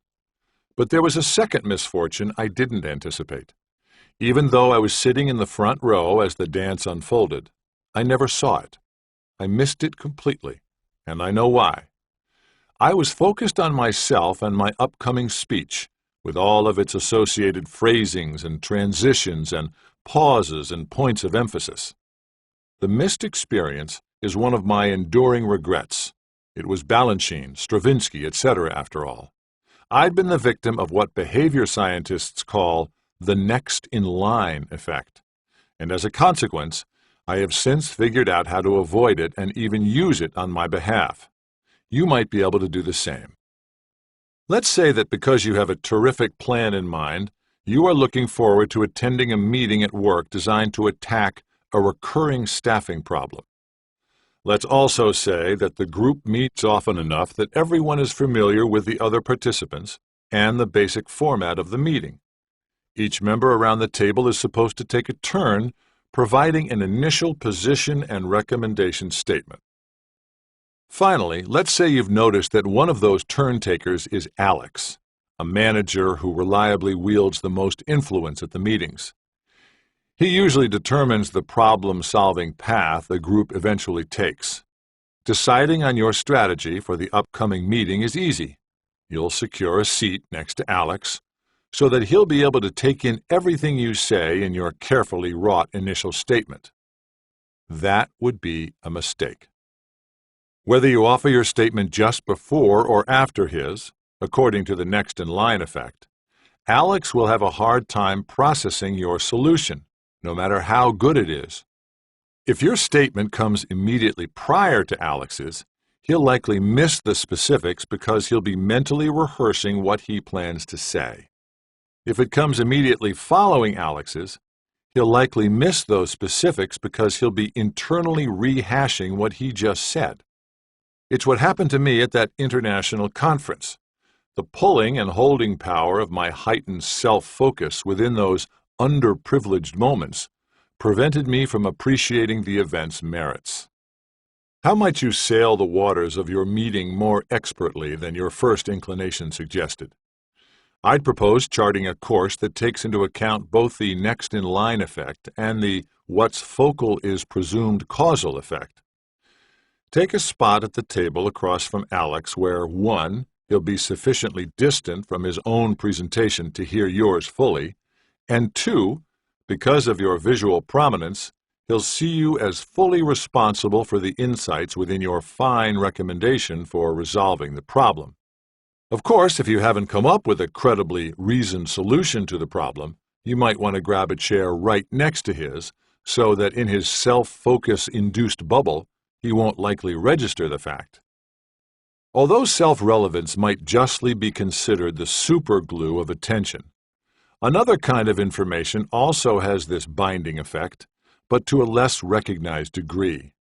But there was a second misfortune I didn't anticipate. Even though I was sitting in the front row as the dance unfolded, I never saw it. I missed it completely, and I know why. I was focused on myself and my upcoming speech, with all of its associated phrasings and transitions and pauses and points of emphasis. The missed experience is one of my enduring regrets. It was Balanchine, Stravinsky, etc., after all. I'd been the victim of what behavior scientists call the next-in-line effect, and as a consequence, I have since figured out how to avoid it and even use it on my behalf. You might be able to do the same. Let's say that because you have a terrific plan in mind, you are looking forward to attending a meeting at work designed to attack a recurring staffing problem. Let's also say that the group meets often enough that everyone is familiar with the other participants and the basic format of the meeting. Each member around the table is supposed to take a turn providing an initial position and recommendation statement. Finally, let's say you've noticed that one of those turn takers is Alex, a manager who reliably wields the most influence at the meetings. He usually determines the problem-solving path a group eventually takes. Deciding on your strategy for the upcoming meeting is easy. You'll secure a seat next to Alex so that he'll be able to take in everything you say in your carefully wrought initial statement. That would be a mistake. Whether you offer your statement just before or after his, according to the next-in-line effect, Alex will have a hard time processing your solution, no matter how good it is. If your statement comes immediately prior to Alex's, he'll likely miss the specifics because he'll be mentally rehearsing what he plans to say. If it comes immediately following Alex's, he'll likely miss those specifics because he'll be internally rehashing what he just said. It's what happened to me at that international conference. The pulling and holding power of my heightened self-focus within those underprivileged moments prevented me from appreciating the event's merits. How might you sail the waters of your meeting more expertly than your first inclination suggested? I'd propose charting a course that takes into account both the next-in-line effect and the what's focal is presumed causal effect. Take a spot at the table across from Alex where 1. He'll be sufficiently distant from his own presentation to hear yours fully, and 2. Because of your visual prominence, he'll see you as fully responsible for the insights within your fine recommendation for resolving the problem. Of course, if you haven't come up with a credibly reasoned solution to the problem, you might want to grab a chair right next to his so that in his self-focus-induced bubble, he won't likely register the fact. Although self-relevance might justly be considered the superglue of attention, another kind of information also has this binding effect, but to a less recognized degree.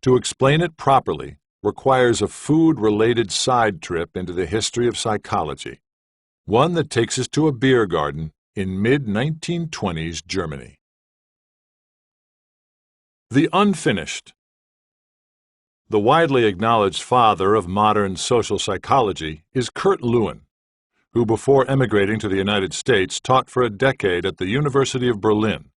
To explain it properly requires a food-related side trip into the history of psychology, one that takes us to a beer garden in mid-1920s Germany. The unfinished. The widely acknowledged father of modern social psychology is Kurt Lewin, who before emigrating to the United States taught for a decade at the University of Berlin,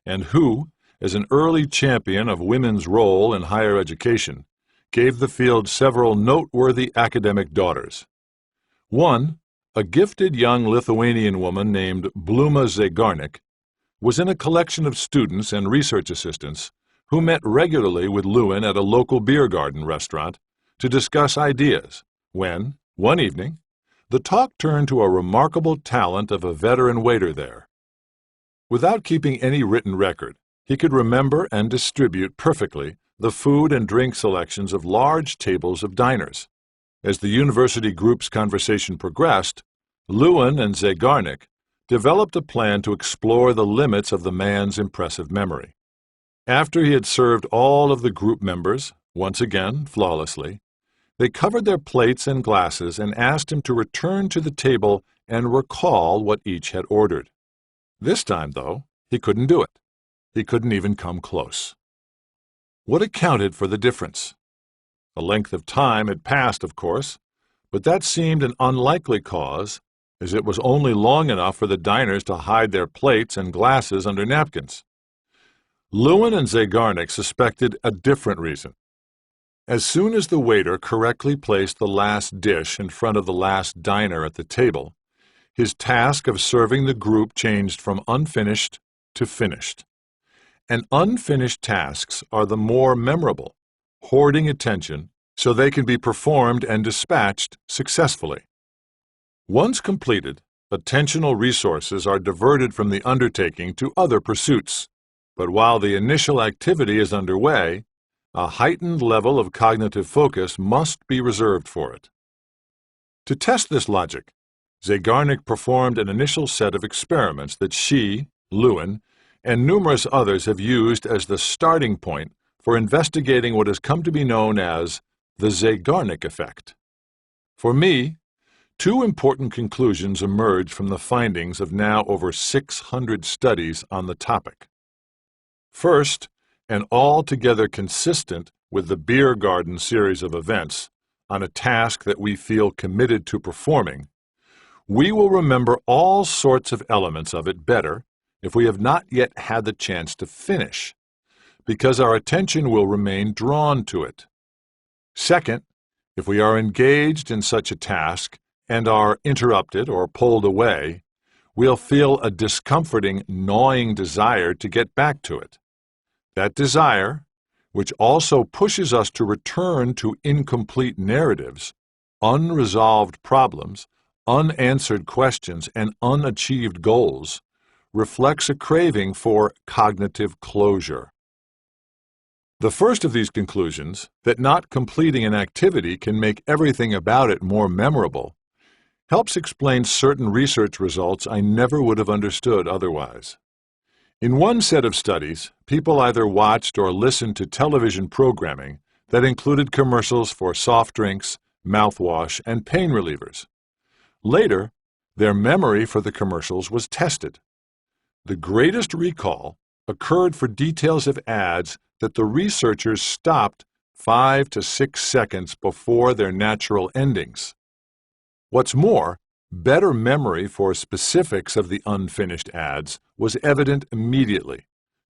and who, as an early champion of women's role in higher education, gave the field several noteworthy academic daughters. One, a gifted young Lithuanian woman named Bluma Zegarnik, was in a collection of students and research assistants who met regularly with Lewin at a local beer garden restaurant to discuss ideas when, one evening, the talk turned to a remarkable talent of a veteran waiter there. Without keeping any written record, he could remember and distribute perfectly the food and drink selections of large tables of diners. As the university group's conversation progressed, Lewin and Zegarnik developed a plan to explore the limits of the man's impressive memory. After he had served all of the group members, once again flawlessly, they covered their plates and glasses and asked him to return to the table and recall what each had ordered. This time, though, he couldn't do it. He couldn't even come close. What accounted for the difference? A length of time had passed, of course, but that seemed an unlikely cause, as it was only long enough for the diners to hide their plates and glasses under napkins. Lewin and Zegarnik suspected a different reason. As soon as the waiter correctly placed the last dish in front of the last diner at the table, his task of serving the group changed from unfinished to finished. And unfinished tasks are the more memorable, hoarding attention so they can be performed and dispatched successfully. Once completed, attentional resources are diverted from the undertaking to other pursuits. But while the initial activity is underway, a heightened level of cognitive focus must be reserved for it. To test this logic, Zeigarnik performed an initial set of experiments that she, Lewin, and numerous others have used as the starting point for investigating what has come to be known as the Zeigarnik effect. For me, two important conclusions emerge from the findings of now over 600 studies on the topic. First, and altogether consistent with the beer garden series of events on a task that we feel committed to performing, we will remember all sorts of elements of it better if we have not yet had the chance to finish, because our attention will remain drawn to it. Second, if we are engaged in such a task and are interrupted or pulled away, we'll feel a discomforting, gnawing desire to get back to it. That desire, which also pushes us to return to incomplete narratives, unresolved problems, unanswered questions, and unachieved goals, reflects a craving for cognitive closure. The first of these conclusions, that not completing an activity can make everything about it more memorable, helps explain certain research results I never would have understood otherwise. In one set of studies, people either watched or listened to television programming that included commercials for soft drinks, mouthwash, and pain relievers. Later, their memory for the commercials was tested. The greatest recall occurred for details of ads that the researchers stopped 5 to 6 seconds before their natural endings. What's more, better memory for specifics of the unfinished ads was evident immediately,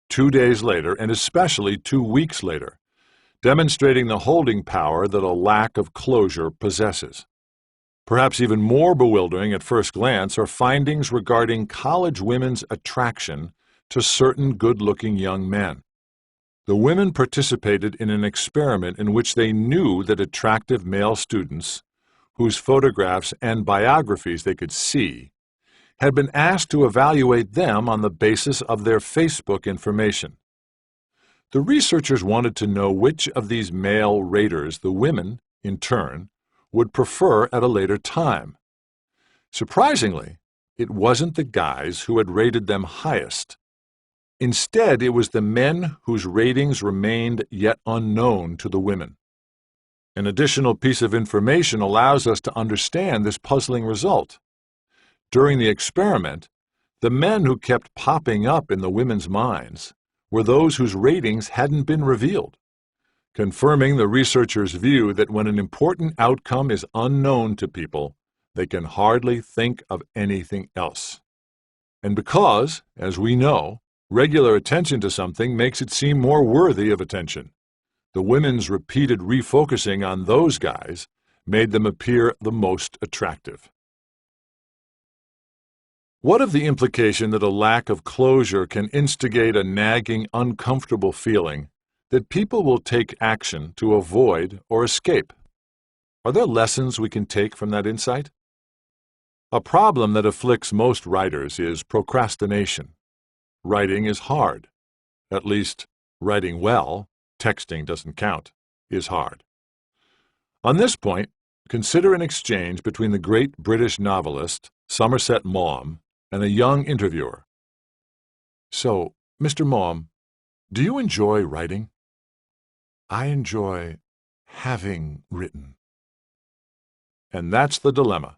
2 days later, and especially 2 weeks later, demonstrating the holding power that a lack of closure possesses. Perhaps even more bewildering at first glance are findings regarding college women's attraction to certain good-looking young men. The women participated in an experiment in which they knew that attractive male students, whose photographs and biographies they could see, had been asked to evaluate them on the basis of their Facebook information. The researchers wanted to know which of these male raters the women, in turn, would prefer at a later time. Surprisingly, it wasn't the guys who had rated them highest. Instead, it was the men whose ratings remained yet unknown to the women. An additional piece of information allows us to understand this puzzling result. During the experiment, the men who kept popping up in the women's minds were those whose ratings hadn't been revealed, confirming the researchers' view that when an important outcome is unknown to people, they can hardly think of anything else. And because, as we know, regular attention to something makes it seem more worthy of attention, the women's repeated refocusing on those guys made them appear the most attractive. What of the implication that a lack of closure can instigate a nagging, uncomfortable feeling that people will take action to avoid or escape? Are there lessons we can take from that insight? A problem that afflicts most writers is procrastination. Writing is hard. At least, writing well, texting doesn't count, is hard. On this point, consider an exchange between the great British novelist Somerset Maugham and a young interviewer. "So, Mr. Maugham, do you enjoy writing?" "I enjoy having written." And that's the dilemma.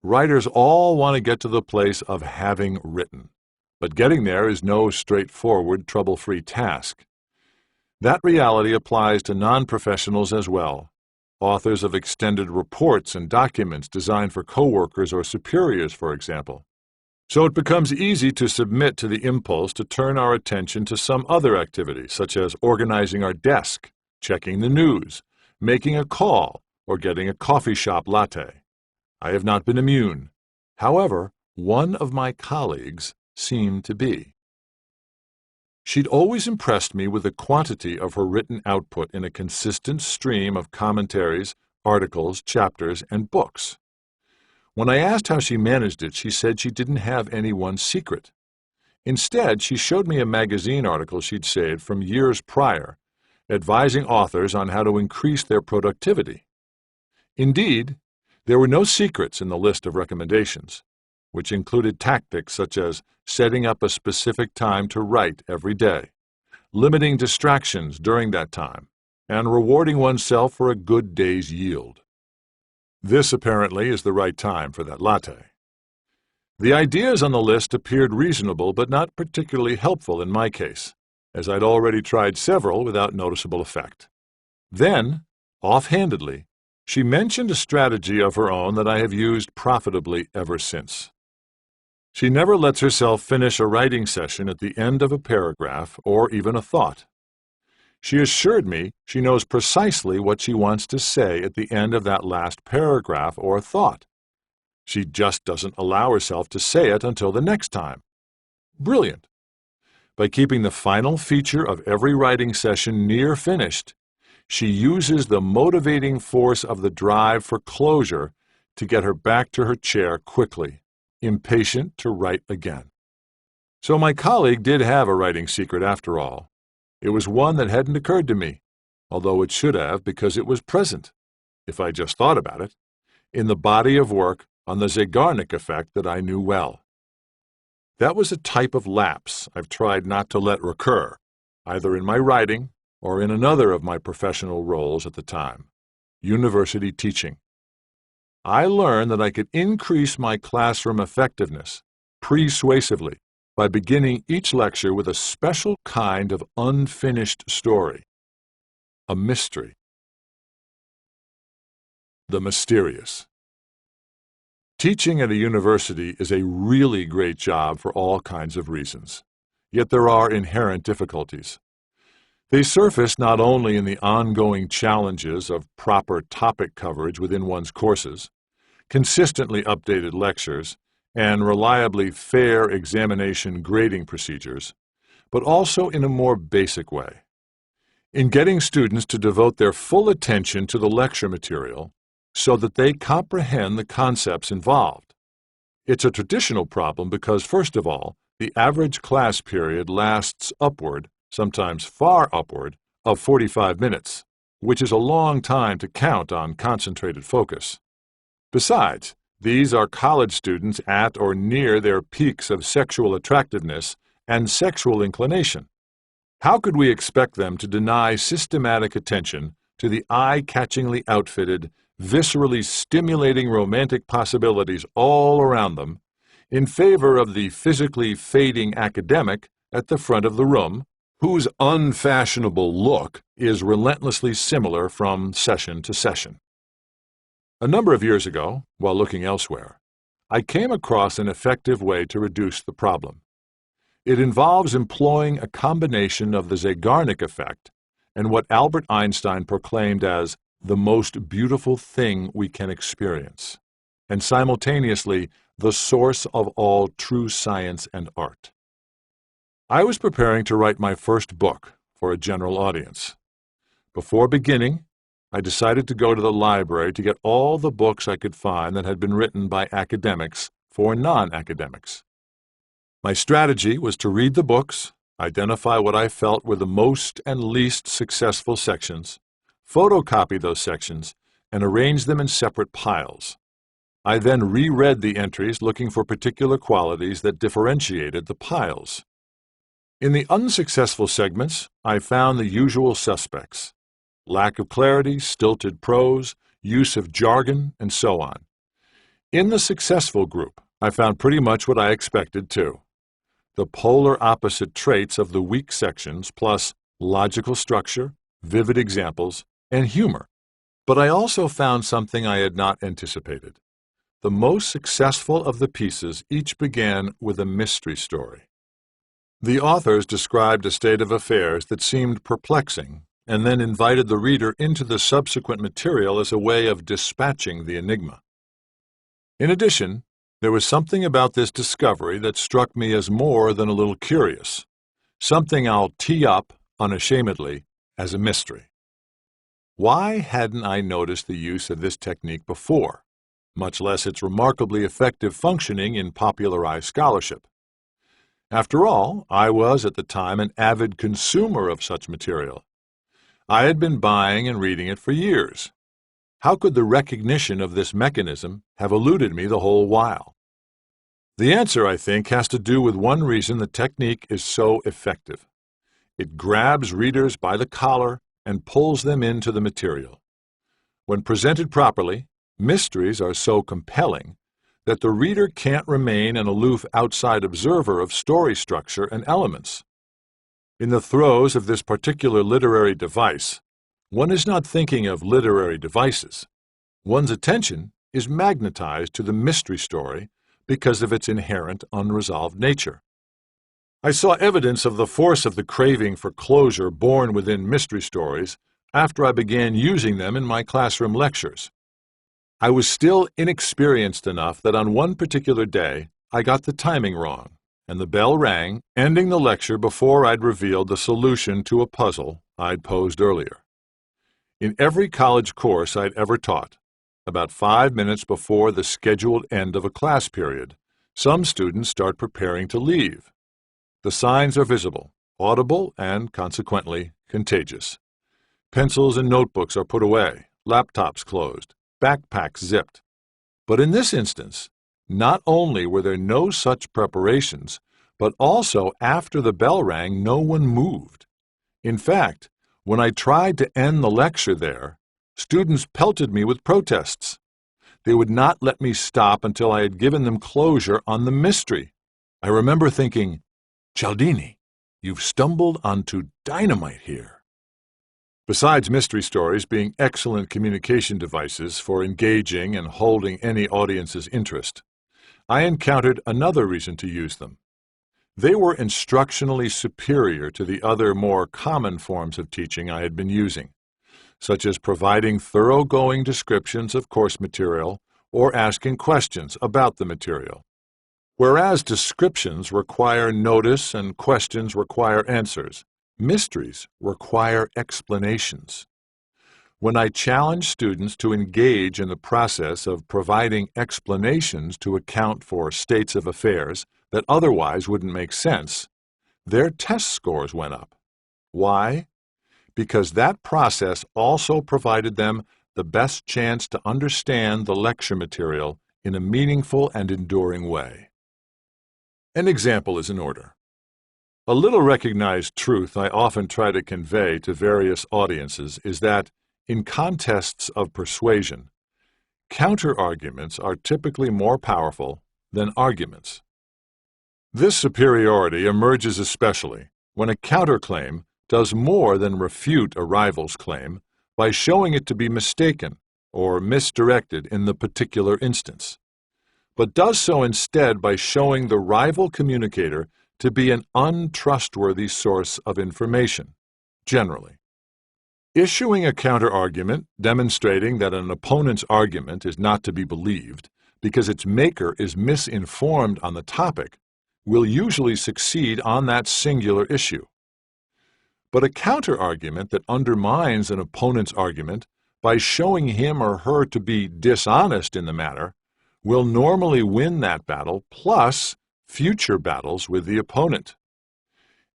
Writers all want to get to the place of having written, but getting there is no straightforward, trouble-free task. That reality applies to non-professionals as well, authors of extended reports and documents designed for coworkers or superiors, for example. So it becomes easy to submit to the impulse to turn our attention to some other activity, such as organizing our desk, checking the news, making a call, or getting a coffee shop latte. I have not been immune. However, one of my colleagues seemed to be. She'd always impressed me with the quantity of her written output in a consistent stream of commentaries, articles, chapters, and books. When I asked how she managed it, she said she didn't have any one secret. Instead, she showed me a magazine article she'd saved from years prior, advising authors on how to increase their productivity. Indeed, there were no secrets in the list of recommendations, which included tactics such as setting up a specific time to write every day, limiting distractions during that time, and rewarding oneself for a good day's yield. This apparently is the right time for that latte. The ideas on the list appeared reasonable but not particularly helpful in my case, as I'd already tried several without noticeable effect. Then, offhandedly, she mentioned a strategy of her own that I have used profitably ever since. She never lets herself finish a writing session at the end of a paragraph or even a thought. She assured me she knows precisely what she wants to say at the end of that last paragraph or thought. She just doesn't allow herself to say it until the next time. Brilliant! By keeping the final feature of every writing session near finished, she uses the motivating force of the drive for closure to get her back to her chair quickly, impatient to write again. So my colleague did have a writing secret after all. It was one that hadn't occurred to me, although it should have because it was present, if I just thought about it, in the body of work on the Zeigarnik effect that I knew well. That was a type of lapse I've tried not to let recur, either in my writing or in another of my professional roles at the time, university teaching. I learned that I could increase my classroom effectiveness persuasively by beginning each lecture with a special kind of unfinished story, a mystery. The mysterious. Teaching at a university is a really great job for all kinds of reasons, yet there are inherent difficulties. They surface not only in the ongoing challenges of proper topic coverage within one's courses, consistently updated lectures, and reliably fair examination grading procedures, but also in a more basic way. In getting students to devote their full attention to the lecture material so that they comprehend the concepts involved. It's a traditional problem because, first of all, the average class period lasts upward, sometimes far upward, of 45 minutes, which is a long time to count on concentrated focus. Besides, these are college students at or near their peaks of sexual attractiveness and sexual inclination. How could we expect them to deny systematic attention to the eye-catchingly outfitted, viscerally stimulating romantic possibilities all around them in favor of the physically fading academic at the front of the room, whose unfashionable look is relentlessly similar from session to session? A number of years ago, while looking elsewhere, I came across an effective way to reduce the problem. It involves employing a combination of the Zeigarnik effect and what Albert Einstein proclaimed as the most beautiful thing we can experience, and simultaneously the source of all true science and art. I was preparing to write my first book for a general audience. Before beginning, I decided to go to the library to get all the books I could find that had been written by academics for non-academics. My strategy was to read the books, identify what I felt were the most and least successful sections, photocopy those sections, and arrange them in separate piles. I then reread the entries looking for particular qualities that differentiated the piles. In the unsuccessful segments, I found the usual suspects: lack of clarity, stilted prose, use of jargon, and so on. In the successful group, I found pretty much what I expected too: the polar opposite traits of the weak sections plus logical structure, vivid examples, and humor. But I also found something I had not anticipated. The most successful of the pieces each began with a mystery story. The authors described a state of affairs that seemed perplexing and then invited the reader into the subsequent material as a way of dispatching the enigma. In addition, there was something about this discovery that struck me as more than a little curious, something I'll tee up, unashamedly, as a mystery. Why hadn't I noticed the use of this technique before, much less its remarkably effective functioning in popularized scholarship? After all, I was at the time an avid consumer of such material. I had been buying and reading it for years. How could the recognition of this mechanism have eluded me the whole while? The answer, I think, has to do with one reason the technique is so effective. It grabs readers by the collar and pulls them into the material. When presented properly, mysteries are so compelling that the reader can't remain an aloof outside observer of story structure and elements. In the throes of this particular literary device, one is not thinking of literary devices. One's attention is magnetized to the mystery story because of its inherent unresolved nature. I saw evidence of the force of the craving for closure born within mystery stories after I began using them in my classroom lectures. I was still inexperienced enough that on one particular day I got the timing wrong, and the bell rang, ending the lecture before I'd revealed the solution to a puzzle I'd posed earlier. In every college course I'd ever taught, about 5 minutes before the scheduled end of a class period, some students start preparing to leave. The signs are visible, audible, and, consequently, contagious. Pencils and notebooks are put away, laptops closed, backpacks zipped. But in this instance, not only were there no such preparations, but also after the bell rang, no one moved. In fact, when I tried to end the lecture there, students pelted me with protests. They would not let me stop until I had given them closure on the mystery. I remember thinking, "Cialdini, you've stumbled onto dynamite here." Besides mystery stories being excellent communication devices for engaging and holding any audience's interest, I encountered another reason to use them. They were instructionally superior to the other more common forms of teaching I had been using, such as providing thoroughgoing descriptions of course material or asking questions about the material. Whereas descriptions require notice and questions require answers, mysteries require explanations. When I challenge students to engage in the process of providing explanations to account for states of affairs that otherwise wouldn't make sense, their test scores went up. Why? Because that process also provided them the best chance to understand the lecture material in a meaningful and enduring way. An example is in order. A little recognized truth I often try to convey to various audiences is that, in contests of persuasion, counter-arguments are typically more powerful than arguments. This superiority emerges especially when a counterclaim does more than refute a rival's claim by showing it to be mistaken or misdirected in the particular instance, but does so instead by showing the rival communicator to be an untrustworthy source of information, generally. Issuing a counter-argument demonstrating that an opponent's argument is not to be believed because its maker is misinformed on the topic will usually succeed on that singular issue. But a counter-argument that undermines an opponent's argument by showing him or her to be dishonest in the matter will normally win that battle plus future battles with the opponent.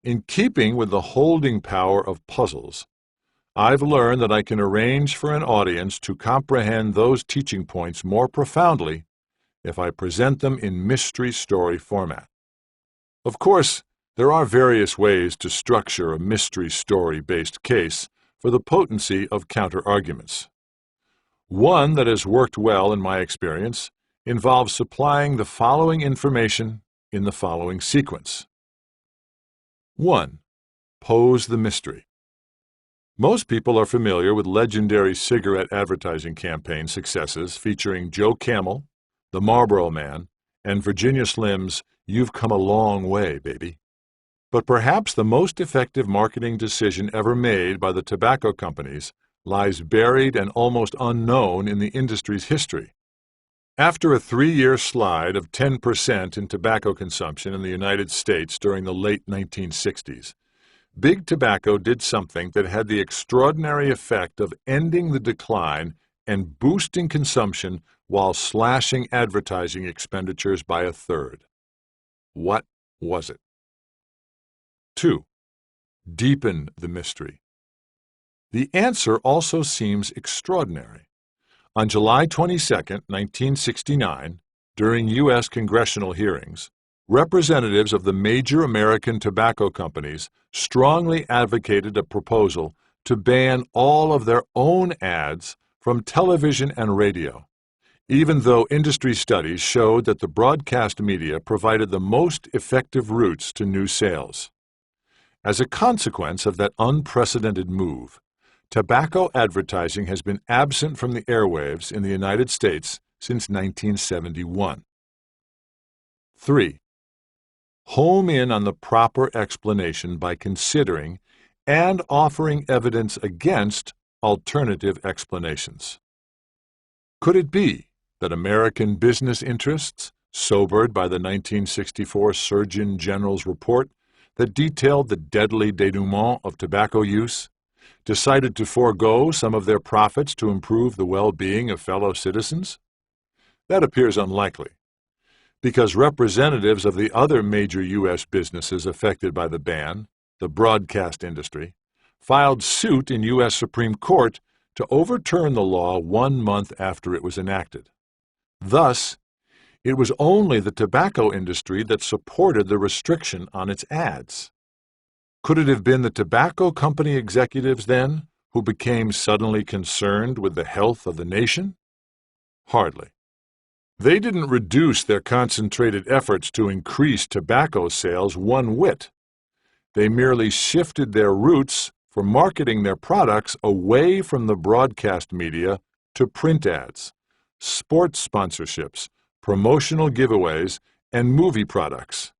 In keeping with the holding power of puzzles, I've learned that I can arrange for an audience to comprehend those teaching points more profoundly if I present them in mystery story format. Of course, there are various ways to structure a mystery story-based case for the potency of counter-arguments. One that has worked well in my experience involves supplying the following information in the following sequence. 1. Pose the mystery. Most people are familiar with legendary cigarette advertising campaign successes featuring Joe Camel, the Marlboro Man, and Virginia Slim's "You've Come a Long Way, Baby." But perhaps the most effective marketing decision ever made by the tobacco companies lies buried and almost unknown in the industry's history. After a 3-year slide of 10% in tobacco consumption in the United States during the late 1960s, Big Tobacco did something that had the extraordinary effect of ending the decline and boosting consumption while slashing advertising expenditures by a third. What was it? 2. Deepen the mystery. The answer also seems extraordinary. On July 22, 1969, during U.S. congressional hearings, representatives of the major American tobacco companies strongly advocated a proposal to ban all of their own ads from television and radio, even though industry studies showed that the broadcast media provided the most effective routes to new sales. As a consequence of that unprecedented move, tobacco advertising has been absent from the airwaves in the United States since 1971. 3. Home in on the proper explanation by considering and offering evidence against alternative explanations. Could it be that American business interests, sobered by the 1964 Surgeon General's report that detailed the deadly denouement of tobacco use, decided to forego some of their profits to improve the well-being of fellow citizens? That appears unlikely, because representatives of the other major U.S. businesses affected by the ban, the broadcast industry, filed suit in U.S. Supreme Court to overturn the law 1 month after it was enacted. Thus, it was only the tobacco industry that supported the restriction on its ads. Could it have been the tobacco company executives, then, who became suddenly concerned with the health of the nation? Hardly. They didn't reduce their concentrated efforts to increase tobacco sales one whit. They merely shifted their routes for marketing their products away from the broadcast media to print ads, sports sponsorships, promotional giveaways, and movie products.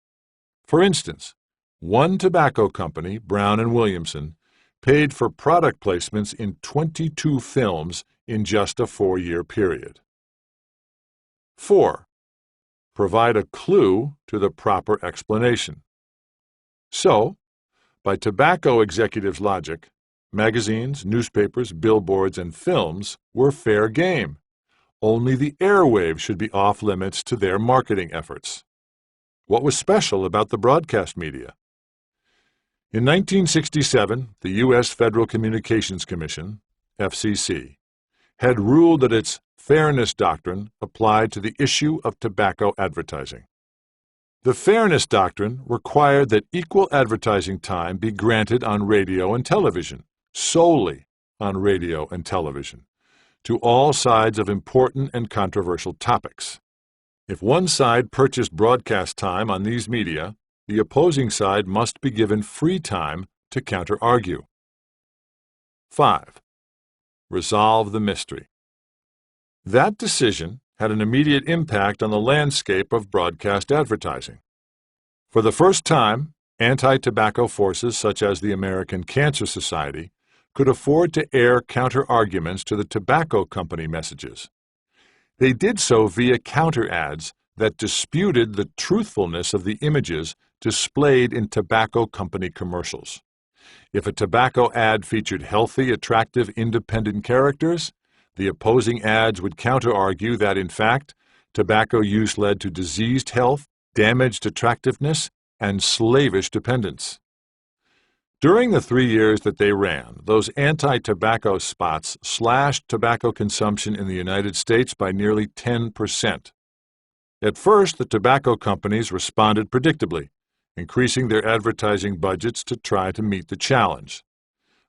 For instance, one tobacco company, Brown & Williamson, paid for product placements in 22 films in just a 4-year period. 4. Provide a clue to the proper explanation. So, by tobacco executives' logic, magazines, newspapers, billboards, and films were fair game. Only the airwaves should be off-limits to their marketing efforts. What was special about the broadcast media? In 1967, the U.S. Federal Communications Commission, FCC, had ruled that its fairness doctrine applied to the issue of tobacco advertising. The fairness doctrine required that equal advertising time be granted on radio and television, solely on radio and television, to all sides of important and controversial topics. If one side purchased broadcast time on these media, the opposing side must be given free time to counter-argue. 5. Resolve the mystery. That decision had an immediate impact on the landscape of broadcast advertising. For the first time, anti-tobacco forces such as the American Cancer Society could afford to air counter-arguments to the tobacco company messages. They did so via counter-ads that disputed the truthfulness of the images displayed in tobacco company commercials. If a tobacco ad featured healthy, attractive, independent characters, the opposing ads would counter-argue that, in fact, tobacco use led to diseased health, damaged attractiveness, and slavish dependence. During the 3 years that they ran, those anti-tobacco spots slashed tobacco consumption in the United States by nearly 10%. At first, the tobacco companies responded predictably, increasing their advertising budgets to try to meet the challenge.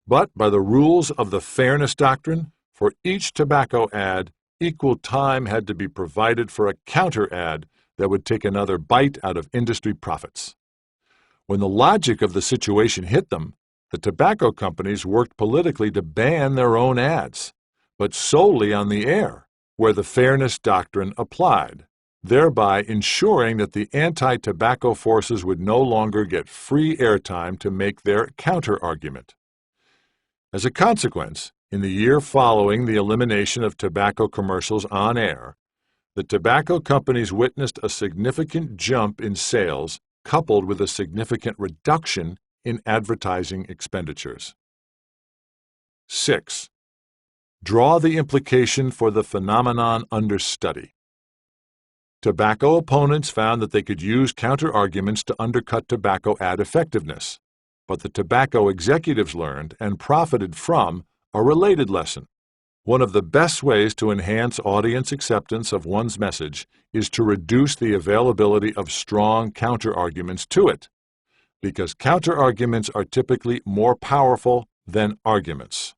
But by the rules of the fairness doctrine, for each tobacco ad, equal time had to be provided for a counter-ad that would take another bite out of industry profits. When the logic of the situation hit them, the tobacco companies worked politically to ban their own ads, but solely on the air, where the fairness doctrine applied, thereby ensuring that the anti-tobacco forces would no longer get free airtime to make their counter-argument. As a consequence, in the year following the elimination of tobacco commercials on air, the tobacco companies witnessed a significant jump in sales coupled with a significant reduction in advertising expenditures. 6. Draw the implication for the phenomenon under study. Tobacco opponents found that they could use counter-arguments to undercut tobacco ad effectiveness. but the tobacco executives learned and profited from a related lesson. One of the best ways to enhance audience acceptance of one's message is to reduce the availability of strong counterarguments to it, because counterarguments are typically more powerful than arguments.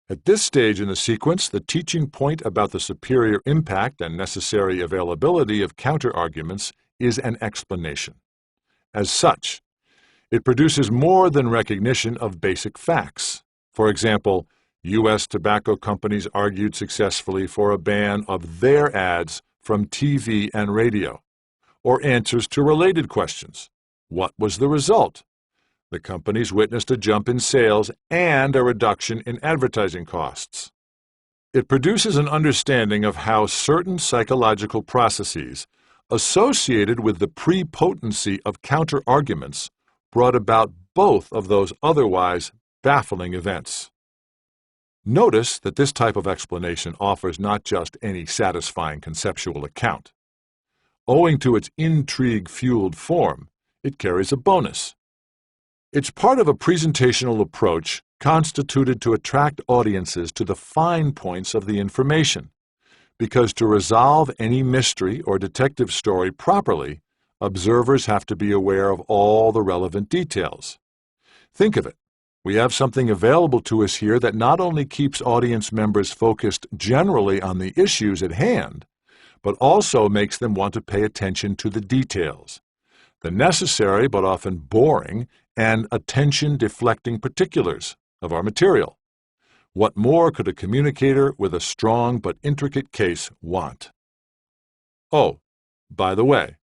At this stage in the sequence, the teaching point about the superior impact and necessary availability of counterarguments is an explanation. As such, it produces more than recognition of basic facts. For example, U.S. tobacco companies argued successfully for a ban of their ads from TV and radio, or answers to related questions. What was the result? The companies witnessed a jump in sales and a reduction in advertising costs. It produces an understanding of how certain psychological processes associated with the prepotency of counterarguments brought about both of those otherwise baffling events. Notice that this type of explanation offers not just any satisfying conceptual account. Owing to its intrigue-fueled form, it carries a bonus. It's part of a presentational approach constituted to attract audiences to the fine points of the information, because to resolve any mystery or detective story properly, observers have to be aware of all the relevant details. Think of it. We have something available to us here that not only keeps audience members focused generally on the issues at hand, but also makes them want to pay attention to the details, the necessary but often boring and attention-deflecting particulars of our material. What more could a communicator with a strong but intricate case want? Oh, by the way,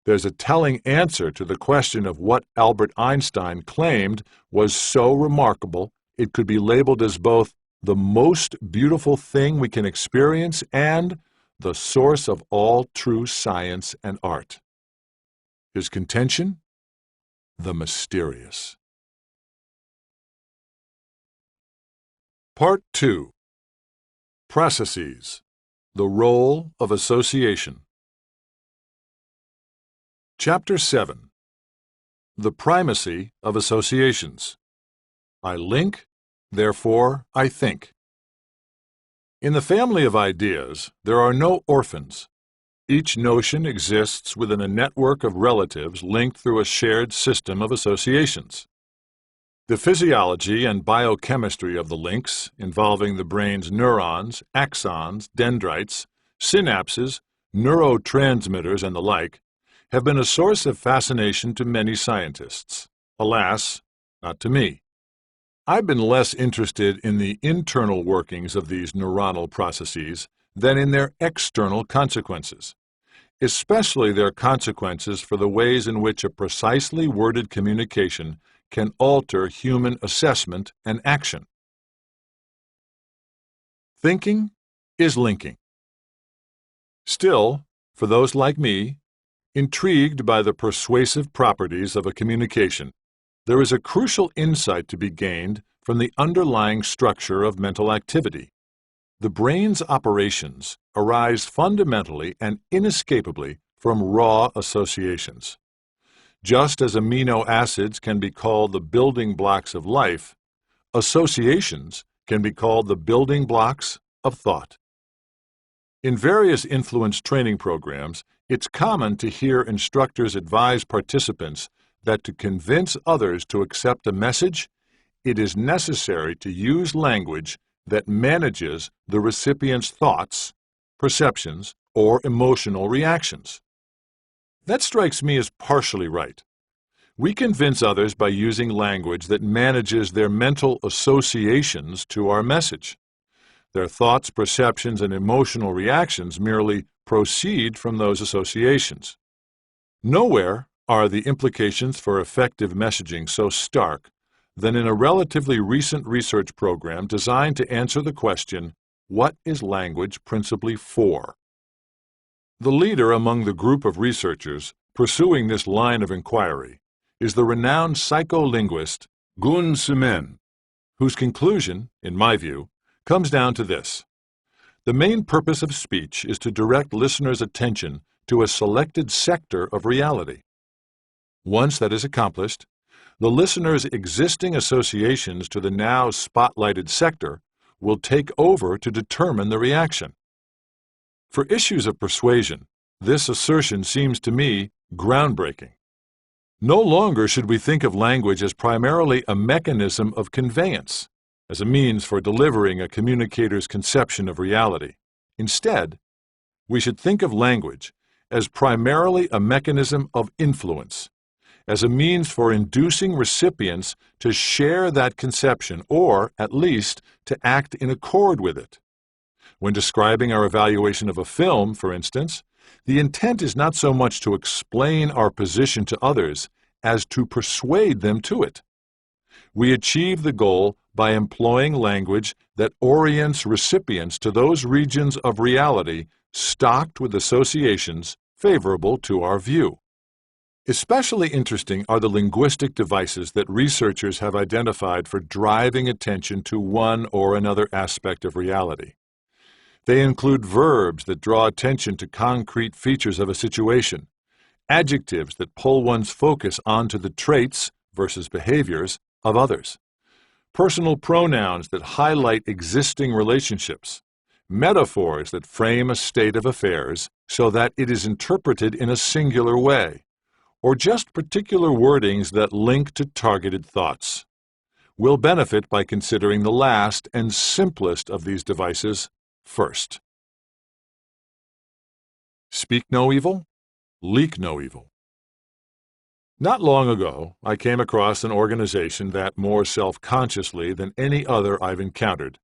there's a telling answer to the question of what Albert Einstein claimed was so remarkable it could be labeled as both the most beautiful thing we can experience and the source of all true science and art. His contention? The mysterious. Part 2. Processes. The role of association. Chapter 7. The primacy of associations. I link, therefore I think. In the family of ideas, there are no orphans. Each notion exists within a network of relatives linked through a shared system of associations. The physiology and biochemistry of the links, involving the brain's neurons, axons, dendrites, synapses, neurotransmitters, and the like, have been a source of fascination to many scientists. Alas, not to me. I've been less interested in the internal workings of these neuronal processes than in their external consequences, especially their consequences for the ways in which a precisely worded communication can alter human assessment and action. Thinking is linking. Still, for those like me, intrigued by the persuasive properties of a communication, there is a crucial insight to be gained from the underlying structure of mental activity. The brain's operations arise fundamentally and inescapably from raw associations. Just as amino acids can be called the building blocks of life, associations can be called the building blocks of thought. In various influence training programs, it's common to hear instructors advise participants that to convince others to accept a message, it is necessary to use language that manages the recipient's thoughts, perceptions, or emotional reactions. That strikes me as partially right. We convince others by using language that manages their mental associations to our message. Their thoughts, perceptions, and emotional reactions merely proceed from those associations. Nowhere are the implications for effective messaging so stark than in a relatively recent research program designed to answer the question, what is language principally for? The leader among the group of researchers pursuing this line of inquiry is the renowned psycholinguist Gun Simen, whose conclusion, in my view, comes down to this. The main purpose of speech is to direct listeners' attention to a selected sector of reality. Once that is accomplished, the listener's existing associations to the now spotlighted sector will take over to determine the reaction. For issues of persuasion, this assertion seems to me groundbreaking. No longer should we think of language as primarily a mechanism of conveyance, as a means for delivering a communicator's conception of reality. Instead, we should think of language as primarily a mechanism of influence, as a means for inducing recipients to share that conception or, at least, to act in accord with it. When describing our evaluation of a film, for instance, the intent is not so much to explain our position to others as to persuade them to it. We achieve the goal by employing language that orients recipients to those regions of reality stocked with associations favorable to our view. Especially interesting are the linguistic devices that researchers have identified for driving attention to one or another aspect of reality. They include verbs that draw attention to concrete features of a situation, adjectives that pull one's focus onto the traits versus behaviors of others, personal pronouns that highlight existing relationships, metaphors that frame a state of affairs so that it is interpreted in a singular way, or just particular wordings that link to targeted thoughts. We'll benefit by considering the last and simplest of these devices first. Speak no evil, leak no evil. Not long ago, I came across an organization that, more self-consciously than any other I've encountered,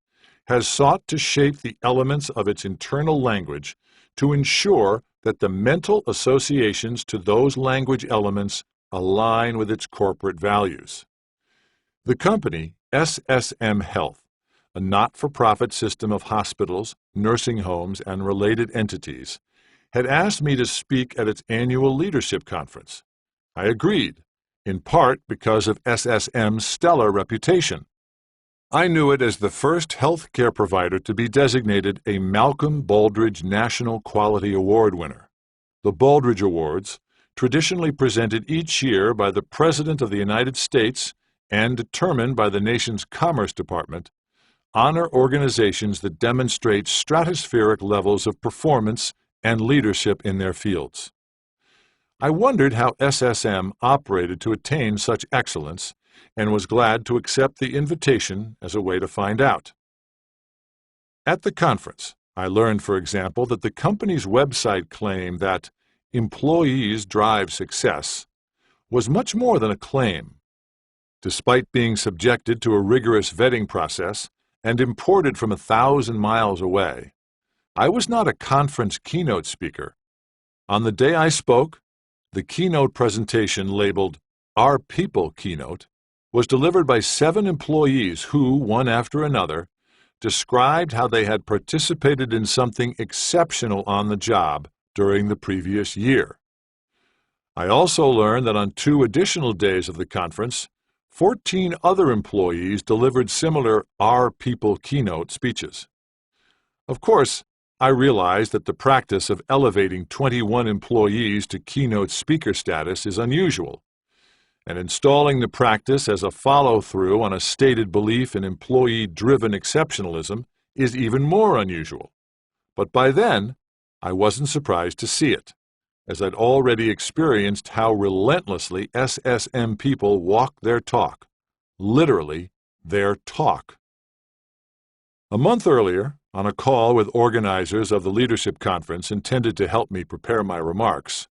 has sought to shape the elements of its internal language to ensure that the mental associations to those language elements align with its corporate values. The company, SSM Health, a not-for-profit system of hospitals, nursing homes, and related entities, had asked me to speak at its annual leadership conference. I agreed, in part because of SSM's stellar reputation. I knew it as the first healthcare provider to be designated a Malcolm Baldrige National Quality Award winner. The Baldrige Awards, traditionally presented each year by the President of the United States and determined by the nation's Commerce Department, honor organizations that demonstrate stratospheric levels of performance and leadership in their fields. I wondered how SSM operated to attain such excellence and was glad to accept the invitation as a way to find out. At the conference, I learned, for example, that the company's website claim that employees drive success was much more than a claim. Despite being subjected to a rigorous vetting process and imported from 1,000 miles away, I was not a conference keynote speaker. On the day I spoke, the keynote presentation labeled Our People Keynote was delivered by 7 employees who, one after another, described how they had participated in something exceptional on the job during the previous year. I also learned that on 2 additional days of the conference, 14 other employees delivered similar Our People keynote speeches. Of course, I realized that the practice of elevating 21 employees to keynote speaker status is unusual, and installing the practice as a follow-through on a stated belief in employee-driven exceptionalism is even more unusual. But by then, I wasn't surprised to see it, as I'd already experienced how relentlessly SSM people walk their talk, literally their talk. A month earlier, on a call with organizers of the leadership conference intended to help me prepare my remarks,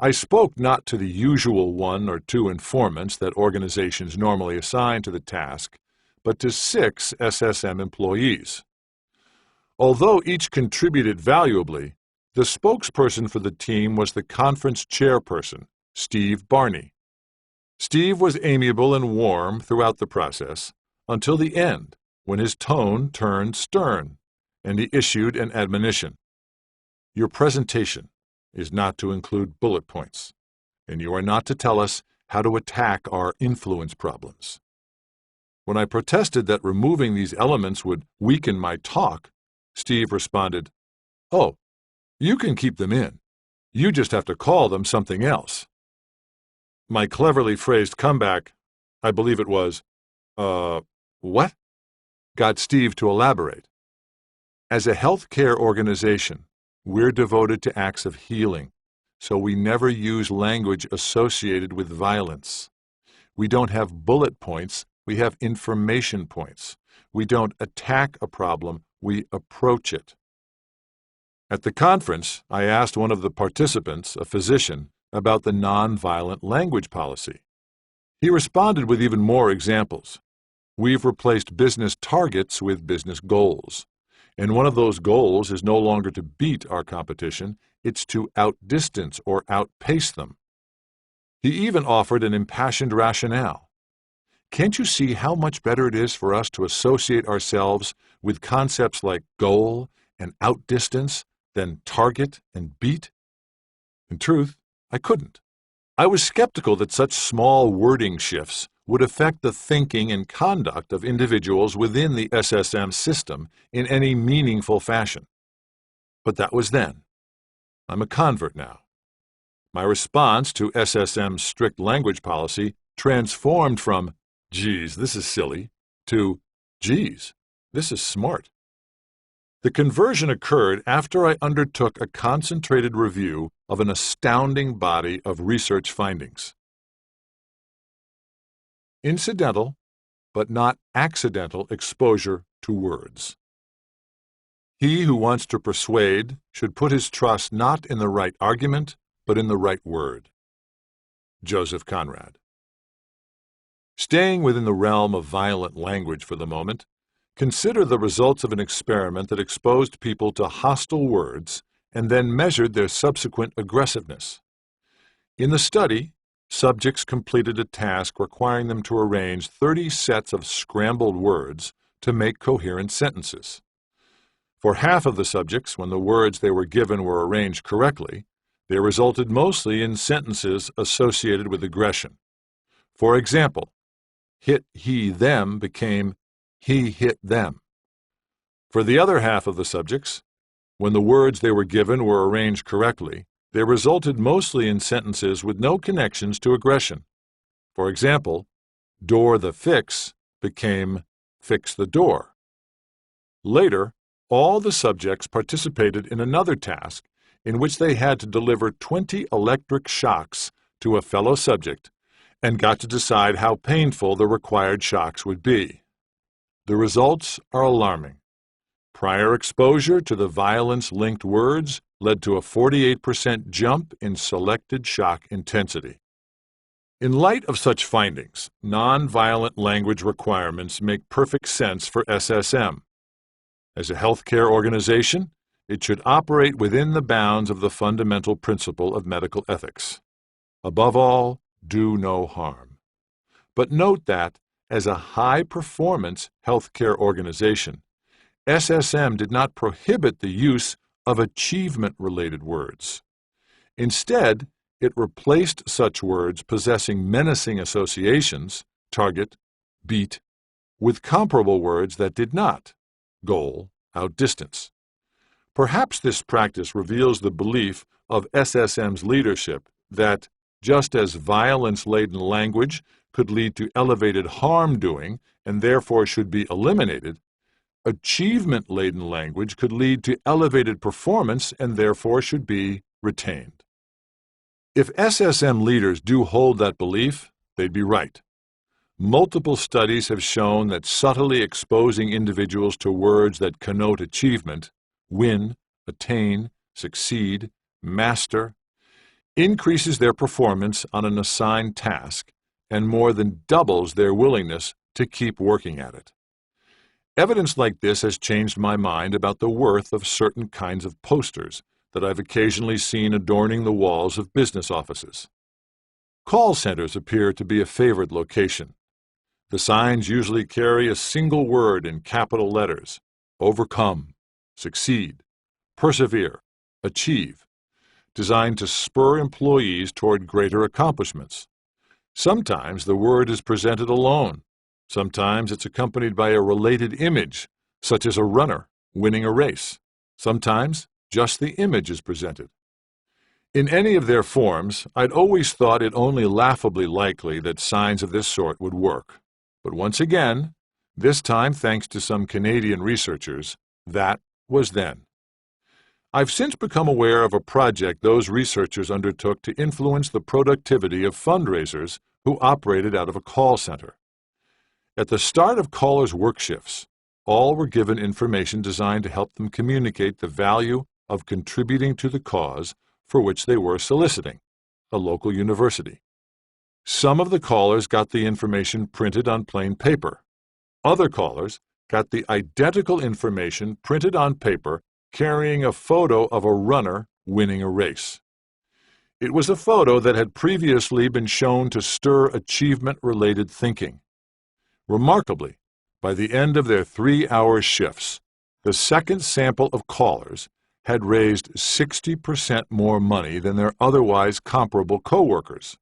I spoke not to the usual 1 or 2 informants that organizations normally assign to the task, but to 6 SSM employees. Although each contributed valuably, the spokesperson for the team was the conference chairperson, Steve Barney. Steve was amiable and warm throughout the process until the end, when his tone turned stern, and he issued an admonition. Your presentation is not to include bullet points, and you are not to tell us how to attack our influence problems. When I protested that removing these elements would weaken my talk, Steve responded, "Oh, you can keep them in. You just have to call them something else." My cleverly phrased comeback, I believe it was, what? Got Steve to elaborate. As a healthcare organization, we're devoted to acts of healing, so we never use language associated with violence. We don't have bullet points, we have information points. We don't attack a problem, we approach it. At the conference, I asked one of the participants, a physician, about the nonviolent language policy. He responded with even more examples. We've replaced business targets with business goals. And one of those goals is no longer to beat our competition, it's to outdistance or outpace them. He even offered an impassioned rationale. Can't you see how much better it is for us to associate ourselves with concepts like goal and outdistance than target and beat? In truth, I couldn't. I was skeptical that such small wording shifts would affect the thinking and conduct of individuals within the SSM system in any meaningful fashion. But that was then. I'm a convert now. My response to SSM's strict language policy transformed from, geez, this is silly, to, geez, this is smart. The conversion occurred after I undertook a concentrated review of an astounding body of research findings. Incidental, but not accidental exposure to words. He who wants to persuade should put his trust not in the right argument, but in the right word. Joseph Conrad. Staying within the realm of violent language for the moment, consider the results of an experiment that exposed people to hostile words and then measured their subsequent aggressiveness. In the study, subjects completed a task requiring them to arrange 30 sets of scrambled words to make coherent sentences. For half of the subjects, when the words they were given were arranged correctly, they resulted mostly in sentences associated with aggression. For example, hit he them became he hit them. For the other half of the subjects, when the words they were given were arranged correctly, they resulted mostly in sentences with no connections to aggression. For example, door the fix became fix the door. Later, all the subjects participated in another task in which they had to deliver 20 electric shocks to a fellow subject and got to decide how painful the required shocks would be. The results are alarming. Prior exposure to the violence-linked words led to a 48% jump in selected shock intensity. In light of such findings, nonviolent language requirements make perfect sense for SSM. As a healthcare organization, it should operate within the bounds of the fundamental principle of medical ethics. Above all, do no harm. But note that, as a high-performance healthcare organization, SSM did not prohibit the use of achievement-related words. Instead, it replaced such words possessing menacing associations, target, beat, with comparable words that did not, goal, outdistance. Perhaps this practice reveals the belief of SSM's leadership that, just as violence-laden language could lead to elevated harm-doing and therefore should be eliminated, achievement-laden language could lead to elevated performance and therefore should be retained. If SSM leaders do hold that belief, they'd be right. Multiple studies have shown that subtly exposing individuals to words that connote achievement, win, attain, succeed, master, increases their performance on an assigned task and more than doubles their willingness to keep working at it. Evidence like this has changed my mind about the worth of certain kinds of posters that I've occasionally seen adorning the walls of business offices. Call centers appear to be a favored location. The signs usually carry a single word in capital letters: overcome, succeed, persevere, achieve, designed to spur employees toward greater accomplishments. Sometimes the word is presented alone. Sometimes it's accompanied by a related image, such as a runner winning a race. Sometimes just the image is presented. In any of their forms, I'd always thought it only laughably likely that signs of this sort would work. But once again, this time thanks to some Canadian researchers, that was then. I've since become aware of a project those researchers undertook to influence the productivity of fundraisers who operated out of a call center. At the start of callers' work shifts, all were given information designed to help them communicate the value of contributing to the cause for which they were soliciting, a local university. Some of the callers got the information printed on plain paper. Other callers got the identical information printed on paper carrying a photo of a runner winning a race. It was a photo that had previously been shown to stir achievement-related thinking. Remarkably, by the end of their 3-hour shifts, the second sample of callers had raised 60% more money than their otherwise comparable coworkers.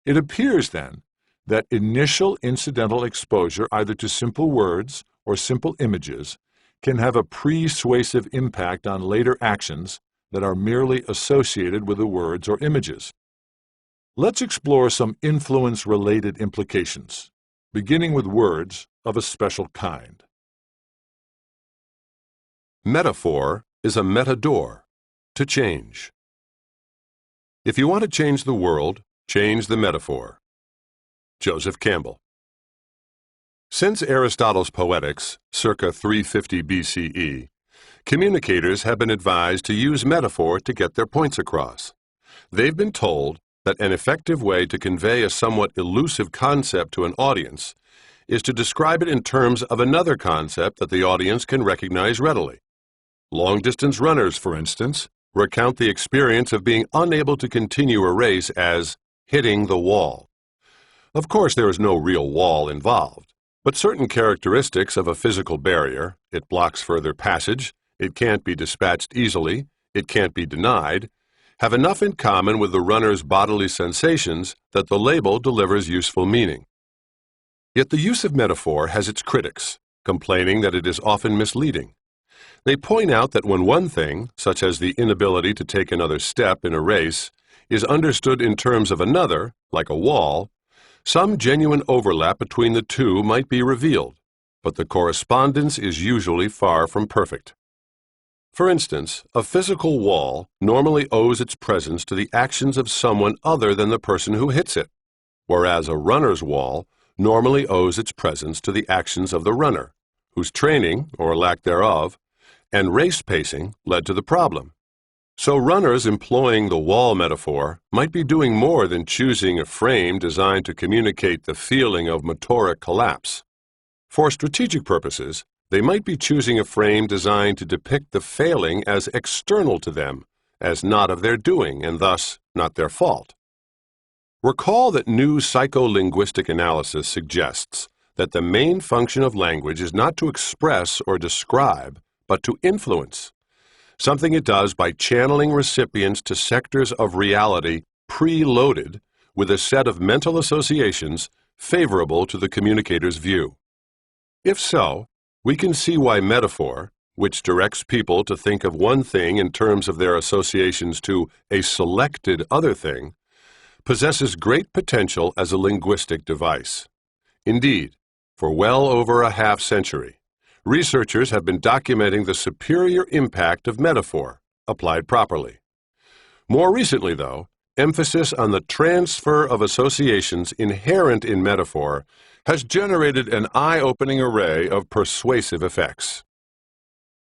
It appears, then, that initial incidental exposure either to simple words or simple images can have a persuasive impact on later actions that are merely associated with the words or images. Let's explore some influence-related implications, beginning with words of a special kind. Metaphor is a metador, to change. If you want to change the world, change the metaphor. Joseph Campbell. Since Aristotle's Poetics, circa 350 BCE, communicators have been advised to use metaphor to get their points across. They've been told that an effective way to convey a somewhat elusive concept to an audience is to describe it in terms of another concept that the audience can recognize readily. Long-distance runners, for instance, recount the experience of being unable to continue a race as hitting the wall. Of course, there is no real wall involved, but certain characteristics of a physical barrier, it blocks further passage, it can't be dispatched easily, it can't be denied, have enough in common with the runner's bodily sensations that the label delivers useful meaning. Yet the use of metaphor has its critics, complaining that it is often misleading. They point out that when one thing, such as the inability to take another step in a race, is understood in terms of another, like a wall, some genuine overlap between the two might be revealed, but the correspondence is usually far from perfect. For instance, a physical wall normally owes its presence to the actions of someone other than the person who hits it, whereas a runner's wall normally owes its presence to the actions of the runner, whose training, or lack thereof, and race pacing led to the problem. So runners employing the wall metaphor might be doing more than choosing a frame designed to communicate the feeling of motoric collapse. For strategic purposes, they might be choosing a frame designed to depict the failing as external to them, as not of their doing and thus not their fault. Recall that new psycholinguistic analysis suggests that the main function of language is not to express or describe, but to influence, something it does by channeling recipients to sectors of reality preloaded with a set of mental associations favorable to the communicator's view. If so, we can see why metaphor, which directs people to think of one thing in terms of their associations to a selected other thing, possesses great potential as a linguistic device. Indeed, for well over a half-century, researchers have been documenting the superior impact of metaphor, applied properly. More recently, though, emphasis on the transfer of associations inherent in metaphor has generated an eye-opening array of persuasive effects.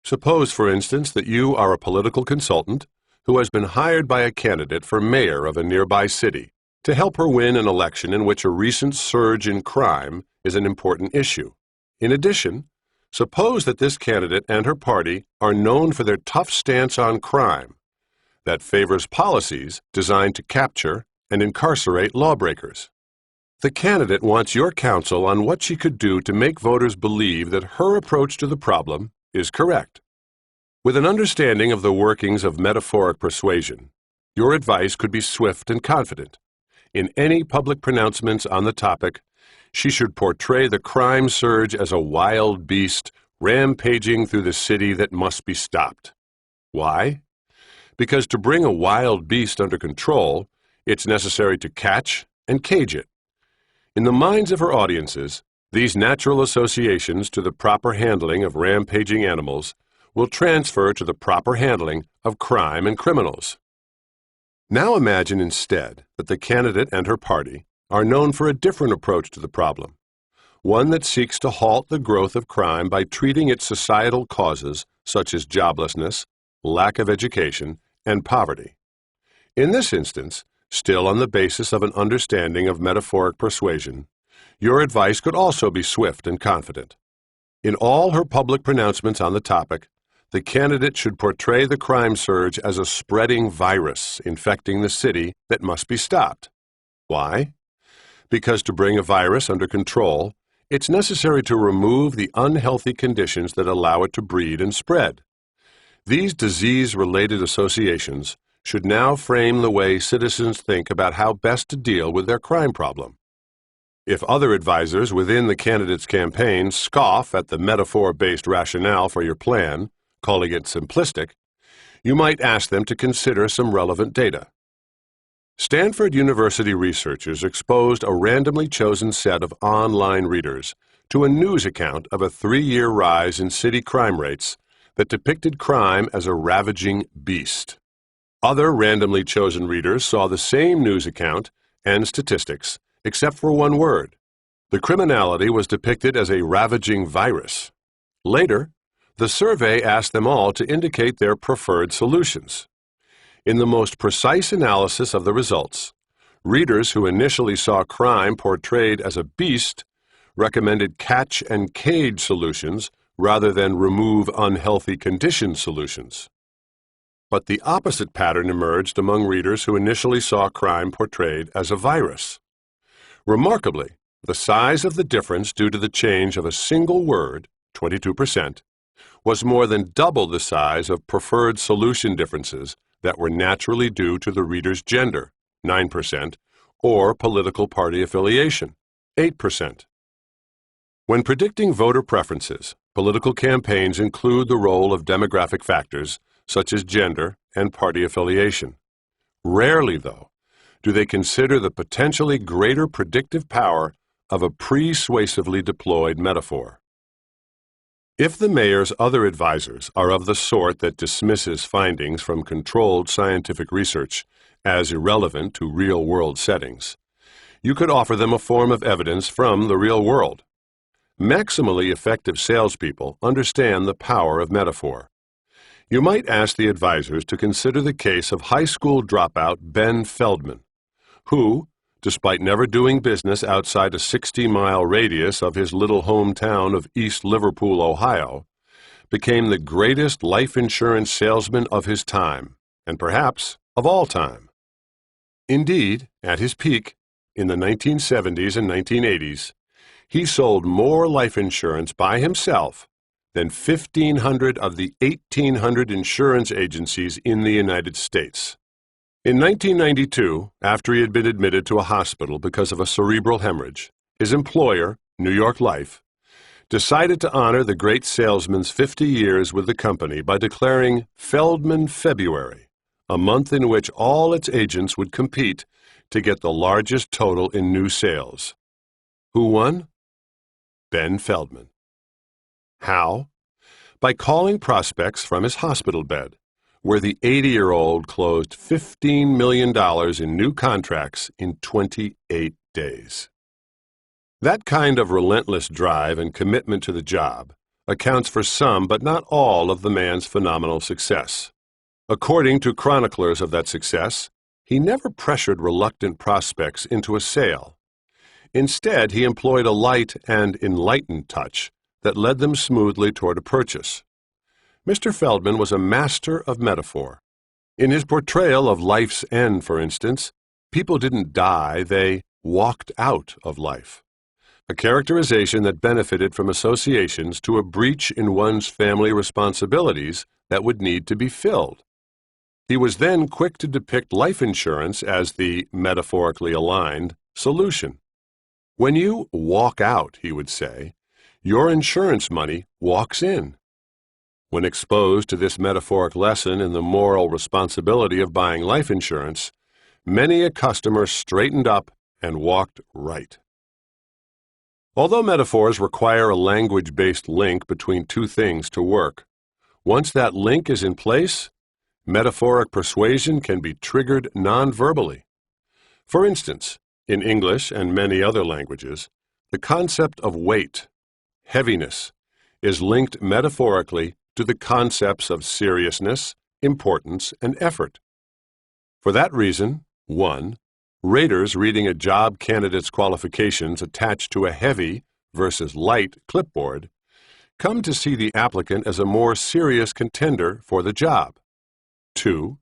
Suppose, for instance, that you are a political consultant who has been hired by a candidate for mayor of a nearby city to help her win an election in which a recent surge in crime is an important issue. In addition, suppose that this candidate and her party are known for their tough stance on crime that favors policies designed to capture and incarcerate lawbreakers. The candidate wants your counsel on what she could do to make voters believe that her approach to the problem is correct. With an understanding of the workings of metaphoric persuasion, your advice could be swift and confident. In any public pronouncements on the topic, she should portray the crime surge as a wild beast rampaging through the city that must be stopped. Why? because to bring a wild beast under control, it's necessary to catch and cage it. In the minds of her audiences, these natural associations to the proper handling of rampaging animals will transfer to the proper handling of crime and criminals. Now imagine instead that the candidate and her party are known for a different approach to the problem, one that seeks to halt the growth of crime by treating its societal causes such as joblessness, lack of education, and poverty. In this instance, still on the basis of an understanding of metaphoric persuasion, your advice could also be swift and confident. In all her public pronouncements on the topic, the candidate should portray the crime surge as a spreading virus infecting the city that must be stopped. Why? Because to bring a virus under control, it's necessary to remove the unhealthy conditions that allow it to breed and spread. These disease-related associations should now frame the way citizens think about how best to deal with their crime problem. If other advisors within the candidate's campaign scoff at the metaphor-based rationale for your plan, calling it simplistic, you might ask them to consider some relevant data. Stanford University researchers exposed a randomly chosen set of online readers to a news account of a 3-year rise in city crime rates that depicted crime as a ravaging beast. Other randomly chosen readers saw the same news account and statistics, except for one word. The criminality was depicted as a ravaging virus. Later, the survey asked them all to indicate their preferred solutions. In the most precise analysis of the results, readers who initially saw crime portrayed as a beast recommended catch and cage solutions rather than remove unhealthy condition solutions. But the opposite pattern emerged among readers who initially saw crime portrayed as a virus. Remarkably, the size of the difference due to the change of a single word, 22%, was more than double the size of preferred solution differences that were naturally due to the reader's gender, 9%, or political party affiliation, 8%. When predicting voter preferences, political campaigns include the role of demographic factors such as gender and party affiliation. Rarely, though, do they consider the potentially greater predictive power of a persuasively deployed metaphor. If the mayor's other advisors are of the sort that dismisses findings from controlled scientific research as irrelevant to real-world settings, you could offer them a form of evidence from the real world. Maximally effective salespeople understand the power of metaphor. You might ask the advisors to consider the case of high school dropout Ben Feldman, who, despite never doing business outside a 60-mile radius of his little hometown of East Liverpool, Ohio, became the greatest life insurance salesman of his time, and perhaps of all time. Indeed, at his peak, in the 1970s and 1980s, he sold more life insurance by himself than 1,500 of the 1,800 insurance agencies in the United States. In 1992, after he had been admitted to a hospital because of a cerebral hemorrhage, his employer, New York Life, decided to honor the great salesman's 50 years with the company by declaring Feldman February, a month in which all its agents would compete to get the largest total in new sales. Who won? Ben Feldman. How? By calling prospects from his hospital bed, where the 80-year-old closed $15 million in new contracts in 28 days. That kind of relentless drive and commitment to the job accounts for some but not all of the man's phenomenal success. According to chroniclers of that success, he never pressured reluctant prospects into a sale. Instead, he employed a light and enlightened touch that led them smoothly toward a purchase. Mr. Feldman was a master of metaphor. In his portrayal of life's end, for instance, people didn't die, they walked out of life. A characterization that benefited from associations to a breach in one's family responsibilities that would need to be filled. He was then quick to depict life insurance as the, metaphorically aligned, solution. When you walk out, he would say, your insurance money walks in. When exposed to this metaphoric lesson in the moral responsibility of buying life insurance, many a customer straightened up and walked right. Although metaphors require a language-based link between two things to work, once that link is in place, metaphoric persuasion can be triggered non-verbally. For instance, in English and many other languages, the concept of weight, heaviness, is linked metaphorically to the concepts of seriousness, importance, and effort. For that reason, 1. Raters reading a job candidate's qualifications attached to a heavy versus light clipboard come to see the applicant as a more serious contender for the job. 2.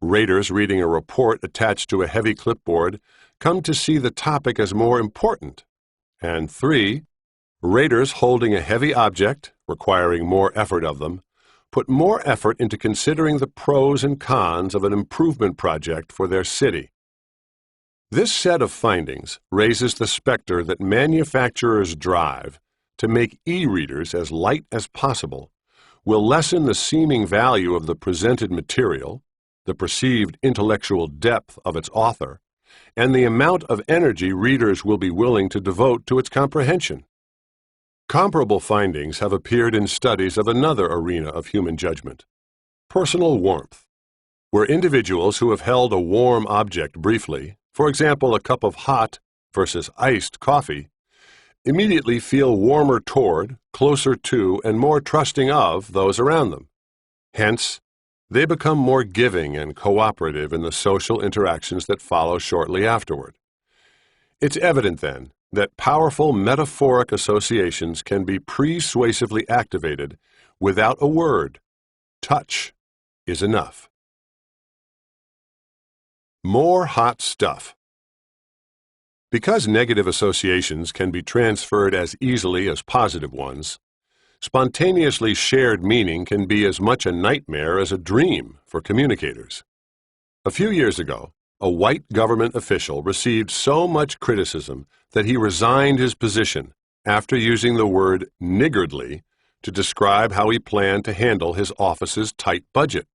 Raters reading a report attached to a heavy clipboard come to see the topic as more important. And 3. Raters holding a heavy object, requiring more effort of them, put more effort into considering the pros and cons of an improvement project for their city. This set of findings raises the specter that manufacturers' drive to make e-readers as light as possible will lessen the seeming value of the presented material, the perceived intellectual depth of its author, and the amount of energy readers will be willing to devote to its comprehension. Comparable findings have appeared in studies of another arena of human judgment, personal warmth, where individuals who have held a warm object briefly, for example, a cup of hot versus iced coffee, immediately feel warmer toward, closer to, and more trusting of those around them. Hence, they become more giving and cooperative in the social interactions that follow shortly afterward. It's evident, then, that powerful metaphoric associations can be persuasively activated without a word. Touch is enough. More hot stuff. Because negative associations can be transferred as easily as positive ones, spontaneously shared meaning can be as much a nightmare as a dream for communicators. A few years ago, a white government official received so much criticism that he resigned his position after using the word niggardly to describe how he planned to handle his office's tight budget.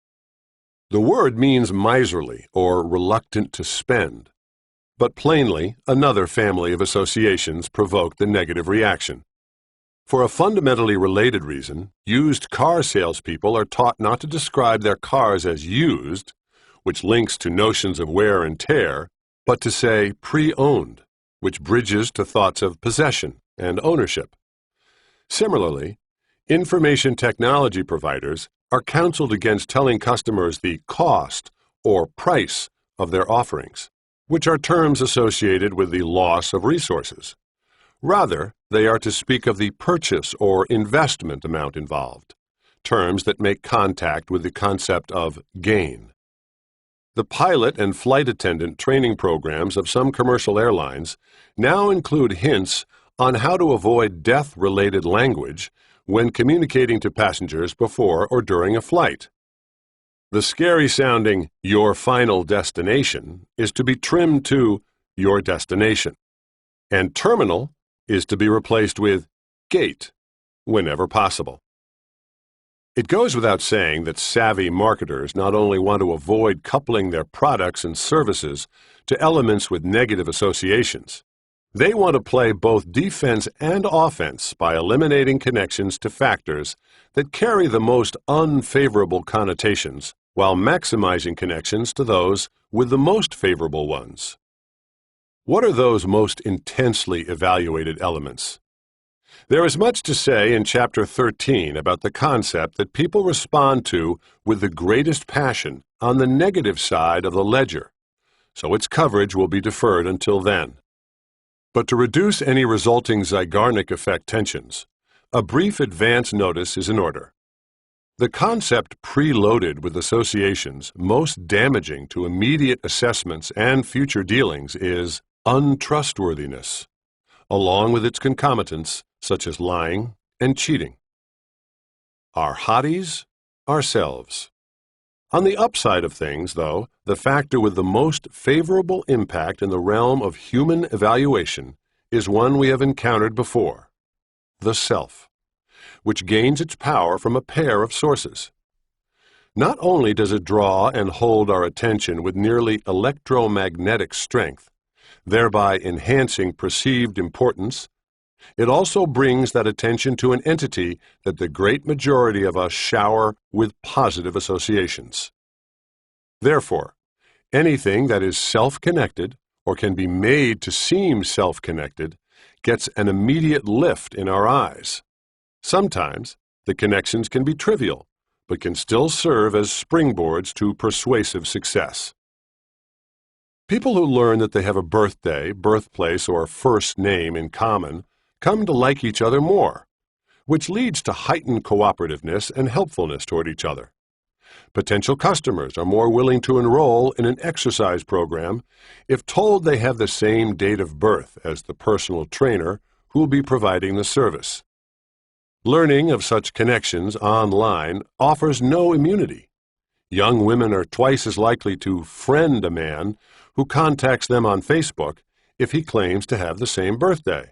The word means miserly or reluctant to spend, but plainly another family of associations provoked the negative reaction. For a fundamentally related reason, used car salespeople are taught not to describe their cars as used, which links to notions of wear and tear, but to say pre-owned, which bridges to thoughts of possession and ownership. Similarly, information technology providers are counseled against telling customers the cost or price of their offerings, which are terms associated with the loss of resources. Rather, they are to speak of the purchase or investment amount involved, terms that make contact with the concept of gain. The pilot and flight attendant training programs of some commercial airlines now include hints on how to avoid death-related language when communicating to passengers before or during a flight. The scary-sounding "your final destination" is to be trimmed to "your destination," and terminal is to be replaced with gate whenever possible. It goes without saying that savvy marketers not only want to avoid coupling their products and services to elements with negative associations, they want to play both defense and offense by eliminating connections to factors that carry the most unfavorable connotations while maximizing connections to those with the most favorable ones. What are those most intensely evaluated elements? There is much to say in Chapter 13 about the concept that people respond to with the greatest passion on the negative side of the ledger, so its coverage will be deferred until then. But to reduce any resulting Zeigarnik effect tensions, a brief advance notice is in order. The concept preloaded with associations most damaging to immediate assessments and future dealings is untrustworthiness, along with its concomitants such as lying and cheating. Our hotties, ourselves. On the upside of things, though, the factor with the most favorable impact in the realm of human evaluation is one we have encountered before: the self, which gains its power from a pair of sources. Not only does it draw and hold our attention with nearly electromagnetic strength, thereby enhancing perceived importance, it also brings that attention to an entity that the great majority of us shower with positive associations. Therefore, anything that is self-connected or can be made to seem self-connected gets an immediate lift in our eyes. Sometimes the connections can be trivial, but can still serve as springboards to persuasive success. People who learn that they have a birthday, birthplace, or first name in common come to like each other more, which leads to heightened cooperativeness and helpfulness toward each other. Potential customers are more willing to enroll in an exercise program if told they have the same date of birth as the personal trainer who will be providing the service. Learning of such connections online offers no immunity. Young women are twice as likely to friend a man who contacts them on Facebook if he claims to have the same birthday.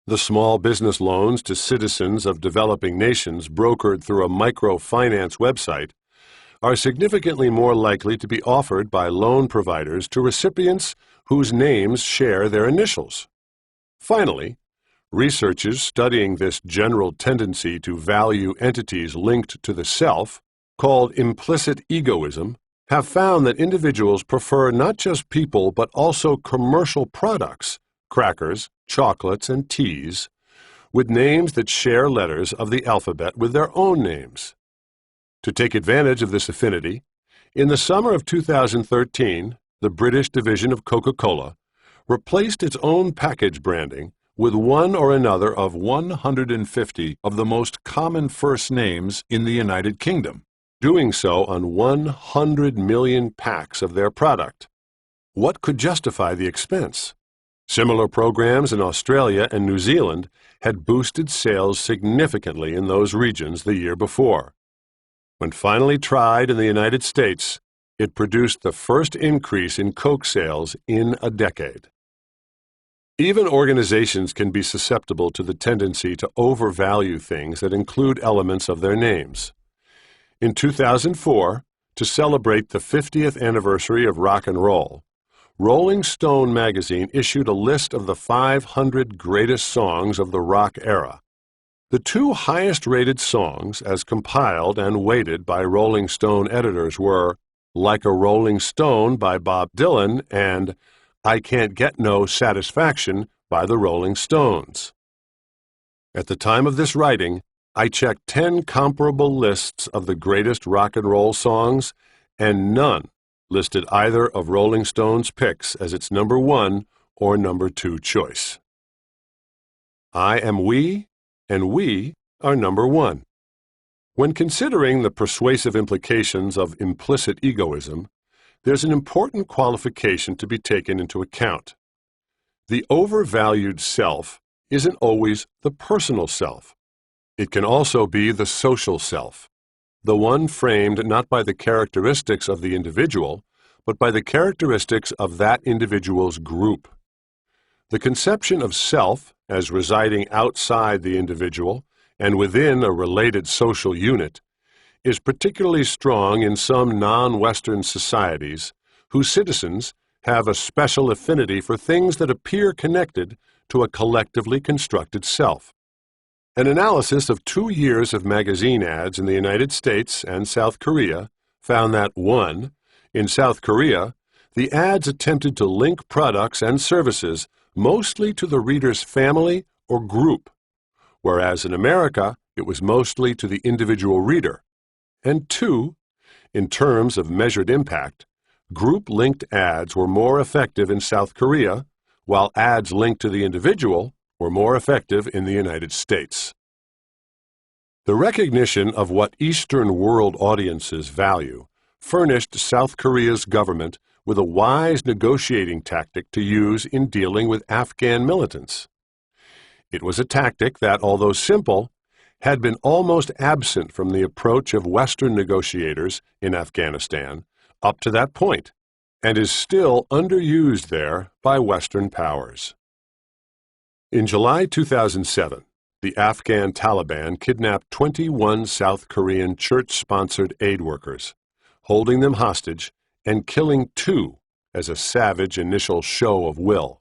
The small business loans to citizens of developing nations brokered through a microfinance website are significantly more likely to be offered by loan providers to recipients whose names share their initials. Finally, researchers studying this general tendency to value entities linked to the self, called implicit egoism, have found that individuals prefer not just people but also commercial products, crackers, chocolates, and teas, with names that share letters of the alphabet with their own names. To take advantage of this affinity, in the summer of 2013, the British division of Coca-Cola replaced its own package branding with one or another of 150 of the most common first names in the United Kingdom, doing so on 100 million packs of their product. What could justify the expense? Similar programs in Australia and New Zealand had boosted sales significantly in those regions the year before. When finally tried in the United States, it produced the first increase in Coke sales in a decade. Even organizations can be susceptible to the tendency to overvalue things that include elements of their names. In 2004, to celebrate the 50th anniversary of rock and roll, Rolling Stone magazine issued a list of the 500 greatest songs of the rock era. The two highest-rated songs, as compiled and weighted by Rolling Stone editors, were Like a Rolling Stone by Bob Dylan and I Can't Get No Satisfaction by the Rolling Stones. At the time of this writing, I checked 10 comparable lists of the greatest rock and roll songs, and none listed either of Rolling Stone's picks as its number 1 or number 2 choice. I am we, and we are number 1. When considering the persuasive implications of implicit egoism, there's an important qualification to be taken into account. The overvalued self isn't always the personal self. It can also be the social self, the one framed not by the characteristics of the individual, but by the characteristics of that individual's group. The conception of self as residing outside the individual and within a related social unit is particularly strong in some non-Western societies whose citizens have a special affinity for things that appear connected to a collectively constructed self. An analysis of 2 years of magazine ads in the United States and South Korea found that 1. In South Korea, the ads attempted to link products and services mostly to the reader's family or group, whereas in America it was mostly to the individual reader. And 2, in terms of measured impact, group-linked ads were more effective in South Korea, while ads linked to the individual were more effective in the United States. The recognition of what Eastern world audiences value furnished South Korea's government with a wise negotiating tactic to use in dealing with Afghan militants. It was a tactic that, although simple, had been almost absent from the approach of Western negotiators in Afghanistan up to that point, and is still underused there by Western powers. In July 2007, the Afghan Taliban kidnapped 21 South Korean church-sponsored aid workers, holding them hostage and killing 2 as a savage initial show of will.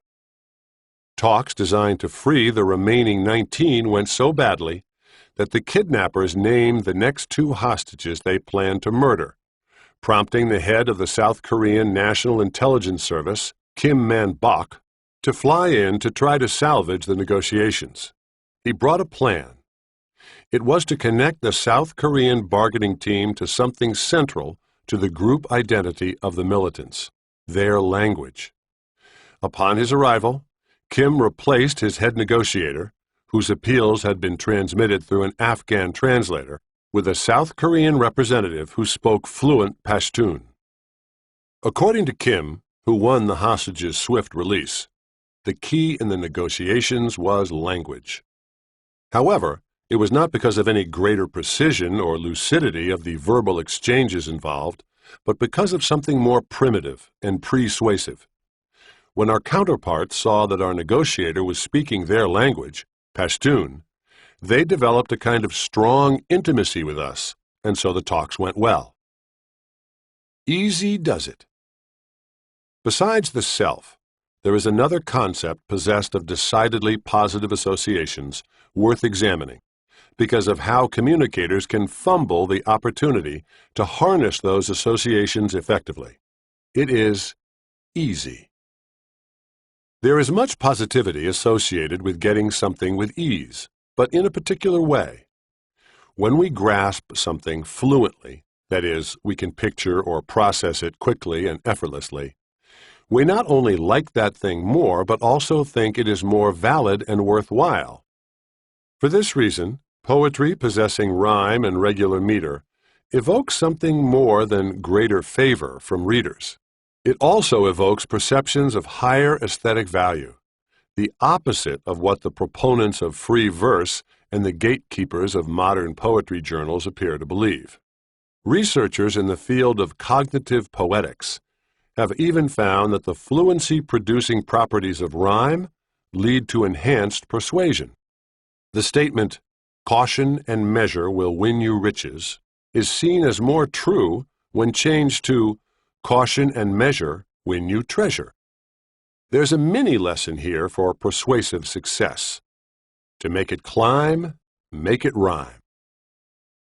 Talks designed to free the remaining 19 went so badly that the kidnappers named the next 2 hostages they planned to murder, prompting the head of the South Korean National Intelligence Service, Kim Man-bok, to fly in to try to salvage the negotiations. He brought a plan. It was to connect the South Korean bargaining team to something central to the group identity of the militants, their language. Upon his arrival, Kim replaced his head negotiator, whose appeals had been transmitted through an Afghan translator, with a South Korean representative who spoke fluent Pashtun. According to Kim, who won the hostages' swift release, the key in the negotiations was language. However, it was not because of any greater precision or lucidity of the verbal exchanges involved, but because of something more primitive and persuasive. When our counterparts saw that our negotiator was speaking their language, Pashtun, they developed a kind of strong intimacy with us, and so the talks went well. Easy does it. Besides the self, there is another concept possessed of decidedly positive associations worth examining, because of how communicators can fumble the opportunity to harness those associations effectively. It is easy. There is much positivity associated with getting something with ease, but in a particular way. When we grasp something fluently, that is, we can picture or process it quickly and effortlessly, we not only like that thing more, but also think it is more valid and worthwhile. For this reason, poetry possessing rhyme and regular meter evokes something more than greater favor from readers. It also evokes perceptions of higher aesthetic value, the opposite of what the proponents of free verse and the gatekeepers of modern poetry journals appear to believe. Researchers in the field of cognitive poetics have even found that the fluency-producing properties of rhyme lead to enhanced persuasion. The statement, "Caution and measure will win you riches," is seen as more true when changed to "Caution and measure win you treasure." There's a mini lesson here for persuasive success. To make it climb, make it rhyme.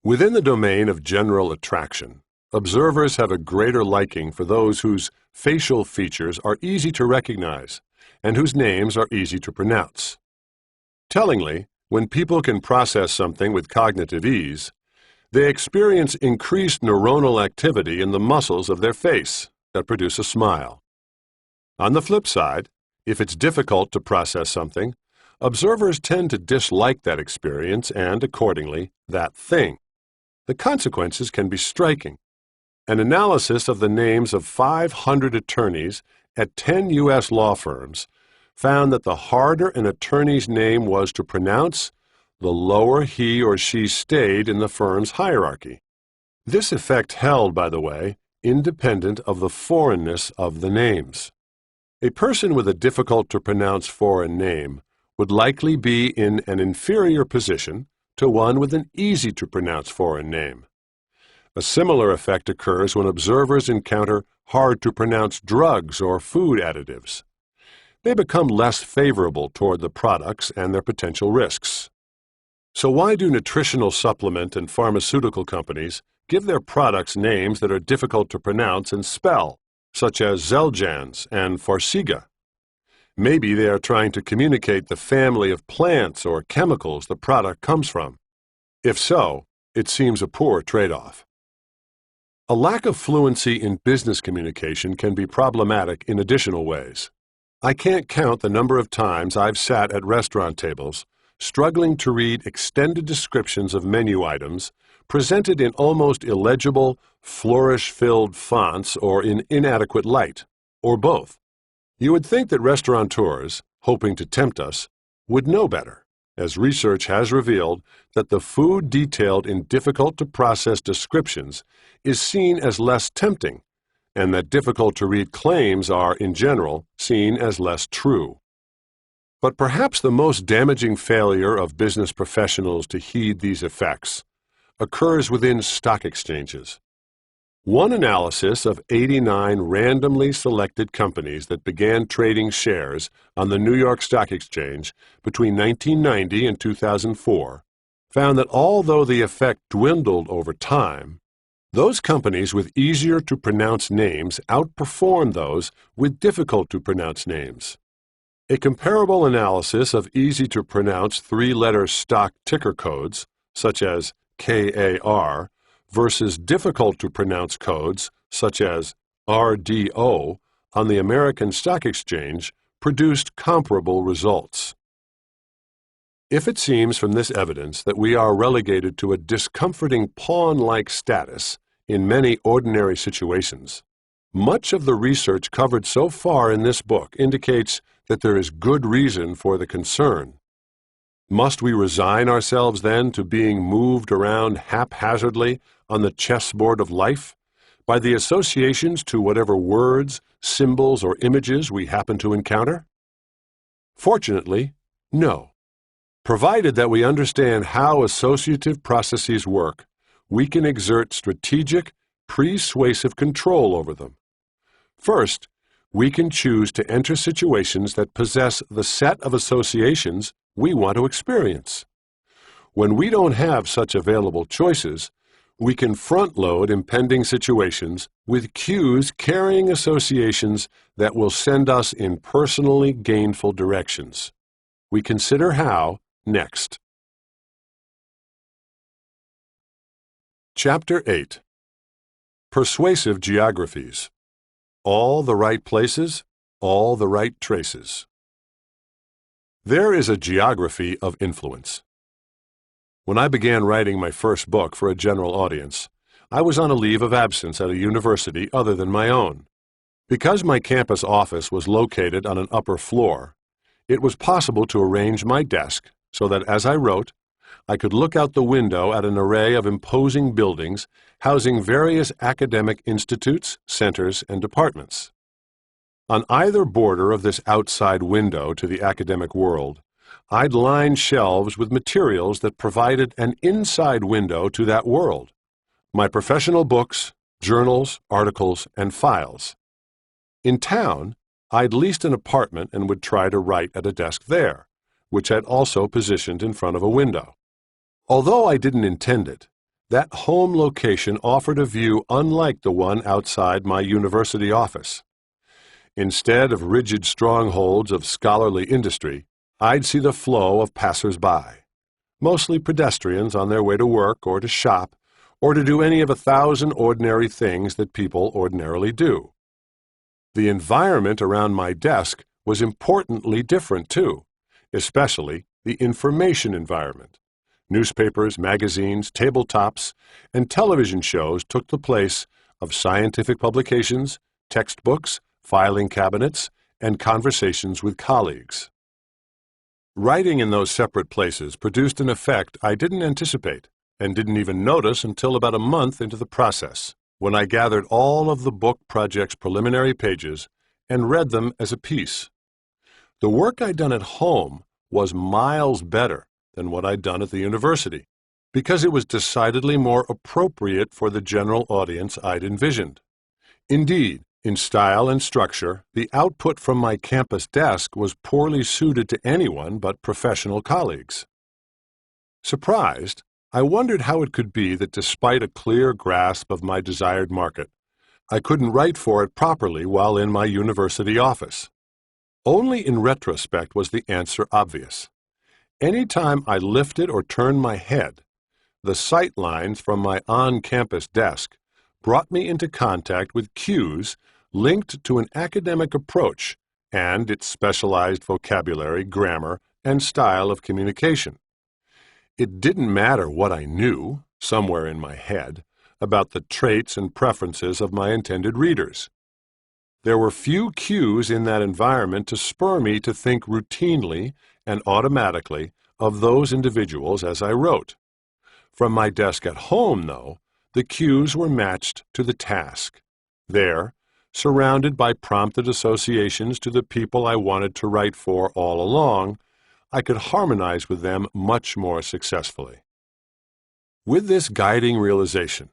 Within the domain of general attraction, observers have a greater liking for those whose facial features are easy to recognize and whose names are easy to pronounce. Tellingly, when people can process something with cognitive ease, they experience increased neuronal activity in the muscles of their face that produce a smile. On the flip side, if it's difficult to process something, observers tend to dislike that experience and, accordingly, that thing. The consequences can be striking. An analysis of the names of 500 attorneys at 10 U.S. law firms found that the harder an attorney's name was to pronounce, the lower he or she stayed in the firm's hierarchy. This effect held, by the way, independent of the foreignness of the names. A person with a difficult-to-pronounce foreign name would likely be in an inferior position to one with an easy-to-pronounce foreign name. A similar effect occurs when observers encounter hard-to-pronounce drugs or food additives. They become less favorable toward the products and their potential risks. So why do nutritional supplement and pharmaceutical companies give their products names that are difficult to pronounce and spell, such as Xeljanz and Farxiga? Maybe they are trying to communicate the family of plants or chemicals the product comes from. If so, it seems a poor trade-off. A lack of fluency in business communication can be problematic in additional ways. I can't count the number of times I've sat at restaurant tables struggling to read extended descriptions of menu items presented in almost illegible, flourish-filled fonts or in inadequate light, or both. You would think that restaurateurs, hoping to tempt us, would know better, as research has revealed that the food detailed in difficult-to-process descriptions is seen as less tempting, and that difficult-to-read claims are, in general, seen as less true. But perhaps the most damaging failure of business professionals to heed these effects occurs within stock exchanges. One analysis of 89 randomly selected companies that began trading shares on the New York Stock Exchange between 1990 and 2004 found that although the effect dwindled over time, those companies with easier-to-pronounce names outperformed those with difficult-to-pronounce names. A comparable analysis of easy-to-pronounce three-letter stock ticker codes, such as KAR, versus difficult-to-pronounce codes, such as RDO, on the American Stock Exchange produced comparable results. If it seems from this evidence that we are relegated to a discomforting pawn-like status in many ordinary situations, much of the research covered so far in this book indicates that there is good reason for the concern. Must we resign ourselves then to being moved around haphazardly on the chessboard of life by the associations to whatever words, symbols, or images we happen to encounter? Fortunately, no. Provided that we understand how associative processes work, we can exert strategic, persuasive control over them. First, we can choose to enter situations that possess the set of associations we want to experience. When we don't have such available choices, we can front-load impending situations with cues carrying associations that will send us in personally gainful directions. We consider how next. Chapter 8. Persuasive Geographies. All the right places, all the right traces. There is a geography of influence. When I began writing my first book for a general audience, I was on a leave of absence at a university other than my own. Because my campus office was located on an upper floor, it was possible to arrange my desk so that as I wrote, I could look out the window at an array of imposing buildings housing various academic institutes, centers, and departments. On either border of this outside window to the academic world, I'd line shelves with materials that provided an inside window to that world: my professional books, journals, articles, and files. In town, I'd leased an apartment and would try to write at a desk there, which I'd also positioned in front of a window. Although I didn't intend it, that home location offered a view unlike the one outside my university office. Instead of rigid strongholds of scholarly industry, I'd see the flow of passers-by, mostly pedestrians on their way to work or to shop or to do any of 1,000 ordinary things that people ordinarily do. The environment around my desk was importantly different, too, especially the information environment. Newspapers, magazines, tabletops, and television shows took the place of scientific publications, textbooks, filing cabinets, and conversations with colleagues. Writing in those separate places produced an effect I didn't anticipate and didn't even notice until about a month into the process, when I gathered all of the book project's preliminary pages and read them as a piece. The work I'd done at home was miles better than what I'd done at the university, because it was decidedly more appropriate for the general audience I'd envisioned. Indeed, in style and structure, the output from my campus desk was poorly suited to anyone but professional colleagues. Surprised, I wondered how it could be that despite a clear grasp of my desired market, I couldn't write for it properly while in my university office. Only in retrospect was the answer obvious. Any time I lifted or turned my head, the sight lines from my on-campus desk brought me into contact with cues linked to an academic approach and its specialized vocabulary, grammar, and style of communication. It didn't matter what I knew, somewhere in my head, about the traits and preferences of my intended readers. There were few cues in that environment to spur me to think routinely and automatically of those individuals as I wrote. From my desk at home, though, the cues were matched to the task. There, surrounded by prompted associations to the people I wanted to write for all along, I could harmonize with them much more successfully. With this guiding realization,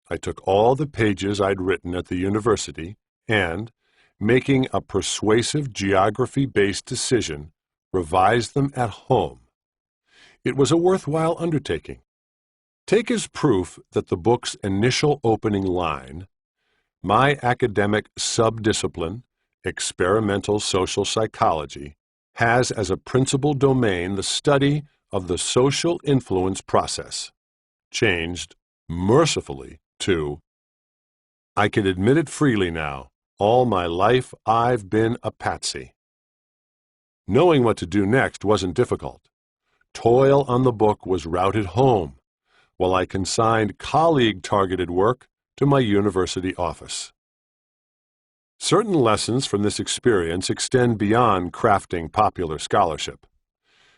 I took all the pages I'd written at the university and, making a persuasive geography-based decision, revised them at home. It was a worthwhile undertaking. Take as proof that the book's initial opening line, "My academic subdiscipline, experimental social psychology, has as a principal domain the study of the social influence process," changed, mercifully, to, "I can admit it freely now. All my life I've been a patsy." Knowing what to do next wasn't difficult. Toil on the book was routed home, while I consigned colleague-targeted work to my university office. Certain lessons from this experience extend beyond crafting popular scholarship.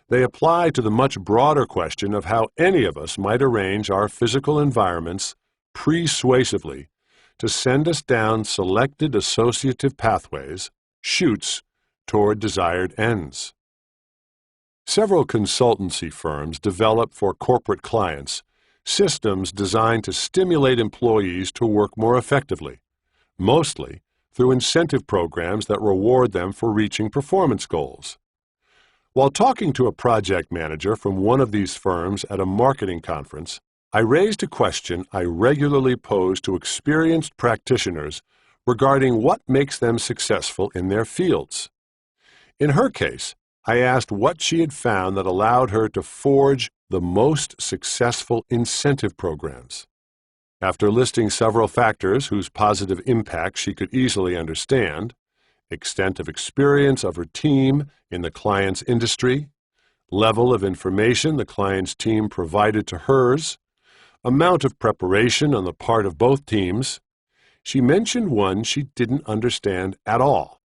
They apply to the much broader question of how any of us might arrange our physical environments persuasively to send us down selected associative pathways, chutes, toward desired ends. Several consultancy firms develop for corporate clients systems designed to stimulate employees to work more effectively, mostly through incentive programs that reward them for reaching performance goals. While talking to a project manager from one of these firms at a marketing conference, I raised a question I regularly pose to experienced practitioners regarding what makes them successful in their fields. In her case, I asked what she had found that allowed her to forge the most successful incentive programs. After listing several factors whose positive impact she could easily understand, extent of experience of her team in the client's industry, level of information the client's team provided to hers, amount of preparation on the part of both teams, she mentioned one she didn't understand at all.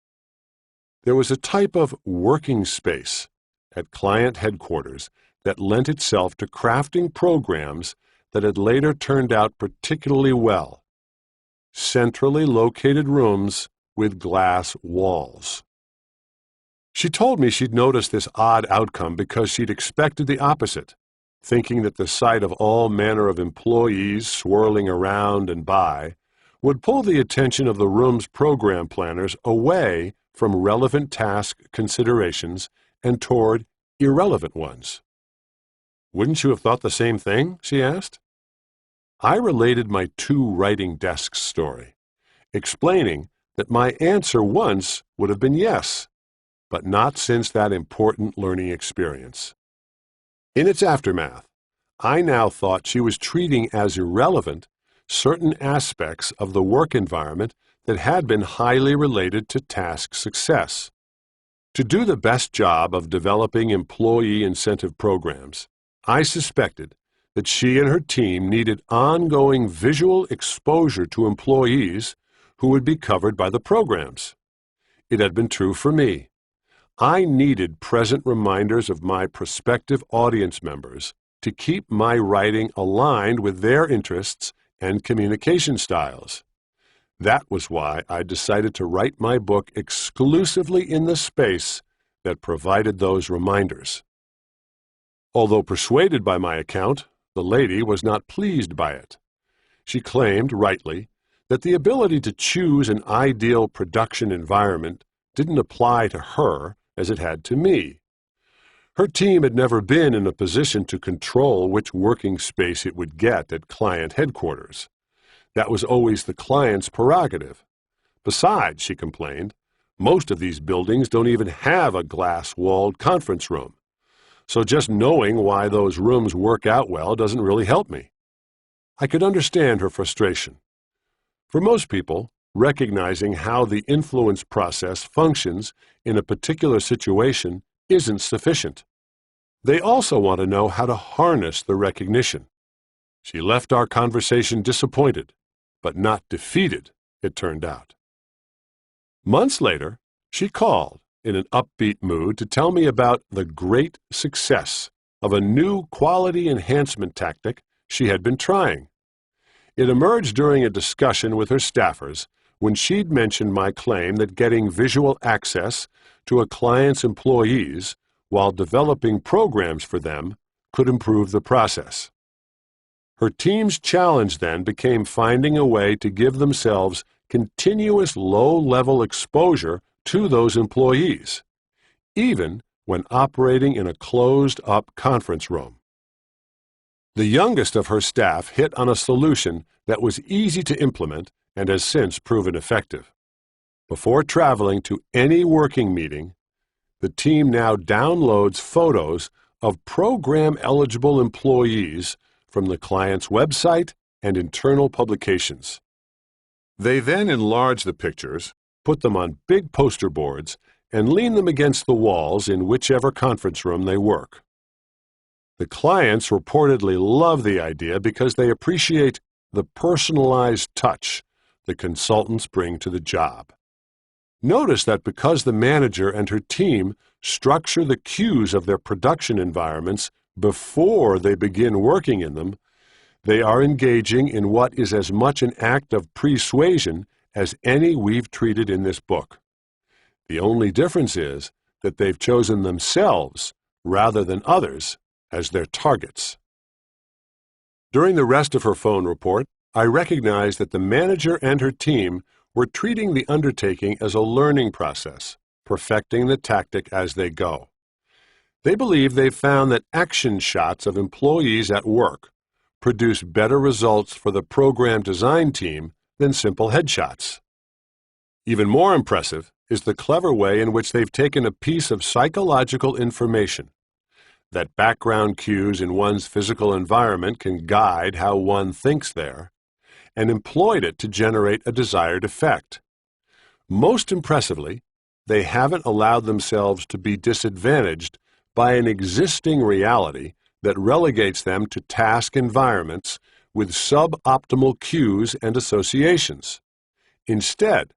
There was a type of working space at client headquarters that lent itself to crafting programs that had later turned out particularly well. Centrally located rooms with glass walls. She told me she'd noticed this odd outcome because she'd expected the opposite, thinking that the sight of all manner of employees swirling around and by would pull the attention of the room's program planners away from relevant task considerations and toward irrelevant ones. "Wouldn't you have thought the same thing?" she asked. I related my two writing desks story, explaining that my answer once would have been yes, but not since that important learning experience. In its aftermath, I now thought she was treating as irrelevant certain aspects of the work environment that had been highly related to task success. To do the best job of developing employee incentive programs, I suspected that she and her team needed ongoing visual exposure to employees who would be covered by the programs. It had been true for me. I needed present reminders of my prospective audience members to keep my writing aligned with their interests and communication styles. That was why I decided to write my book exclusively in the space that provided those reminders. Although persuaded by my account, the lady was not pleased by it. She claimed, rightly, that the ability to choose an ideal production environment didn't apply to her as it had to me. Her team had never been in a position to control which working space it would get at client headquarters. That was always the client's prerogative. Besides, she complained, most of these buildings don't even have a glass-walled conference room. So just knowing why those rooms work out well doesn't really help me. I could understand her frustration. For most people, recognizing how the influence process functions in a particular situation isn't sufficient. They also want to know how to harness the recognition. She left our conversation disappointed, but not defeated, it turned out. Months later, she called in an upbeat mood to tell me about the great success of a new quality enhancement tactic she had been trying. It emerged during a discussion with her staffers when she'd mentioned my claim that getting visual access to a client's employees while developing programs for them could improve the process. Her team's challenge then became finding a way to give themselves continuous low-level exposure to those employees, even when operating in a closed-up conference room. The youngest of her staff hit on a solution that was easy to implement and has since proven effective. Before traveling to any working meeting, the team now downloads photos of program-eligible employees from the client's website and internal publications. They then enlarge the pictures, put them on big poster boards, and lean them against the walls in whichever conference room they work. The clients reportedly love the idea because they appreciate the personalized touch the consultants bring to the job. Notice that because the manager and her team structure the cues of their production environments before they begin working in them, they are engaging in what is as much an act of persuasion as any we've treated in this book. The only difference is that they've chosen themselves rather than others as their targets. During the rest of her phone report, I recognized that the manager and her team were treating the undertaking as a learning process, perfecting the tactic as they go. They believe they've found that action shots of employees at work produce better results for the program design team than simple headshots. Even more impressive is the clever way in which they've taken a piece of psychological information, that background cues in one's physical environment can guide how one thinks there, and employed it to generate a desired effect. Most impressively, they haven't allowed themselves to be disadvantaged by an existing reality that relegates them to task environments with suboptimal cues and associations. Instead,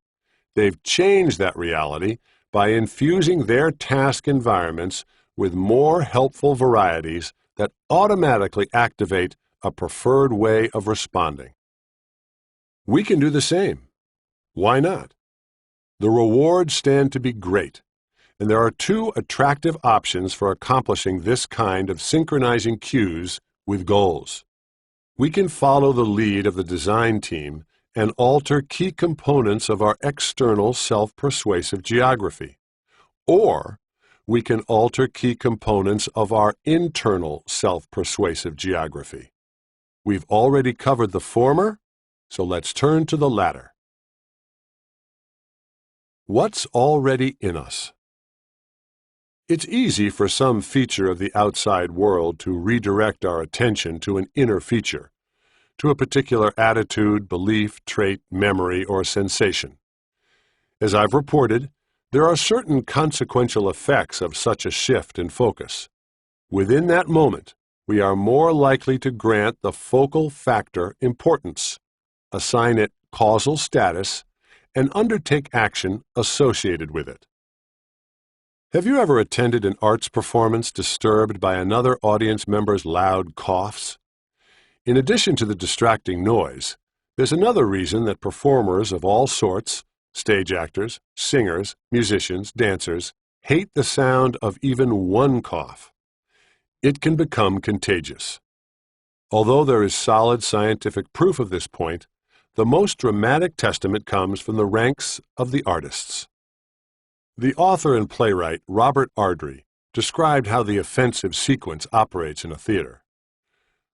they've changed that reality by infusing their task environments with more helpful varieties that automatically activate a preferred way of responding. We can do the same. Why not? The rewards stand to be great, and there are two attractive options for accomplishing this kind of synchronizing cues with goals. We can follow the lead of the design team and alter key components of our external self-persuasive geography, or we can alter key components of our internal self-persuasive geography. We've already covered the former, so let's turn to the latter. What's already in us? It's easy for some feature of the outside world to redirect our attention to an inner feature, to a particular attitude, belief, trait, memory, or sensation. As I've reported, there are certain consequential effects of such a shift in focus. Within that moment, we are more likely to grant the focal factor importance, assign it causal status, and undertake action associated with it. Have you ever attended an arts performance disturbed by another audience member's loud coughs? In addition to the distracting noise, there's another reason that performers of all sorts, stage actors, singers, musicians, dancers, hate the sound of even one cough. It can become contagious. Although there is solid scientific proof of this point, the most dramatic testament comes from the ranks of the artists. The author and playwright Robert Cialdini described how the offensive sequence operates in a theater.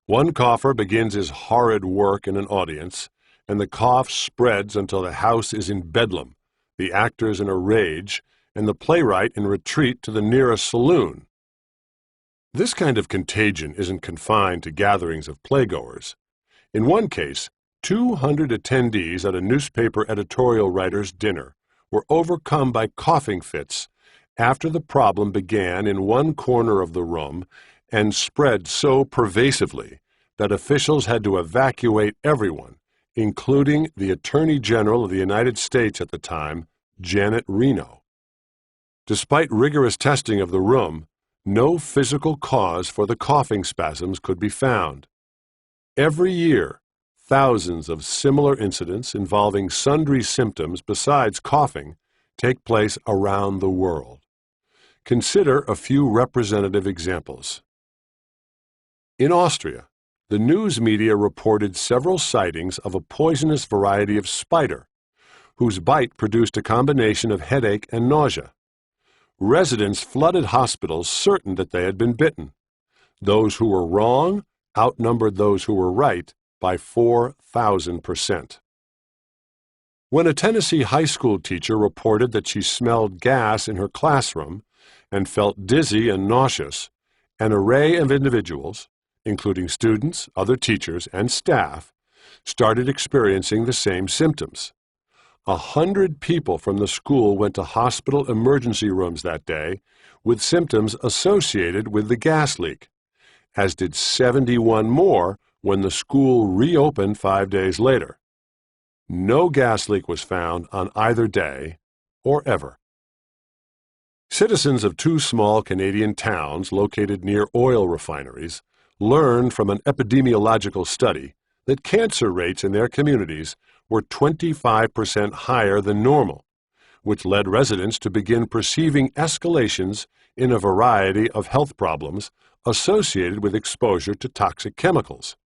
One cougher begins his horrid work in an audience, and the cough spreads until the house is in bedlam, the actors in a rage, and the playwright in retreat to the nearest saloon. This kind of contagion isn't confined to gatherings of playgoers. In one case, 200 attendees at a newspaper editorial writer's dinner were overcome by coughing fits after the problem began in one corner of the room and spread so pervasively that officials had to evacuate everyone, including the Attorney General of the United States at the time, Janet Reno. Despite rigorous testing of the room, no physical cause for the coughing spasms could be found. Every year, thousands of similar incidents involving sundry symptoms besides coughing take place around the world. Consider a few representative examples. In Austria, the news media reported several sightings of a poisonous variety of spider, whose bite produced a combination of headache and nausea. Residents flooded hospitals certain that they had been bitten. Those who were wrong outnumbered those who were right by 4,000%. When a Tennessee high school teacher reported that she smelled gas in her classroom and felt dizzy and nauseous, an array of individuals, including students, other teachers, and staff, started experiencing the same symptoms. 100 people from the school went to hospital emergency rooms that day with symptoms associated with the gas leak, as did 71 more when the school reopened 5 days later. No gas leak was found on either day or ever. Citizens of 2 small Canadian towns located near oil refineries learned from an epidemiological study that cancer rates in their communities were 25% higher than normal, which led residents to begin perceiving escalations in a variety of health problems associated with exposure to toxic chemicals.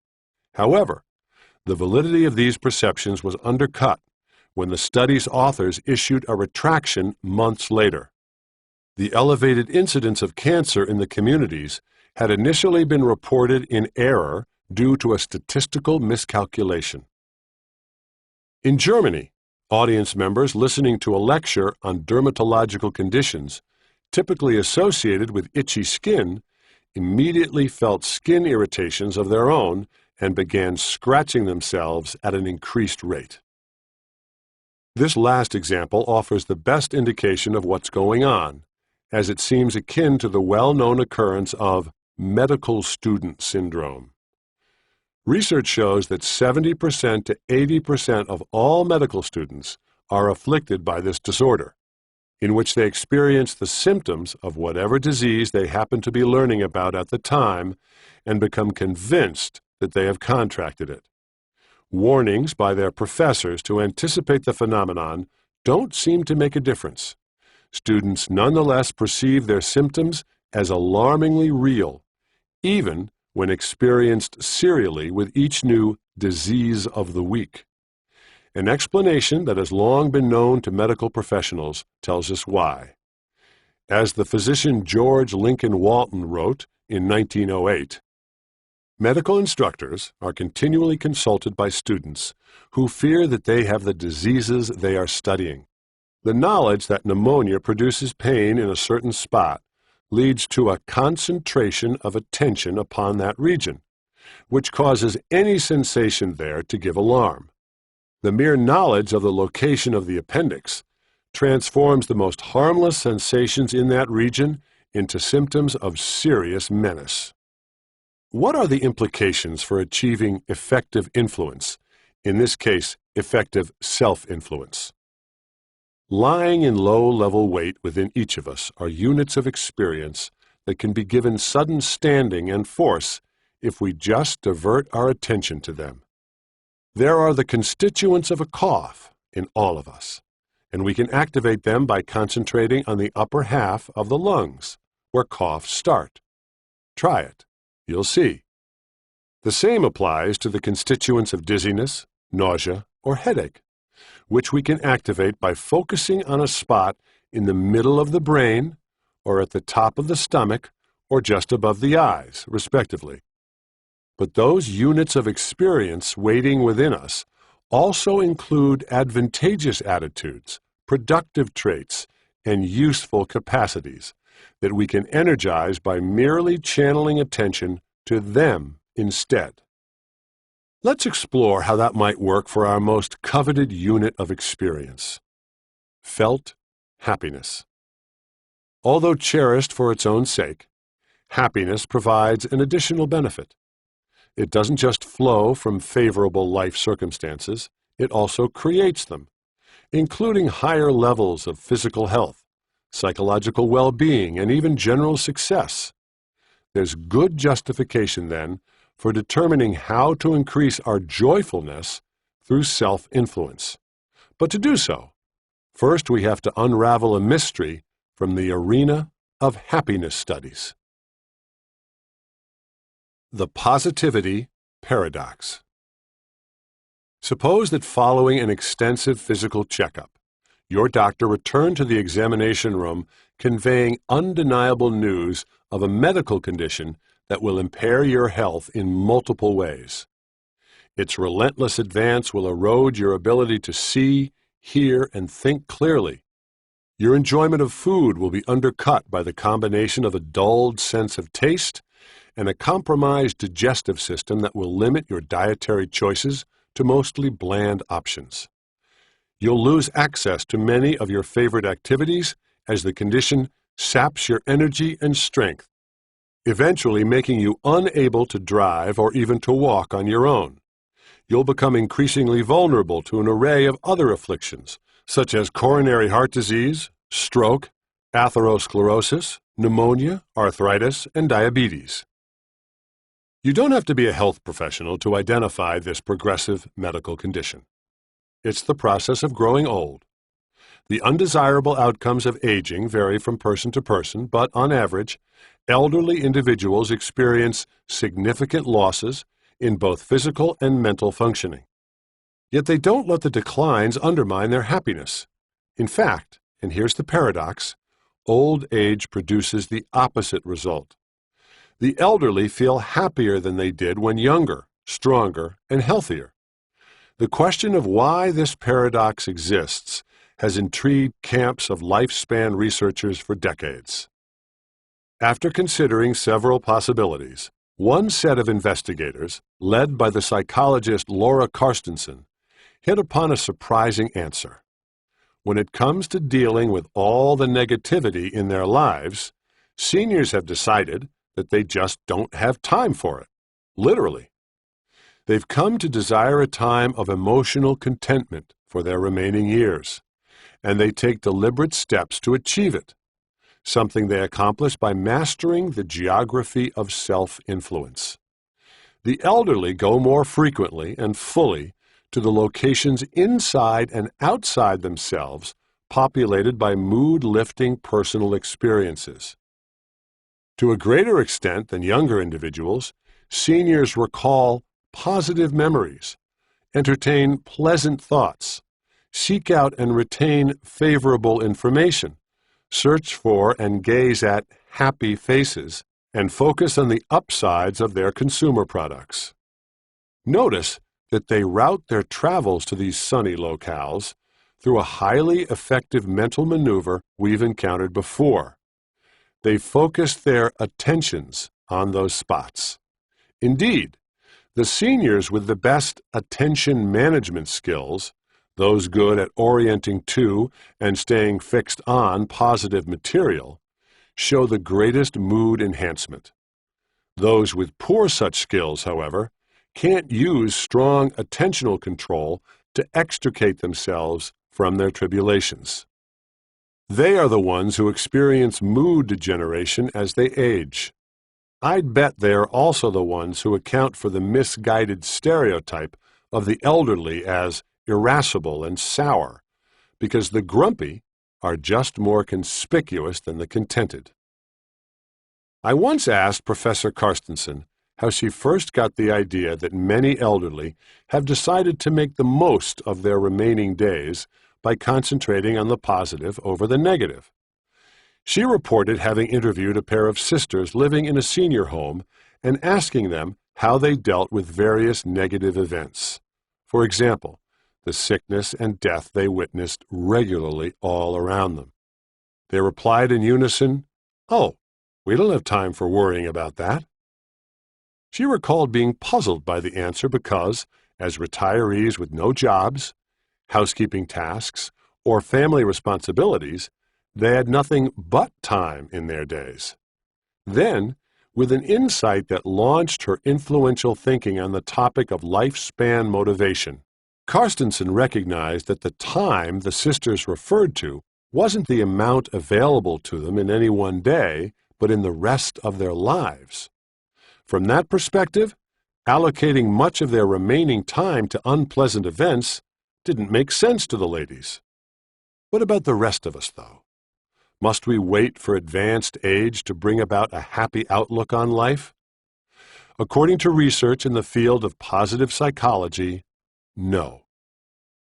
However, the validity of these perceptions was undercut when the study's authors issued a retraction months later. The elevated incidence of cancer in the communities had initially been reported in error due to a statistical miscalculation. In Germany, audience members listening to a lecture on dermatological conditions typically associated with itchy skin immediately felt skin irritations of their own and began scratching themselves at an increased rate. This last example offers the best indication of what's going on, as it seems akin to the well-known occurrence of medical student syndrome. Research shows that 70% to 80% of all medical students are afflicted by this disorder, in which they experience the symptoms of whatever disease they happen to be learning about at the time and become convinced that they have contracted it. Warnings by their professors to anticipate the phenomenon don't seem to make a difference. Students nonetheless perceive their symptoms as alarmingly real, even when experienced serially with each new disease of the week. An explanation that has long been known to medical professionals tells us why. As the physician George Lincoln Walton wrote in 1908, medical instructors are continually consulted by students who fear that they have the diseases they are studying. The knowledge that pneumonia produces pain in a certain spot leads to a concentration of attention upon that region, which causes any sensation there to give alarm. The mere knowledge of the location of the appendix transforms the most harmless sensations in that region into symptoms of serious menace. What are the implications for achieving effective influence, in this case, effective self-influence? Lying in low-level weight within each of us are units of experience that can be given sudden standing and force if we just divert our attention to them. There are the constituents of a cough in all of us, and we can activate them by concentrating on the upper half of the lungs, where coughs start. Try it. You'll see. The same applies to the constituents of dizziness, nausea, or headache, which we can activate by focusing on a spot in the middle of the brain, or at the top of the stomach, or just above the eyes, respectively. But those units of experience waiting within us also include advantageous attitudes, productive traits, and useful capacities that we can energize by merely channeling attention to them instead. Let's explore how that might work for our most coveted unit of experience: felt happiness. Although cherished for its own sake, happiness provides an additional benefit. It doesn't just flow from favorable life circumstances, it also creates them, including higher levels of physical health, psychological well-being, and even general success. There's good justification, then, for determining how to increase our joyfulness through self-influence. But to do so, first we have to unravel a mystery from the arena of happiness studies. The positivity paradox. Suppose that following an extensive physical checkup, your doctor returned to the examination room conveying undeniable news of a medical condition that will impair your health in multiple ways. Its relentless advance will erode your ability to see, hear, and think clearly. Your enjoyment of food will be undercut by the combination of a dulled sense of taste and a compromised digestive system that will limit your dietary choices to mostly bland options. You'll lose access to many of your favorite activities as the condition saps your energy and strength, eventually making you unable to drive or even to walk on your own. You'll become increasingly vulnerable to an array of other afflictions, such as coronary heart disease, stroke, atherosclerosis, pneumonia, arthritis, and diabetes. You don't have to be a health professional to identify this progressive medical condition. It's the process of growing old. The undesirable outcomes of aging vary from person to person, but on average, elderly individuals experience significant losses in both physical and mental functioning. Yet they don't let the declines undermine their happiness. In fact, and here's the paradox, old age produces the opposite result. The elderly feel happier than they did when younger, stronger, and healthier. The question of why this paradox exists has intrigued camps of lifespan researchers for decades. After considering several possibilities, one set of investigators, led by the psychologist Laura Carstensen, hit upon a surprising answer. When it comes to dealing with all the negativity in their lives, seniors have decided that they just don't have time for it, literally. They've come to desire a time of emotional contentment for their remaining years, and they take deliberate steps to achieve it, something they accomplish by mastering the geography of self-influence. The elderly go more frequently and fully to the locations inside and outside themselves populated by mood-lifting personal experiences. To a greater extent than younger individuals, seniors recall positive memories, entertain pleasant thoughts, seek out and retain favorable information, search for and gaze at happy faces, and focus on the upsides of their consumer products. Notice that they route their travels to these sunny locales through a highly effective mental maneuver we've encountered before. They focus their attentions on those spots. Indeed, the seniors with the best attention management skills, those good at orienting to and staying fixed on positive material, show the greatest mood enhancement. Those with poor such skills, however, can't use strong attentional control to extricate themselves from their tribulations. They are the ones who experience mood degeneration as they age. I'd bet they are also the ones who account for the misguided stereotype of the elderly as irascible and sour, because the grumpy are just more conspicuous than the contented. I once asked Professor Carstensen how she first got the idea that many elderly have decided to make the most of their remaining days by concentrating on the positive over the negative. She reported having interviewed a pair of sisters living in a senior home and asking them how they dealt with various negative events. For example, the sickness and death they witnessed regularly all around them. They replied in unison, "Oh, we don't have time for worrying about that." She recalled being puzzled by the answer because, as retirees with no jobs, housekeeping tasks, or family responsibilities, they had nothing but time in their days. Then, with an insight that launched her influential thinking on the topic of lifespan motivation, Carstensen recognized that the time the sisters referred to wasn't the amount available to them in any one day, but in the rest of their lives. From that perspective, Allocating much of their remaining time to unpleasant events didn't make sense to the ladies. What about the rest of us, though? Must we wait for advanced age to bring about a happy outlook on life? According to research in the field of positive psychology, no.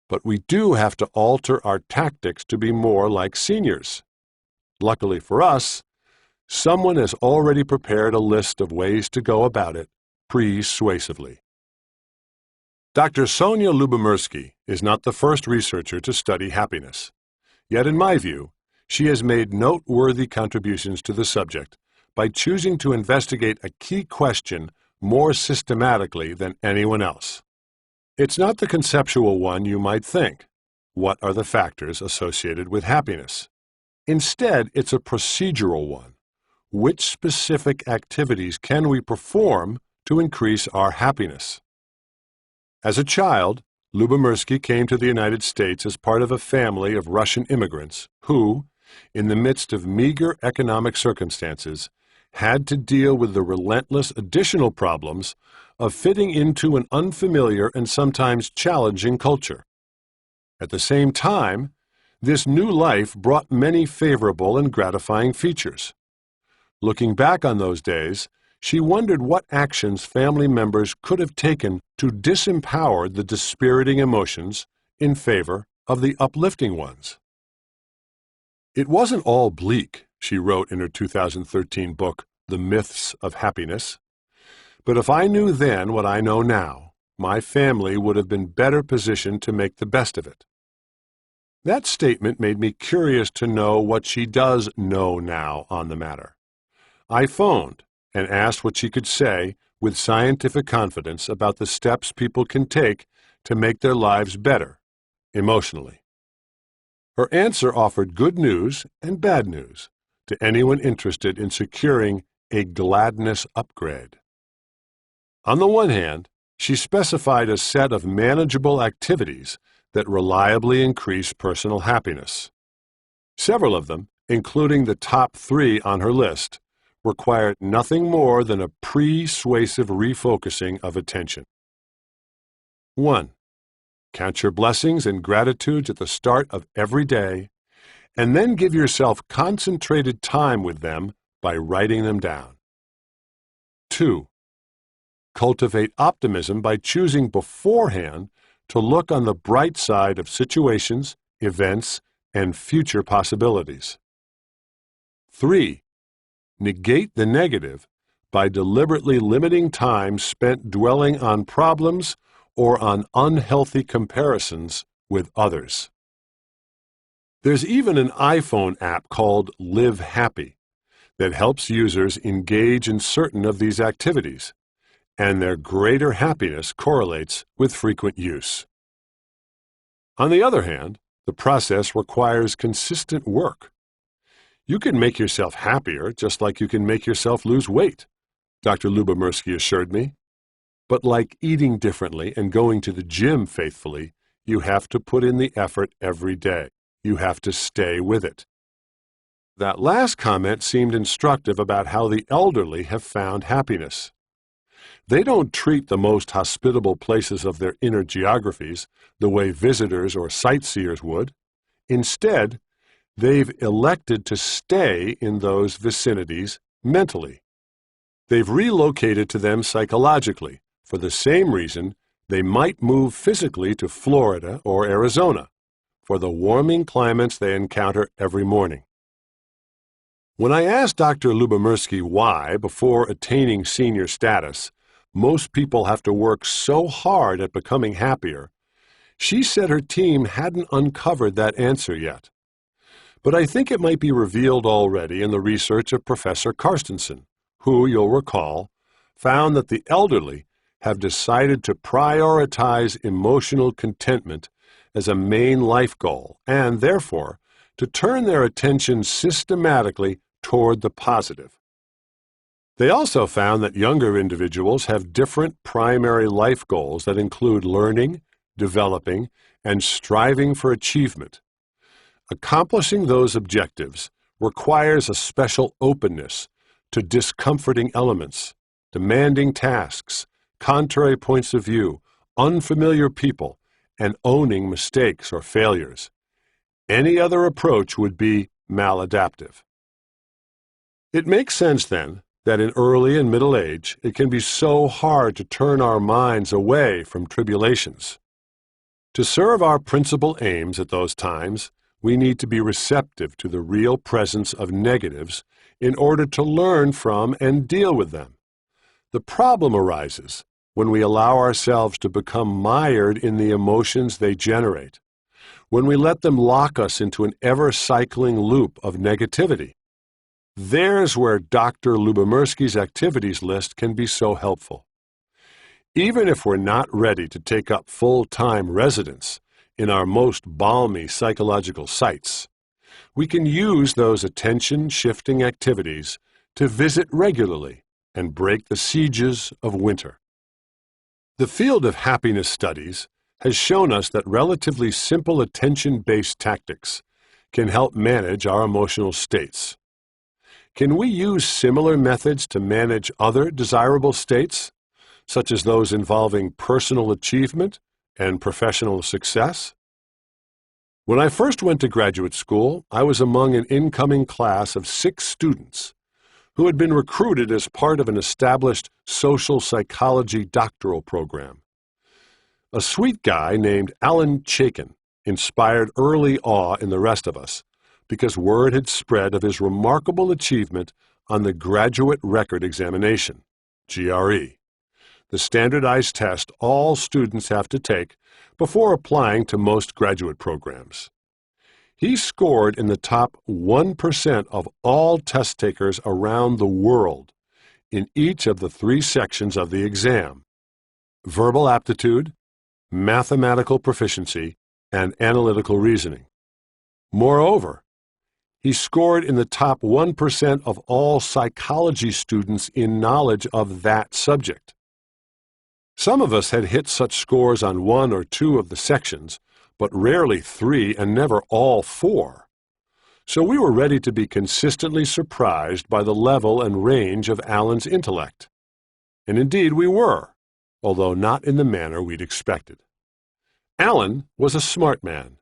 But we do have to alter our tactics to be more like seniors. Luckily for us, someone has already prepared a list of ways to go about it persuasively. Dr. Sonia Lyubomirsky is not the first researcher to study happiness. Yet, in my view, she has made noteworthy contributions to the subject by choosing to investigate a key question more systematically than anyone else. It's not the conceptual one you might think. What are the factors associated with happiness? Instead, it's a procedural one. Which specific activities can we perform to increase our happiness? As a child, Lyubomirsky came to the United States as part of a family of Russian immigrants who, in the midst of meager economic circumstances, had to deal with the relentless additional problems of fitting into an unfamiliar and sometimes challenging culture. At the same time, this new life brought many favorable and gratifying features. Looking back on those days, she wondered what actions family members could have taken to disempower the dispiriting emotions in favor of the uplifting ones. It wasn't all bleak, she wrote in her 2013 book, The Myths of Happiness. But if I knew then what I know now, my family would have been better positioned to make the best of it. That statement made me curious to know what she does know now on the matter. I phoned and asked what she could say with scientific confidence about the steps people can take to make their lives better, emotionally. Her answer offered good news and bad news to anyone interested in securing a gladness upgrade. On the one hand, she specified a set of manageable activities that reliably increase personal happiness. Several of them, including the top 3 on her list, required nothing more than a persuasive refocusing of attention. 1. Count your blessings and gratitudes at the start of every day, and then give yourself concentrated time with them by writing them down. 2. Cultivate optimism by choosing beforehand to look on the bright side of situations, events, and future possibilities. 3. Negate the negative by deliberately limiting time spent dwelling on problems or on unhealthy comparisons with others. There's even an iPhone app called Live Happy that helps users engage in certain of these activities, and their greater happiness correlates with frequent use. On the other hand, the process requires consistent work. You can make yourself happier just like you can make yourself lose weight, Dr. Lyubomirsky assured me. But like eating differently and going to the gym faithfully, you have to put in the effort every day. You have to stay with it. That last comment seemed instructive about how the elderly have found happiness. They don't treat the most hospitable places of their inner geographies the way visitors or sightseers would. Instead, they've elected to stay in those vicinities mentally. They've relocated to them psychologically for the same reason they might move physically to Florida or Arizona, for the warming climates they encounter every morning. When I asked Dr. Lyubomirsky why, before attaining senior status, most people have to work so hard at becoming happier, she said her team hadn't uncovered that answer yet. But I think it might be revealed already in the research of Professor Carstensen, who, you'll recall, found that the elderly have decided to prioritize emotional contentment as a main life goal and, therefore, to turn their attention systematically toward the positive. They also found that younger individuals have different primary life goals that include learning, developing, and striving for achievement. Accomplishing those objectives requires a special openness to discomforting elements, demanding tasks, contrary points of view, unfamiliar people, and owning mistakes or failures. Any other approach would be maladaptive. It makes sense, then, that in early and middle age it can be so hard to turn our minds away from tribulations. To serve our principal aims at those times, we need to be receptive to the real presence of negatives in order to learn from and deal with them. The problem arises when we allow ourselves to become mired in the emotions they generate, when we let them lock us into an ever-cycling loop of negativity. There's where Dr. Lubomirsky's activities list can be so helpful. Even if we're not ready to take up full-time residence in our most balmy psychological sites, we can use those attention-shifting activities to visit regularly and break the sieges of winter. The field of happiness studies has shown us that relatively simple attention-based tactics can help manage our emotional states. Can we use similar methods to manage other desirable states, such as those involving personal achievement and professional success? When I first went to graduate school, I was among an incoming class of 6 students who had been recruited as part of an established social psychology doctoral program. A sweet guy named Alan Chaikin inspired early awe in the rest of us because word had spread of his remarkable achievement on the Graduate Record Examination, GRE, the standardized test all students have to take before applying to most graduate programs. He scored in the top 1% of all test takers around the world in each of the 3 sections of the exam: verbal aptitude, mathematical proficiency, and analytical reasoning. Moreover, he scored in the top 1% of all psychology students in knowledge of that subject. Some of us had hit such scores on 1 or 2 of the sections, but rarely 3 and never all 4. So we were ready to be consistently surprised by the level and range of Alan's intellect. And indeed we were, although not in the manner we'd expected. Alan was a smart man,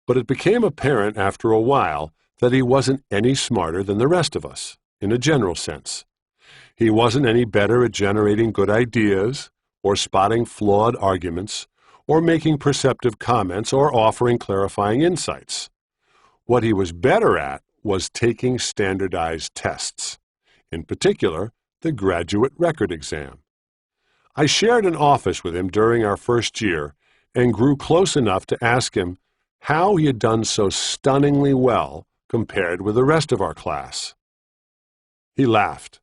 but it became apparent after a while that he wasn't any smarter than the rest of us, in a general sense. He wasn't any better at generating good ideas, or spotting flawed arguments, or making perceptive comments, or offering clarifying insights. What he was better at was taking standardized tests, in particular, the Graduate Record Exam. I shared an office with him during our first year and grew close enough to ask him how he had done so stunningly well compared with the rest of our class. He laughed,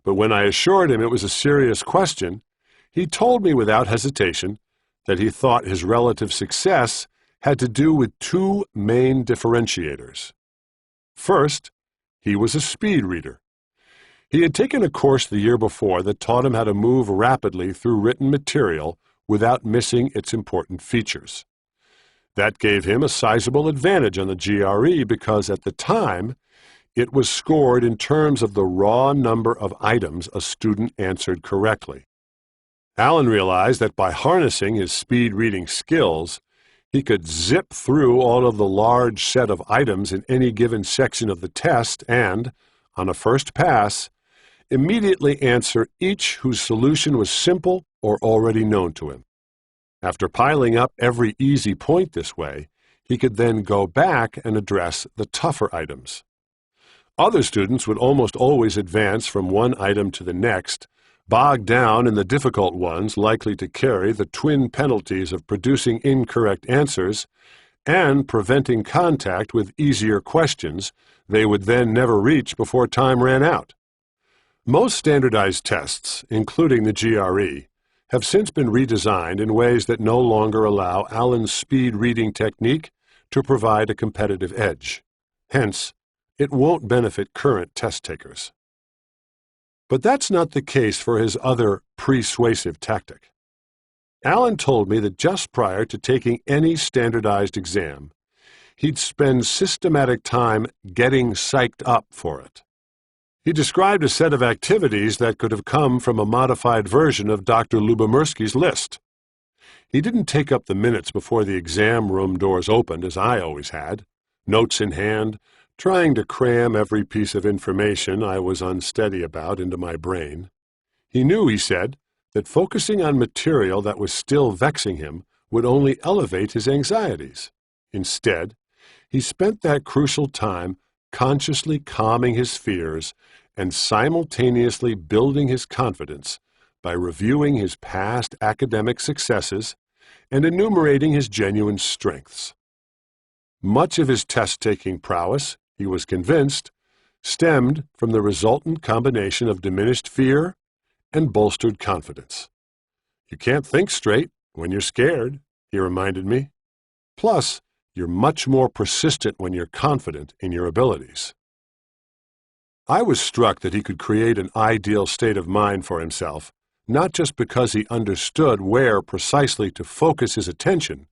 but when I assured him it was a serious question, he told me without hesitation that he thought his relative success had to do with 2 main differentiators. First, he was a speed reader. He had taken a course the year before that taught him how to move rapidly through written material without missing its important features. That gave him a sizable advantage on the GRE because at the time, it was scored in terms of the raw number of items a student answered correctly. Alan realized that by harnessing his speed reading skills, he could zip through all of the large set of items in any given section of the test and, on a first pass, immediately answer each whose solution was simple or already known to him. After piling up every easy point this way, he could then go back and address the tougher items. Other students would almost always advance from one item to the next, bogged down in the difficult ones likely to carry the twin penalties of producing incorrect answers and preventing contact with easier questions they would then never reach before time ran out. Most standardized tests, including the GRE, have since been redesigned in ways that no longer allow Alan's speed reading technique to provide a competitive edge. Hence, it won't benefit current test takers. But that's not the case for his other persuasive tactic. Alan told me that just prior to taking any standardized exam, he'd spend systematic time getting psyched up for it. He described a set of activities that could have come from a modified version of Dr. Lubomirsky's list. He didn't take up the minutes before the exam room doors opened, as I always had, notes in hand, trying to cram every piece of information I was unsteady about into my brain. He knew, he said, that focusing on material that was still vexing him would only elevate his anxieties. Instead, he spent that crucial time consciously calming his fears and simultaneously building his confidence by reviewing his past academic successes and enumerating his genuine strengths. Much of his test-taking prowess, he was convinced, stemmed from the resultant combination of diminished fear and bolstered confidence. You can't think straight when you're scared, he reminded me. Plus, you're much more persistent when you're confident in your abilities. I was struck that he could create an ideal state of mind for himself, not just because he understood where precisely to focus his attention,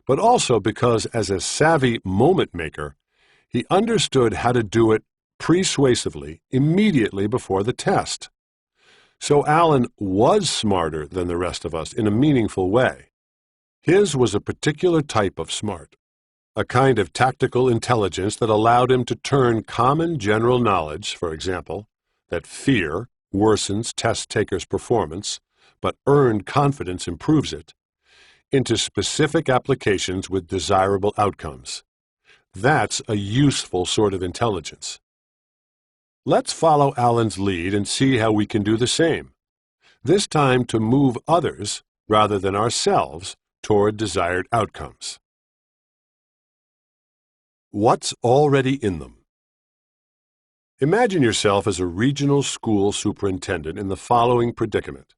but also because as a savvy moment maker, he understood how to do it persuasively immediately before the test. So Alan was smarter than the rest of us in a meaningful way. His was a particular type of smart, a kind of tactical intelligence that allowed him to turn common general knowledge, for example, that fear worsens test takers' performance, but earned confidence improves it, into specific applications with desirable outcomes. That's a useful sort of intelligence. Let's follow Alan's lead and see how we can do the same, this time to move others, rather than ourselves, toward desired outcomes. What's already in them? Imagine yourself as a regional school superintendent in the following predicament.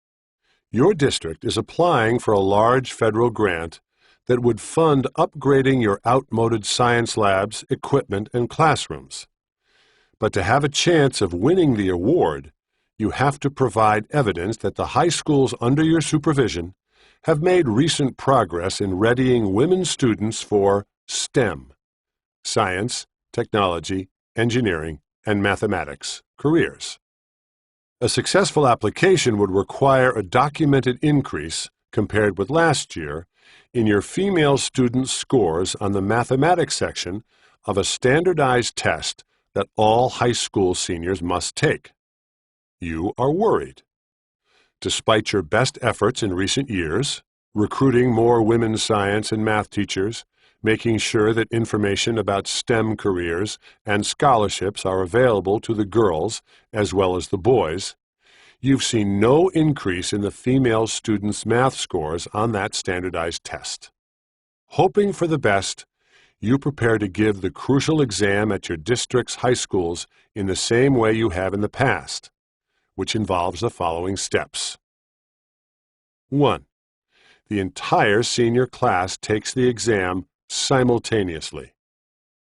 Your district is applying for a large federal grant that would fund upgrading your outmoded science labs, equipment, and classrooms. But to have a chance of winning the award, you have to provide evidence that the high schools under your supervision have made recent progress in readying women students for STEM, science, technology, engineering, and mathematics careers. A successful application would require a documented increase, compared with last year, in your female students' scores on the mathematics section of a standardized test that all high school seniors must take. You are worried. Despite your best efforts in recent years, recruiting more women's science and math teachers, making sure that information about STEM careers and scholarships are available to the girls as well as the boys, you've seen no increase in the female students' math scores on that standardized test. Hoping for the best, you prepare to give the crucial exam at your district's high schools in the same way you have in the past, which involves the following steps. 1. The entire senior class takes the exam simultaneously.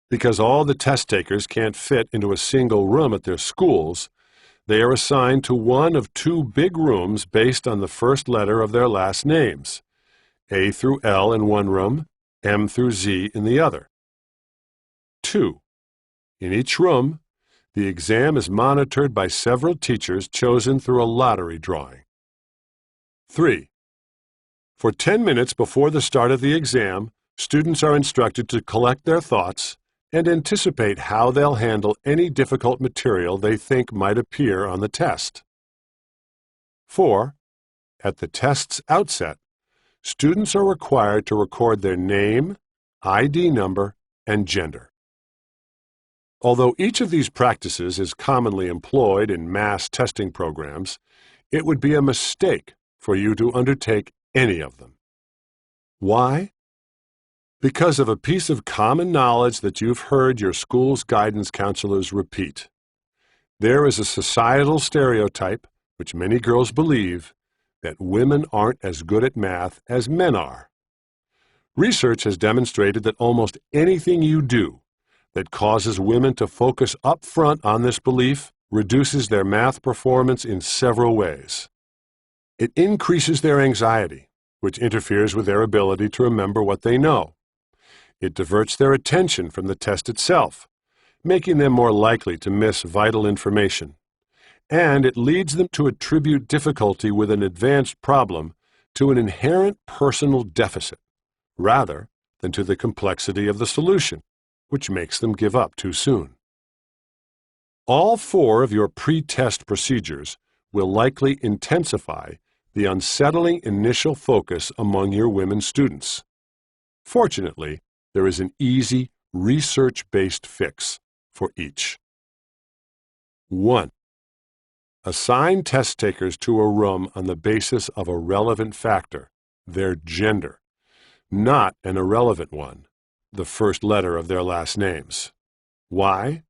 Because all the test takers can't fit into a single room at their schools, they are assigned to one of two big rooms based on the first letter of their last names, A through L in one room, M through Z in the other. 2. In each room, the exam is monitored by several teachers chosen through a lottery drawing. 3. For 10 minutes before the start of the exam, students are instructed to collect their thoughts and anticipate how they'll handle any difficult material they think might appear on the test. 4. At the test's outset, students are required to record their name, ID number, and gender. Although each of these practices is commonly employed in mass testing programs, it would be a mistake for you to undertake any of them. Why? Because of a piece of common knowledge that you've heard your school's guidance counselors repeat. There is a societal stereotype, which many girls believe, that women aren't as good at math as men are. Research has demonstrated that almost anything you do that causes women to focus up front on this belief reduces their math performance in several ways. It increases their anxiety, which interferes with their ability to remember what they know. It diverts their attention from the test itself, making them more likely to miss vital information and it leads them to attribute difficulty with an advanced problem to an inherent personal deficit, rather than to the complexity of the solution, which makes them give up too soon. All 4 of your pre-test procedures will likely intensify the unsettling initial focus among your women students. Fortunately, there is an easy, research-based fix for each. 1. Assign test takers to a room on the basis of a relevant factor, their gender, not an irrelevant one, the first letter of their last names. Why?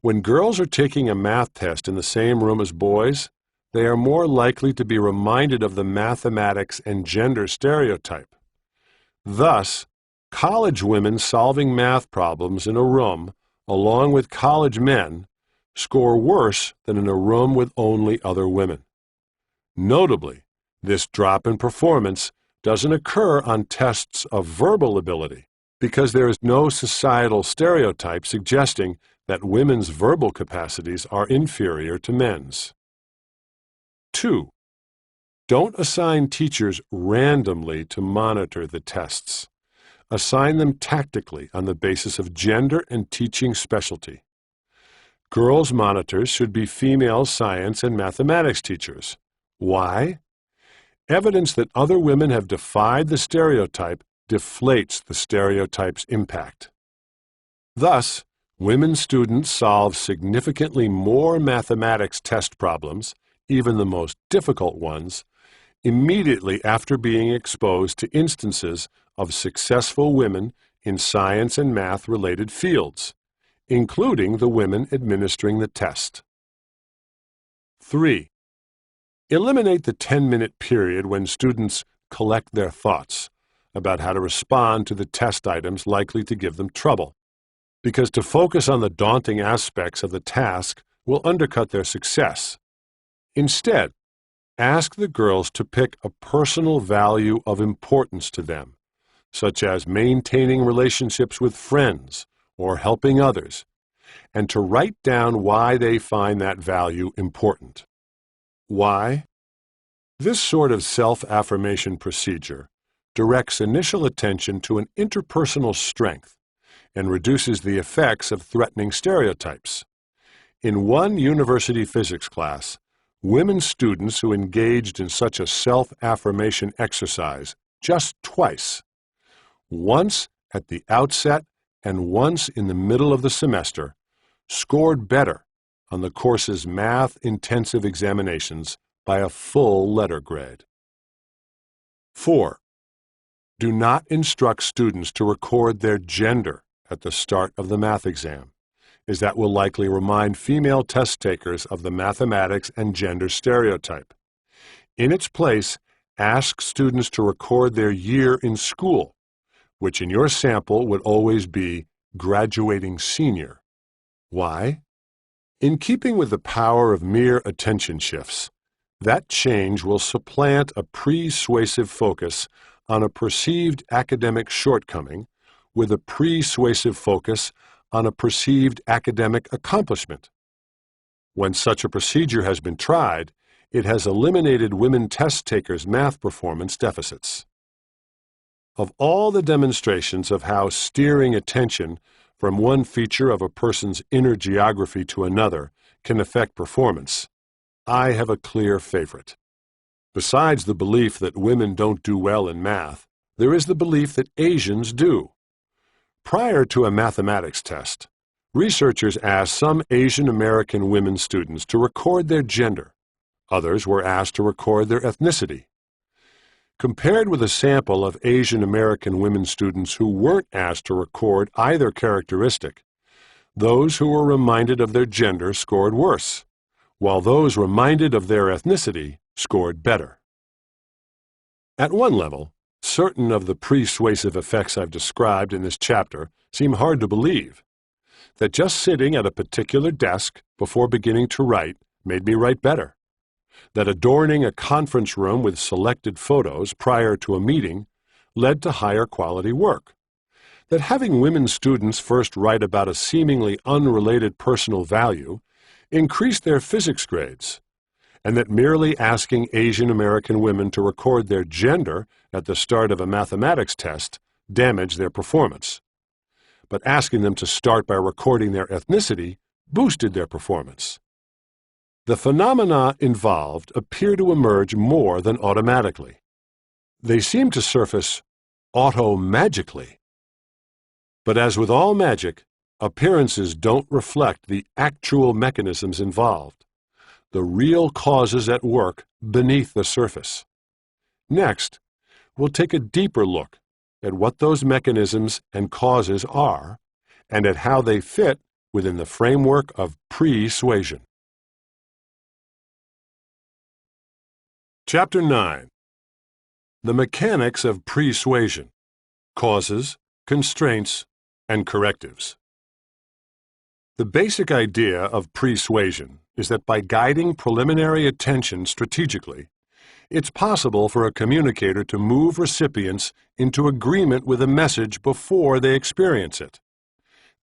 When girls are taking a math test in the same room as boys, they are more likely to be reminded of the mathematics and gender stereotype. Thus, college women solving math problems in a room along with college men score worse than in a room with only other women. Notably, this drop in performance doesn't occur on tests of verbal ability because there is no societal stereotype suggesting that women's verbal capacities are inferior to men's. 2. Don't assign teachers randomly to monitor the tests. Assign them tactically on the basis of gender and teaching specialty. Girls' monitors should be female science and mathematics teachers. Why? Evidence that other women have defied the stereotype deflates the stereotype's impact. Thus, women students solve significantly more mathematics test problems, even the most difficult ones, immediately after being exposed to instances of successful women in science and math-related fields, including the women administering the test. 3. Eliminate the 10-minute period when students collect their thoughts about how to respond to the test items likely to give them trouble, because to focus on the daunting aspects of the task will undercut their success. Instead, ask the girls to pick a personal value of importance to them, such as maintaining relationships with friends or helping others, and to write down why they find that value important. Why? This sort of self-affirmation procedure directs initial attention to an interpersonal strength and reduces the effects of threatening stereotypes. In one university physics class, women students who engaged in such a self-affirmation exercise just twice, once at the outset and once in the middle of the semester, scored better on the course's math-intensive examinations by a full letter grade. 4. Do not instruct students to record their gender at the start of the math exam, as that will likely remind female test takers of the mathematics and gender stereotype. In its place, ask students to record their year in school, which in your sample would always be graduating senior. Why? In keeping with the power of mere attention shifts, that change will supplant a pre-suasive focus on a perceived academic shortcoming with a pre-suasive focus on a perceived academic accomplishment. When such a procedure has been tried, it has eliminated women test takers' math performance deficits. Of all the demonstrations of how steering attention from one feature of a person's inner geography to another can affect performance, I have a clear favorite. Besides the belief that women don't do well in math, there is the belief that Asians do. Prior to a mathematics test, researchers asked some Asian American women students to record their gender. Others were asked to record their ethnicity. Compared with a sample of Asian American women students who weren't asked to record either characteristic, those who were reminded of their gender scored worse, while those reminded of their ethnicity scored better. At one level, certain of the persuasive effects I've described in this chapter seem hard to believe. That just sitting at a particular desk before beginning to write made me write better. That adorning a conference room with selected photos prior to a meeting led to higher quality work. That having women students first write about a seemingly unrelated personal value increased their physics grades, and that merely asking Asian American women to record their gender at the start of a mathematics test damaged their performance. But asking them to start by recording their ethnicity boosted their performance. The phenomena involved appear to emerge more than automatically. They seem to surface auto-magically. But as with all magic, appearances don't reflect the actual mechanisms involved, the real causes at work beneath the surface. Next, we'll take a deeper look at what those mechanisms and causes are and at how they fit within the framework of pre-suasion. Chapter 9. The Mechanics of Pre-suasion: Causes, Constraints, and Correctives. The basic idea of pre-suasion is that by guiding preliminary attention strategically, it's possible for a communicator to move recipients into agreement with a message before they experience it.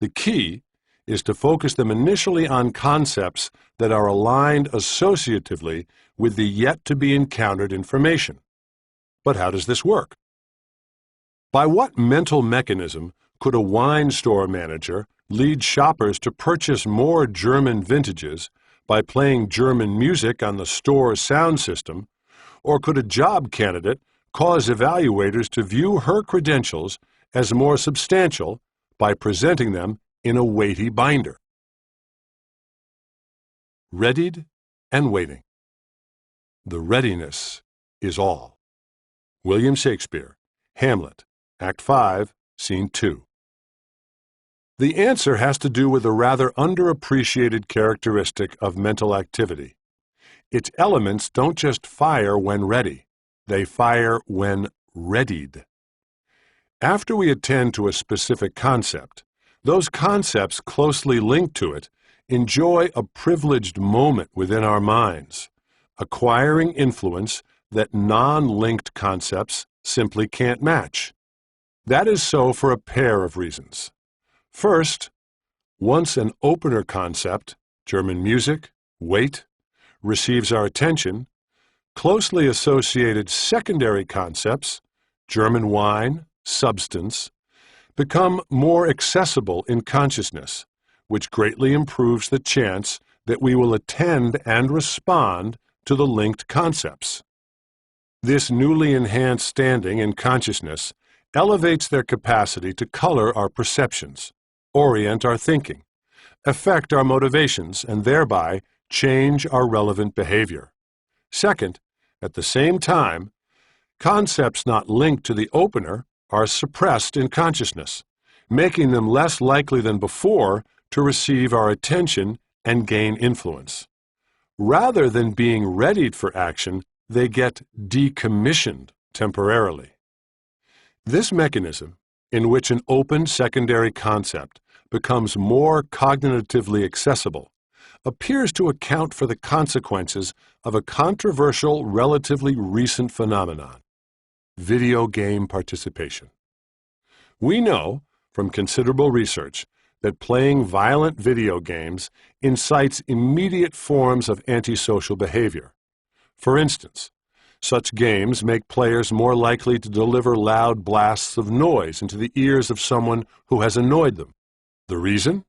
The key is to focus them initially on concepts that are aligned associatively with the yet-to-be-encountered information. But how does this work? By what mental mechanism could a wine store manager lead shoppers to purchase more German vintages by playing German music on the store's sound system, or could a job candidate cause evaluators to view her credentials as more substantial by presenting them in a weighty binder? Readied and waiting. The readiness is all. William Shakespeare, Hamlet, Act 5, Scene 2. The answer has to do with a rather underappreciated characteristic of mental activity. Its elements don't just fire when ready, they fire when readied. After we attend to a specific concept, those concepts closely linked to it enjoy a privileged moment within our minds, acquiring influence that non-linked concepts simply can't match. That is so for a pair of reasons. First, once an opener concept, German music, weight, receives our attention, closely associated secondary concepts, German wine, substance, become more accessible in consciousness, which greatly improves the chance that we will attend and respond to the linked concepts. This newly enhanced standing in consciousness elevates their capacity to color our perceptions, orient our thinking, affect our motivations, and thereby change our relevant behavior. Second, at the same time, concepts not linked to the opener are suppressed in consciousness, making them less likely than before to receive our attention and gain influence. Rather than being readied for action, they get decommissioned temporarily. This mechanism, in which an open secondary concept becomes more cognitively accessible, appears to account for the consequences of a controversial, relatively recent phenomenon: video game participation. We know, from considerable research, that playing violent video games incites immediate forms of antisocial behavior. For instance, such games make players more likely to deliver loud blasts of noise into the ears of someone who has annoyed them. The reason?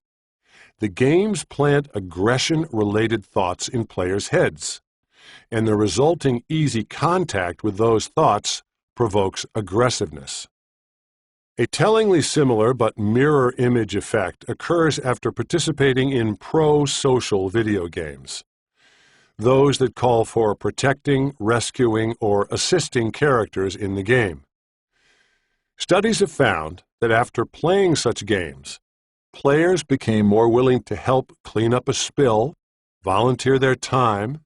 The games plant aggression-related thoughts in players' heads, and the resulting easy contact with those thoughts provokes aggressiveness. A tellingly similar but mirror image effect occurs after participating in pro-social video games, those that call for protecting, rescuing, or assisting characters in the game. Studies have found that after playing such games, players became more willing to help clean up a spill, volunteer their time,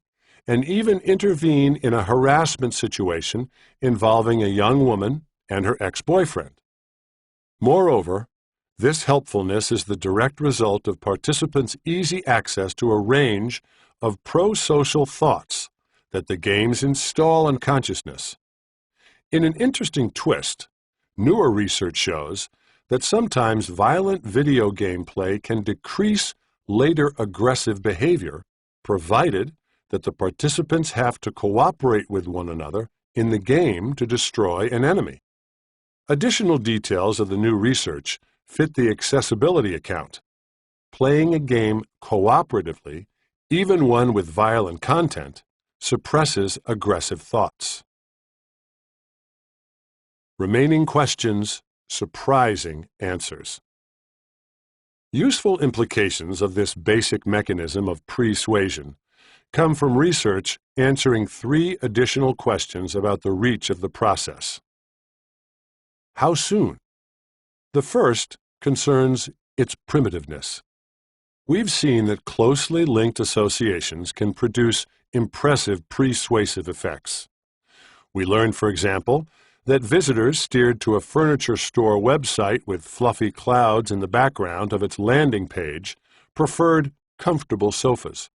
and even intervene in a harassment situation involving a young woman and her ex-boyfriend. Moreover, this helpfulness is the direct result of participants' easy access to a range of pro-social thoughts that the games install in consciousness. In an interesting twist, newer research shows that sometimes violent video game play can decrease later aggressive behavior, provided that the participants have to cooperate with one another in the game to destroy an enemy. Additional details of the new research fit the accessibility account. Playing a game cooperatively, even one with violent content, suppresses aggressive thoughts. Remaining questions, surprising answers. Useful implications of this basic mechanism of pre-suasion come from research answering 3 additional questions about the reach of the process. How soon? The first concerns its primitiveness. We've seen that closely linked associations can produce impressive persuasive effects. We learned, for example, that visitors steered to a furniture store website with fluffy clouds in the background of its landing page preferred comfortable sofas,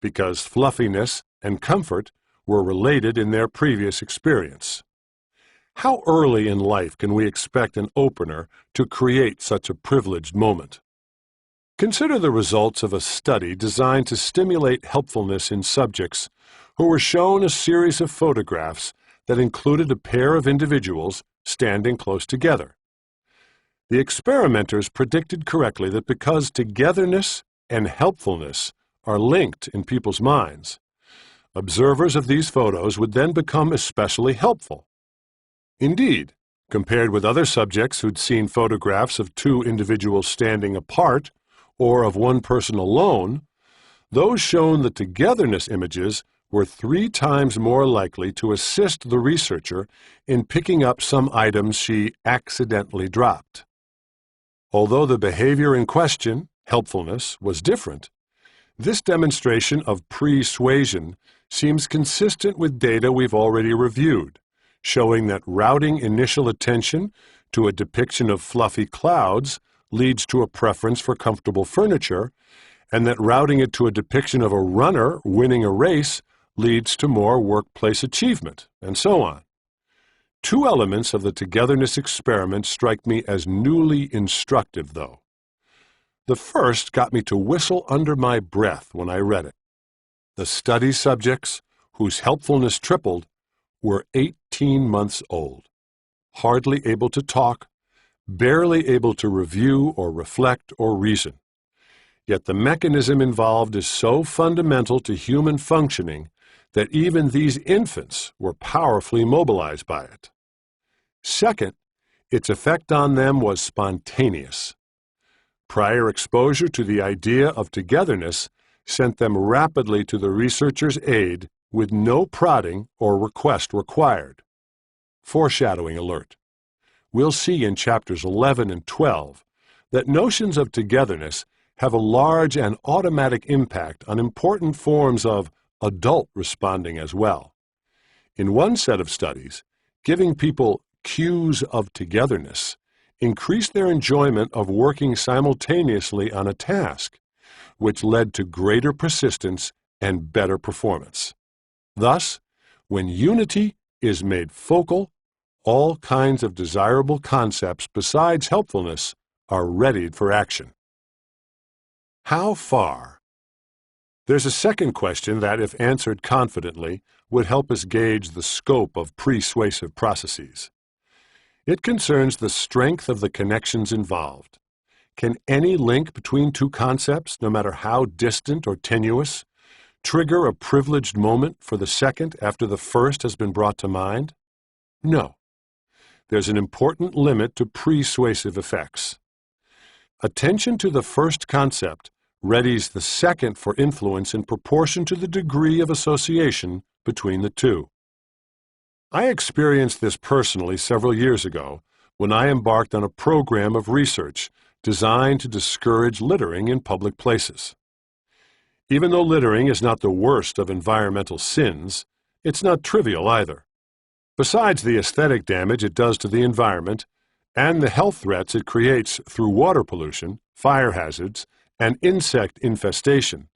because fluffiness and comfort were related in their previous experience. How early in life can we expect an opener to create such a privileged moment? Consider the results of a study designed to stimulate helpfulness in subjects who were shown a series of photographs that included a pair of individuals standing close together. The experimenters predicted correctly that because togetherness and helpfulness are linked in people's minds, observers of these photos would then become especially helpful. Indeed, compared with other subjects who'd seen photographs of 2 individuals standing apart or of one person alone, those shown the togetherness images were 3 times more likely to assist the researcher in picking up some items she accidentally dropped. Although the behavior in question, helpfulness, was different, this demonstration of pre-suasion seems consistent with data we've already reviewed, showing that routing initial attention to a depiction of fluffy clouds leads to a preference for comfortable furniture, and that routing it to a depiction of a runner winning a race leads to more workplace achievement, and so on. 2 elements of the togetherness experiment strike me as newly instructive, though. The first got me to whistle under my breath when I read it. The study subjects, whose helpfulness tripled, were 18 months old, hardly able to talk, barely able to review or reflect or reason. Yet the mechanism involved is so fundamental to human functioning that even these infants were powerfully mobilized by it. Second, its effect on them was spontaneous. Prior exposure to the idea of togetherness sent them rapidly to the researcher's aid with no prodding or request required. Foreshadowing alert. We'll see in chapters 11 and 12 that notions of togetherness have a large and automatic impact on important forms of adult responding as well. In one set of studies, giving people cues of togetherness increased their enjoyment of working simultaneously on a task, which led to greater persistence and better performance. Thus, when unity is made focal, all kinds of desirable concepts besides helpfulness are readied for action. How far? There's a second question that, if answered confidently, would help us gauge the scope of persuasive processes. It concerns the strength of the connections involved. Can any link between 2 concepts, no matter how distant or tenuous, trigger a privileged moment for the second after the first has been brought to mind? No. There's an important limit to persuasive effects. Attention to the first concept readies the second for influence in proportion to the degree of association between the 2. I experienced this personally several years ago when I embarked on a program of research designed to discourage littering in public places. Even though littering is not the worst of environmental sins, it's not trivial either. Besides the aesthetic damage it does to the environment and the health threats it creates through water pollution, fire hazards, and insect infestation,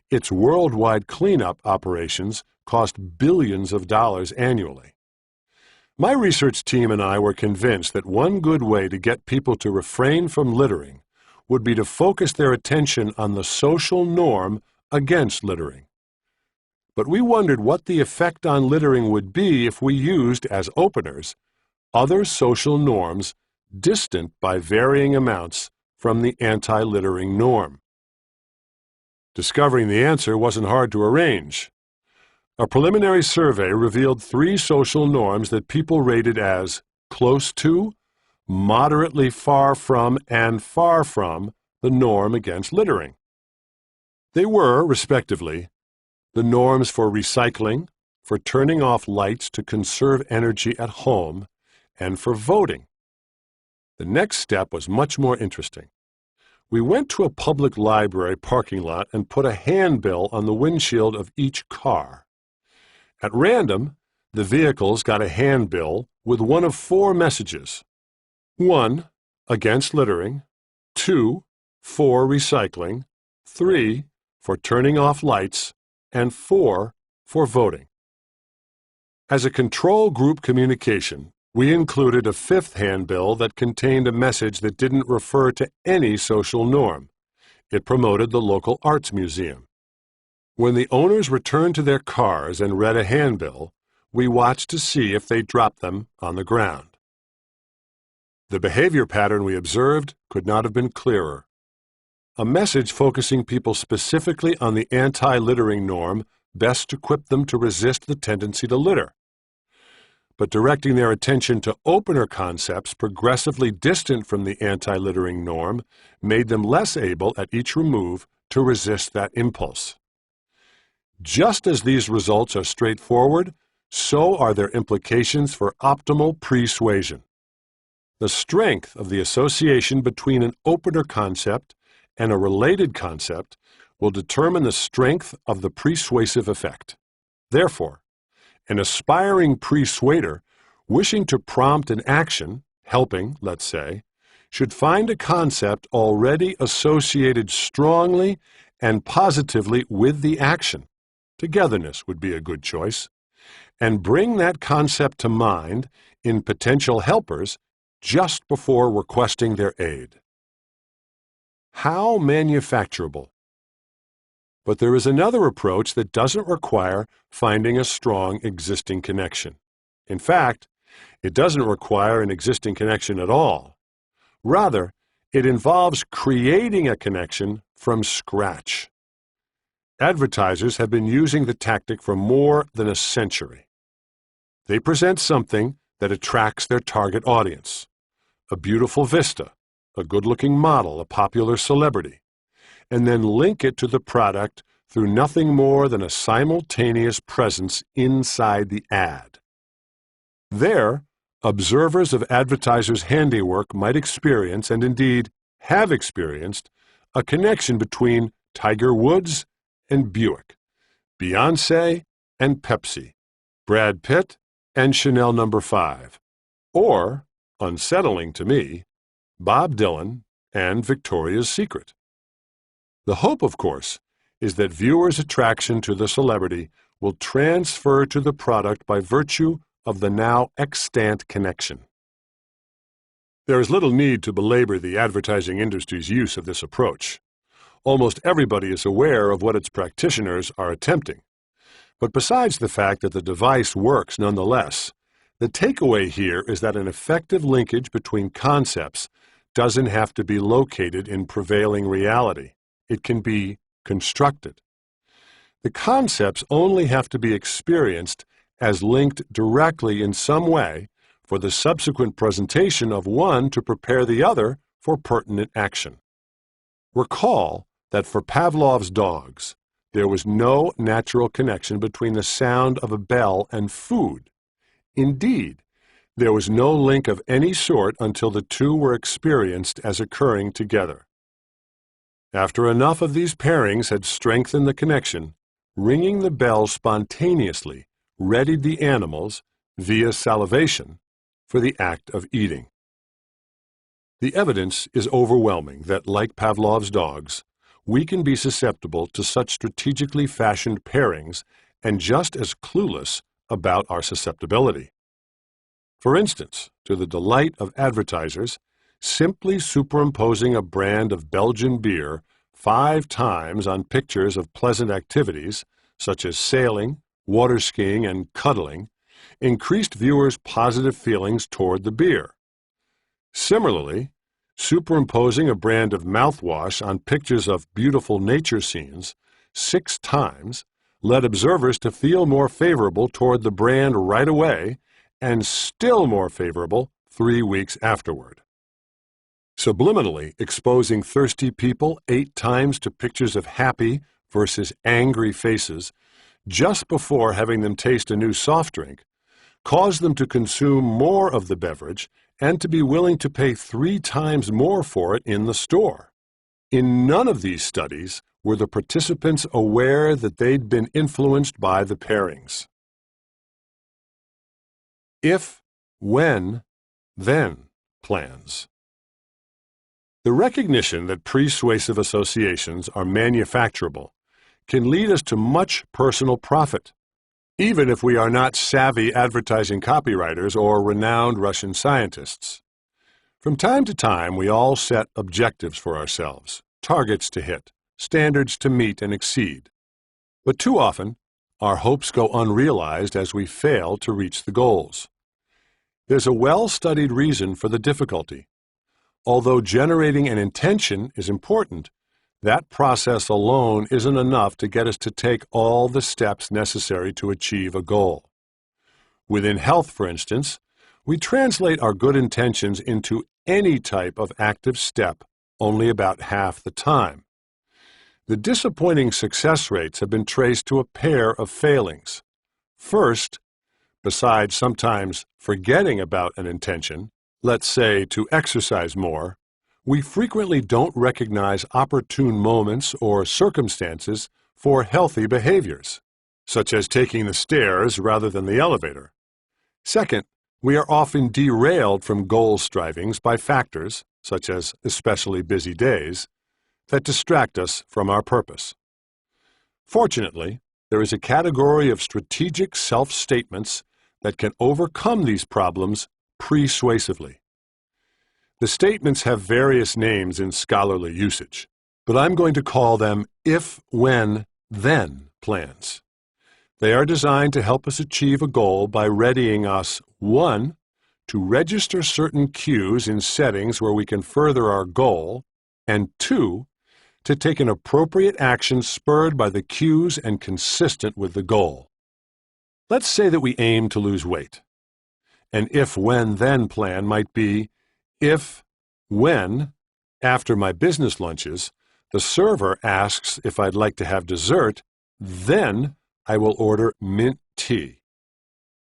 its worldwide cleanup operations cost billions of dollars annually. My research team and I were convinced that one good way to get people to refrain from littering would be to focus their attention on the social norm against littering. But we wondered what the effect on littering would be if we used, as openers, other social norms distant by varying amounts from the anti-littering norm. Discovering the answer wasn't hard to arrange. A preliminary survey revealed 3 social norms that people rated as close to, moderately far from, and far from the norm against littering. They were, respectively, the norms for recycling, for turning off lights to conserve energy at home, and for voting. The next step was much more interesting. We went to a public library parking lot and put a handbill on the windshield of each car. At random, the vehicles got a handbill with one of 4 messages. 1, against littering. 2, for recycling. 3, for turning off lights. And 4, for voting. As a control group communication, we included a 5th handbill that contained a message that didn't refer to any social norm. It promoted the local arts museum. When the owners returned to their cars and read a handbill, we watched to see if they dropped them on the ground. The behavior pattern we observed could not have been clearer. A message focusing people specifically on the anti-littering norm best equipped them to resist the tendency to litter. But directing their attention to opener concepts progressively distant from the anti-littering norm made them less able at each remove to resist that impulse. Just as these results are straightforward, so are their implications for optimal pre-suasion. The strength of the association between an opener concept and a related concept will determine the strength of the persuasive effect. Therefore, an aspiring persuader wishing to prompt an action, helping, let's say, should find a concept already associated strongly and positively with the action. Togetherness would be a good choice. And bring that concept to mind in potential helpers just before requesting their aid. How manufacturable? But there is another approach that doesn't require finding a strong existing connection. In fact, it doesn't require an existing connection at all. Rather, it involves creating a connection from scratch. Advertisers have been using the tactic for more than a century. They present something that attracts their target audience. A beautiful vista, a good-looking model, a popular celebrity, and then link it to the product through nothing more than a simultaneous presence inside the ad. There, observers of advertisers' handiwork might experience, and indeed have experienced, a connection between Tiger Woods and Buick, Beyoncé and Pepsi, Brad Pitt and Chanel No. 5, or, unsettling to me, Bob Dylan and Victoria's Secret. The hope, of course, is that viewers' attraction to the celebrity will transfer to the product by virtue of the now extant connection. There is little need to belabor the advertising industry's use of this approach. Almost everybody is aware of what its practitioners are attempting. But besides the fact that the device works nonetheless, the takeaway here is that an effective linkage between concepts doesn't have to be located in prevailing reality. It can be constructed. The concepts only have to be experienced as linked directly in some way for the subsequent presentation of one to prepare the other for pertinent action. Recall that for Pavlov's dogs, there was no natural connection between the sound of a bell and food. Indeed, there was no link of any sort until the two were experienced as occurring together. After enough of these pairings had strengthened the connection, ringing the bell spontaneously readied the animals, via salivation, for the act of eating. The evidence is overwhelming that, like Pavlov's dogs, we can be susceptible to such strategically fashioned pairings and just as clueless about our susceptibility. For instance, to the delight of advertisers, simply superimposing a brand of Belgian beer 5 times on pictures of pleasant activities, such as sailing, water skiing, and cuddling, increased viewers' positive feelings toward the beer. Similarly, superimposing a brand of mouthwash on pictures of beautiful nature scenes 6 times led observers to feel more favorable toward the brand right away and still more favorable 3 weeks afterward. Subliminally exposing thirsty people 8 times to pictures of happy versus angry faces just before having them taste a new soft drink caused them to consume more of the beverage and to be willing to pay 3 times more for it in the store. In none of these studies were the participants aware that they'd been influenced by the pairings. If, when, then plans. The recognition that persuasive associations are manufacturable can lead us to much personal profit, even if we are not savvy advertising copywriters or renowned Russian scientists. From time to time, we all set objectives for ourselves, targets to hit, standards to meet and exceed. But too often, our hopes go unrealized as we fail to reach the goals. There's a well-studied reason for the difficulty. Although generating an intention is important, that process alone isn't enough to get us to take all the steps necessary to achieve a goal. Within health, for instance, we translate our good intentions into any type of active step only about half the time. The disappointing success rates have been traced to a pair of failings. First, besides sometimes forgetting about an intention, let's say to exercise more, we frequently don't recognize opportune moments or circumstances for healthy behaviors, such as taking the stairs rather than the elevator. Second, we are often derailed from goal strivings by factors, such as especially busy days, that distract us from our purpose. Fortunately, there is a category of strategic self-statements that can overcome these problems persuasively. The statements have various names in scholarly usage, but I'm going to call them if, when, then plans. They are designed to help us achieve a goal by readying us, 1, to register certain cues in settings where we can further our goal, and 2, to take an appropriate action spurred by the cues and consistent with the goal. Let's say that we aim to lose weight. An if, when, then plan might be, if, when, after my business lunches, the server asks if I'd like to have dessert, then I will order mint tea.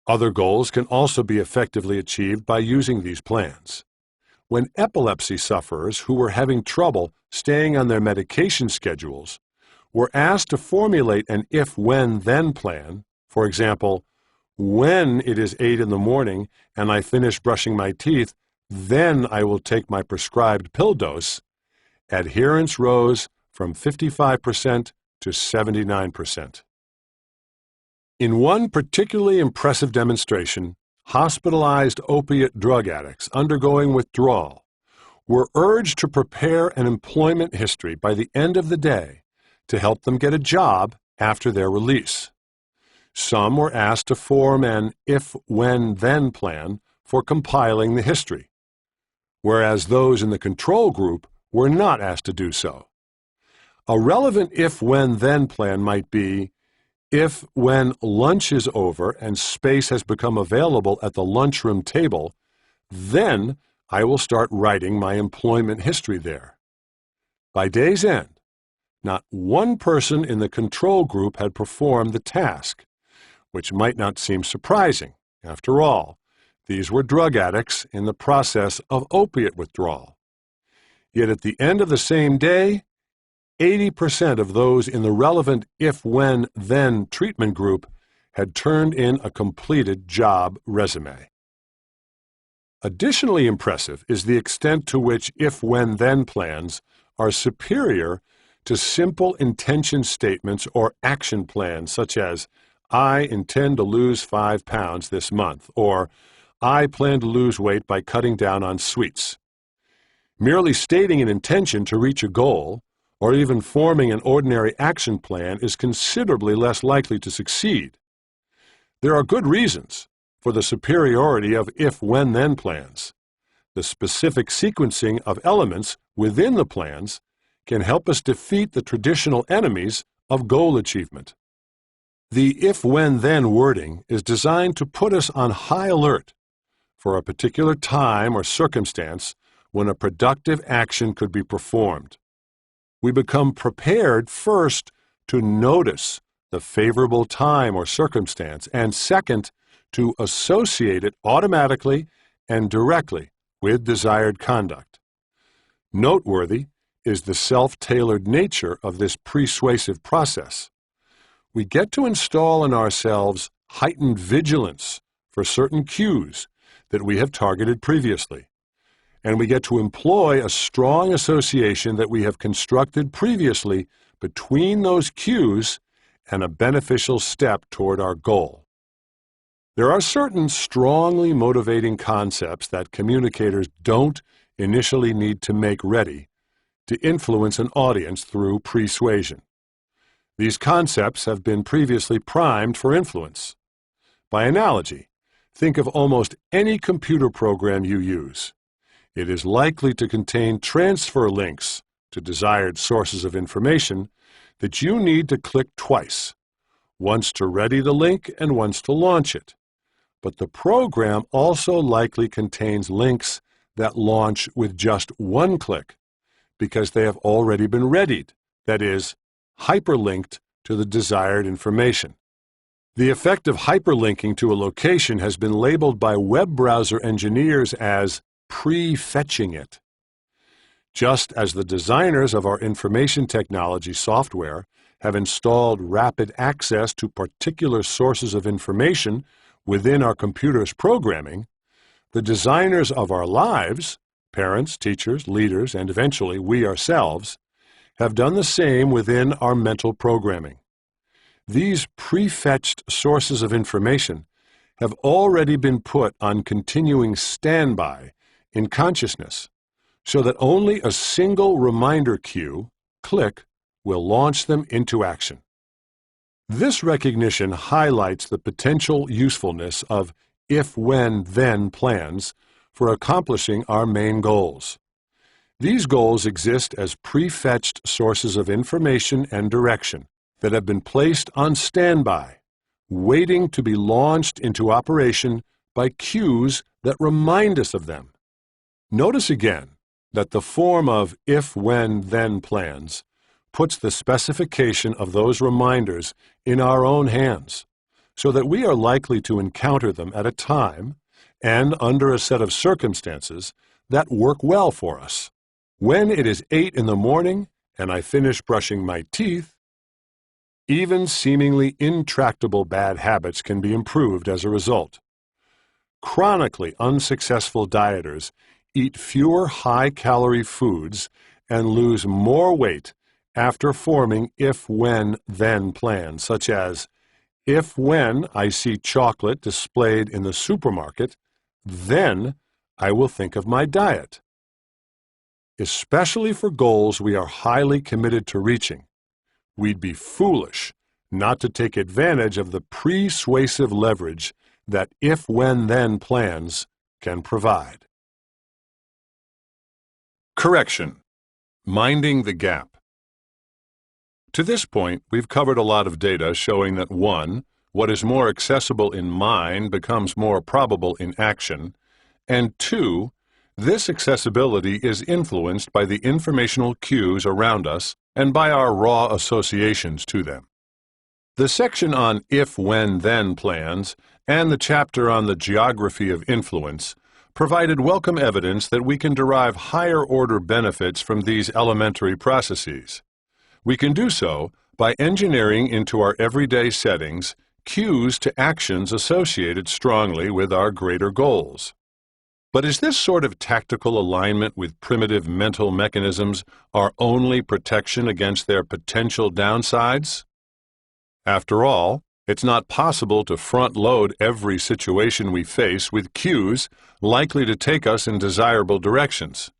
Other goals can also be effectively achieved by using these plans. When epilepsy sufferers who were having trouble staying on their medication schedules were asked to formulate an if, when, then plan, for example, when it is 8 in the morning and I finish brushing my teeth, then I will take my prescribed pill dose, adherence rose from 55% to 79%. In one particularly impressive demonstration, hospitalized opiate drug addicts undergoing withdrawal were urged to prepare an employment history by the end of the day to help them get a job after their release. Some were asked to form an if, when, then plan for compiling the history, whereas those in the control group were not asked to do so. A relevant if, when, then plan might be, if, when lunch is over and space has become available at the lunchroom table, then I will start writing my employment history there. By day's end, not one person in the control group had performed the task, which might not seem surprising. After all, these were drug addicts in the process of opiate withdrawal. Yet at the end of the same day, 80% of those in the relevant if, when, then treatment group had turned in a completed job resume. Additionally impressive is the extent to which if, when, then plans are superior to simple intention statements or action plans such as, I intend to lose 5 pounds this month, or I plan to lose weight by cutting down on sweets. Merely stating an intention to reach a goal, or even forming an ordinary action plan, is considerably less likely to succeed. There are good reasons for the superiority of if-when-then plans. The specific sequencing of elements within the plans can help us defeat the traditional enemies of goal achievement. The if-when-then wording is designed to put us on high alert for a particular time or circumstance when a productive action could be performed. We become prepared first to notice the favorable time or circumstance, and second, to associate it automatically and directly with desired conduct. Noteworthy is the self-tailored nature of this persuasive process. We get to install in ourselves heightened vigilance for certain cues that we have targeted previously, and we get to employ a strong association that we have constructed previously between those cues and a beneficial step toward our goal. There are certain strongly motivating concepts that communicators don't initially need to make ready to influence an audience through persuasion. These concepts have been previously primed for influence. By analogy, think of almost any computer program you use. It is likely to contain transfer links to desired sources of information that you need to click twice, once to ready the link and once to launch it. But the program also likely contains links that launch with just one click because they have already been readied, that is, hyperlinked to the desired information. The effect of hyperlinking to a location has been labeled by web browser engineers as pre-fetching it. Just as the designers of our information technology software have installed rapid access to particular sources of information within our computer's programming, the designers of our lives, parents, teachers, leaders, and eventually we ourselves, have done the same within our mental programming. These pre-fetched sources of information have already been put on continuing standby in consciousness, so that only a single reminder cue, click, will launch them into action. This recognition highlights the potential usefulness of if-when-then plans for accomplishing our main goals. These goals exist as pre-fetched sources of information and direction that have been placed on standby, waiting to be launched into operation by cues that remind us of them. Notice again that the form of if-when-then plans puts the specification of those reminders in our own hands, so that we are likely to encounter them at a time and under a set of circumstances that work well for us. When it is 8 in the morning and I finish brushing my teeth, even seemingly intractable bad habits can be improved as a result. Chronically unsuccessful dieters eat fewer high-calorie foods and lose more weight after forming if-when-then plans, such as, if-when I see chocolate displayed in the supermarket, then I will think of my diet. Especially for goals we are highly committed to reaching, we'd be foolish not to take advantage of the persuasive leverage that if-when-then plans can provide. Correction. Minding the gap. To this point, we've covered a lot of data showing that 1. What is more accessible in mind becomes more probable in action, and 2. This accessibility is influenced by the informational cues around us and by our raw associations to them. The section on if-when-then plans and the chapter on the geography of influence provided welcome evidence that we can derive higher-order benefits from these elementary processes. We can do so by engineering into our everyday settings cues to actions associated strongly with our greater goals. But is this sort of tactical alignment with primitive mental mechanisms our only protection against their potential downsides? After all, it's not possible to front-load every situation we face with cues likely to take us in desirable directions.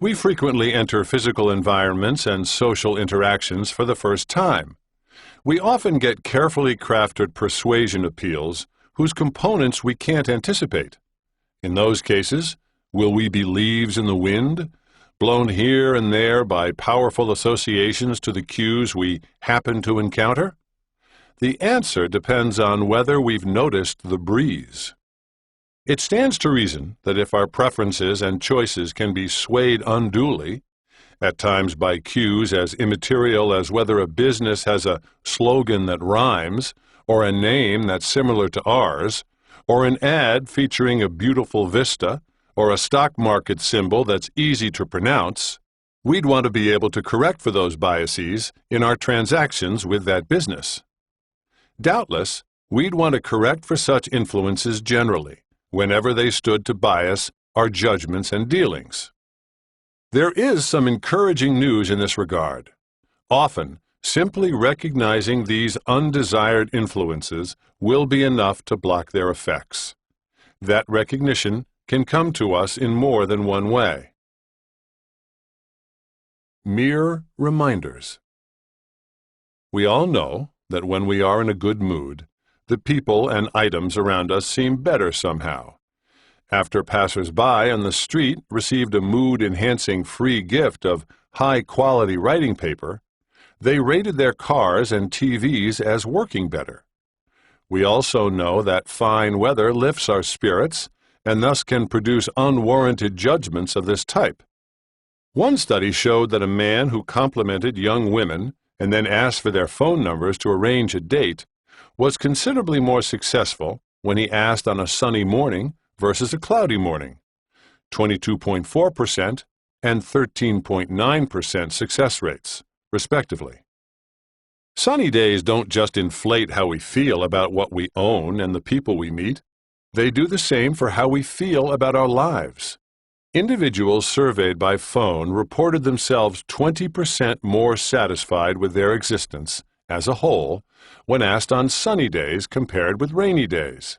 We frequently enter physical environments and social interactions for the first time. We often get carefully crafted persuasion appeals whose components we can't anticipate. In those cases, will we be leaves in the wind, blown here and there by powerful associations to the cues we happen to encounter? The answer depends on whether we've noticed the breeze. It stands to reason that if our preferences and choices can be swayed unduly, at times by cues as immaterial as whether a business has a slogan that rhymes, or a name that's similar to ours, or an ad featuring a beautiful vista, or a stock market symbol that's easy to pronounce, we'd want to be able to correct for those biases in our transactions with that business. Doubtless, we'd want to correct for such influences generally, whenever they stood to bias our judgments and dealings. There is some encouraging news in this regard. Often, simply recognizing these undesired influences will be enough to block their effects. That recognition can come to us in more than one way. Mere reminders. We all know that when we are in a good mood, the people and items around us seem better somehow. After passers-by on the street received a mood-enhancing free gift of high-quality writing paper, they rated their cars and TVs as working better. We also know that fine weather lifts our spirits and thus can produce unwarranted judgments of this type. One study showed that a man who complimented young women and then asked for their phone numbers to arrange a date was considerably more successful when he asked on a sunny morning versus a cloudy morning, 22.4% and 13.9% success rates, respectively. Sunny days don't just inflate how we feel about what we own and the people we meet. They do the same for how we feel about our lives. Individuals surveyed by phone reported themselves 20% more satisfied with their existence as a whole when asked on sunny days compared with rainy days.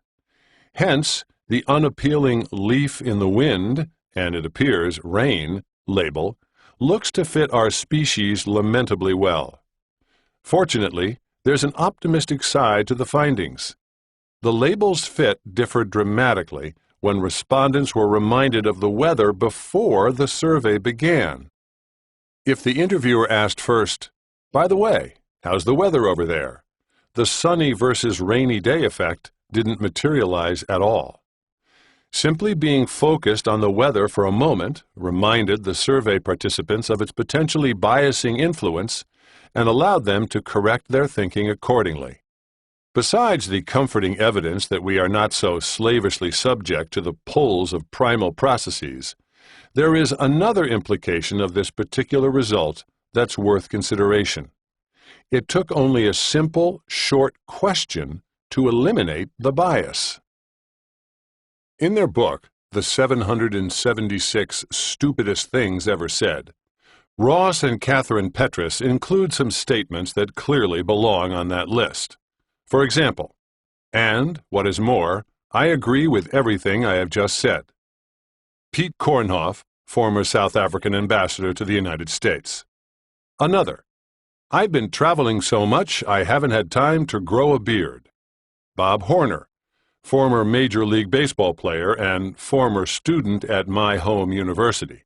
Hence, the unappealing leaf in the wind, and it appears rain, label looks to fit our species lamentably well. Fortunately, there's an optimistic side to the findings. The label's fit differed dramatically when respondents were reminded of the weather before the survey began. If the interviewer asked first, "By the way, how's the weather over there?" the sunny versus rainy day effect didn't materialize at all. Simply being focused on the weather for a moment reminded the survey participants of its potentially biasing influence and allowed them to correct their thinking accordingly. Besides the comforting evidence that we are not so slavishly subject to the pulls of primal processes, there is another implication of this particular result that's worth consideration. It took only a simple, short question to eliminate the bias. In their book, The 776 Stupidest Things Ever Said, Ross and Catherine Petrus include some statements that clearly belong on that list. For example, "And, what is more, I agree with everything I have just said." Pete Kornhoff, former South African ambassador to the United States. Another, "I've been traveling so much I haven't had time to grow a beard." Bob Horner, former Major League Baseball player and former student at my home university.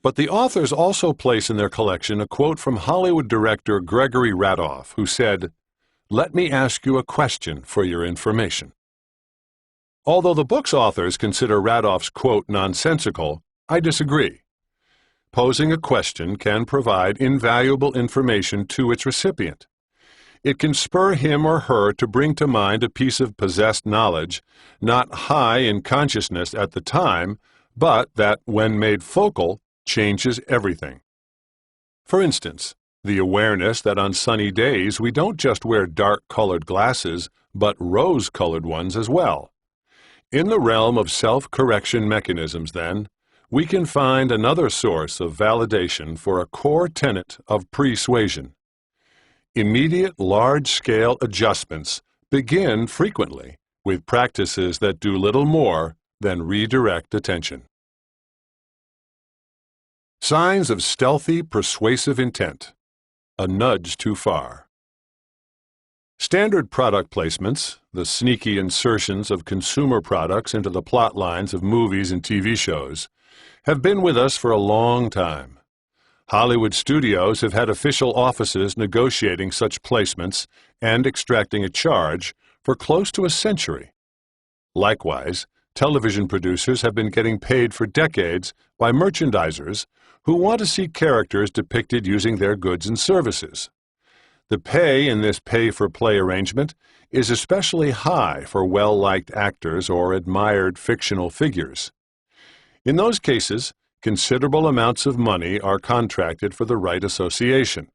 But the authors also place in their collection a quote from Hollywood director Gregory Radoff, who said, "Let me ask you a question for your information." Although the book's authors consider Radoff's quote nonsensical, I disagree. Posing a question can provide invaluable information to its recipient. It can spur him or her to bring to mind a piece of possessed knowledge, not high in consciousness at the time, but that, when made focal, changes everything. For instance, the awareness that on sunny days we don't just wear dark-colored glasses, but rose-colored ones as well. In the realm of self-correction mechanisms, then, we can find another source of validation for a core tenet of pre-suasion. Immediate large-scale adjustments begin frequently with practices that do little more than redirect attention. Signs of stealthy, persuasive intent. A nudge too far. Standard product placements, the sneaky insertions of consumer products into the plot lines of movies and TV shows, have been with us for a long time. Hollywood studios have had official offices negotiating such placements and extracting a charge for close to a century. Likewise, television producers have been getting paid for decades by merchandisers who want to see characters depicted using their goods and services. The pay in this pay-for-play arrangement is especially high for well-liked actors or admired fictional figures. In those cases, considerable amounts of money are contracted for the right association.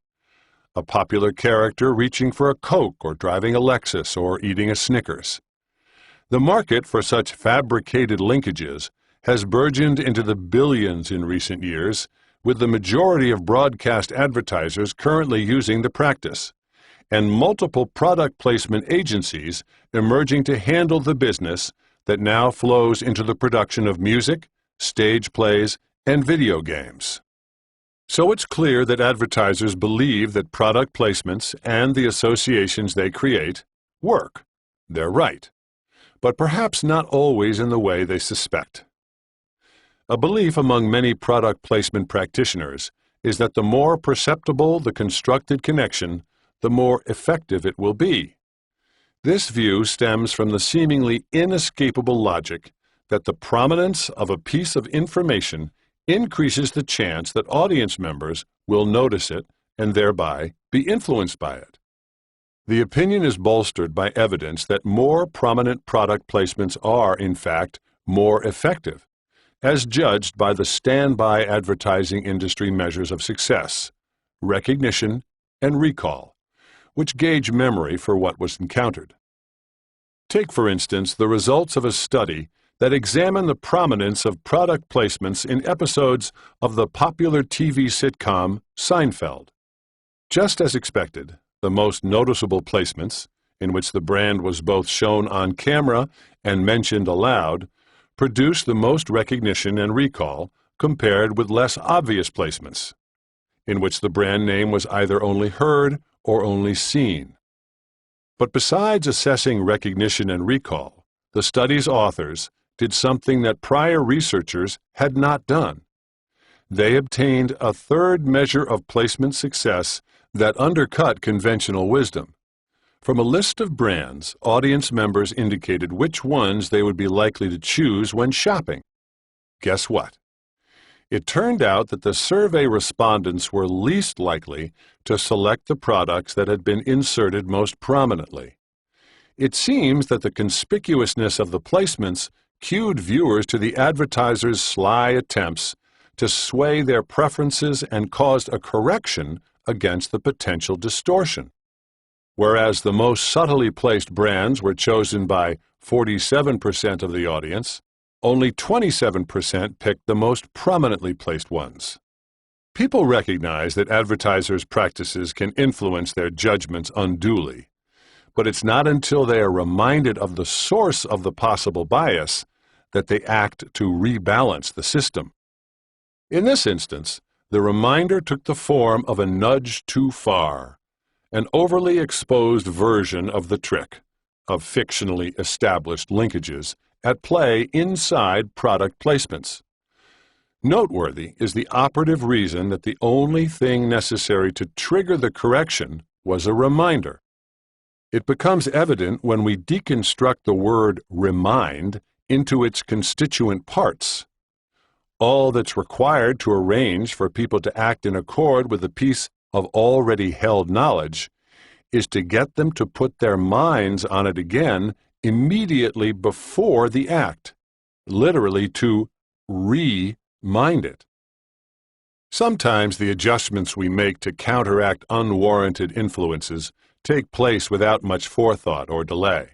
A popular character reaching for a Coke or driving a Lexus or eating a Snickers. The market for such fabricated linkages has burgeoned into the billions in recent years, with the majority of broadcast advertisers currently using the practice, and multiple product placement agencies emerging to handle the business that now flows into the production of music, stage plays, and video games. So it's clear that advertisers believe that product placements and the associations they create work. They're right, but perhaps not always in the way they suspect. A belief among many product placement practitioners is that the more perceptible the constructed connection, the more effective it will be. This view stems from the seemingly inescapable logic that the prominence of a piece of information increases the chance that audience members will notice it and thereby be influenced by it. The opinion is bolstered by evidence that more prominent product placements are, in fact, more effective, as judged by the standby advertising industry measures of success, recognition, and recall, which gauge memory for what was encountered. Take, for instance, the results of a study that examined the prominence of product placements in episodes of the popular TV sitcom Seinfeld. Just as expected, the most noticeable placements, in which the brand was both shown on camera and mentioned aloud, produced the most recognition and recall compared with less obvious placements, in which the brand name was either only heard or only seen. But besides assessing recognition and recall, the study's authors did something that prior researchers had not done. They obtained a third measure of placement success that undercut conventional wisdom. From a list of brands, audience members indicated which ones they would be likely to choose when shopping. Guess what? It turned out that the survey respondents were least likely to select the products that had been inserted most prominently. It seems that the conspicuousness of the placements cued viewers to the advertisers' sly attempts to sway their preferences and caused a correction against the potential distortion. Whereas the most subtly placed brands were chosen by 47% of the audience, only 27% picked the most prominently placed ones. People recognize that advertisers' practices can influence their judgments unduly, but it's not until they are reminded of the source of the possible bias that they act to rebalance the system. In this instance, the reminder took the form of a nudge too far, an overly exposed version of the trick of fictionally established linkages at play inside product placements. Noteworthy is the operative reason that the only thing necessary to trigger the correction was a reminder. It becomes evident when we deconstruct the word remind into its constituent parts. All that's required to arrange for people to act in accord with a piece of already held knowledge is to get them to put their minds on it again immediately before the act, literally to re-mind it. Sometimes the adjustments we make to counteract unwarranted influences take place without much forethought or delay.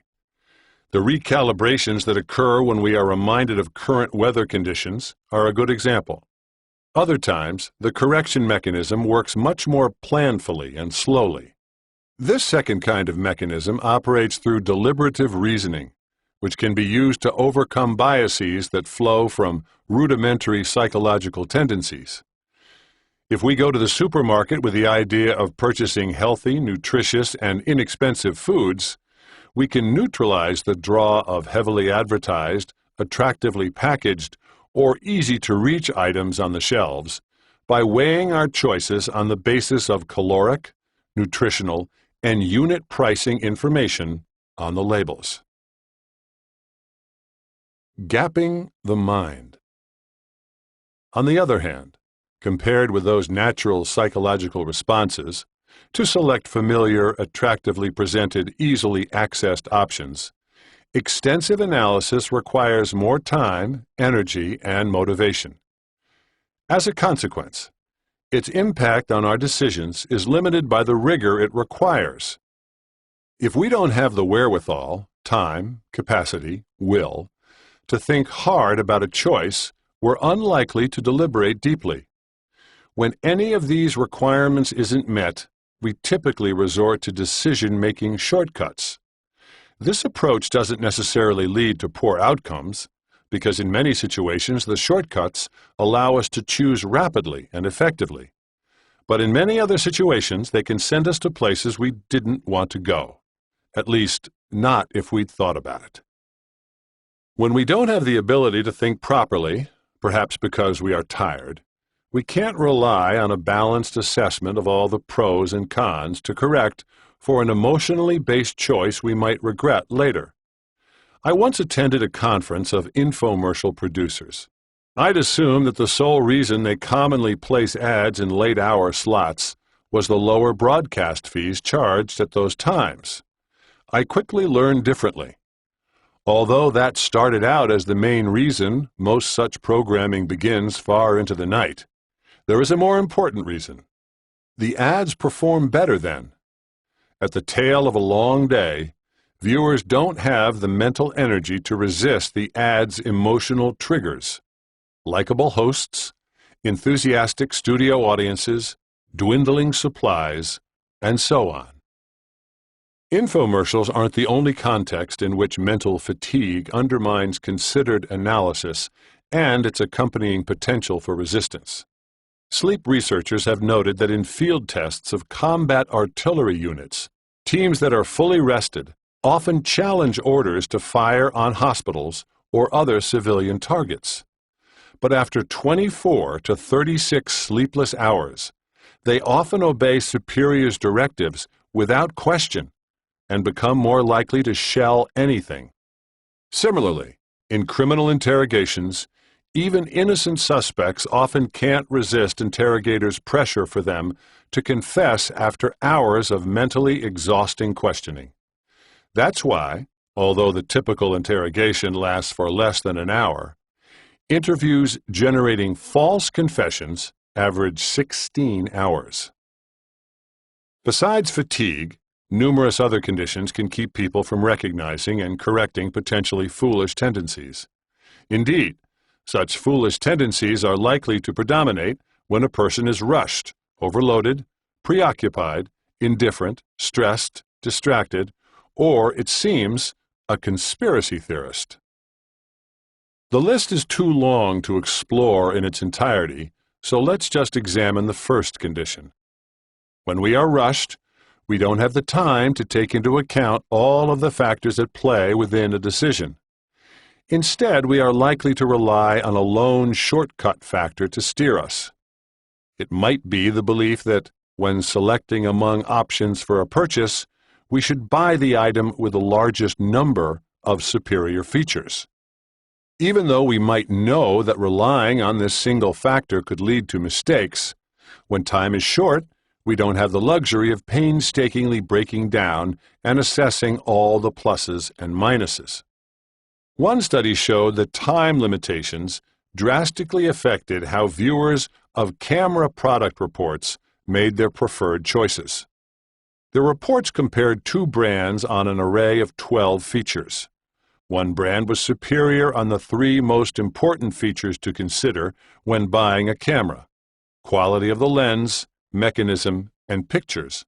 The recalibrations that occur when we are reminded of current weather conditions are a good example. Other times, the correction mechanism works much more planfully and slowly. This second kind of mechanism operates through deliberative reasoning, which can be used to overcome biases that flow from rudimentary psychological tendencies. If we go to the supermarket with the idea of purchasing healthy, nutritious, and inexpensive foods, we can neutralize the draw of heavily advertised, attractively packaged, or easy-to-reach items on the shelves by weighing our choices on the basis of caloric, nutritional, and unit pricing information on the labels. Gapping the mind. On the other hand, compared with those natural psychological responses to select familiar, attractively presented, easily accessed options, extensive analysis requires more time, energy, and motivation. As a consequence, its impact on our decisions is limited by the rigor it requires. If we don't have the wherewithal, time, capacity, will, to think hard about a choice, we're unlikely to deliberate deeply. When any of these requirements isn't met, we typically resort to decision-making shortcuts. This approach doesn't necessarily lead to poor outcomes, because in many situations the shortcuts allow us to choose rapidly and effectively. But in many other situations they can send us to places we didn't want to go, at least not if we'd thought about it. When we don't have the ability to think properly, perhaps because we are tired, we can't rely on a balanced assessment of all the pros and cons to correct for an emotionally based choice we might regret later. I once attended a conference of infomercial producers. I'd assumed that the sole reason they commonly place ads in late-hour slots was the lower broadcast fees charged at those times. I quickly learned differently. Although that started out as the main reason most such programming begins far into the night, there is a more important reason. The ads perform better then. At the tail of a long day, viewers don't have the mental energy to resist the ad's emotional triggers. Likeable hosts, enthusiastic studio audiences, dwindling supplies, and so on. Infomercials aren't the only context in which mental fatigue undermines considered analysis and its accompanying potential for resistance. Sleep researchers have noted that in field tests of combat artillery units, teams that are fully rested often challenge orders to fire on hospitals or other civilian targets. But after 24 to 36 sleepless hours, they often obey superiors' directives without question and become more likely to shell anything. Similarly, in criminal interrogations, even innocent suspects often can't resist interrogators' pressure for them to confess after hours of mentally exhausting questioning. That's why, although the typical interrogation lasts for less than an hour, interviews generating false confessions average 16 hours. Besides fatigue, numerous other conditions can keep people from recognizing and correcting potentially foolish tendencies. Indeed, such foolish tendencies are likely to predominate when a person is rushed, overloaded, preoccupied, indifferent, stressed, distracted, or, it seems, a conspiracy theorist. The list is too long to explore in its entirety, so let's just examine the first condition. When we are rushed, we don't have the time to take into account all of the factors at play within a decision. Instead, we are likely to rely on a lone shortcut factor to steer us. It might be the belief that, when selecting among options for a purchase, we should buy the item with the largest number of superior features. Even though we might know that relying on this single factor could lead to mistakes, when time is short, we don't have the luxury of painstakingly breaking down and assessing all the pluses and minuses. One study showed that time limitations drastically affected how viewers of camera product reports made their preferred choices. The reports compared two brands on an array of 12 features. One brand was superior on the three most important features to consider when buying a camera: quality of the lens, mechanism, and pictures.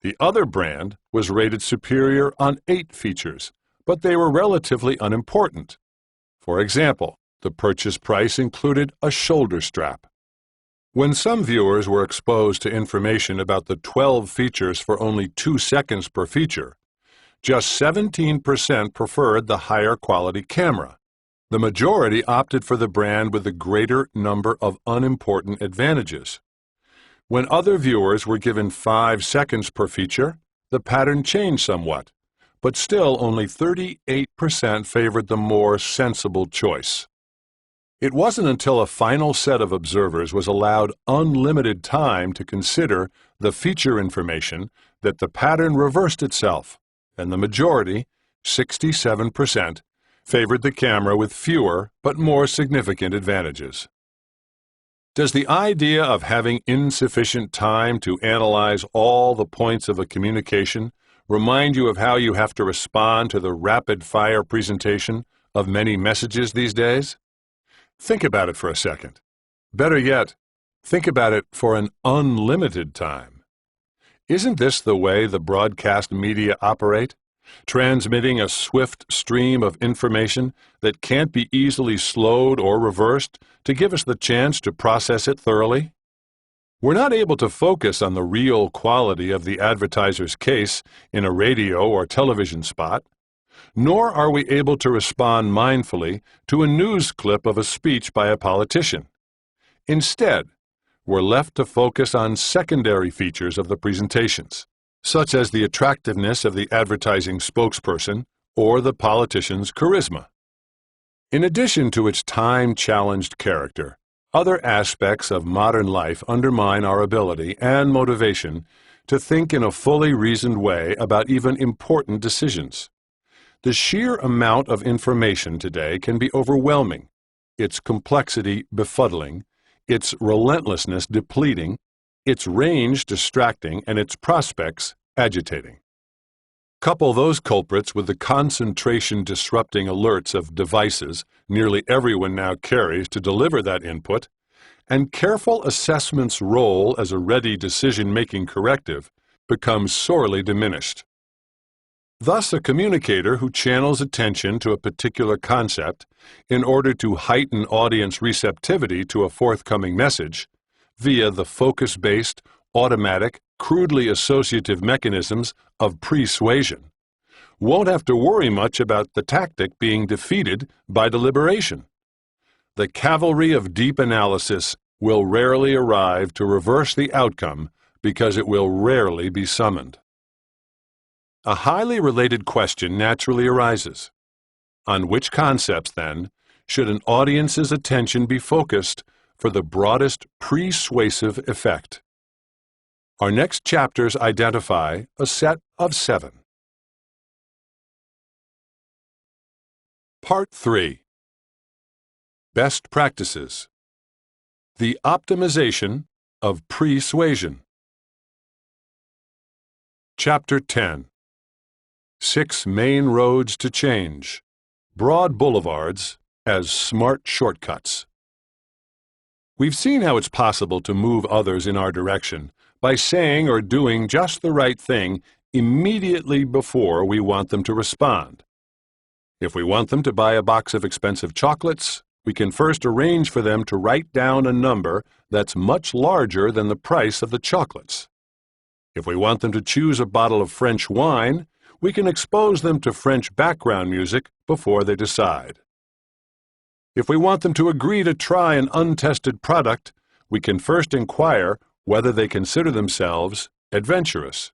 The other brand was rated superior on 8 features, but they were relatively unimportant. For example, the purchase price included a shoulder strap. When some viewers were exposed to information about the 12 features for only 2 seconds per feature, just 17% preferred the higher quality camera. The majority opted for the brand with the greater number of unimportant advantages. When other viewers were given 5 seconds per feature, the pattern changed somewhat, but still only 38% favored the more sensible choice. It wasn't until a final set of observers was allowed unlimited time to consider the feature information that the pattern reversed itself, and the majority, 67%, favored the camera with fewer but more significant advantages. Does the idea of having insufficient time to analyze all the points of a communication remind you of how you have to respond to the rapid-fire presentation of many messages these days? Think about it for a second. Better yet, think about it for an unlimited time. Isn't this the way the broadcast media operate? Transmitting a swift stream of information that can't be easily slowed or reversed to give us the chance to process it thoroughly? We're not able to focus on the real quality of the advertiser's case in a radio or television spot, nor are we able to respond mindfully to a news clip of a speech by a politician. Instead, we're left to focus on secondary features of the presentations, such as the attractiveness of the advertising spokesperson or the politician's charisma. In addition to its time-challenged character, other aspects of modern life undermine our ability and motivation to think in a fully reasoned way about even important decisions. The sheer amount of information today can be overwhelming, its complexity befuddling, its relentlessness depleting, its range distracting, and its prospects agitating. Couple those culprits with the concentration-disrupting alerts of devices nearly everyone now carries to deliver that input, and careful assessment's role as a ready decision-making corrective becomes sorely diminished. Thus, a communicator who channels attention to a particular concept in order to heighten audience receptivity to a forthcoming message, via the focus-based, automatic, crudely associative mechanisms of pre-suasion, won't have to worry much about the tactic being defeated by deliberation. The cavalry of deep analysis will rarely arrive to reverse the outcome because it will rarely be summoned. A highly related question naturally arises. On which concepts, then, should an audience's attention be focused for the broadest persuasive effect? Our next chapters identify a set of 7. Part 3. Best Practices. The Optimization of Pre-suasion. Chapter 10. 6 Main Roads to Change. Broad Boulevards as Smart Shortcuts. We've seen how it's possible to move others in our direction by saying or doing just the right thing immediately before we want them to respond. If we want them to buy a box of expensive chocolates, we can first arrange for them to write down a number that's much larger than the price of the chocolates. If we want them to choose a bottle of French wine, we can expose them to French background music before they decide. If we want them to agree to try an untested product, we can first inquire whether they consider themselves adventurous.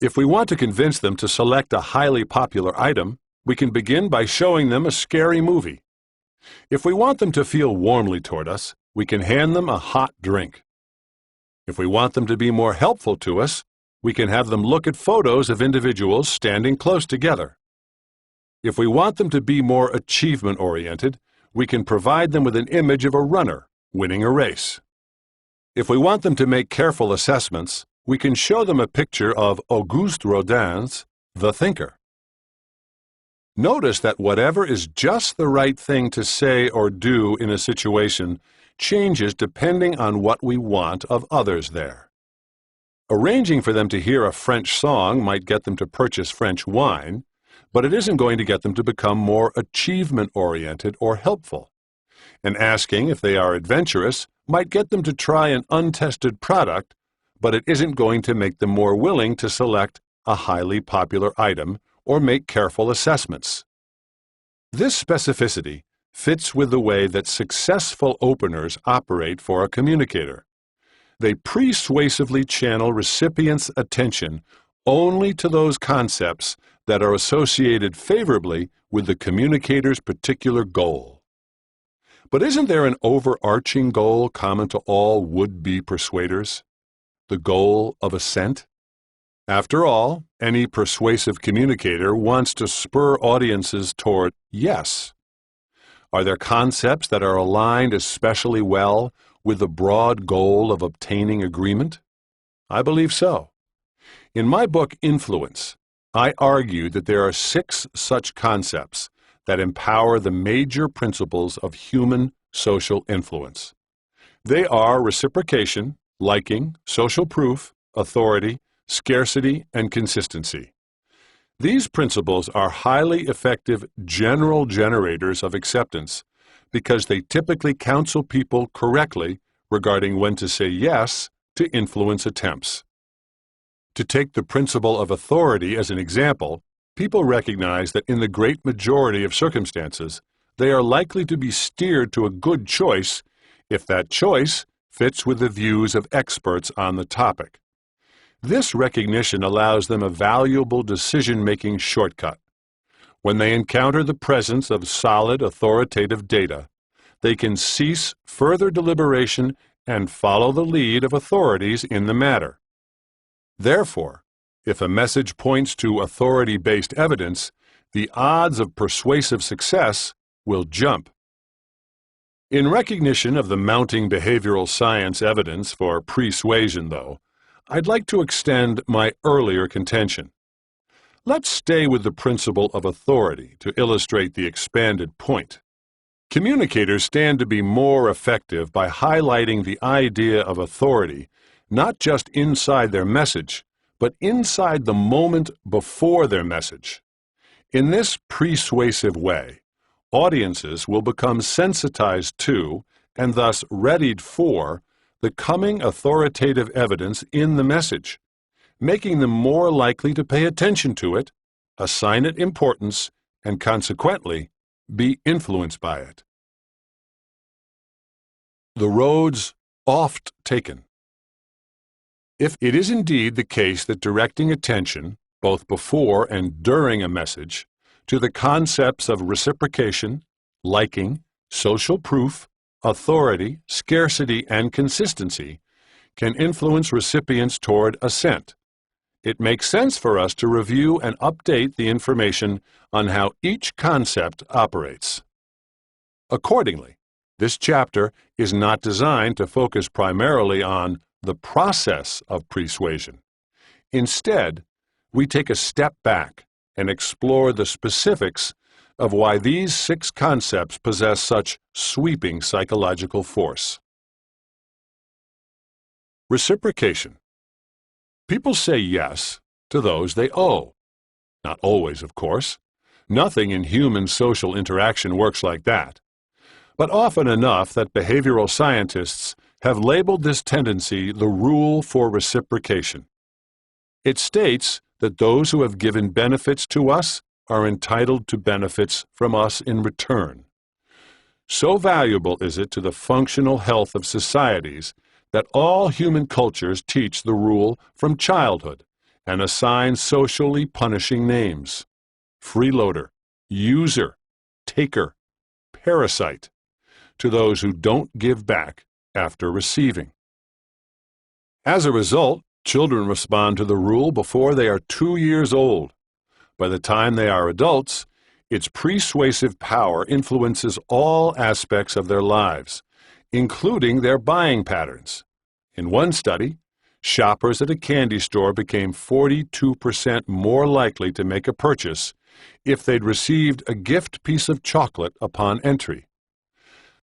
If we want to convince them to select a highly popular item, we can begin by showing them a scary movie. If we want them to feel warmly toward us, we can hand them a hot drink. If we want them to be more helpful to us, we can have them look at photos of individuals standing close together. If we want them to be more achievement-oriented, we can provide them with an image of a runner winning a race. If we want them to make careful assessments, we can show them a picture of Auguste Rodin's The Thinker. Notice that whatever is just the right thing to say or do in a situation changes depending on what we want of others there. Arranging for them to hear a French song might get them to purchase French wine, but it isn't going to get them to become more achievement-oriented or helpful. and asking if they are adventurous might get them to try an untested product, but it isn't going to make them more willing to select a highly popular item or make careful assessments. This specificity fits with the way that successful openers operate for a communicator. They persuasively channel recipients' attention only to those concepts that are associated favorably with the communicator's particular goal. But isn't there an overarching goal common to all would-be persuaders? The goal of assent? After all, any persuasive communicator wants to spur audiences toward yes. Are there concepts that are aligned especially well with the broad goal of obtaining agreement? I believe so. In my book, Influence, I argue that there are 6 such concepts that empower the major principles of human social influence. They are reciprocation, liking, social proof, authority, scarcity, and consistency. These principles are highly effective general generators of acceptance because they typically counsel people correctly regarding when to say yes to influence attempts. To take the principle of authority as an example, people recognize that in the great majority of circumstances, they are likely to be steered to a good choice if that choice fits with the views of experts on the topic. This recognition allows them a valuable decision-making shortcut. When they encounter the presence of solid authoritative data, they can cease further deliberation and follow the lead of authorities in the matter. Therefore, if a message points to authority-based evidence, the odds of persuasive success will jump. In recognition of the mounting behavioral science evidence for pre-suasion, though, I'd like to extend my earlier contention. Let's stay with the principle of authority to illustrate the expanded point. Communicators stand to be more effective by highlighting the idea of authority not just inside their message, but inside the moment before their message. In this persuasive way, audiences will become sensitized to, and thus readied for, the coming authoritative evidence in the message, making them more likely to pay attention to it, assign it importance, and consequently, be influenced by it. The roads oft taken. If it is indeed the case that directing attention, both before and during a message, to the concepts of reciprocation, liking, social proof, authority, scarcity, and consistency can influence recipients toward assent, it makes sense for us to review and update the information on how each concept operates. Accordingly, this chapter is not designed to focus primarily on the process of persuasion. Instead, we take a step back and explore the specifics of why these 6 concepts possess such sweeping psychological force. Reciprocation. People say yes to those they owe. Not always, of course. Nothing in human social interaction works like that. But often enough that behavioral scientists have labeled this tendency the rule for reciprocation. It states that those who have given benefits to us are entitled to benefits from us in return. So valuable is it to the functional health of societies that all human cultures teach the rule from childhood and assign socially punishing names: freeloader, user, taker, parasite, to those who don't give back after receiving. As a result, children respond to the rule before they are 2 years old. By the time they are adults, its persuasive power influences all aspects of their lives, including their buying patterns. In one study, shoppers at a candy store became 42% more likely to make a purchase if they'd received a gift piece of chocolate upon entry.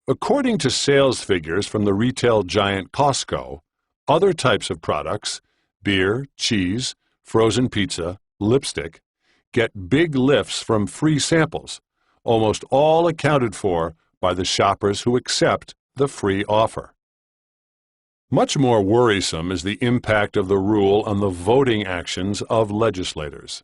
According to sales figures from the retail giant Costco, other types of products, beer, cheese, frozen pizza, lipstick, get big lifts from free samples, almost all accounted for by the shoppers who accept the free offer. Much more worrisome is the impact of the rule on the voting actions of legislators.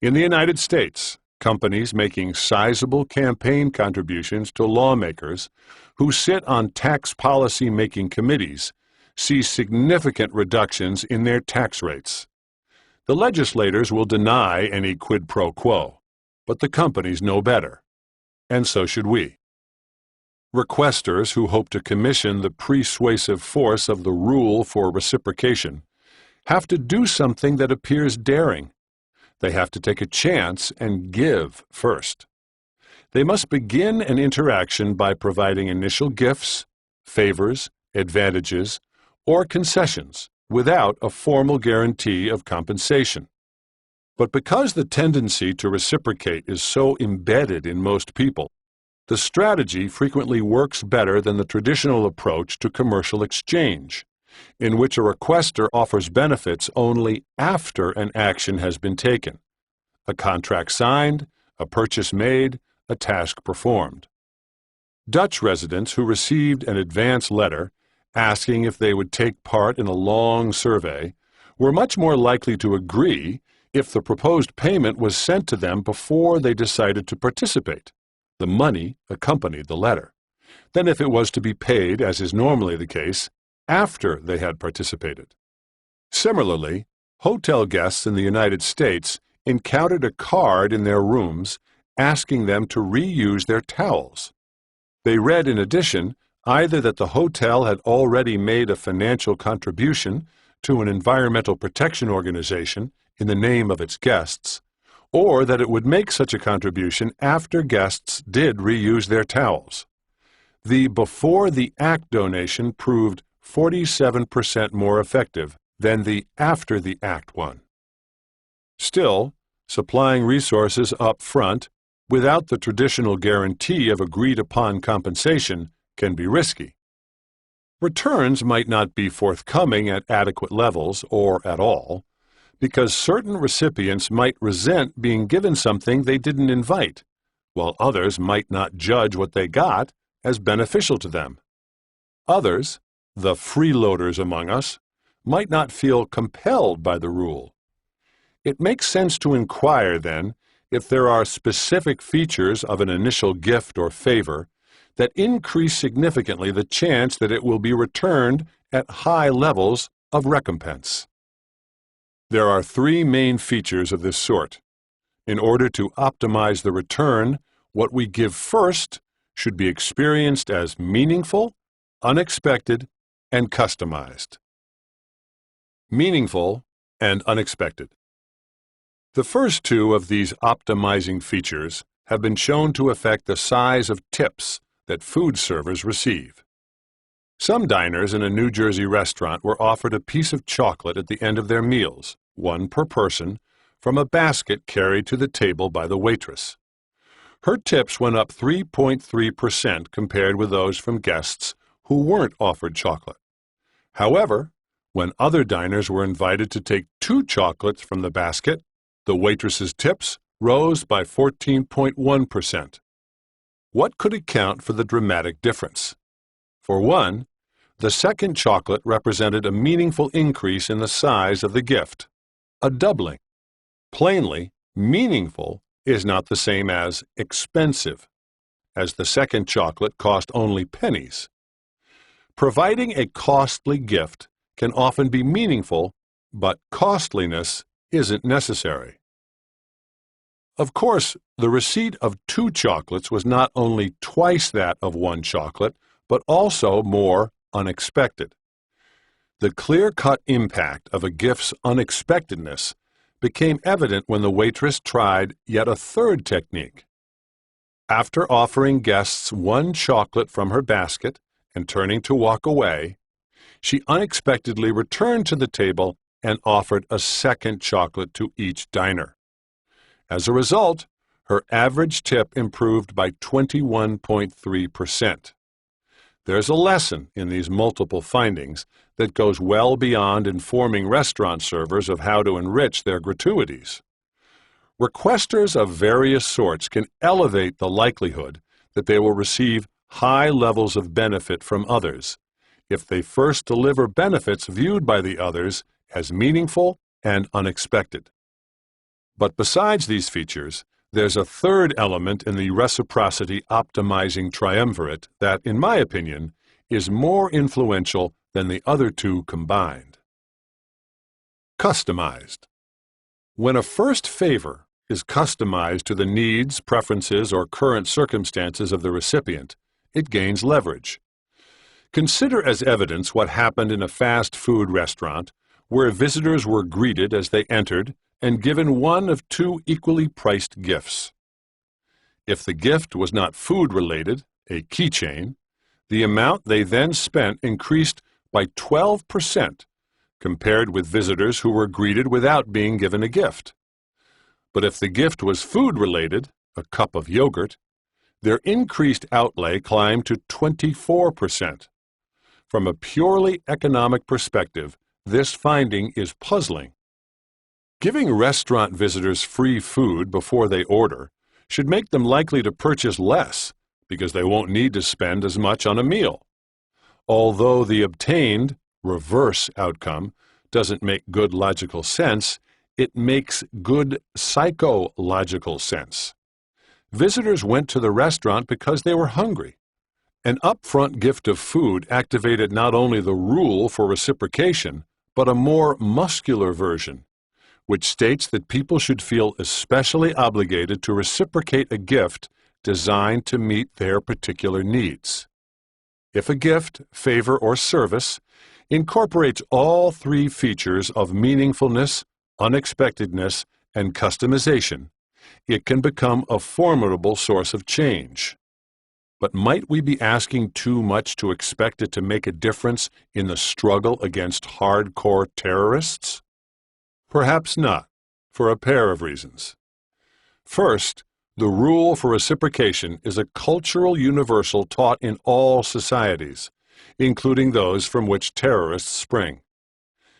In the United States, companies making sizable campaign contributions to lawmakers who sit on tax policy-making committees see significant reductions in their tax rates. The legislators will deny any quid pro quo, but the companies know better, and so should we. Requesters who hope to commission the persuasive force of the rule for reciprocation have to do something that appears daring. They have to take a chance and give first. They must begin an interaction by providing initial gifts, favors, advantages, or concessions without a formal guarantee of compensation. But because the tendency to reciprocate is so embedded in most people, the strategy frequently works better than the traditional approach to commercial exchange, in which a requester offers benefits only after an action has been taken: a contract signed, a purchase made, a task performed. Dutch residents who received an advance letter asking if they would take part in a long survey were much more likely to agree if the proposed payment was sent to them before they decided to participate. The money accompanied the letter, than if it was to be paid, as is normally the case, after they had participated. Similarly, hotel guests in the United States encountered a card in their rooms asking them to reuse their towels. They read in addition either that the hotel had already made a financial contribution to an environmental protection organization in the name of its guests, or that it would make such a contribution after guests did reuse their towels. The before-the-act donation proved 47% more effective than the after-the-act one. Still, supplying resources up front without the traditional guarantee of agreed-upon compensation can be risky. Returns might not be forthcoming at adequate levels or at all, because certain recipients might resent being given something they didn't invite, while others might not judge what they got as beneficial to them. Others, the freeloaders among us, might not feel compelled by the rule. It makes sense to inquire, then, if there are specific features of an initial gift or favor that increase significantly the chance that it will be returned at high levels of recompense. There are three main features of this sort. In order to optimize the return, what we give first should be experienced as meaningful, unexpected, and customized. Meaningful and unexpected. The first two of these optimizing features have been shown to affect the size of tips that food servers receive. Some diners in a New Jersey restaurant were offered a piece of chocolate at the end of their meals, one per person, from a basket carried to the table by the waitress. Her tips went up 3.3% compared with those from guests who weren't offered chocolate. However, when other diners were invited to take 2 chocolates from the basket, the waitress's tips rose by 14.1%. What could account for the dramatic difference? For one, the second chocolate represented a meaningful increase in the size of the gift, a doubling. Plainly, meaningful is not the same as expensive, as the second chocolate cost only pennies. Providing a costly gift can often be meaningful, but costliness isn't necessary. Of course, the receipt of 2 chocolates was not only twice that of 1 chocolate, but also more unexpected. The clear-cut impact of a gift's unexpectedness became evident when the waitress tried yet a third technique. After offering guests 1 chocolate from her basket and turning to walk away, she unexpectedly returned to the table and offered a second chocolate to each diner. As a result, her average tip improved by 21.3%. There's a lesson in these multiple findings that goes well beyond informing restaurant servers of how to enrich their gratuities. Requesters of various sorts can elevate the likelihood that they will receive high levels of benefit from others if they first deliver benefits viewed by the others as meaningful and unexpected. But besides these features, there's a third element in the reciprocity optimizing triumvirate that, in my opinion, is more influential than the other two combined. Customized. When a first favor is customized to the needs, preferences, or current circumstances of the recipient, it gains leverage. Consider as evidence what happened in a fast food restaurant where visitors were greeted as they entered and given one of two equally priced gifts. If the gift was not food-related, a keychain, the amount they then spent increased by 12% compared with visitors who were greeted without being given a gift. But if the gift was food-related, a cup of yogurt, their increased outlay climbed to 24%. From a purely economic perspective, this finding is puzzling. Giving restaurant visitors free food before they order should make them likely to purchase less because they won't need to spend as much on a meal. Although the obtained reverse outcome doesn't make good logical sense, it makes good psychological sense. Visitors went to the restaurant because they were hungry. An upfront gift of food activated not only the rule for reciprocation, but a more muscular version, which states that people should feel especially obligated to reciprocate a gift designed to meet their particular needs. If a gift, favor, or service incorporates all three features of meaningfulness, unexpectedness, and customization, it can become a formidable source of change. But might we be asking too much to expect it to make a difference in the struggle against hardcore terrorists? Perhaps not, for a pair of reasons. First, the rule for reciprocation is a cultural universal taught in all societies, including those from which terrorists spring.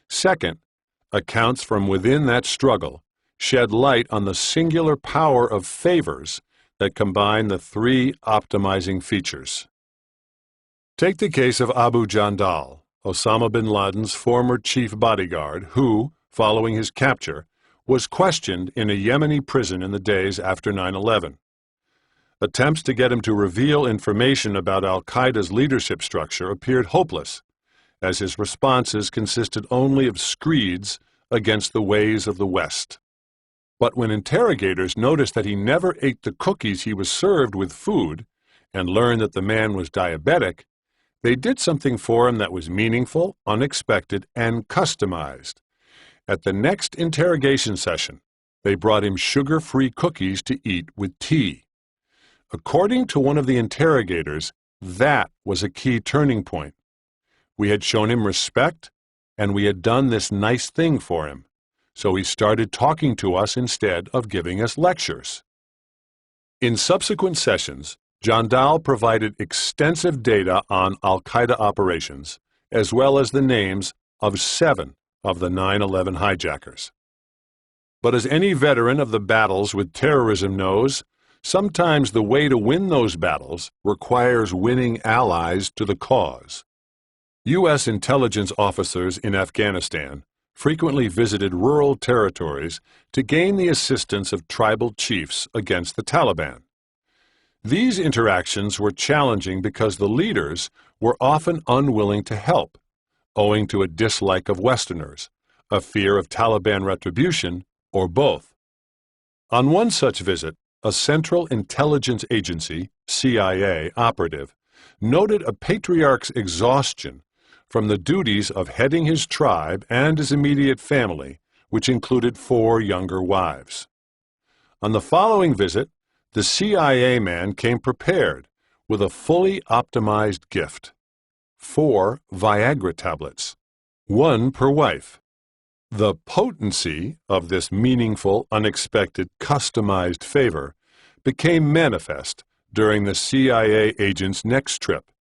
Second, accounts from within that struggle shed light on the singular power of favors that combine the three optimizing features. Take the case of Abu Jandal, Osama bin Laden's former chief bodyguard, who, following his capture, was questioned in a Yemeni prison in the days after 9/11. Attempts to get him to reveal information about al-Qaeda's leadership structure appeared hopeless, as his responses consisted only of screeds against the ways of the West. But when interrogators noticed that he never ate the cookies he was served with food and learned that the man was diabetic, they did something for him that was meaningful, unexpected, and customized. At the next interrogation session, they brought him sugar-free cookies to eat with tea. According to one of the interrogators, that was a key turning point. We had shown him respect, and we had done this nice thing for him, so he started talking to us instead of giving us lectures. In subsequent sessions, Jandal provided extensive data on al-Qaeda operations, as well as the names of 7 of the 9/11 hijackers. But as any veteran of the battles with terrorism knows, sometimes the way to win those battles requires winning allies to the cause. U.S. intelligence officers in Afghanistan frequently visited rural territories to gain the assistance of tribal chiefs against the Taliban. These interactions were challenging because the leaders were often unwilling to help, owing to a dislike of Westerners, a fear of Taliban retribution, or both. On one such visit, a Central Intelligence Agency, CIA, operative noted a patriarch's exhaustion from the duties of heading his tribe and his immediate family, which included 4 younger wives. On the following visit, the CIA man came prepared with a fully optimized gift: 4 Viagra tablets, 1 per wife. The potency of this meaningful, unexpected, customized favor became manifest during the CIA agent's next trip,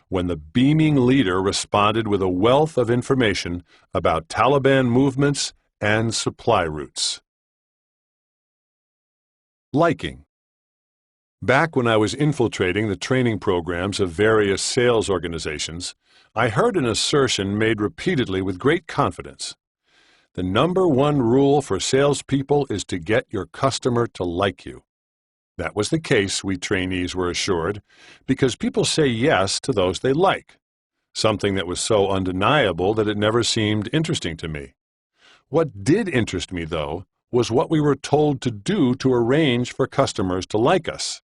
when the beaming leader responded with a wealth of information about Taliban movements and supply routes. Liking. Back when I was infiltrating the training programs of various sales organizations, I heard an assertion made repeatedly with great confidence. The number one rule for salespeople is to get your customer to like you. That was the case, we trainees were assured, because people say yes to those they like, something that was so undeniable that it never seemed interesting to me. What did interest me, though, was what we were told to do to arrange for customers to like us.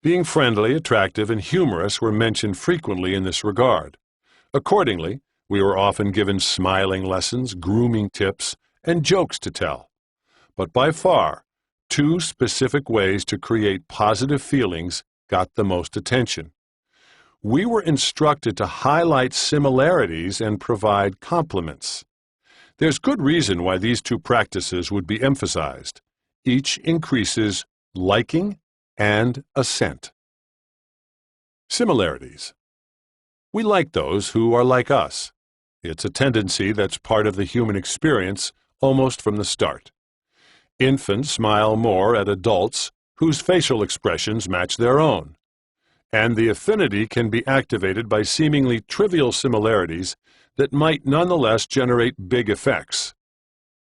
Being friendly, attractive, and humorous were mentioned frequently in this regard. Accordingly, we were often given smiling lessons, grooming tips, and jokes to tell. But by far, two specific ways to create positive feelings got the most attention. We were instructed to highlight similarities and provide compliments. There's good reason why these two practices would be emphasized. Each increases liking and assent. Similarities. We like those who are like us. It's a tendency that's part of the human experience almost from the start. Infants smile more at adults whose facial expressions match their own. And the affinity can be activated by seemingly trivial similarities that might nonetheless generate big effects.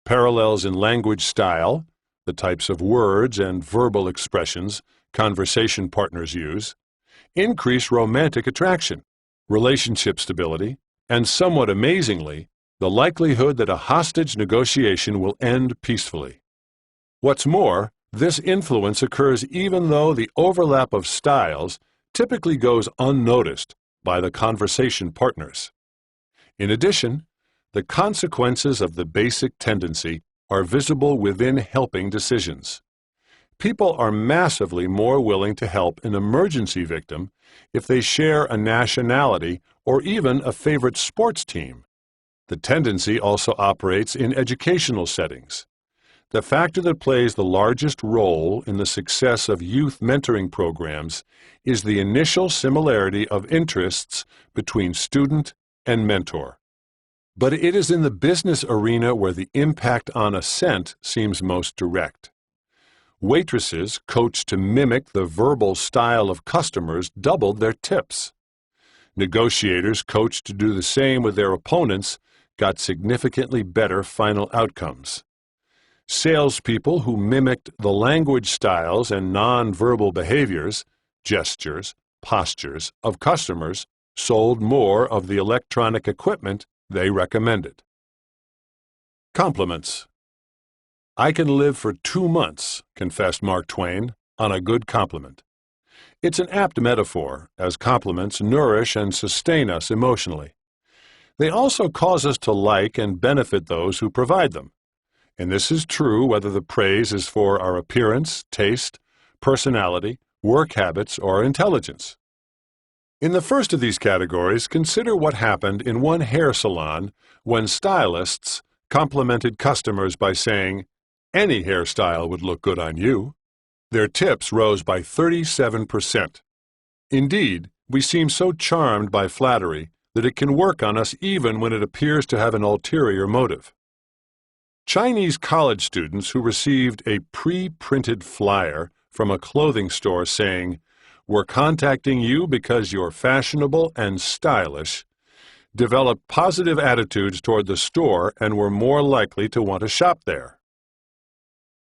Parallels in language style, the types of words and verbal expressions conversation partners use, increase romantic attraction, relationship stability, and somewhat amazingly, the likelihood that a hostage negotiation will end peacefully. What's more, this influence occurs even though the overlap of styles typically goes unnoticed by the conversation partners. In addition, the consequences of the basic tendency are visible within helping decisions. People are massively more willing to help an emergency victim if they share a nationality or even a favorite sports team. The tendency also operates in educational settings. The factor that plays the largest role in the success of youth mentoring programs is the initial similarity of interests between student and mentor. But it is in the business arena where the impact on assent seems most direct. Waitresses coached to mimic the verbal style of customers doubled their tips. Negotiators coached to do the same with their opponents got significantly better final outcomes. Salespeople who mimicked the language styles and non-verbal behaviors, gestures, postures of customers sold more of the electronic equipment they recommended. Compliments. I can live for 2 months, confessed Mark Twain, on a good compliment. It's an apt metaphor, as compliments nourish and sustain us emotionally. They also cause us to like and benefit those who provide them. And this is true whether the praise is for our appearance, taste, personality, work habits, or intelligence. In the first of these categories, consider what happened in one hair salon when stylists complimented customers by saying, "Any hairstyle would look good on you." Their tips rose by 37%. Indeed, we seem so charmed by flattery that it can work on us even when it appears to have an ulterior motive. Chinese college students who received a pre-printed flyer from a clothing store saying, "We're contacting you because you're fashionable and stylish," developed positive attitudes toward the store and were more likely to want to shop there.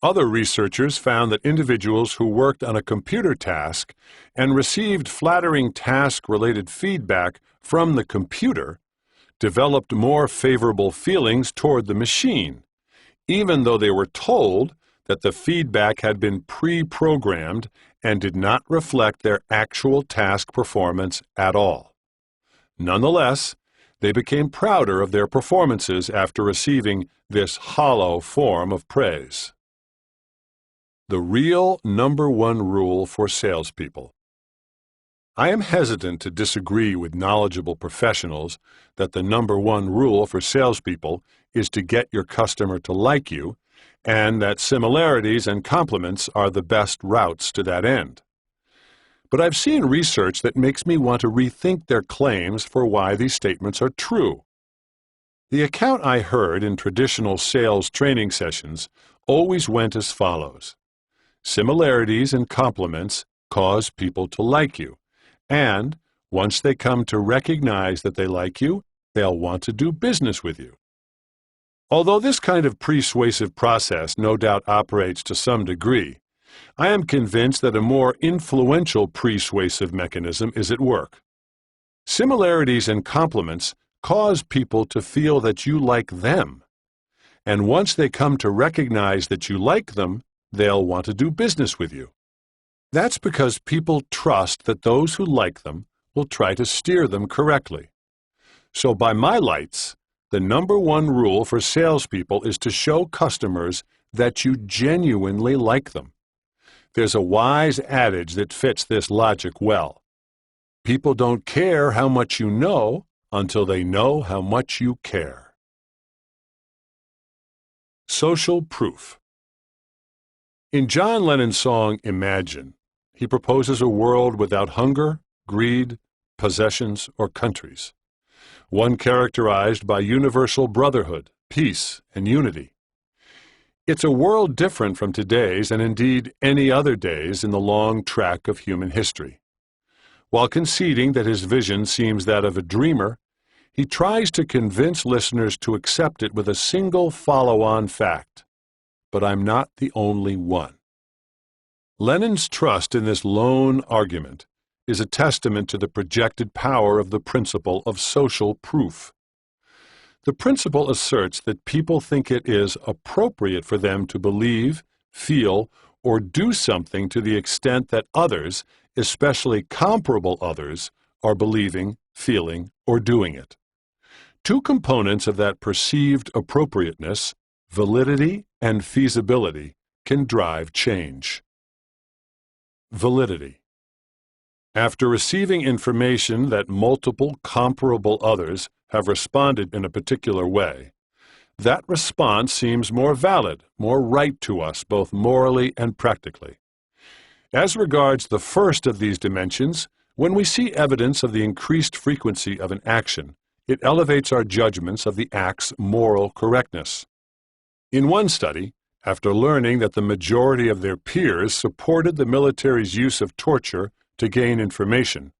Other researchers found that individuals who worked on a computer task and received flattering task-related feedback from the computer developed more favorable feelings toward the machine, even though they were told that the feedback had been pre-programmed and did not reflect their actual task performance at all. Nonetheless, they became prouder of their performances after receiving this hollow form of praise. The real number one rule for salespeople. I am hesitant to disagree with knowledgeable professionals that the number one rule for salespeople is to get your customer to like you, and that similarities and compliments are the best routes to that end. But I've seen research that makes me want to rethink their claims for why these statements are true. The account I heard in traditional sales training sessions always went as follows. Similarities and compliments cause people to like you. And once they come to recognize that they like you, they'll want to do business with you. Although this kind of persuasive process no doubt operates to some degree, I am convinced that a more influential persuasive mechanism is at work. Similarities and complements cause people to feel that you like them. And once they come to recognize that you like them, they'll want to do business with you. That's because people trust that those who like them will try to steer them correctly. So by my lights, the number one rule for salespeople is to show customers that you genuinely like them. There's a wise adage that fits this logic well. People don't care how much you know until they know how much you care. Social proof. In John Lennon's song Imagine, he proposes a world without hunger, greed, possessions, or countries. One characterized by universal brotherhood, peace, and unity. It's a world different from today's and indeed any other days in the long track of human history. While conceding that his vision seems that of a dreamer, he tries to convince listeners to accept it with a single follow-on fact. But I'm not the only one. Lennon's trust in this lone argument is a testament to the projected power of the principle of social proof. The principle asserts that people think it is appropriate for them to believe, feel, or do something to the extent that others, especially comparable others, are believing, feeling, or doing it. Two components of that perceived appropriateness, validity and feasibility, can drive change. Validity. After receiving information that multiple comparable others have responded in a particular way, that response seems more valid, more right to us, both morally and practically. As regards the first of these dimensions, when we see evidence of the increased frequency of an action, it elevates our judgments of the act's moral correctness. In one study, after learning that the majority of their peers supported the military's use of torture to gain information,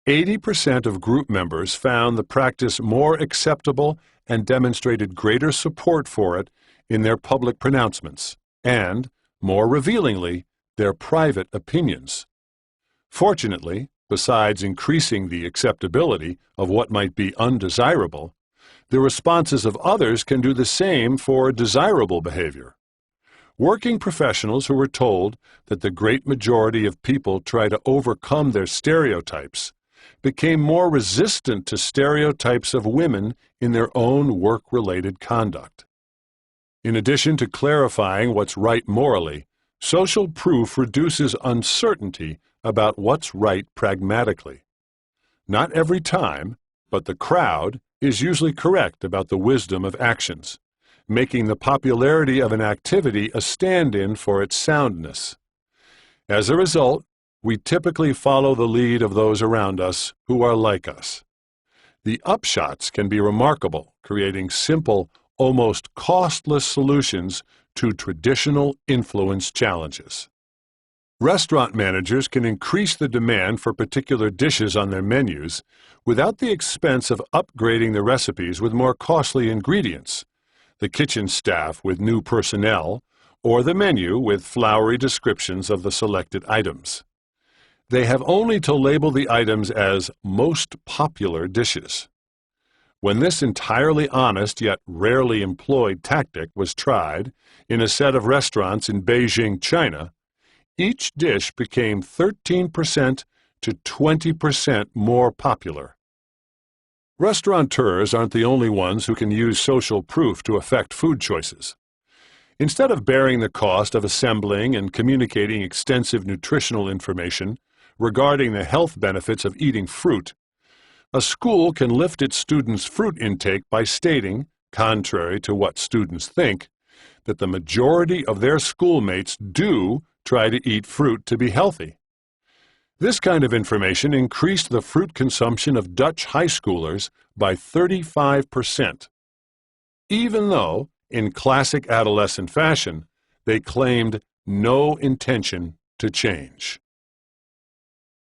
80% of group members found the practice more acceptable and demonstrated greater support for it in their public pronouncements and, more revealingly, their private opinions. Fortunately, besides increasing the acceptability of what might be undesirable, the responses of others can do the same for desirable behavior. Working professionals who were told that the great majority of people try to overcome their stereotypes became more resistant to stereotypes of women in their own work-related conduct. In addition to clarifying what's right morally, social proof reduces uncertainty about what's right pragmatically. Not every time, but the crowd is usually correct about the wisdom of actions, making the popularity of an activity a stand-in for its soundness. As a result, we typically follow the lead of those around us who are like us. The upshots can be remarkable, creating simple, almost costless solutions to traditional influence challenges. Restaurant managers can increase the demand for particular dishes on their menus without the expense of upgrading the recipes with more costly ingredients, the kitchen staff with new personnel, or the menu with flowery descriptions of the selected items. They have only to label the items as most popular dishes. When this entirely honest yet rarely employed tactic was tried in a set of restaurants in Beijing, China, each dish became 13% to 20% more popular. Restaurateurs aren't the only ones who can use social proof to affect food choices. Instead of bearing the cost of assembling and communicating extensive nutritional information regarding the health benefits of eating fruit, a school can lift its students' fruit intake by stating, contrary to what students think, that the majority of their schoolmates do try to eat fruit to be healthy. This kind of information increased the fruit consumption of Dutch high schoolers by 35%, even though, in classic adolescent fashion, they claimed no intention to change.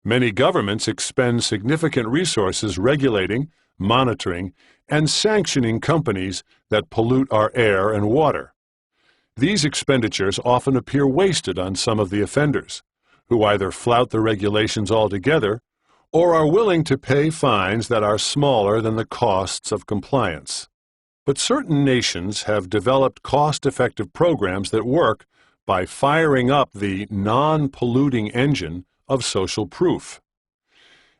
Many governments expend significant resources regulating, monitoring, and sanctioning companies that pollute our air and water. These expenditures often appear wasted on some of the offenders, who either flout the regulations altogether or are willing to pay fines that are smaller than the costs of compliance. But certain nations have developed cost-effective programs that work by firing up the non-polluting engine of social proof.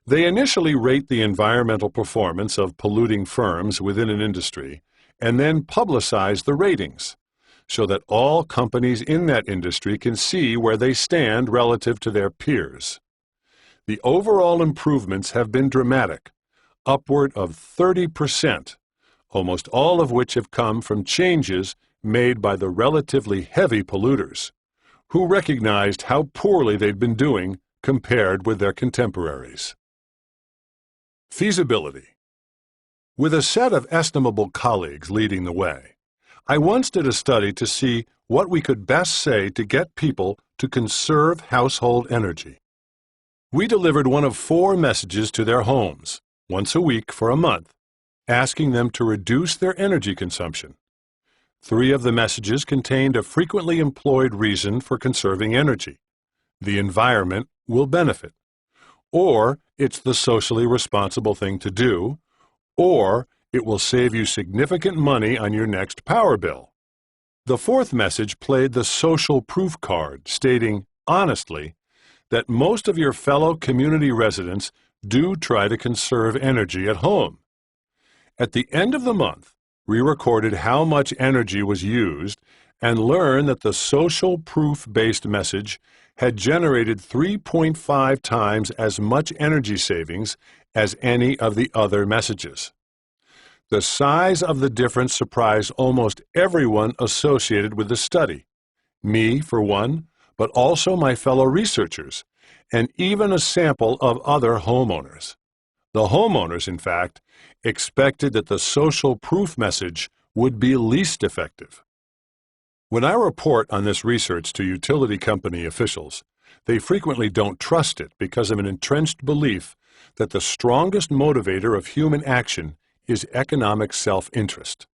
They initially rate the environmental performance of polluting firms within an industry and then publicize the ratings, so that all companies in that industry can see where they stand relative to their peers. The overall improvements have been dramatic, upward of 30%, almost all of which have come from changes made by the relatively heavy polluters, who recognized how poorly they'd been doing compared with their contemporaries. Feasibility. With a set of estimable colleagues leading the way, I once did a study to see what we could best say to get people to conserve household energy. We delivered one of 4 messages to their homes, once a week for a month, asking them to reduce their energy consumption. 3 of the messages contained a frequently employed reason for conserving energy. The environment will benefit, or it's the socially responsible thing to do, or it will save you significant money on your next power bill. The 4th message played the social proof card, stating, honestly, that most of your fellow community residents do try to conserve energy at home. At the end of the month, we recorded how much energy was used and learned that the social proof-based message had generated 3.5 times as much energy savings as any of the other messages. The size of the difference surprised almost everyone associated with the study, me for one, but also my fellow researchers, and even a sample of other homeowners. The homeowners, in fact, expected that the social proof message would be least effective. When I report on this research to utility company officials, they frequently don't trust it because of an entrenched belief that the strongest motivator of human action is economic self-interest.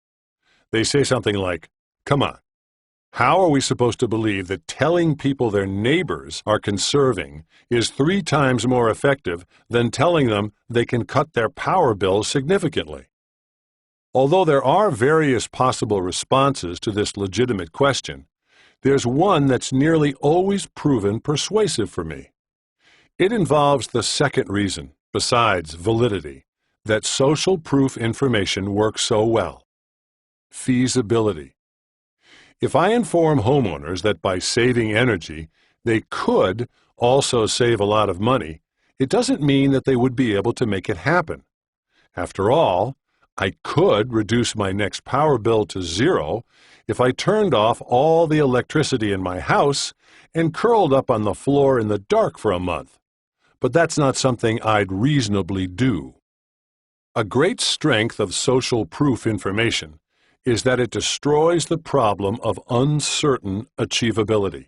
They say something like, "Come on, how are we supposed to believe that telling people their neighbors are conserving is 3 times more effective than telling them they can cut their power bills significantly?" Although there are various possible responses to this legitimate question, there's one that's nearly always proven persuasive for me. It involves the second reason, besides validity, that social proof information works so well: feasibility. If I inform homeowners that by saving energy, they could also save a lot of money, it doesn't mean that they would be able to make it happen. After all, I could reduce my next power bill to 0 if I turned off all the electricity in my house and curled up on the floor in the dark for a month. But that's not something I'd reasonably do. A great strength of social proof information is that it destroys the problem of uncertain achievability.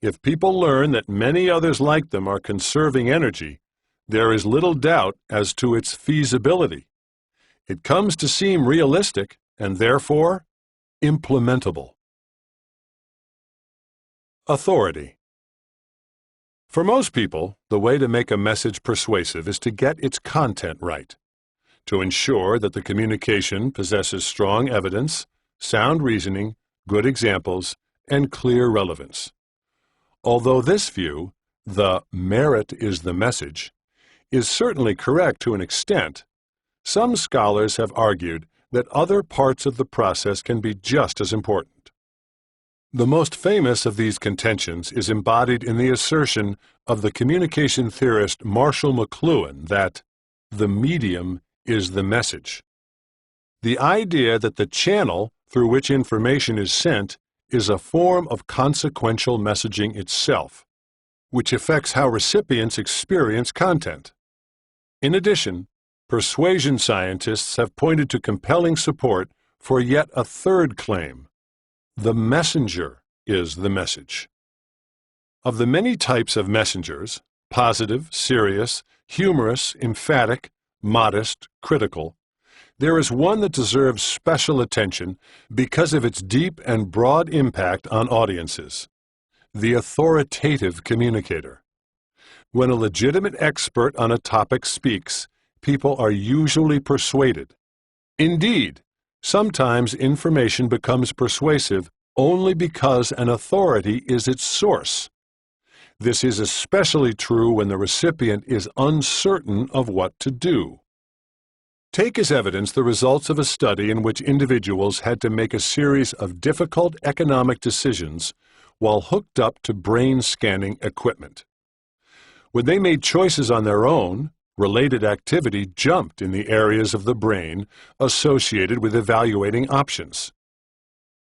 If people learn that many others like them are conserving energy, there is little doubt as to its feasibility. It comes to seem realistic and therefore implementable. Authority. For most people, the way to make a message persuasive is to get its content right, to ensure that the communication possesses strong evidence, sound reasoning, good examples, and clear relevance. Although this view, the merit is the message, is certainly correct to an extent, some scholars have argued that other parts of the process can be just as important. The most famous of these contentions is embodied in the assertion of the communication theorist Marshall McLuhan that the medium is the message. The idea that the channel through which information is sent is a form of consequential messaging itself, which affects how recipients experience content. In addition, persuasion scientists have pointed to compelling support for yet a third claim: the messenger is the message. Of the many types of messengers, positive, serious, humorous, emphatic, modest, critical, there is one that deserves special attention because of its deep and broad impact on audiences: the authoritative communicator. When a legitimate expert on a topic speaks, people are usually persuaded. Indeed, sometimes information becomes persuasive only because an authority is its source. This is especially true when the recipient is uncertain of what to do. Take as evidence the results of a study in which individuals had to make a series of difficult economic decisions while hooked up to brain scanning equipment. When they made choices on their own, related activity jumped in the areas of the brain associated with evaluating options.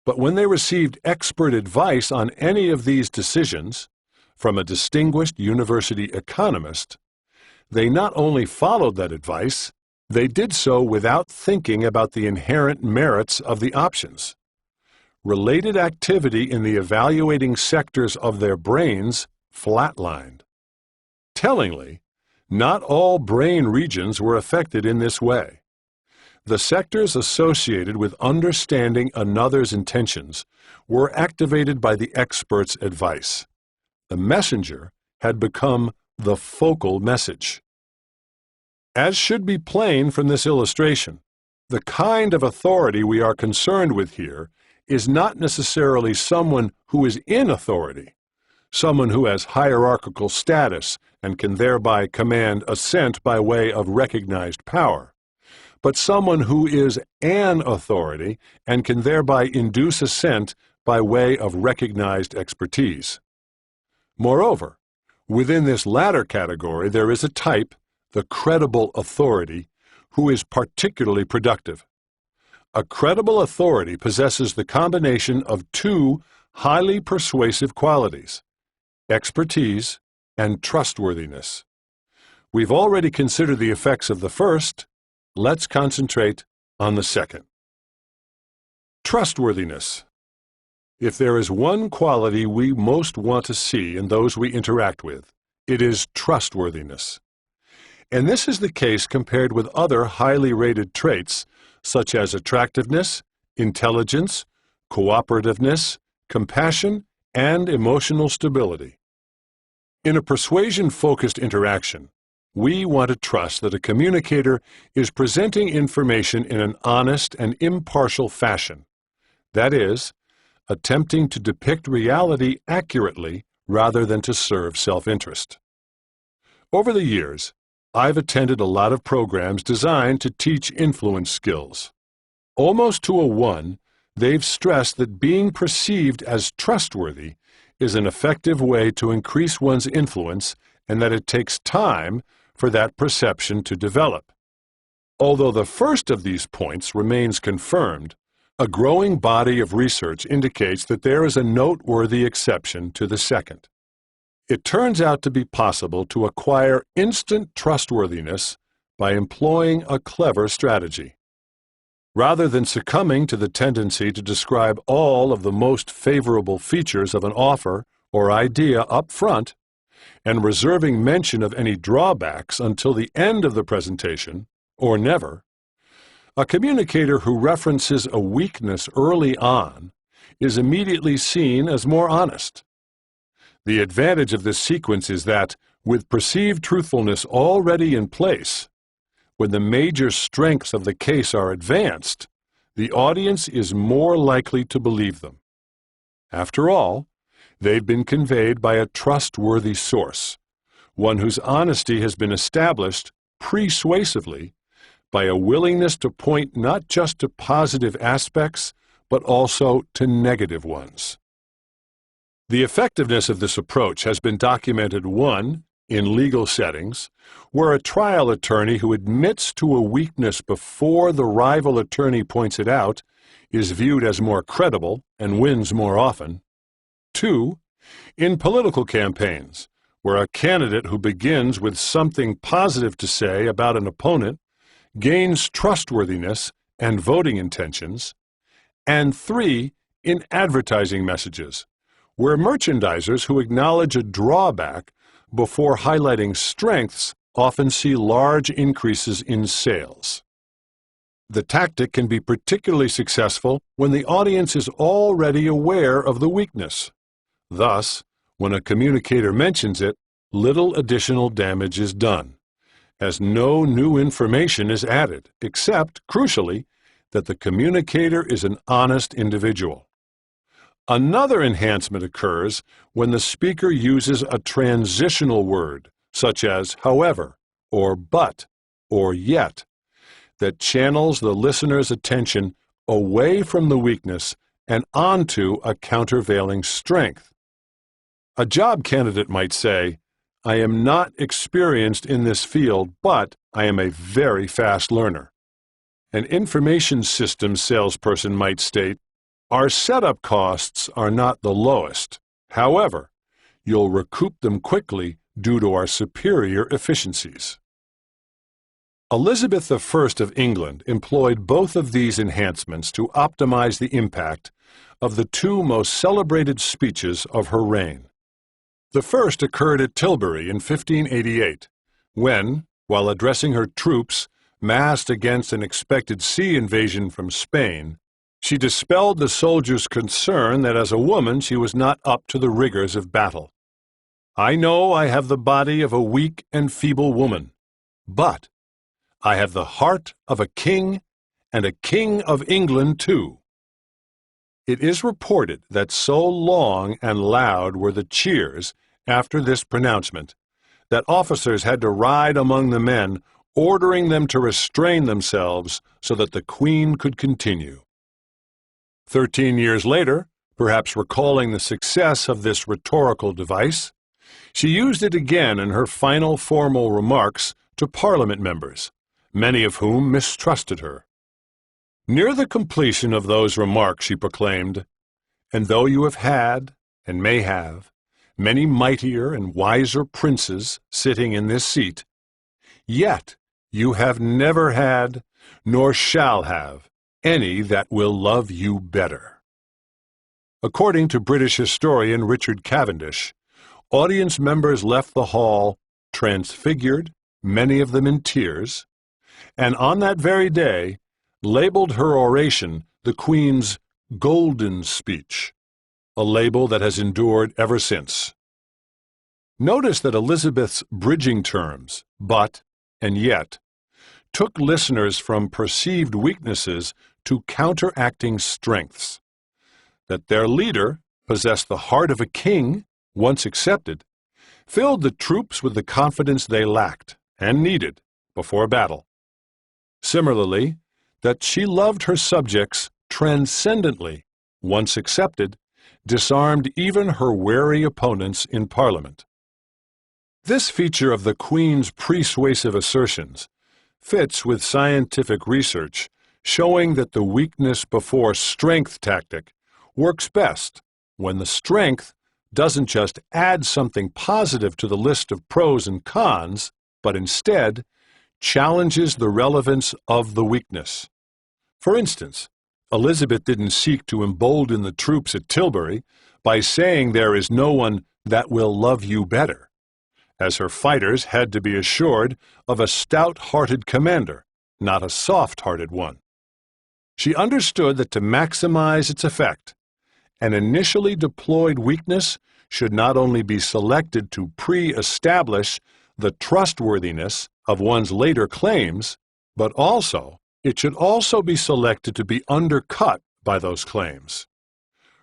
But when they received expert advice on any of these decisions, from a distinguished university economist, they not only followed that advice, they did so without thinking about the inherent merits of the options. Related activity in the evaluating sectors of their brains flatlined. Tellingly, not all brain regions were affected in this way. The sectors associated with understanding another's intentions were activated by the expert's advice. The messenger had become the focal message. As should be plain from this illustration, the kind of authority we are concerned with here is not necessarily someone who is in authority, someone who has hierarchical status and can thereby command assent by way of recognized power, but someone who is an authority and can thereby induce assent by way of recognized expertise. Moreover, within this latter category there is a type, the credible authority, who is particularly productive. A credible authority possesses the combination of two highly persuasive qualities: expertise and trustworthiness. We've already considered the effects of the first. Let's concentrate on the second. Trustworthiness. If there is one quality we most want to see in those we interact with, it is trustworthiness. And this is the case compared with other highly rated traits such as attractiveness, intelligence, cooperativeness, compassion, and emotional stability. In a persuasion-focused interaction, we want to trust that a communicator is presenting information in an honest and impartial fashion. That is, attempting to depict reality accurately rather than to serve self-interest. Over the years, I've attended a lot of programs designed to teach influence skills. Almost to a one, they've stressed that being perceived as trustworthy is an effective way to increase one's influence and that it takes time for that perception to develop. Although the first of these points remains confirmed, a growing body of research indicates that there is a noteworthy exception to the second. It turns out to be possible to acquire instant trustworthiness by employing a clever strategy. Rather than succumbing to the tendency to describe all of the most favorable features of an offer or idea up front, and reserving mention of any drawbacks until the end of the presentation, or never, a communicator who references a weakness early on is immediately seen as more honest. The advantage of this sequence is that, with perceived truthfulness already in place, when the major strengths of the case are advanced, the audience is more likely to believe them. After all, they've been conveyed by a trustworthy source, one whose honesty has been established persuasively by a willingness to point not just to positive aspects, but also to negative ones. The effectiveness of this approach has been documented, 1, in legal settings, where a trial attorney who admits to a weakness before the rival attorney points it out is viewed as more credible and wins more often. 2, in political campaigns, where a candidate who begins with something positive to say about an opponent gains trustworthiness and voting intentions. And 3, in advertising messages, where merchandisers who acknowledge a drawback before highlighting strengths often see large increases in sales. The tactic can be particularly successful when the audience is already aware of the weakness. Thus, when a communicator mentions it, little additional damage is done, as no new information is added, except, crucially, that the communicator is an honest individual. Another enhancement occurs when the speaker uses a transitional word, such as however, or but, or yet, that channels the listener's attention away from the weakness and onto a countervailing strength. A job candidate might say, "I am not experienced in this field, but I am a very fast learner." An information systems salesperson might state, "Our setup costs are not the lowest. However, you'll recoup them quickly due to our superior efficiencies." Elizabeth I of England employed both of these enhancements to optimize the impact of the two most celebrated speeches of her reign. The first occurred at Tilbury in 1588, when, while addressing her troops massed against an expected sea invasion from Spain, she dispelled the soldiers' concern that as a woman she was not up to the rigors of battle. "I know I have the body of a weak and feeble woman, but I have the heart of a king, and a king of England too." It is reported that so long and loud were the cheers after this pronouncement that officers had to ride among the men, ordering them to restrain themselves so that the Queen could continue. 13 years later, perhaps recalling the success of this rhetorical device, she used it again in her final formal remarks to Parliament members, many of whom mistrusted her. Near the completion of those remarks she proclaimed, "And though you have had, and may have, many mightier and wiser princes sitting in this seat, yet you have never had, nor shall have, any that will love you better." According to British historian Richard Cavendish, audience members left the hall transfigured, many of them in tears, and on that very day labeled her oration the Queen's Golden Speech, a label that has endured ever since. Notice that Elizabeth's bridging terms, but and yet, took listeners from perceived weaknesses to counteracting strengths. That their leader possessed the heart of a king, once accepted, filled the troops with the confidence they lacked and needed before battle. Similarly, that she loved her subjects transcendently, once accepted, disarmed even her wary opponents in Parliament. This feature of the Queen's persuasive assertions fits with scientific research showing that the weakness before strength tactic works best when the strength doesn't just add something positive to the list of pros and cons, but instead challenges the relevance of the weakness. For instance, Elizabeth didn't seek to embolden the troops at Tilbury by saying there is no one that will love you better, as her fighters had to be assured of a stout-hearted commander, not a soft-hearted one. She understood that to maximize its effect, an initially deployed weakness should not only be selected to pre-establish the trustworthiness of one's later claims, but it should also be selected to be undercut by those claims.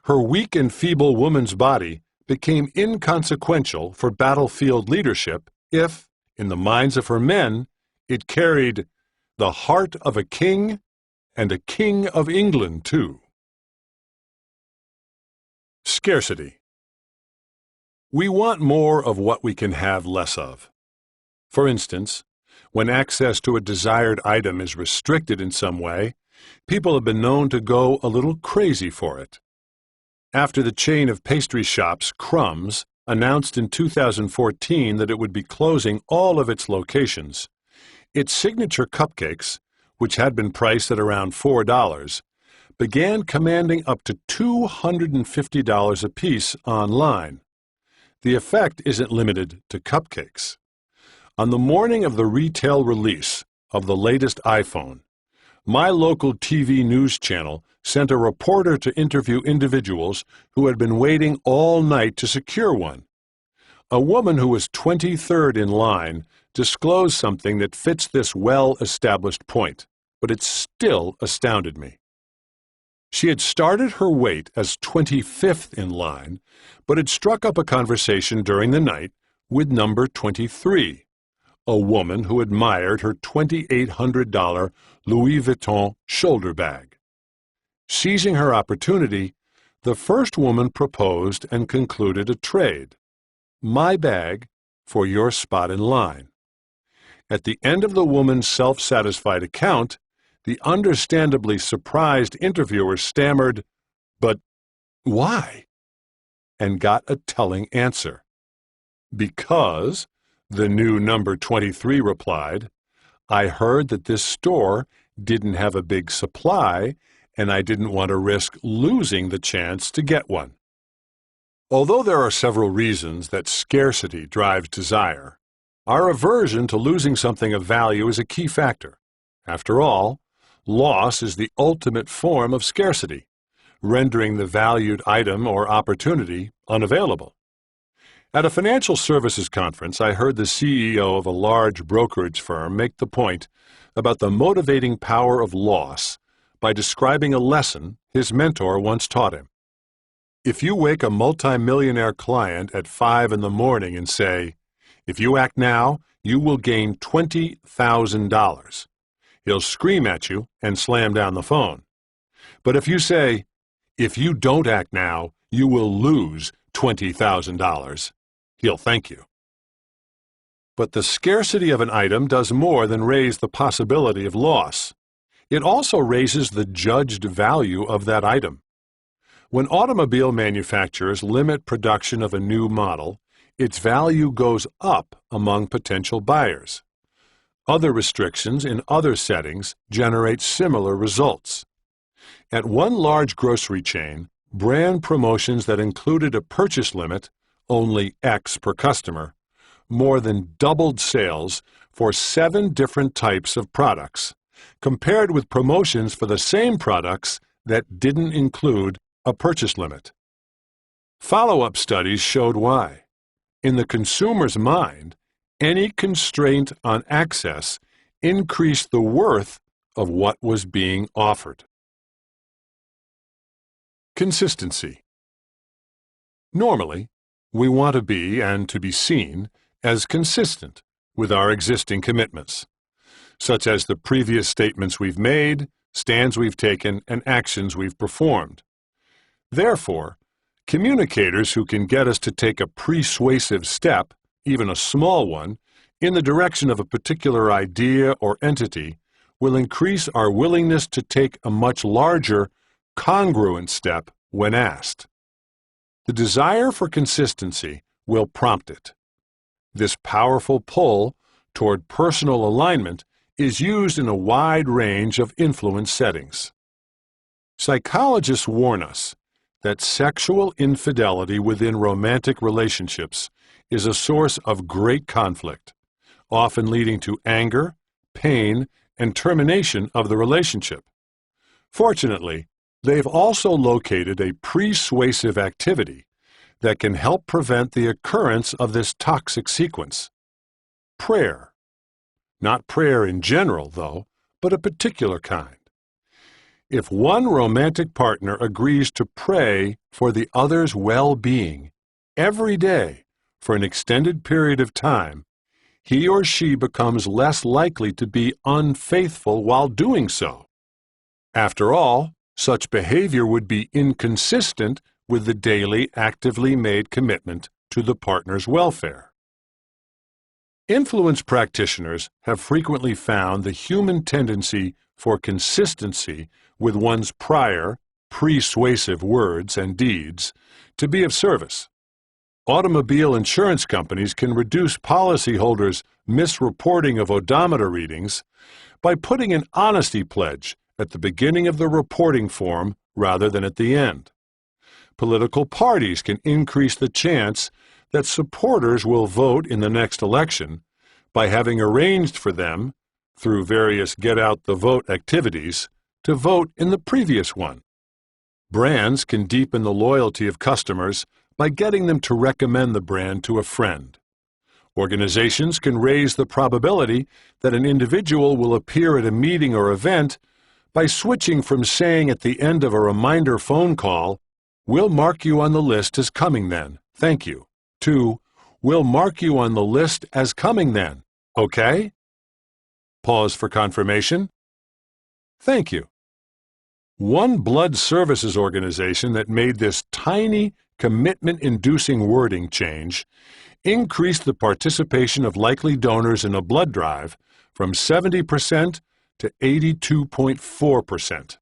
Her weak and feeble woman's body became inconsequential for battlefield leadership if, in the minds of her men, it carried the heart of a king and a king of England too. Scarcity. We want more of what we can have less of. For instance, when access to a desired item is restricted in some way, people have been known to go a little crazy for it. After the chain of pastry shops Crumbs announced in 2014 that it would be closing all of its locations, its signature cupcakes, which had been priced at around $4, began commanding up to $250 apiece online. The effect isn't limited to cupcakes. On the morning of the retail release of the latest iPhone, my local TV news channel sent a reporter to interview individuals who had been waiting all night to secure one. A woman who was 23rd in line disclosed something that fits this well-established point, but it still astounded me. She had started her wait as 25th in line, but had struck up a conversation during the night with number 23, a woman who admired her $2,800 Louis Vuitton shoulder bag. Seizing her opportunity, the first woman proposed and concluded a trade. My bag for your spot in line. At the end of the woman's self-satisfied account, the understandably surprised interviewer stammered, "But why?" and got a telling answer. "Because," the new number 23 replied, "I heard that this store didn't have a big supply, and I didn't want to risk losing the chance to get one." Although there are several reasons that scarcity drives desire, our aversion to losing something of value is a key factor. After all, loss is the ultimate form of scarcity, rendering the valued item or opportunity unavailable. At a financial services conference, I heard the CEO of a large brokerage firm make the point about the motivating power of loss by describing a lesson his mentor once taught him. If you wake a multimillionaire client at 5 in the morning and say, "If you act now, you will gain $20,000, he'll scream at you and slam down the phone. But if you say, "If you don't act now, you will lose $20,000, he'll thank you. But the scarcity of an item does more than raise the possibility of loss. It also raises the judged value of that item. When automobile manufacturers limit production of a new model, its value goes up among potential buyers. Other restrictions in other settings generate similar results. At one large grocery chain, brand promotions that included a purchase limit, only X per customer, more than doubled sales for 7 different types of products, compared with promotions for the same products that didn't include a purchase limit. Follow-up studies showed why. In the consumer's mind, any constraint on access increased the worth of what was being offered. Consistency. Normally, we want to be and to be seen as consistent with our existing commitments, such as the previous statements we've made, stands we've taken, and actions we've performed. Therefore, communicators who can get us to take a persuasive step, even a small one, in the direction of a particular idea or entity will increase our willingness to take a much larger, congruent step when asked. The desire for consistency will prompt it. This powerful pull toward personal alignment is used in a wide range of influence settings. Psychologists warn us that sexual infidelity within romantic relationships is a source of great conflict, often leading to anger, pain, and termination of the relationship. Fortunately, they've also located a persuasive activity that can help prevent the occurrence of this toxic sequence. Prayer. Not prayer in general, though, but a particular kind. If one romantic partner agrees to pray for the other's well-being every day for an extended period of time, he or she becomes less likely to be unfaithful while doing so. After all, such behavior would be inconsistent with the daily, actively made commitment to the partner's welfare. Influence practitioners have frequently found the human tendency for consistency with one's prior, persuasive words and deeds to be of service. Automobile insurance companies can reduce policyholders' misreporting of odometer readings by putting an honesty pledge at the beginning of the reporting form rather than at the end. Political parties can increase the chance that supporters will vote in the next election by having arranged for them, through various get-out-the-vote activities, to vote in the previous one. Brands can deepen the loyalty of customers by getting them to recommend the brand to a friend. Organizations can raise the probability that an individual will appear at a meeting or event by switching from saying at the end of a reminder phone call, "We'll mark you on the list as coming then, thank you," to "We'll mark you on the list as coming then, okay?" Pause for confirmation. Thank you. One blood services organization that made this tiny, commitment-inducing wording change increased the participation of likely donors in a blood drive from 70% to 82.4%.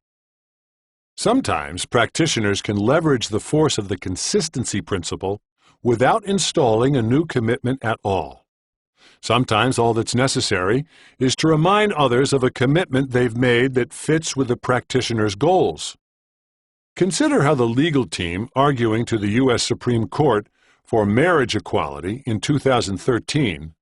Sometimes practitioners can leverage the force of the consistency principle without installing a new commitment at all. Sometimes all that's necessary is to remind others of a commitment they've made that fits with the practitioner's goals. Consider how the legal team arguing to the U.S. Supreme Court for marriage equality in 2013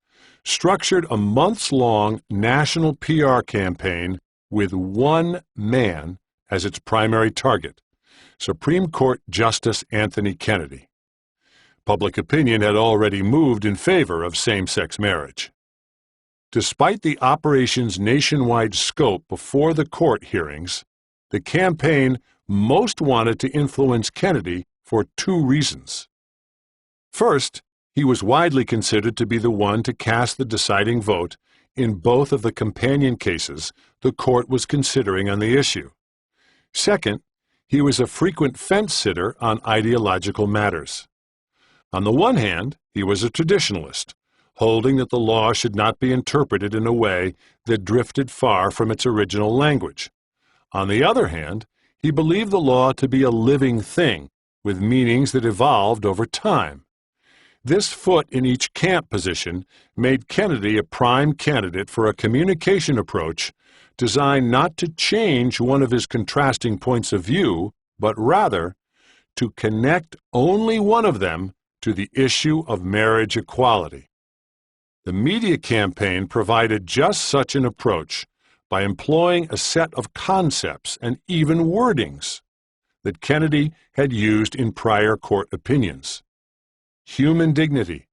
structured a months-long national PR campaign with one man as its primary target, Supreme Court Justice Anthony Kennedy. Public opinion had already moved in favor of same-sex marriage. Despite the operation's nationwide scope before the court hearings, the campaign most wanted to influence Kennedy for two reasons. First, he was widely considered to be the one to cast the deciding vote in both of the companion cases the court was considering on the issue. Second, he was a frequent fence-sitter on ideological matters. On the one hand, he was a traditionalist, holding that the law should not be interpreted in a way that drifted far from its original language. On the other hand, he believed the law to be a living thing, with meanings that evolved over time. This foot in each camp position made Kennedy a prime candidate for a communication approach designed not to change one of his contrasting points of view, but rather to connect only one of them to the issue of marriage equality. The media campaign provided just such an approach by employing a set of concepts and even wordings that Kennedy had used in prior court opinions. Human dignity,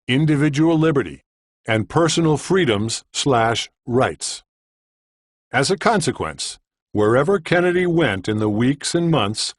individual liberty, and personal freedoms/rights. As a consequence, wherever Kennedy went in the weeks and months